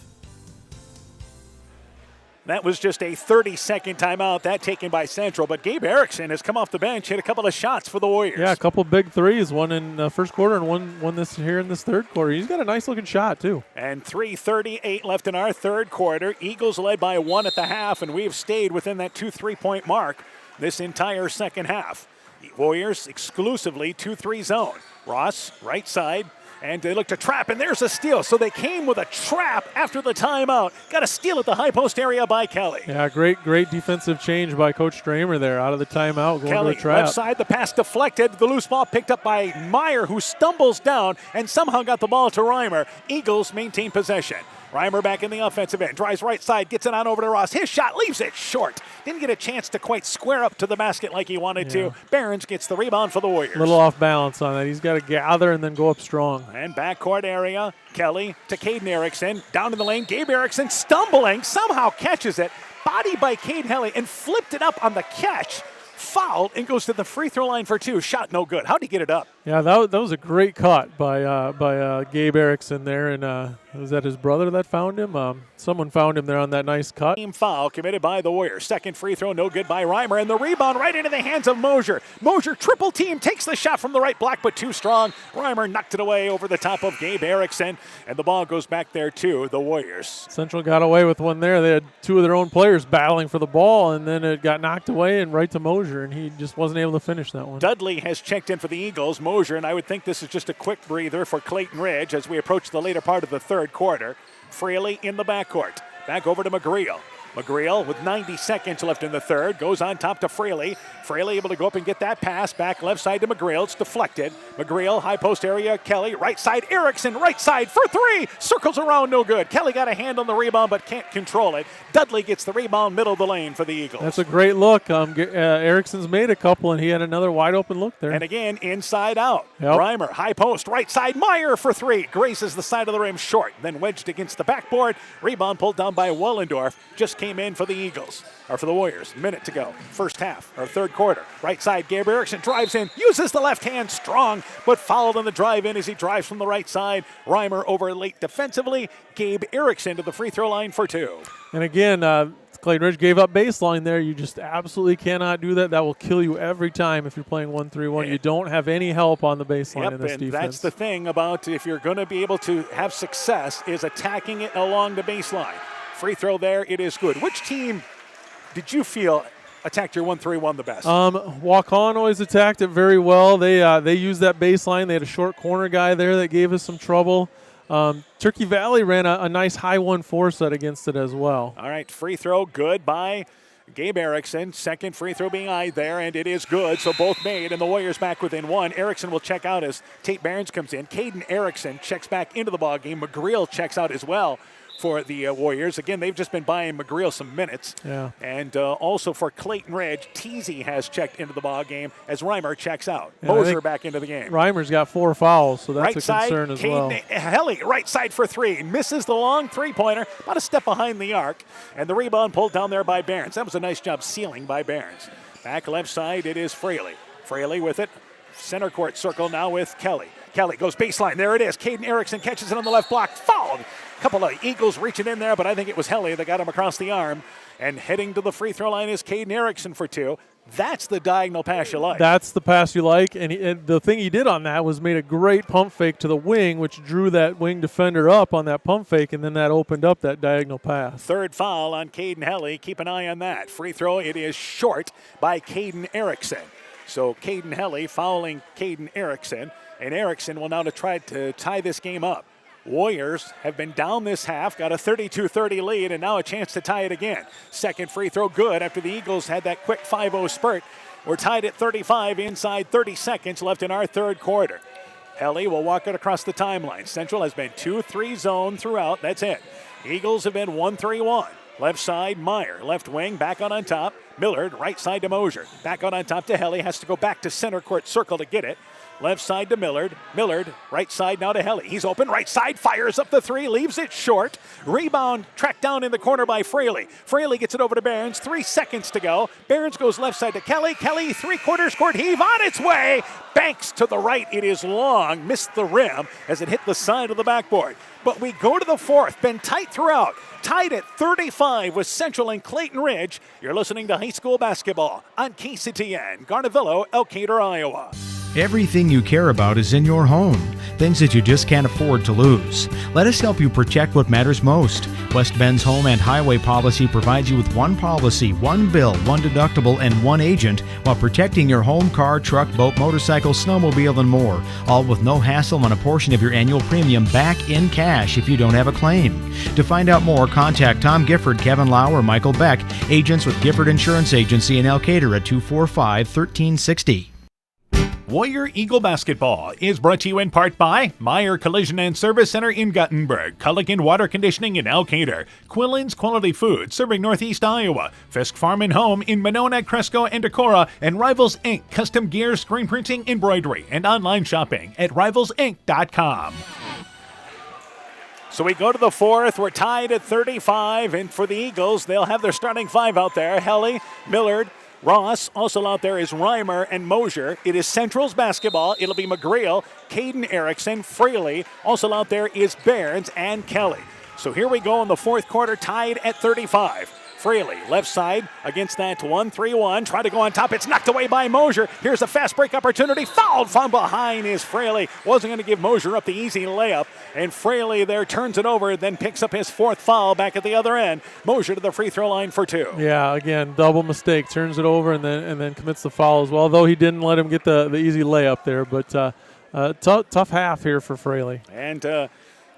Speaker 1: That was just a 30-second timeout, that taken by Central. But Gabe Erickson has come off the bench, hit a couple of shots for the Warriors.
Speaker 18: Yeah, a couple big threes, one in the first quarter and one this here in this third quarter. He's got a nice-looking shot, too.
Speaker 1: And 3:38 left in our third quarter. Eagles led by 1 at the half, and we have stayed within that 2 3-point mark this entire second half. The Warriors exclusively 2-3 zone. Ross, right side. And they look to trap, and there's a steal. So they came with a trap after the timeout. Got a steal at the high post area by Kelly.
Speaker 18: Yeah, great defensive change by Coach Stramer there out of the timeout, going
Speaker 1: Kelly,
Speaker 18: to the trap.
Speaker 1: left side, the pass deflected. The loose ball picked up by Meyer, who stumbles down and somehow got the ball to Reimer. Eagles maintain possession. Reimer back in the offensive end. Drives right side, gets it on over to Ross. His shot leaves it short. Didn't get a chance to quite square up to the basket like he wanted to. Barons gets the rebound for the Warriors.
Speaker 18: A little off balance on that. He's got to gather and then go up strong.
Speaker 1: And backcourt area. Kelly to Caden Erickson. Down in the lane. Gabe Erickson stumbling. Somehow catches it. Body by Caden Helly and flipped it up on the catch. fouled, and goes to the free throw line for 2. Shot no good. How'd he get it up?
Speaker 18: Yeah, that was a great cut by Gabe Erickson there, and was that his brother that found him? Someone found him there on that nice cut.
Speaker 1: Team foul committed by the Warriors. Second free throw, no good by Reimer, and the rebound right into the hands of Mosier. Mosier triple team, takes the shot from the right block, but too strong. Reimer knocked it away over the top of Gabe Erickson, and the ball goes back there to the Warriors.
Speaker 18: Central got away with one there. They had 2 of their own players battling for the ball, and then it got knocked away and right to Mosier, and he just wasn't able to finish that one.
Speaker 1: Dudley has checked in for the Eagles. Mosier, and I would think this is just a quick breather for Clayton Ridge as we approach the later part of the third quarter. Fraley in the backcourt. Back over to McGreal. McGreal with 90 seconds left in the third goes on top to Fraley. Fraley able to go up and get that pass back left side to McGreal. It's deflected. McGreal, high post area. Kelly, right side. Erickson, right side for 3. Circles around, no good. Kelly got a hand on the rebound but can't control it. Dudley gets the rebound, middle of the lane for the Eagles.
Speaker 18: That's a great look. Erickson's made a couple, and he had another wide open look there.
Speaker 1: And again, inside out.
Speaker 18: Yep.
Speaker 1: Reimer, high post, right side. Meyer for 3. Graces the side of the rim short. Then wedged against the backboard. Rebound pulled down by Wollendorf. Just came in for the Eagles, or for the Warriors. Minute to go. First half, or third quarter. Right side, Gabe Erickson drives in, uses the left hand strong, but fouled on the drive in as he drives from the right side. Reimer over late defensively. Gabe Erickson to the free throw line for 2.
Speaker 18: And again, Clayton Ridge gave up baseline there. You just absolutely cannot do that. That will kill you every time if you're playing 1-3-1. You don't have any help on the baseline in this
Speaker 1: and
Speaker 18: defense.
Speaker 1: That's the thing about if you're going to be able to have success is attacking it along the baseline. Free throw there, it is good. Which team did you feel attacked your 1-3-1 the best?
Speaker 18: Waukon always attacked it very well. They used that baseline. They had a short corner guy there that gave us some trouble. Turkey Valley ran a nice high 1-4 set against it as well.
Speaker 1: All right, free throw good by Gabe Erickson. Second free throw being eyed there, and it is good. So both made, and the Warriors back within 1. Erickson will check out as Tate Barnes comes in. Caden Erickson checks back into the ballgame. McGreal checks out as well for the Warriors. Again, they've just been buying McGreal some minutes.
Speaker 18: Yeah.
Speaker 1: And also for Clayton Ridge, Teasy has checked into the ball game as Reimer checks out.
Speaker 18: Yeah,
Speaker 1: Moser back into the game.
Speaker 18: Reimer's got 4 fouls, so that's
Speaker 1: right
Speaker 18: a
Speaker 1: side,
Speaker 18: concern as well.
Speaker 1: Helly, right side for 3. Misses the long three-pointer, about a step behind the arc. And the rebound pulled down there by Barnes. That was a nice job sealing by Barnes. Back left side, it is Fraley. Fraley with it. Center court circle now with Kelly. Kelly goes baseline. There it is. Caden Erickson catches it on the left block. Fouled. Couple of Eagles reaching in there, but I think it was Helly that got him across the arm. And heading to the free throw line is Caden Erickson for 2. That's the diagonal pass you like.
Speaker 18: That's the pass you like. And the thing he did on that was made a great pump fake to the wing, which drew that wing defender up on that pump fake, and then that opened up that diagonal pass.
Speaker 1: Third foul on Caden Helly. Keep an eye on that. Free throw, it is short by Caden Erickson. So Caden Helly fouling Caden Erickson, and Erickson will now try to tie this game up. Warriors have been down this half, got a 32-30 lead, and now a chance to tie it again. Second free throw good after the Eagles had that quick 5-0 spurt. We're tied at 35 inside 30 seconds left in our third quarter. Helly will walk it across the timeline. Central has been 2-3 zone throughout. That's it. Eagles have been 1-3-1. Left side, Meyer. Left wing, back on top. Millard, right side to Mosier. Back on top to Helly. Has to go back to center court circle to get it. Left side to Millard. Millard, right side now to Helly. He's open, right side, fires up the 3, leaves it short. Rebound tracked down in the corner by Fraley. Fraley gets it over to Barnes, 3 seconds to go. Barnes goes left side to Kelly. Kelly, 3/4 court heave on its way. Banks to the right, it is long. Missed the rim as it hit the side of the backboard. But we go to the fourth, been tight throughout. Tied at 35 with Central and Clayton Ridge. You're listening to high school basketball on KCTN, Garnavillo, Elkader, Iowa.
Speaker 13: Everything you care about is in your home. Things that you just can't afford to lose. Let us help you protect what matters most. West Bend's home and highway policy provides you with one policy, one bill, one deductible, and one agent while protecting your home, car, truck, boat, motorcycle, snowmobile, and more. All with no hassle on a portion of your annual premium back in cash if you don't have a claim. To find out more, contact Tom Gifford, Kevin Lau, or Michael Beck, agents with Gifford Insurance Agency in Elkader at 245-1360.
Speaker 1: Warrior Eagle Basketball is brought to you in part by Meyer Collision and Service Center in Guttenberg, Culligan Water Conditioning in Elkader, Quillen's Quality Food serving Northeast Iowa, Fisk Farm and Home in Monona, Cresco, and Decorah, and Rivals Inc. Custom Gear, Screen Printing, Embroidery, and online shopping at rivalsinc.com. So we go to the fourth. We're tied at 35, and for the Eagles, they'll have their starting 5 out there. Helly, Millard, Ross. Also out there is Reimer and Mosier. It is Central's basketball. It'll be McGreal, Caden Erickson, Fraley. Also out there is Barnes and Kelly. So here we go in the fourth quarter, tied at 35. Fraley, left side against that 1-3-1. Try to go on top. It's knocked away by Mosier. Here's a fast break opportunity. Fouled from behind is Fraley. Wasn't going to give Mosier up the easy layup. And Fraley there turns it over, then picks up his fourth foul back at the other end. Mosier to the free throw line for 2.
Speaker 18: Yeah, again, double mistake. Turns it over and then commits the foul as well, though he didn't let him get the easy layup there. But tough half here for Fraley.
Speaker 1: And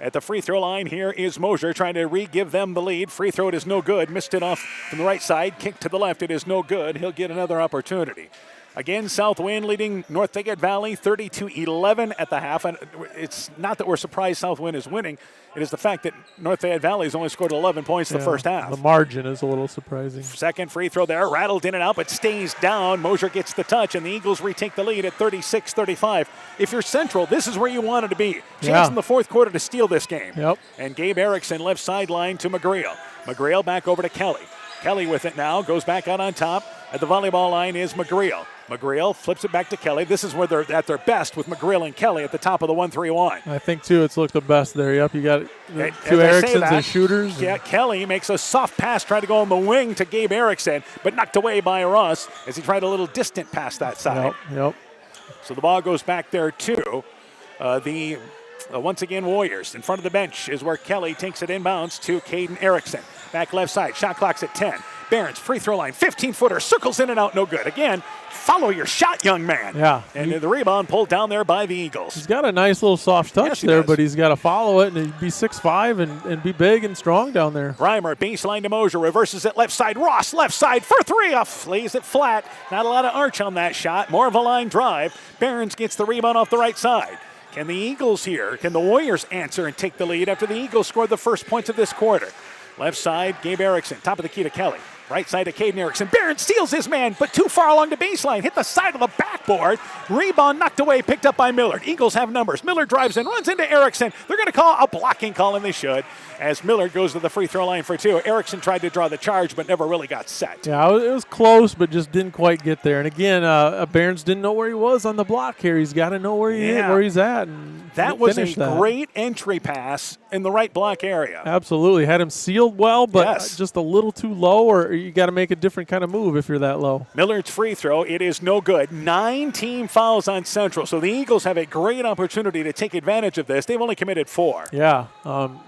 Speaker 1: at the free throw line, here is Mosier trying to re-give them the lead. Free throw, it is no good. Missed it off from the right side. Kick to the left, it is no good. He'll get another opportunity. Again, Southwind leading North Fayette Valley 32-11 at the half. And it's not that we're surprised Southwind is winning. It is the fact that North Fayette Valley has only scored 11 points the first half.
Speaker 18: The margin is a little surprising.
Speaker 1: Second free throw there, rattled in and out, but stays down. Mosier gets the touch, and the Eagles retake the lead at 36-35. If you're Central, this is where you wanted to be. Chance in the fourth quarter to steal this game.
Speaker 18: Yep.
Speaker 1: And Gabe Erickson left sideline to McGreal. McGreal back over to Kelly. Kelly with it now, goes back out on top. At the volleyball line is McGreal. McGreal flips it back to Kelly. This is where they're at their best with McGreal and Kelly at the top of the 1-3-1.
Speaker 18: I think, too, it's looked the best there. Yep, you got two Ericksons as shooters.
Speaker 1: Yeah, Kelly makes a soft pass, trying to go on the wing to Gabe Erickson, but knocked away by Ross as he tried a little distant pass that side.
Speaker 18: Yep.
Speaker 1: So the ball goes back there, too. Once again, Warriors. In front of the bench is where Kelly takes it inbounds to Caden Erickson. Back left side, shot clock's at 10. Barons, free throw line, 15-footer, circles in and out, no good. Again, follow your shot, young man.
Speaker 18: Yeah.
Speaker 1: And the rebound pulled down there by the Eagles.
Speaker 18: He's got a nice little soft touch there, but he's got to follow it and be 6'5" and be big and strong down there.
Speaker 1: Reimer, baseline to Mosier, reverses it left side. Ross, left side for 3, off, lays it flat. Not a lot of arch on that shot, more of a line drive. Barons gets the rebound off the right side. Can the Eagles here, can the Warriors answer and take the lead after the Eagles scored the first points of this quarter? Left side, Gabe Erickson, top of the key to Kelly. Right side to Caden Erickson. Barron steals his man, but too far along the baseline. Hit the side of the backboard. Rebound knocked away, picked up by Millard. Eagles have numbers. Millard drives in, runs into Erickson. They're going to call a blocking call, and they should, as Millard goes to the free throw line for 2. Erickson tried to draw the charge, but never really got set.
Speaker 18: Yeah, it was close, but just didn't quite get there. And again, Barons didn't know where he was on the block here. He's got to know where he's at. And
Speaker 1: that was a great entry pass in the right block area.
Speaker 18: Absolutely. Had him sealed well, but just a little too low, or you got to make a different kind of move if you're that low.
Speaker 1: Millard's free throw, it is no good. 9 team fouls on Central, so the Eagles have a great opportunity to take advantage of this. They've only committed 4.
Speaker 18: Yeah,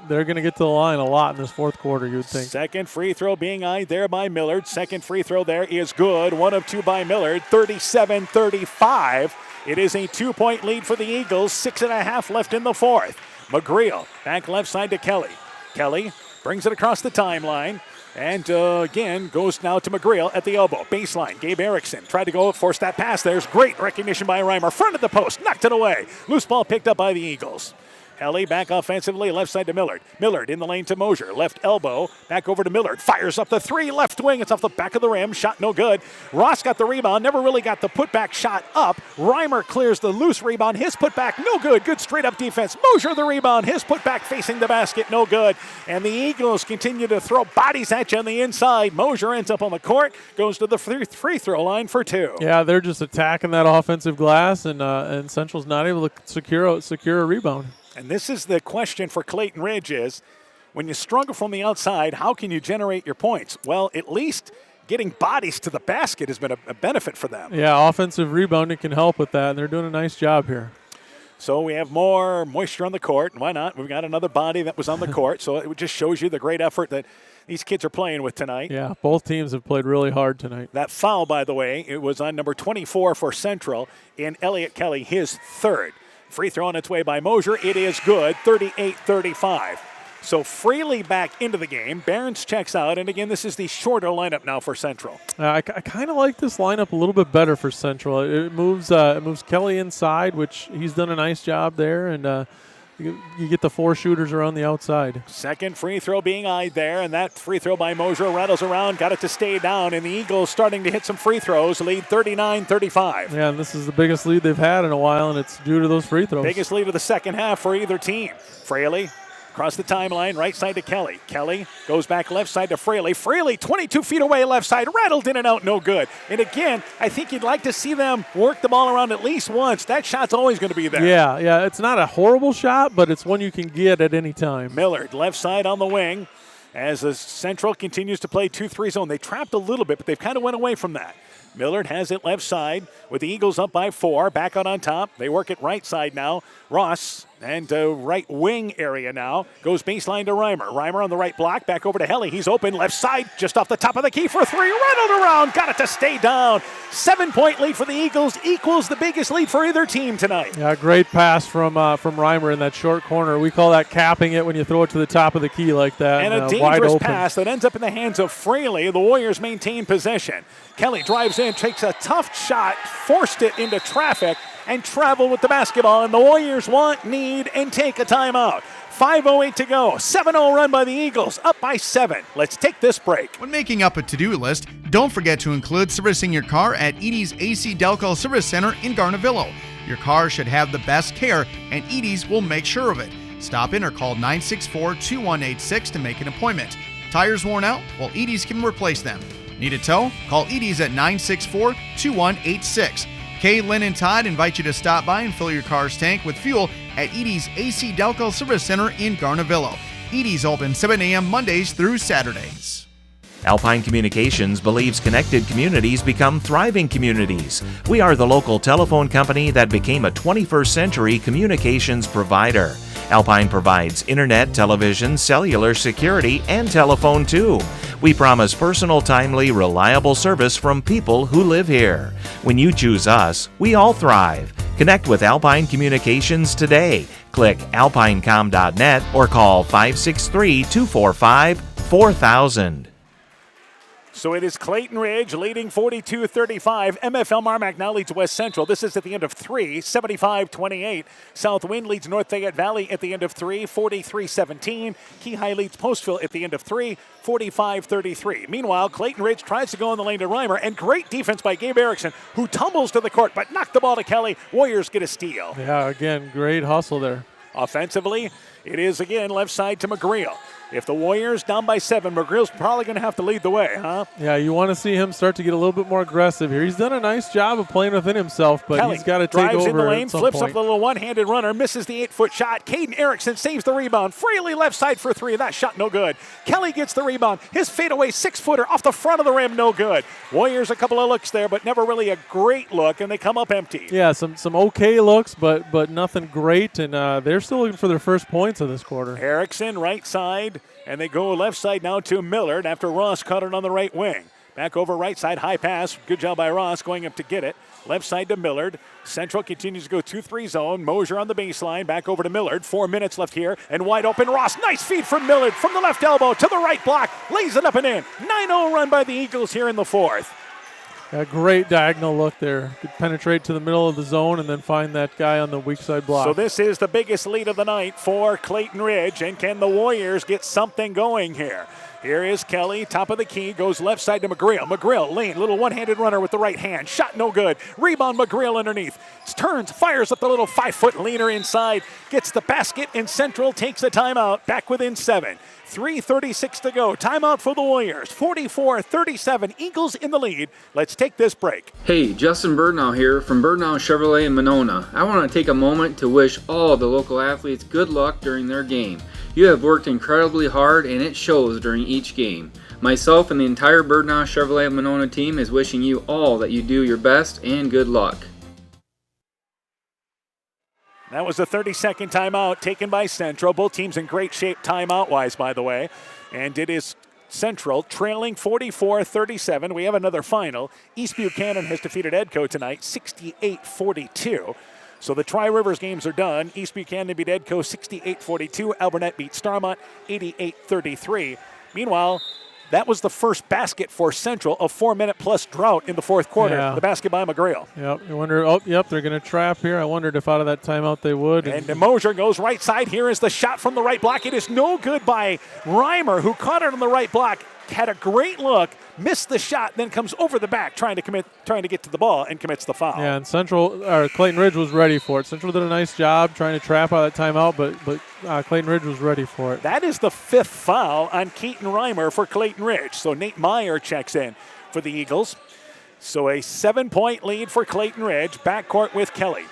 Speaker 18: they're going to get to the line a lot in this fourth quarter, you would think.
Speaker 1: Second free throw being eyed there by Millard. Second free throw there is good. 1 of 2 by Millard, 37-35. It is a 2-point lead for the Eagles, 6.5 left in the fourth. McGreal back left side to Kelly. Kelly brings it across the timeline. And again, goes now to McGreal at the elbow. Baseline, Gabe Erickson tried to go, force that pass. There's great recognition by Reimer. Front of the post, knocked it away. Loose ball picked up by the Eagles. Kelly back offensively, left side to Millard. Millard in the lane to Mosier. Left elbow, back over to Millard. Fires up the 3, left wing. It's off the back of the rim. Shot no good. Ross got the rebound, never really got the putback shot up. Reimer clears the loose rebound. His putback, no good. Good straight up defense. Mosier the rebound. His putback facing the basket, no good. And the Eagles continue to throw bodies at you on the inside. Mosier ends up on the court, goes to the free throw line for 2.
Speaker 18: Yeah, they're just attacking that offensive glass, and Central's not able to secure a rebound.
Speaker 1: And this is the question for Clayton Ridge is, when you struggle from the outside, how can you generate your points? Well, at least getting bodies to the basket has been a benefit for them.
Speaker 18: Yeah, offensive rebounding can help with that, and they're doing a nice job here.
Speaker 1: So we have more moisture on the court, and why not? We've got another body that was on the court, so it just shows you the great effort that these kids are playing with tonight.
Speaker 18: Yeah, both teams have played really hard tonight.
Speaker 1: That foul, by the way, it was on number 24 for Central in Elliott Kelly, his 3rd. Free throw on its way by Mosier. It is good, 38-35. So Fraley back into the game. Barons checks out, and again, this is the shorter lineup now for Central.
Speaker 18: I kind of like this lineup a little bit better for Central. It moves Kelly inside, which he's done a nice job there, and you get the 4 shooters around the outside.
Speaker 1: Second free throw being eyed there, and that free throw by Mosier rattles around, got it to stay down, and the Eagles starting to hit some free throws, lead 39-35.
Speaker 18: Yeah, and this is the biggest lead they've had in a while, and it's due to those free throws.
Speaker 1: Biggest lead of the second half for either team. Fraley Across the timeline, right side to Kelly. Kelly goes back left side to Fraley. Fraley, 22 feet away, left side, rattled in and out, no good. And again, I think you'd like to see them work the ball around at least once. That shot's always going to be there.
Speaker 18: Yeah, it's not a horrible shot, but it's one you can get at any time.
Speaker 1: Millard, left side on the wing, as the Central continues to play 2-3 zone. They trapped a little bit, but they've kind of went away from that. Millard has it left side with the Eagles up by 4. Back out on top. They work it right side now. Ross and right wing area now. Goes baseline to Reimer. Reimer on the right block. Back over to Helly. He's open. Left side just off the top of the key for 3. Rattled around. Got it to stay down. 7-point lead for the Eagles. Equals the biggest lead for either team tonight.
Speaker 18: Yeah, great pass from Reimer in that short corner. We call that capping it when you throw it to the top of the key like that.
Speaker 1: And a dangerous pass that ends up in the hands of Fraley. The Warriors maintain possession. Kelly drives in, takes a tough shot, forced it into traffic, and traveled with the basketball. And the Warriors want, need, and take a timeout. 5:08 to go. 7-0 run by the Eagles, up by 7. Let's take this break.
Speaker 4: When making up a to-do list, don't forget to include servicing your car at Edie's AC Delco Service Center in Garnavillo. Your car should have the best care, and Edie's will make sure of it. Stop in or call 964-2186 to make an appointment. Tires worn out? Well, Edie's can replace them. Need a tow? Call Edie's at 964-2186. Kay, Lynn, and Todd invite you to stop by and fill your car's tank with fuel at Edie's AC Delco Service Center in Garnavillo. Edie's open 7 a.m. Mondays through Saturdays.
Speaker 19: Alpine Communications believes connected communities become thriving communities. We are the local telephone company that became a 21st century communications provider. Alpine provides internet, television, cellular security, and telephone too. We promise personal, timely, reliable service from people who live here. When you choose us, we all thrive. Connect with Alpine Communications today. Click alpinecom.net or call 563-245-4000.
Speaker 1: So it is Clayton Ridge leading 42-35. MFL Marmac now leads West Central. This is at the end of 3, 75-28. South Wind leads North Fayette Valley at the end of 3, 43-17. Key High leads Postville at the end of 3, 45-33. Meanwhile, Clayton Ridge tries to go in the lane to Reimer, and great defense by Gabe Erickson, who tumbles to the court but knocked the ball to Kelly. Warriors get a steal.
Speaker 18: Yeah, again, great hustle there.
Speaker 1: Offensively, it is again left side to McGreal. If the Warriors down by 7, McGreal's probably going to have to lead the way, huh?
Speaker 18: Yeah, you want to see him start to get a little bit more aggressive here. He's done a nice job of playing within himself, but
Speaker 1: Kelly
Speaker 18: he's got to take over
Speaker 1: drives in the lane,
Speaker 18: at some
Speaker 1: flips
Speaker 18: point.
Speaker 1: up the little one-handed runner, misses the 8-foot shot. Caden Erickson saves the rebound. Fraley left side for 3. That shot no good. Kelly gets the rebound. His fadeaway 6-footer off the front of the rim, no good. Warriors a couple of looks there, but never really a great look, and they come up empty.
Speaker 18: Yeah, some okay looks, but nothing great, and they're still looking for their first points of this quarter.
Speaker 1: Erickson right side, and they go left side now to Millard after Ross caught it on the right wing. Back over right side, high pass. Good job by Ross going up to get it. Left side to Millard. Central continues to go 2-3 zone. Mosier on the baseline. Back over to Millard. 4 minutes left here. And wide open Ross. Nice feed from Millard from the left elbow to the right block. Lays it up and in. 9-0 run by the Eagles here in the 4th.
Speaker 18: A great diagonal look there. Could penetrate to the middle of the zone and then find that guy on the weak side block.
Speaker 1: So this is the biggest lead of the night for Clayton Ridge. And can the Warriors get something going here? Here is Kelly, top of the key, goes left side to McGreal. McGreal, lane, little one-handed runner with the right hand. Shot no good. Rebound McGreal underneath. Turns, fires up the little 5-foot leaner inside. Gets the basket, and Central takes a timeout. Back within 7. 3:36 to go. Timeout for the Warriors. 44-37. Eagles in the lead. Let's take this break.
Speaker 20: Hey, Justin Birdnow here from Birdnow Chevrolet in Monona. I want to take a moment to wish all the local athletes good luck during their game. You have worked incredibly hard and it shows during each game. Myself and the entire Birdnow Chevrolet Monona team is wishing you all that you do your best and good luck.
Speaker 1: That was a 30-second timeout taken by Central. Both teams in great shape timeout-wise, by the way. And it is Central trailing 44-37. We have another final. East Buchanan has defeated Edco tonight 68-42. So the Tri-Rivers games are done. East Buchanan beat Edco 68-42. Alburnett beat Starmont 88-33. Meanwhile, that was the first basket for Central, a 4-minute-plus drought in the 4th quarter.
Speaker 18: Yeah.
Speaker 1: The basket by McGreal.
Speaker 18: Yep. You wonder, they're going to trap here. I wondered if out of that timeout they would.
Speaker 1: And Mosier goes right side. Here is the shot from the right block. It is no good by Reimer, who caught it on the right block. had a great look, missed the shot, then comes over the back trying to get to the ball and commits the foul.
Speaker 18: Yeah, and Clayton Ridge was ready for it. Central did a nice job trying to trap out that timeout, but Clayton Ridge was ready for it.
Speaker 1: That is the 5th foul on Keaton Reimer for Clayton Ridge. So Nate Meyer checks in for the Eagles. So a 7-point lead for Clayton Ridge. Backcourt with Kelly.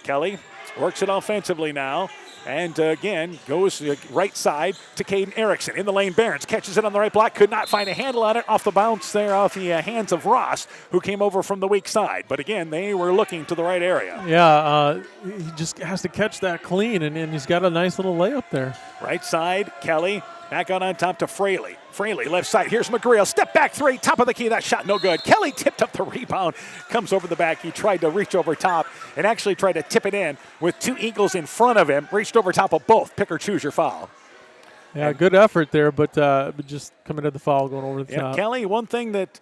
Speaker 1: Kelly works it offensively now. And again, goes right side to Caden Erickson. In the lane, Barons catches it on the right block. Could not find a handle on it. Off the bounce there, off the hands of Ross, who came over from the weak side. But again, they were looking to the right area.
Speaker 18: Yeah, he just has to catch that clean, and he's got a nice little layup there.
Speaker 1: Right side, Kelly. Back on top to Fraley. Fraley, left side. Here's McGreal. Step back 3. Top of the key. That shot no good. Kelly tipped up the rebound. Comes over the back. He tried to reach over top and actually tried to tip it in with 2 Eagles in front of him. Reached over top of both. Pick or choose your foul.
Speaker 18: Yeah, good effort there, but just committed the foul going over the top.
Speaker 1: Kelly, one thing that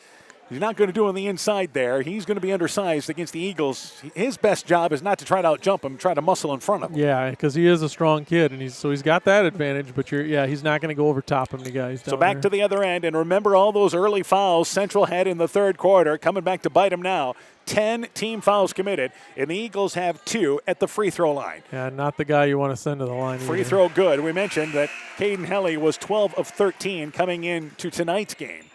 Speaker 1: he's not going to do on the inside there, he's going to be undersized against the Eagles. His best job is not to try to out-jump him, try to muscle in front of him.
Speaker 18: Yeah, because he is a strong kid, and he's got that advantage, but he's not going to go over top him, the guys.
Speaker 1: So back to the other end, and remember all those early fouls Central had in the third quarter, coming back to bite them now. 10 team fouls committed, and the Eagles have 2 at the free throw line.
Speaker 18: Yeah, not the guy you want to send to the line.
Speaker 1: Free throw good. We mentioned that Caden Helly was 12 of 13 coming into tonight's game.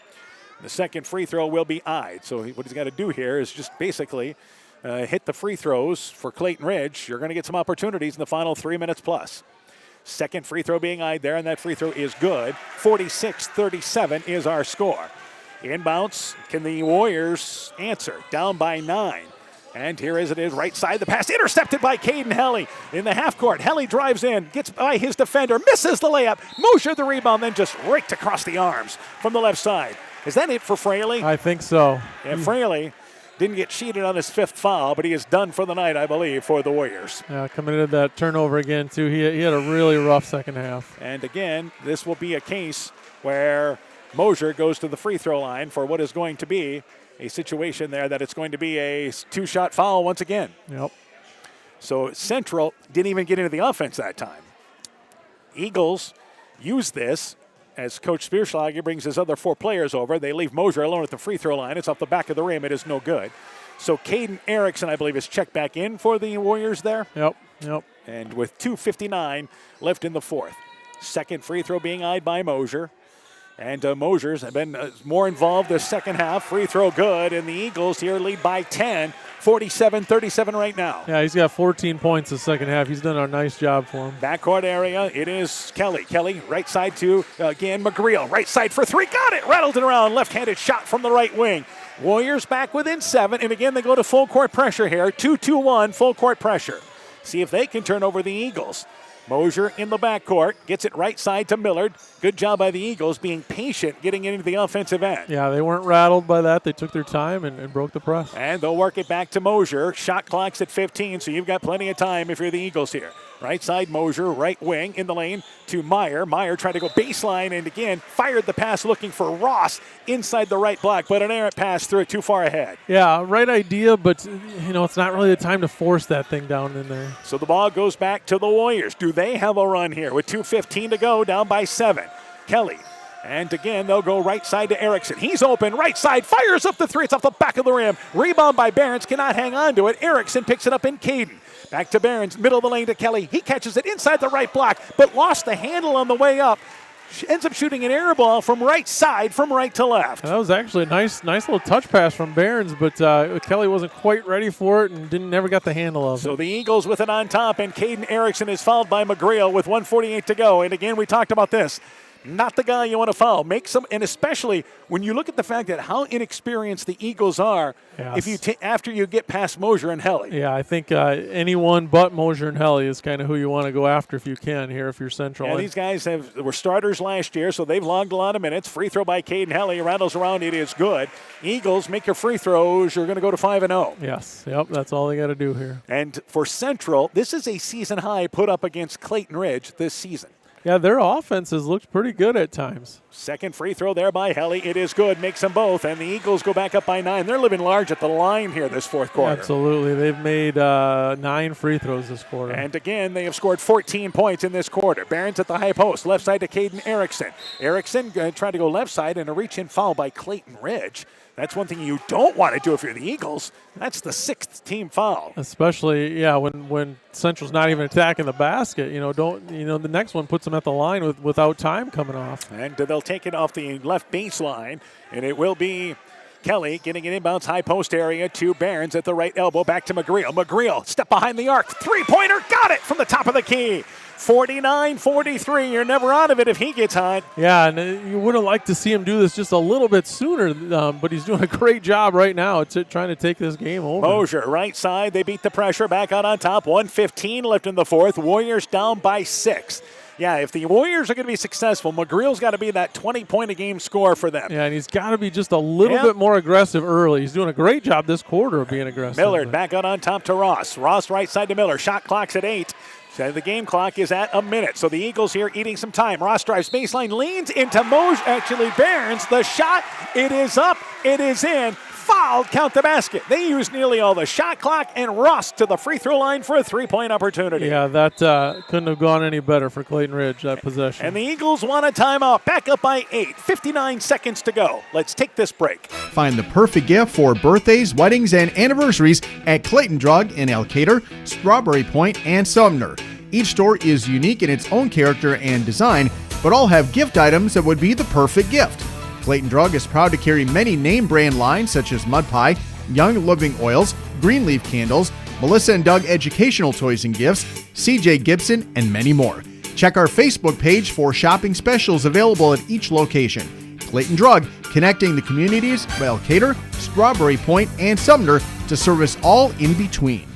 Speaker 1: The second free throw will be eyed. So what he's got to do here is just basically hit the free throws for Clayton Ridge. You're going to get some opportunities in the final 3 minutes plus. Second free throw being eyed there, and that free throw is good. 46-37 is our score. Inbounds, can the Warriors answer? Down by 9. And here as it is, right side, the pass intercepted by Caden Helly in the half court. Helly drives in, gets by his defender, misses the layup. Mosher the rebound, then just raked across the arms from the left side. Is that it for Fraley?
Speaker 18: I think so.
Speaker 1: Yeah, Fraley didn't get cheated on his 5th foul, but he is done for the night, I believe, for the Warriors.
Speaker 18: Yeah, coming into that turnover again, too. He had a really rough second half.
Speaker 1: And again, this will be a case where Mosher goes to the free throw line for what is going to be a situation there that it's going to be a 2-shot foul once again.
Speaker 18: Yep.
Speaker 1: So Central didn't even get into the offense that time. Eagles use this as Coach Spearschlager brings his other 4 players over. They leave Mosher alone at the free throw line. It's off the back of the rim. It is no good. So Caden Erickson, I believe, is checked back in for the Warriors there.
Speaker 18: Yep.
Speaker 1: And with 2:59 left in the 4th. Second free throw being eyed by Mosher. And Mosher's been more involved this second half. Free throw good, and the Eagles here lead by 10, 47-37 right now.
Speaker 18: Yeah, he's got 14 points the second half. He's done a nice job for him.
Speaker 1: Backcourt area, it is Kelly. Kelly, right side to, again, McGreal. Right side for 3, got it, rattled it around. Left-handed shot from the right wing. Warriors back within 7, and again they go to full court pressure here. 2-2-1, full court pressure. See if they can turn over the Eagles. Mosher in the backcourt, gets it right side to Millard. Good job by the Eagles being patient getting into the offensive end.
Speaker 18: Yeah, they weren't rattled by that. They took their time and broke the press.
Speaker 1: And they'll work it back to Mosher. Shot clock's at 15, so you've got plenty of time if you're the Eagles here. Right side Mosher, right wing in the lane to Meyer. Meyer tried to go baseline and again fired the pass looking for Ross inside the right block, but an errant pass threw it too far ahead.
Speaker 18: Yeah, right idea, but it's not really the time to force that thing down in there.
Speaker 1: So the ball goes back to the Warriors. Do they have a run here with 2:15 to go, down by 7? Kelly. And again, they'll go right side to Erickson. He's open, right side, fires up the 3. It's off the back of the rim. Rebound by Barons, cannot hang on to it. Erickson picks it up in Caden. Back to Barons, middle of the lane to Kelly. He catches it inside the right block, but lost the handle on the way up. Ends up shooting an air ball from right side, from right to left.
Speaker 18: That was actually a nice little touch pass from Barons, but Kelly wasn't quite ready for it and never got the handle of it.
Speaker 1: So the Eagles with it on top, and Caden Erickson is fouled by McGreal with 1:48 to go. And again, we talked about this. Not the guy you want to foul. Make some, and especially when you look at the fact that how inexperienced the Eagles are.
Speaker 18: Yes.
Speaker 1: If you after you get past Mosher and Helly.
Speaker 18: Yeah, I think anyone but Mosher and Helly is kind of who you want to go after if you can here if you're Central.
Speaker 1: Yeah, these guys were starters last year, so they've logged a lot of minutes. Free throw by Caden Helly, rattles around, it is good. Eagles, make your free throws. You're going to go to 5-0.
Speaker 18: Yes, yep, that's all they got to do here.
Speaker 1: And for Central, this is a season high put up against Clayton Ridge this season.
Speaker 18: Yeah, their offense has looked pretty good at times.
Speaker 1: Second free throw there by Helly. It is good. Makes them both. And the Eagles go back up by 9. They're living large at the line here this fourth quarter.
Speaker 18: Absolutely. They've made 9 free throws this quarter.
Speaker 1: And again, they have scored 14 points in this quarter. Barons at the high post. Left side to Caden Erickson. Erickson tried to go left side and a reach-in foul by Clayton Ridge. That's one thing you don't want to do if you're the Eagles. That's the 6th team foul.
Speaker 18: Especially, when Central's not even attacking the basket. The next one puts them at the line without time coming off.
Speaker 1: And they'll take it off the left baseline, and it will be Kelly getting it inbounds high post area to Barons at the right elbow. Back to McGreal. McGreal, step behind the arc. Three-pointer, got it from the top of the key. 49-43. You're never out of it if he gets hot.
Speaker 18: Yeah, and you would have liked to see him do this just a little bit sooner, but he's doing a great job right now trying to take this game over.
Speaker 1: Mosier, right side. They beat the pressure. Back out on top. 1:15 left in the fourth. Warriors down by 6. Yeah, if the Warriors are going to be successful, McGreal's got to be that 20-point-a-game scorer for them.
Speaker 18: Yeah, and he's got to be just a little bit more aggressive early. He's doing a great job this quarter of being aggressive.
Speaker 1: Millard back out on top to Ross. Ross right side to Miller. Shot clock's at 8. So the game clock is at a minute. So the Eagles here eating some time. Ross drives baseline, leans into Barons. The shot, it is up, it is in. Fouled, count the basket. They used nearly all the shot clock, and Ross to the free throw line for a 3-point opportunity.
Speaker 18: Yeah, that couldn't have gone any better for Clayton Ridge, that possession.
Speaker 1: And the Eagles want a timeout. Back up by 8. 59 seconds to go. Let's take this break.
Speaker 13: Find the perfect gift for birthdays, weddings, and anniversaries at Clayton Drug in Elkader, Strawberry Point, and Sumner. Each store is unique in its own character and design, but all have gift items that would be the perfect gift. Clayton Drug is proud to carry many name brand lines such as Mud Pie, Young Living Oils, Greenleaf Candles, Melissa and Doug Educational Toys and Gifts, CJ Gibson, and many more. Check our Facebook page for shopping specials available at each location. Clayton Drug, connecting the communities of Elkader, Strawberry Point, and Sumner to service all in between.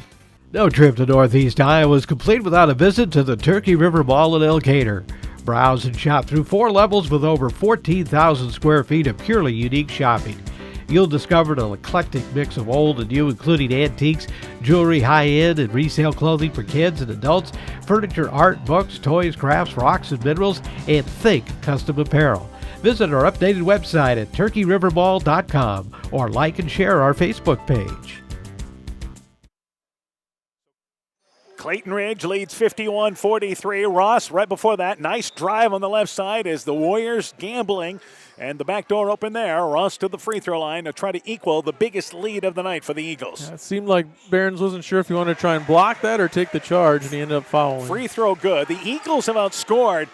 Speaker 10: No trip to Northeast Iowa is complete without a visit to the Turkey River Mall in Elkader. Browse and shop through 4 levels with over 14,000 square feet of purely unique shopping. You'll discover an eclectic mix of old and new, including antiques, jewelry, high-end and resale clothing for kids and adults, furniture, art, books, toys, crafts, rocks and minerals, and think custom apparel. Visit our updated website at turkeyrivermall.com or like and share our Facebook page.
Speaker 1: Clayton Ridge leads 51-43. Ross, right before that, nice drive on the left side as the Warriors gambling. And the back door open there. Ross to the free throw line to try to equal the biggest lead of the night for the Eagles.
Speaker 18: Yeah, it seemed like Barons wasn't sure if he wanted to try and block that or take the charge, and he ended up fouling.
Speaker 1: Free throw good. The Eagles have outscored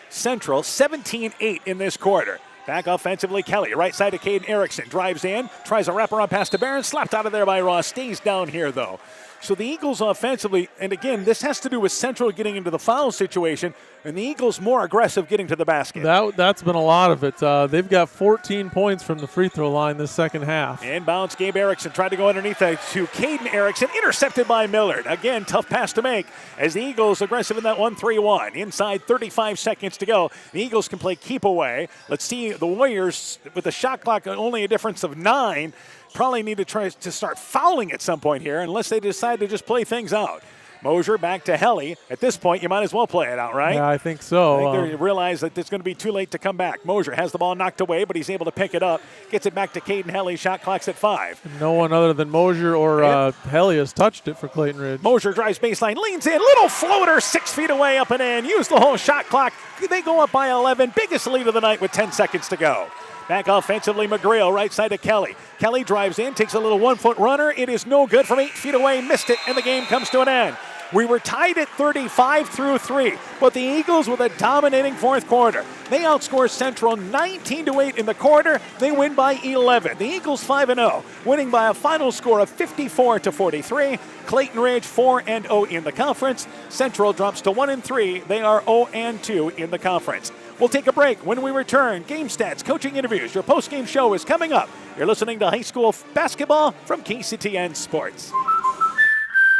Speaker 1: Central 17-8 in this quarter. Back offensively, Kelly, right side to Caden Erickson. Drives in, tries a wraparound pass to Barons, slapped out of there by Ross. Stays down here, though. So the Eagles offensively, and again, this has to do with Central getting into the foul situation, and the Eagles more aggressive getting to the basket.
Speaker 18: That's been a lot of it. They've got 14 points from the free throw line this second half.
Speaker 1: Inbounds, Gabe Erickson tried to go underneath to Caden Erickson, intercepted by Millard. Again, tough pass to make as the Eagles aggressive in that 1-3-1. Inside 35 seconds to go. The Eagles can play keep away. Let's see the Warriors with the shot clock only a difference of 9. Probably need to try to start fouling at some point here unless they decide to just play things out. Mosier back to Helly. At this point, you might as well play it out, right?
Speaker 18: Yeah, I think so.
Speaker 1: I think they realize that it's going to be too late to come back. Mosier has the ball knocked away, but he's able to pick it up. Gets it back to Caden Helly. Shot clock's at 5.
Speaker 18: No one other than Mosier or Helly has touched it for Clayton Ridge.
Speaker 1: Mosier drives baseline, leans in. Little floater, 6 feet away, up and in. Use the whole shot clock. They go up by 11. Biggest lead of the night with 10 seconds to go. Back offensively, McGreal, right side to Kelly. Kelly drives in, takes a little 1-foot runner. It is no good from 8 feet away, missed it, and the game comes to an end. We were tied at 35 through 3, but the Eagles with a dominating fourth quarter. They outscore Central 19-8 in the quarter. They win by 11. The Eagles 5-0, winning by a final score of 54-43. Clayton Ridge 4-0 in the conference. Central drops to 1-3. They are 0-2 in the conference. We'll take a break. When we return, game stats, coaching interviews. Your post-game show is coming up. You're listening to high school basketball from KCTN Sports.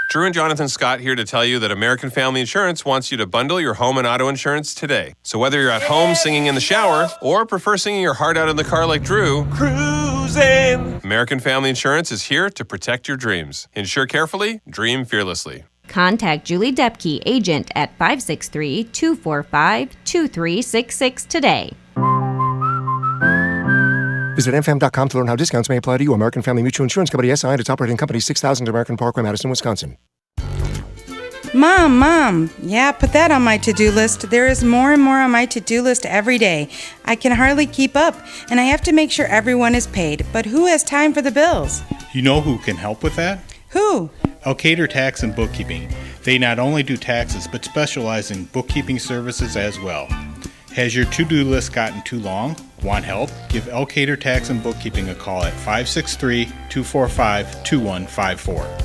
Speaker 5: Drew and Jonathan Scott here to tell you that American Family Insurance wants you to bundle your home and auto insurance today. So whether you're at home singing in the shower or prefer singing your heart out in the car like Drew, cruising, American Family Insurance is here to protect your dreams. Insure carefully, dream fearlessly.
Speaker 21: Contact Julie Depke, agent at 563-245-2366 today.
Speaker 22: Visit mfam.com to learn how discounts may apply to you. American Family Mutual Insurance Company, SI, and its operating company, 6000 American Parkway, Madison, Wisconsin.
Speaker 23: Mom, yeah, put that on my to-do list. There is more and more on my to-do list every day. I can hardly keep up, and I have to make sure everyone is paid. But who has time for the bills?
Speaker 24: You know who can help with that?
Speaker 23: Who?
Speaker 24: Elkader Tax and Bookkeeping. They not only do taxes, but specialize in bookkeeping services as well. Has your to-do list gotten too long? Want help? Give Elkader Tax and Bookkeeping a call at 563-245-2154.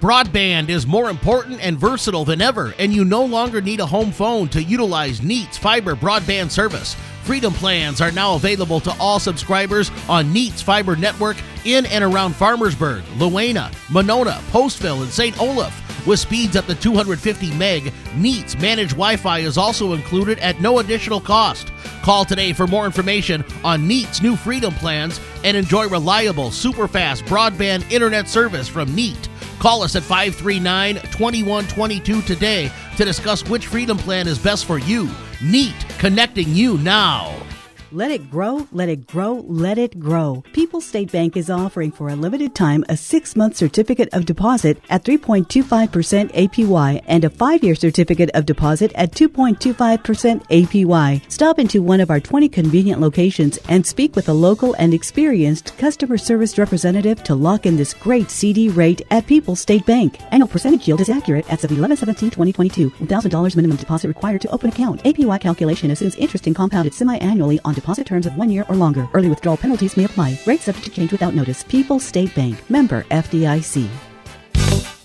Speaker 11: Broadband is more important and versatile than ever, and you no longer need a home phone to utilize Neat's fiber broadband service. Freedom plans are now available to all subscribers on Neat's fiber network in and around Farmersburg, Luena, Monona, Postville, and St. Olaf. With speeds up to 250 meg, Neat's managed Wi-Fi is also included at no additional cost. Call today for more information on Neat's new Freedom plans and enjoy reliable, super-fast broadband internet service from Neat. Call us at 539-2122 today to discuss which Freedom plan is best for you. Neat, connecting you now.
Speaker 25: Let it grow, let it grow, let it grow. People's State Bank is offering for a limited time a 6-month certificate of deposit at 3.25% APY and a 5-year certificate of deposit at 2.25% APY. Stop into one of our 20 convenient locations and speak with a local and experienced customer service representative to lock in this great CD rate at People's State Bank. Annual percentage yield is accurate as of 11/17/2022. $1,000 minimum deposit required to open account. APY calculation assumes interest and compounded semi-annually on deposit terms of 1 year or longer. Early withdrawal penalties may apply. Rates subject to change without notice. People's State Bank. Member FDIC.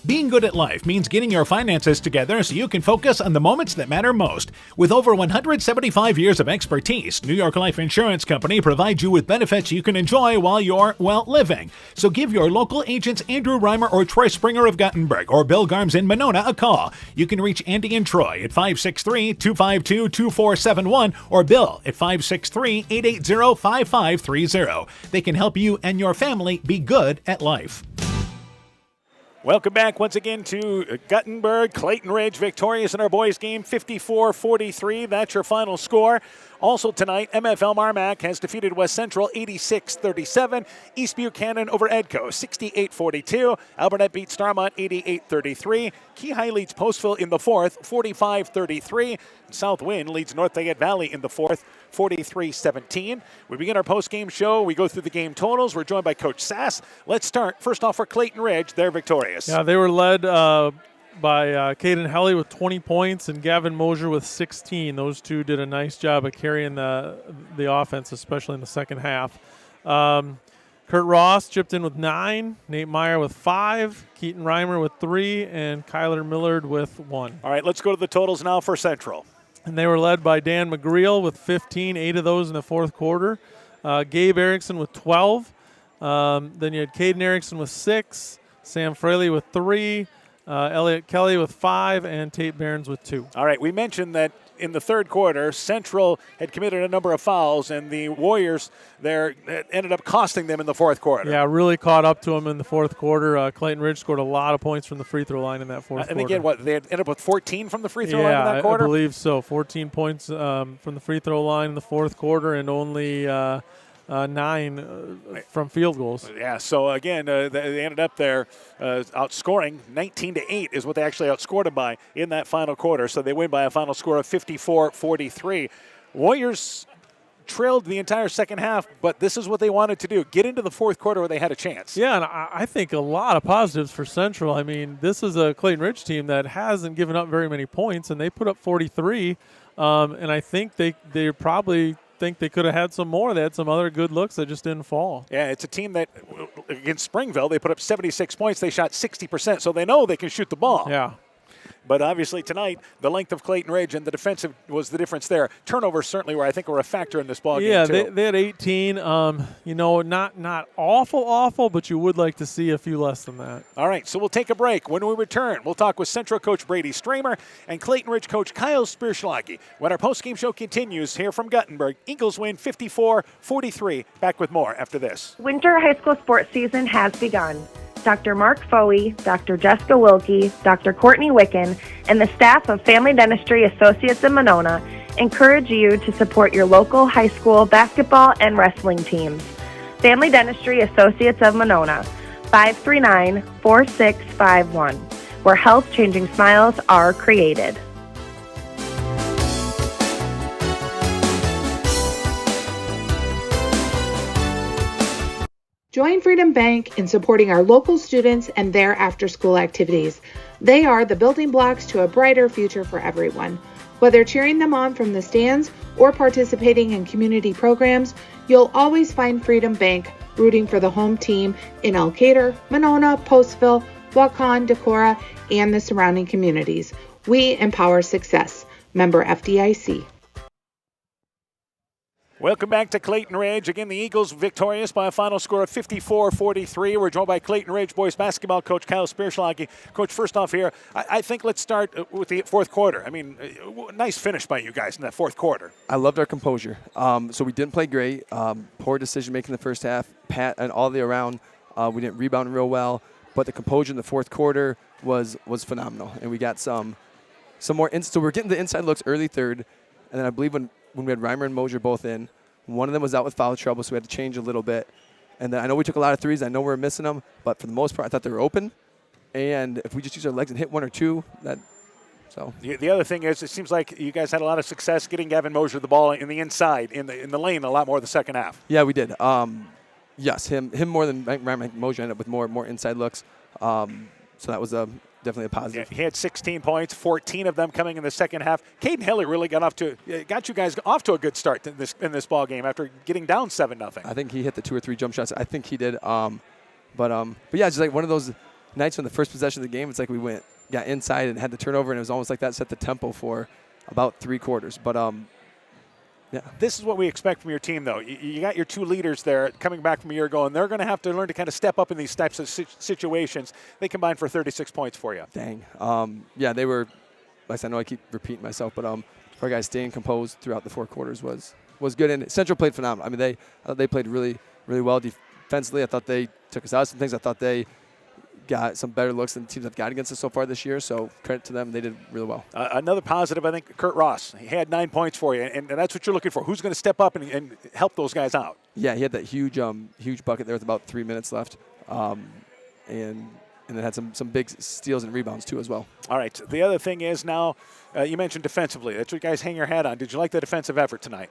Speaker 1: Being good at life means getting your finances together so you can focus on the moments that matter most. With over 175 years of expertise, New York Life Insurance Company provides you with benefits you can enjoy while you're, living. So give your local agents Andrew Reimer or Troy Springer of Gothenburg or Bill Garms in Monona a call. You can reach Andy and Troy at 563-252-2471 or Bill at 563-880-5530. They can help you and your family be good at life. Welcome back once again to Gothenburg. Clayton Ridge victorious in our boys game, 54-43. That's your final score. Also tonight, MFL Marmac has defeated West Central 86-37. East Buchanan over Edco 68-42. Albernet beat Starmont 88-33. Keyhigh leads Postville in the fourth 45-33. South Wind leads North Fayette Valley in the fourth 43-17. We begin our post-game show. We go through the game totals. We're joined by Coach Sass. Let's start first off for Clayton Ridge. They're victorious.
Speaker 18: Yeah, they were led by Caden Helly with 20 points and Gavin Mosier with 16. Those two did a nice job of carrying the offense, especially in the second half. Kurt Ross chipped in with 9, Nate Meyer with 5, Keaton Reimer with 3, and Kyler Millard with 1.
Speaker 1: All right, let's go to the totals now for Central.
Speaker 18: And they were led by Dan McGreal with 15, 8 of those in the fourth quarter. Gabe Erickson with 12. Then you had Caden Erickson with 6, Sam Fraley with 3, Elliot Kelly with 5, and Tate Barnes with 2.
Speaker 1: All right, we mentioned that in the third quarter, Central had committed a number of fouls, and the Warriors there ended up costing them in the fourth quarter.
Speaker 18: Yeah, really caught up to them in the fourth quarter. Clayton Ridge scored a lot of points from the free throw line in that fourth quarter.
Speaker 1: I think they had ended up with 14 from the free throw line in that quarter?
Speaker 18: I believe so. 14 points from the free throw line in the fourth quarter and only 9 from field goals.
Speaker 1: Yeah, so again, they ended up there outscoring 19-8 is what they actually outscored them by in that final quarter. So they win by a final score of 54-43. Warriors trailed the entire second half, but this is what they wanted to do, get into the fourth quarter where they had a chance.
Speaker 18: Yeah, and I think a lot of positives for Central. I mean, this is a Clayton Ridge team that hasn't given up very many points, and they put up 43, and I think they probably think they could have had some more. They had some other good looks that just didn't fall.
Speaker 1: Yeah, it's a team that against Springville, they put up 76 points. They shot 60%, so they know they can shoot the ball.
Speaker 18: Yeah.
Speaker 1: But obviously tonight, the length of Clayton Ridge and the defensive was the difference there. Turnovers certainly were, I think, were a factor in this ball game, too.
Speaker 18: Yeah, they had 18. Not awful, but you would like to see a few less than that.
Speaker 1: All right, so we'll take a break. When we return, we'll talk with Central coach Brady Stramer and Clayton Ridge coach Kyle Spierschlage. When our postgame show continues here from Gothenburg, Eagles win 54-43. Back with more after this.
Speaker 26: Winter high school sports season has begun.
Speaker 6: Dr. Mark Foey, Dr. Jessica Wilkie, Dr. Courtney Wicken, and the staff of Family Dentistry Associates in Monona encourage you to support your local high school basketball and wrestling teams. Family Dentistry Associates of Monona, 539-4651, where health-changing smiles are created.
Speaker 7: Join Freedom Bank in supporting our local students and their after-school activities. They are the building blocks to a brighter future for everyone. Whether cheering them on from the stands or participating in community programs, you'll always find Freedom Bank rooting for the home team in Elkader, Monona, Postville, Waukon, Decorah, and the surrounding communities. We empower success. Member FDIC.
Speaker 1: Welcome back to Clayton Ridge. Again, the Eagles victorious by a final score of 54-43. We're joined by Clayton Ridge boys basketball coach Kyle Spierschlage. Coach, first off here, I think let's start with the fourth quarter. I mean, nice finish by you guys in that fourth quarter.
Speaker 8: I loved our composure. So we didn't play great. Poor decision-making in the first half. Pat and all the around. We didn't rebound real well. But the composure in the fourth quarter was phenomenal. And we got some more. So we're getting the inside looks early third. And then I believe when we had Reimer and Mosier both in, one of them was out with foul trouble, so we had to change a little bit. And then I know we took a lot of threes. I know we were missing them. But for the most part, I thought they were open. And if we just use our legs and hit one or two,
Speaker 1: The other thing is, it seems like you guys had a lot of success getting Gavin Mosier the ball in the inside, in the lane a lot more the second half.
Speaker 8: Yeah, we did. Yes, him more than Mosier ended up with more inside looks. So that was definitely a positive.
Speaker 1: Yeah, he had 16 points, 14 of them coming in the second half. Caden Hiller really got you guys off to a good start in this ball game after getting down 7-0.
Speaker 8: I think he hit the 2 or 3 jump shots. I think he did. But yeah, just like one of those nights when the first possession of the game, it's like we got inside and had the turnover, and it was almost like that set the tempo for about 3 quarters. But yeah.
Speaker 1: This is what we expect from your team, though. You got your 2 leaders there coming back from a year ago, and they're going to have to learn to kind of step up in these types of situations. They combined for 36 points for you.
Speaker 8: Dang. Yeah, they were, like I know I keep repeating myself, but our guys staying composed throughout the 4 quarters was good. And Central played phenomenal. I mean, I thought they played really, really well defensively. I thought they took us out of some things. I thought they got some better looks than teams have got against us so far this year, so credit to them. They did really well.
Speaker 1: Another positive, I think, Kurt Ross. He had 9 points for you, and that's what you're looking for. Who's going to step up and help those guys out?
Speaker 8: Yeah, he had that huge bucket there with about 3 minutes left, and then had some big steals and rebounds too as well.
Speaker 1: All right, the other thing is now, you mentioned defensively. That's what you guys hang your hat on. Did you like the defensive effort tonight?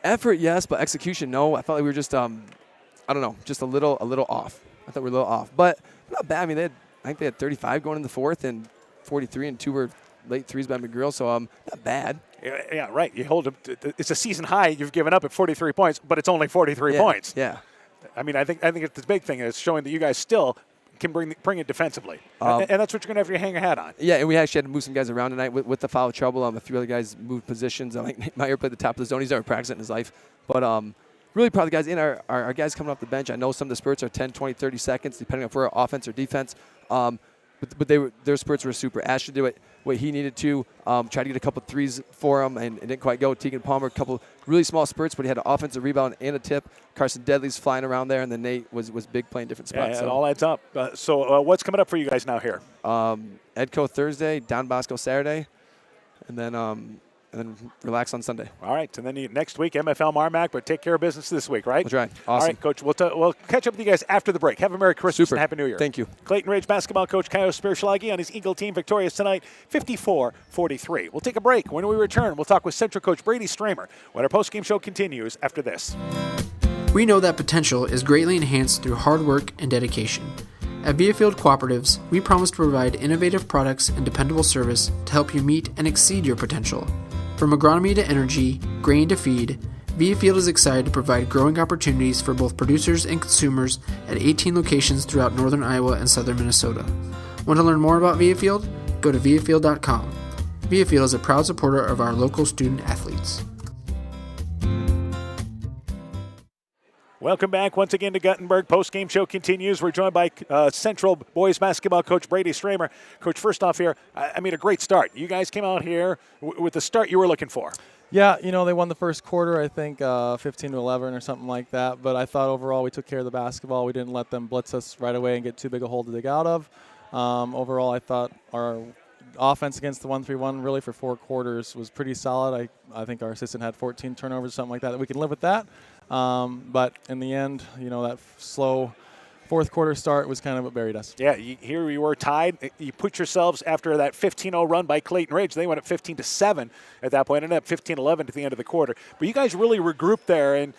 Speaker 8: Effort, yes, but execution, no. I felt like we were just, I don't know, just a little off. I thought we were a little off, but not bad. I mean, I think they had 35 going in the fourth and 43, and 2 were late threes by McGrill, so not bad.
Speaker 1: Yeah, right. You hold them. It's a season high you've given up at 43 points, but it's only 43 points.
Speaker 8: Yeah.
Speaker 1: I mean, I think it's the big thing is showing that you guys still can bring it defensively, and that's what you're going to have to hang your hat on.
Speaker 8: Yeah, and we actually had to move some guys around tonight with the foul trouble. A few other guys moved positions. I think Nate Meyer played the top of the zone. He's never practiced it in his life, but really proud of the guys in our guys coming off the bench. I know some of the spurts are 10, 20, 30 seconds, depending on if we're offense or defense. But their spurts were super. Ashley did what he needed to. Tried to get a couple threes for him, and it didn't quite go. Tegan Palmer, a couple really small spurts, but he had an offensive rebound and a tip. Carson Deadley's flying around there, and then Nate was big playing different spots.
Speaker 1: Yeah, it all adds up. So what's coming up for you guys now here?
Speaker 8: Edco Thursday, Don Bosco Saturday, and then relax on Sunday.
Speaker 1: All right, and then next week, MFL Marmac, but take care of business this week, right?
Speaker 8: That's right. Awesome.
Speaker 1: All right, Coach, we'll catch up with you guys after the break. Have a Merry Christmas and Happy New Year.
Speaker 8: Thank you.
Speaker 1: Clayton Ridge basketball coach Kyle Spierschlage on his Eagle team victorious tonight, 54-43. We'll take a break. When we return, we'll talk with Central coach Brady Stramer when our postgame show continues after this.
Speaker 9: We know that potential is greatly enhanced through hard work and dedication. At Viafield Cooperatives, we promise to provide innovative products and dependable service to help you meet and exceed your potential. From agronomy to energy, grain to feed, Viafield is excited to provide growing opportunities for both producers and consumers at 18 locations throughout northern Iowa and southern Minnesota. Want to learn more about Viafield? Go to viafield.com. Viafield is a proud supporter of our local student athletes.
Speaker 1: Welcome back once again to Guttenberg. Post-game show continues. We're joined by Central boys basketball coach Brady Stramer. Coach, first off here, I mean, a great start. You guys came out here with the start you were looking for.
Speaker 18: Yeah, they won the first quarter, I think 15-11 or something like that. But I thought overall we took care of the basketball. We didn't let them blitz us right away and get too big a hole to dig out of. Overall, I thought our offense against the 1-3-1 really for 4 quarters was pretty solid. I think our assistant had 14 turnovers, something like that. We can live with that. But in the end, that slow fourth quarter start was kind of what buried us.
Speaker 1: Yeah, here we were tied. You put yourselves after that 15-0 run by Clayton Ridge. They went up 15-7 at that point, ended up 15-11 at the end of the quarter. But you guys really regrouped there and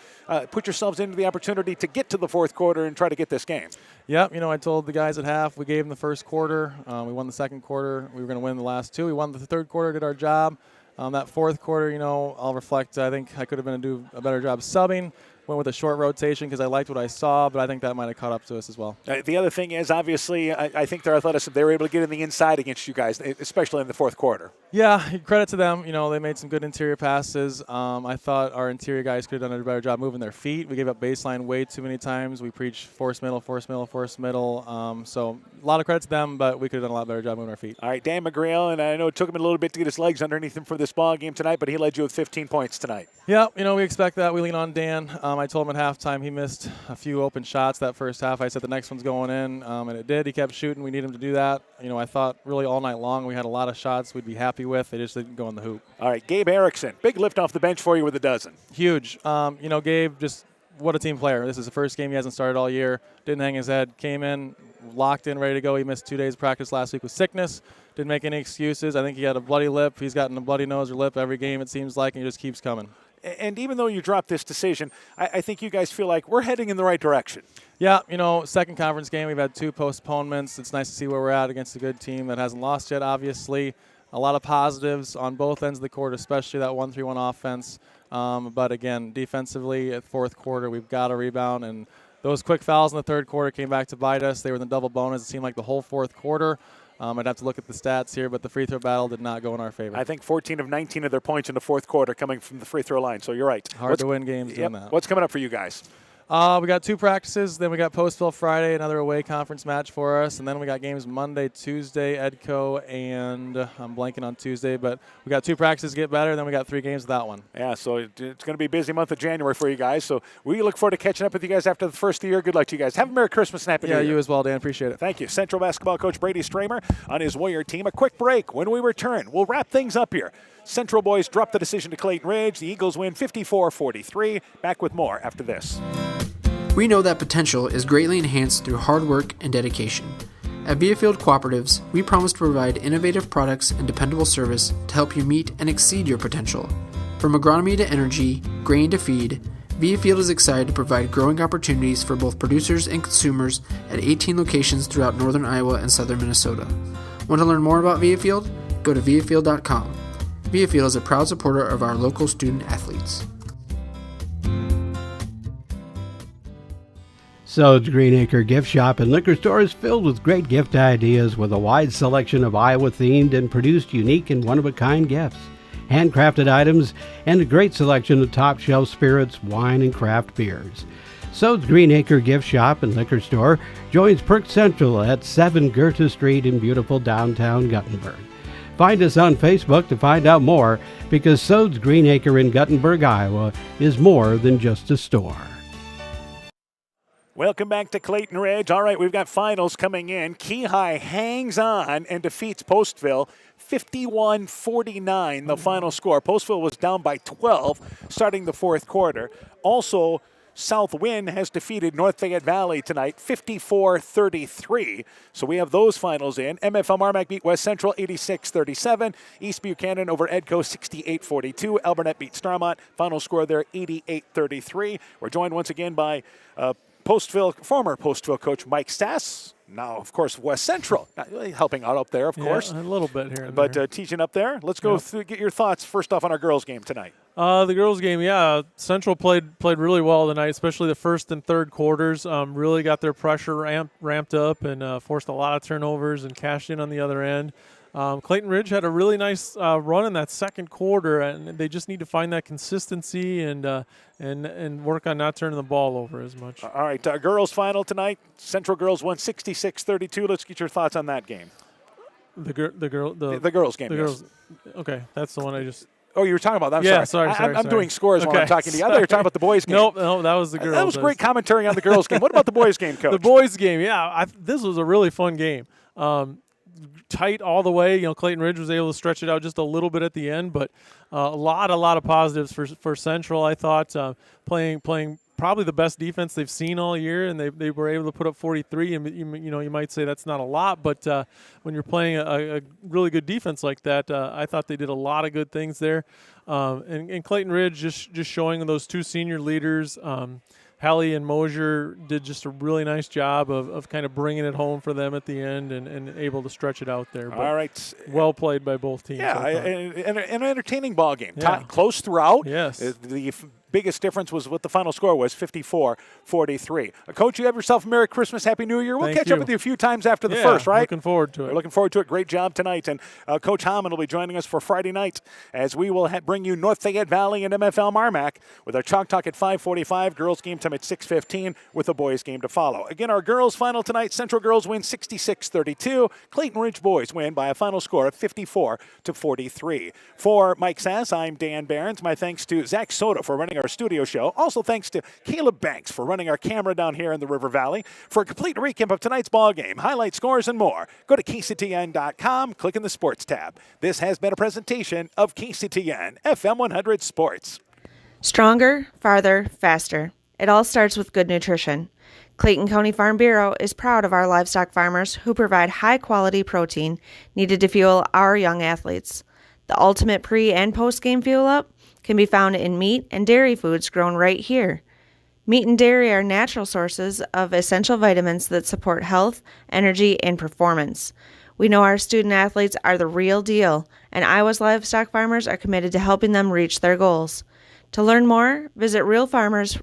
Speaker 1: put yourselves into the opportunity to get to the fourth quarter and try to get this game.
Speaker 18: Yeah, I told the guys at half, we gave them the first quarter. We won the second quarter. We were going to win the last 2. We won the third quarter, did our job. That fourth quarter, I'll reflect. I think I could have do a better job subbing. Went with a short rotation because I liked what I saw, but I think that might have caught up to us as well.
Speaker 1: The other thing is, obviously, I think their athleticism, they were able to get in the inside against you guys, especially in the fourth quarter.
Speaker 18: Yeah, credit to them. They made some good interior passes. I thought our interior guys could have done a better job moving their feet. We gave up baseline way too many times. We preached force middle, force middle, force middle. So a lot of credit to them, but we could have done a lot better job moving our feet.
Speaker 1: All right, Dan McGrail, and I know it took him a little bit to get his legs underneath him for this ball game tonight, but he led you with 15 points tonight.
Speaker 18: Yeah, we expect that. We lean on Dan. I told him at halftime he missed a few open shots that first half. I said the next one's going in, and it did. He kept shooting. We need him to do that. I thought really all night long we had a lot of shots we'd be happy with. They just didn't go in the hoop.
Speaker 1: All right, Gabe Erickson, big lift off the bench for you with a dozen.
Speaker 18: Huge. Gabe, just what a team player. This is the first game he hasn't started all year. Didn't hang his head. Came in, locked in, ready to go. He missed 2 days of practice last week with sickness. Didn't make any excuses. I think he had a bloody lip. He's gotten a bloody nose or lip every game, it seems like, and he just keeps coming.
Speaker 1: And even though you dropped this decision, I think you guys feel like we're heading in the right direction.
Speaker 18: Yeah, second conference game. We've had 2 postponements. It's nice to see where we're at against a good team that hasn't lost yet, obviously. A lot of positives on both ends of the court, especially that 1-3-1 offense. But again, defensively at fourth quarter, we've got to rebound. And those quick fouls in the third quarter came back to bite us. They were in the double bonus. It seemed like the whole fourth quarter. I'd have to look at the stats here, but the free throw battle did not go in our favor.
Speaker 1: I think 14 of 19 of their points in the fourth quarter coming from the free throw line, so you're right.
Speaker 18: Hard to win games doing that.
Speaker 1: What's coming up for you guys?
Speaker 18: We got 2 practices. Then we got Postville Friday, another away conference match for us. And then we got games Monday, Tuesday, Edco, and I'm blanking on Tuesday. But we got 2 practices to get better. Then we got 3 games without one.
Speaker 1: Yeah, so it's going to be a busy month of January for you guys. So we look forward to catching up with you guys after the first of the year. Good luck to you guys. Have a Merry Christmas and Happy New Year.
Speaker 18: Yeah, you as well, Dan. Appreciate it.
Speaker 1: Thank you. Central basketball coach Brady Stramer on his Warrior team. A quick break. When we return, we'll wrap things up here. Central boys drop the decision to Clayton Ridge. The Eagles win 54-43. Back with more after this.
Speaker 9: We know that potential is greatly enhanced through hard work and dedication. At Viafield Cooperatives, we promise to provide innovative products and dependable service to help you meet and exceed your potential. From agronomy to energy, grain to feed, Viafield is excited to provide growing opportunities for both producers and consumers at 18 locations throughout northern Iowa and southern Minnesota. Want to learn more about Viafield? Go to viafield.com. Viafield is a proud supporter of our local student athletes.
Speaker 10: Sode's Greenacre Gift Shop and Liquor Store is filled with great gift ideas with a wide selection of Iowa-themed and produced unique and one-of-a-kind gifts, handcrafted items, and a great selection of top-shelf spirits, wine, and craft beers. Sode's Greenacre Gift Shop and Liquor Store joins Perk Central at 7 Goethe Street in beautiful downtown Guttenberg. Find us on Facebook to find out more, because Sode's Greenacre in Guttenberg, Iowa is more than just a store.
Speaker 1: Welcome back to Clayton Ridge. All right, we've got finals coming in. Keyhigh hangs on and defeats Postville 51-49, the final score. Postville was down by 12 starting the fourth quarter. Also, Southwind has defeated North Fayette Valley tonight 54-33. So we have those finals in. MFL Marmac beat West Central 86-37. East Buchanan over Edco 68-42. Albernet beat Starmont. Final score there 88-33. We're joined once again by former Postville coach Mike Stass. Now, of course, West Central helping out up there, of course.
Speaker 18: A little bit here and
Speaker 1: but
Speaker 18: there.
Speaker 1: Teaching up there. Let's go through, get your thoughts first off on our girls' game tonight.
Speaker 18: The girls' game, Central played really well tonight, especially the first and third quarters. Really got their pressure ramped up and forced a lot of turnovers and cashed in on the other end. Clayton Ridge had a really nice run in that second quarter, and they just need to find that consistency and work on not turning the ball over as much.
Speaker 1: All right, girls' final tonight. Central girls won 66-32. Let's get your thoughts on that game.
Speaker 18: The girls' game.
Speaker 1: The girls.
Speaker 18: Okay, that's the one I just.
Speaker 1: Oh, you were talking about that. I'm
Speaker 18: Yeah,
Speaker 1: sorry.
Speaker 18: sorry.
Speaker 1: I'm doing scores while I'm talking to you. I thought you were talking about the boys' game.
Speaker 18: Nope, that was the girls.
Speaker 1: That was great commentary on the girls' game. What about the boys' game, Coach?
Speaker 18: The boys' game, yeah. This was a really fun game. Tight all the way. Clayton Ridge was able to stretch it out just a little bit at the end, but a lot of positives for Central. I thought playing probably the best defense they've seen all year, and they were able to put up 43. And you might say that's not a lot, but when you're playing a really good defense like that, I thought they did a lot of good things there. And Clayton Ridge just showing those two senior leaders. Hallie and Mosier did just a really nice job of kind of bringing it home for them at the end and able to stretch it out there. But
Speaker 1: all right.
Speaker 18: Well played by both teams.
Speaker 1: Yeah, an entertaining ball game.
Speaker 18: Yeah.
Speaker 1: Close throughout.
Speaker 18: Yes.
Speaker 1: The biggest difference was what the final score was, 54-43. Coach, you have yourself a Merry Christmas, Happy New Year. We'll catch up with you a few times after the first, right?
Speaker 18: Looking forward to it.
Speaker 1: We're looking forward to it. Great job tonight. And Coach Hammond will be joining us for Friday night as we will bring you North Fayette Valley and MFL Marmac with our Chalk Talk at 5:45, girls game time at 6:15 with the boys game to follow. Again, our girls final tonight, Central girls win 66-32. Clayton Ridge boys win by a final score of 54-43. For Mike Sass, I'm Dan Behrens. My thanks to Zach Soda for running our studio show. Also thanks to Caleb Banks for running our camera down here in the River Valley. For a complete recap of tonight's ball game, highlight scores, and more, go to KCTN.com, click in the Sports tab. This has been a presentation of KCTN FM 100 Sports.
Speaker 2: Stronger, farther, faster. It all starts with good nutrition. Clayton County Farm Bureau is proud of our livestock farmers who provide high-quality protein needed to fuel our young athletes. The ultimate pre- and post-game fuel-up can be found in meat and dairy foods grown right here. Meat and dairy are natural sources of essential vitamins that support health, energy, and performance. We know our student athletes are the real deal, and Iowa's livestock farmers are committed to helping them reach their goals. To learn more, visit Real Farmers,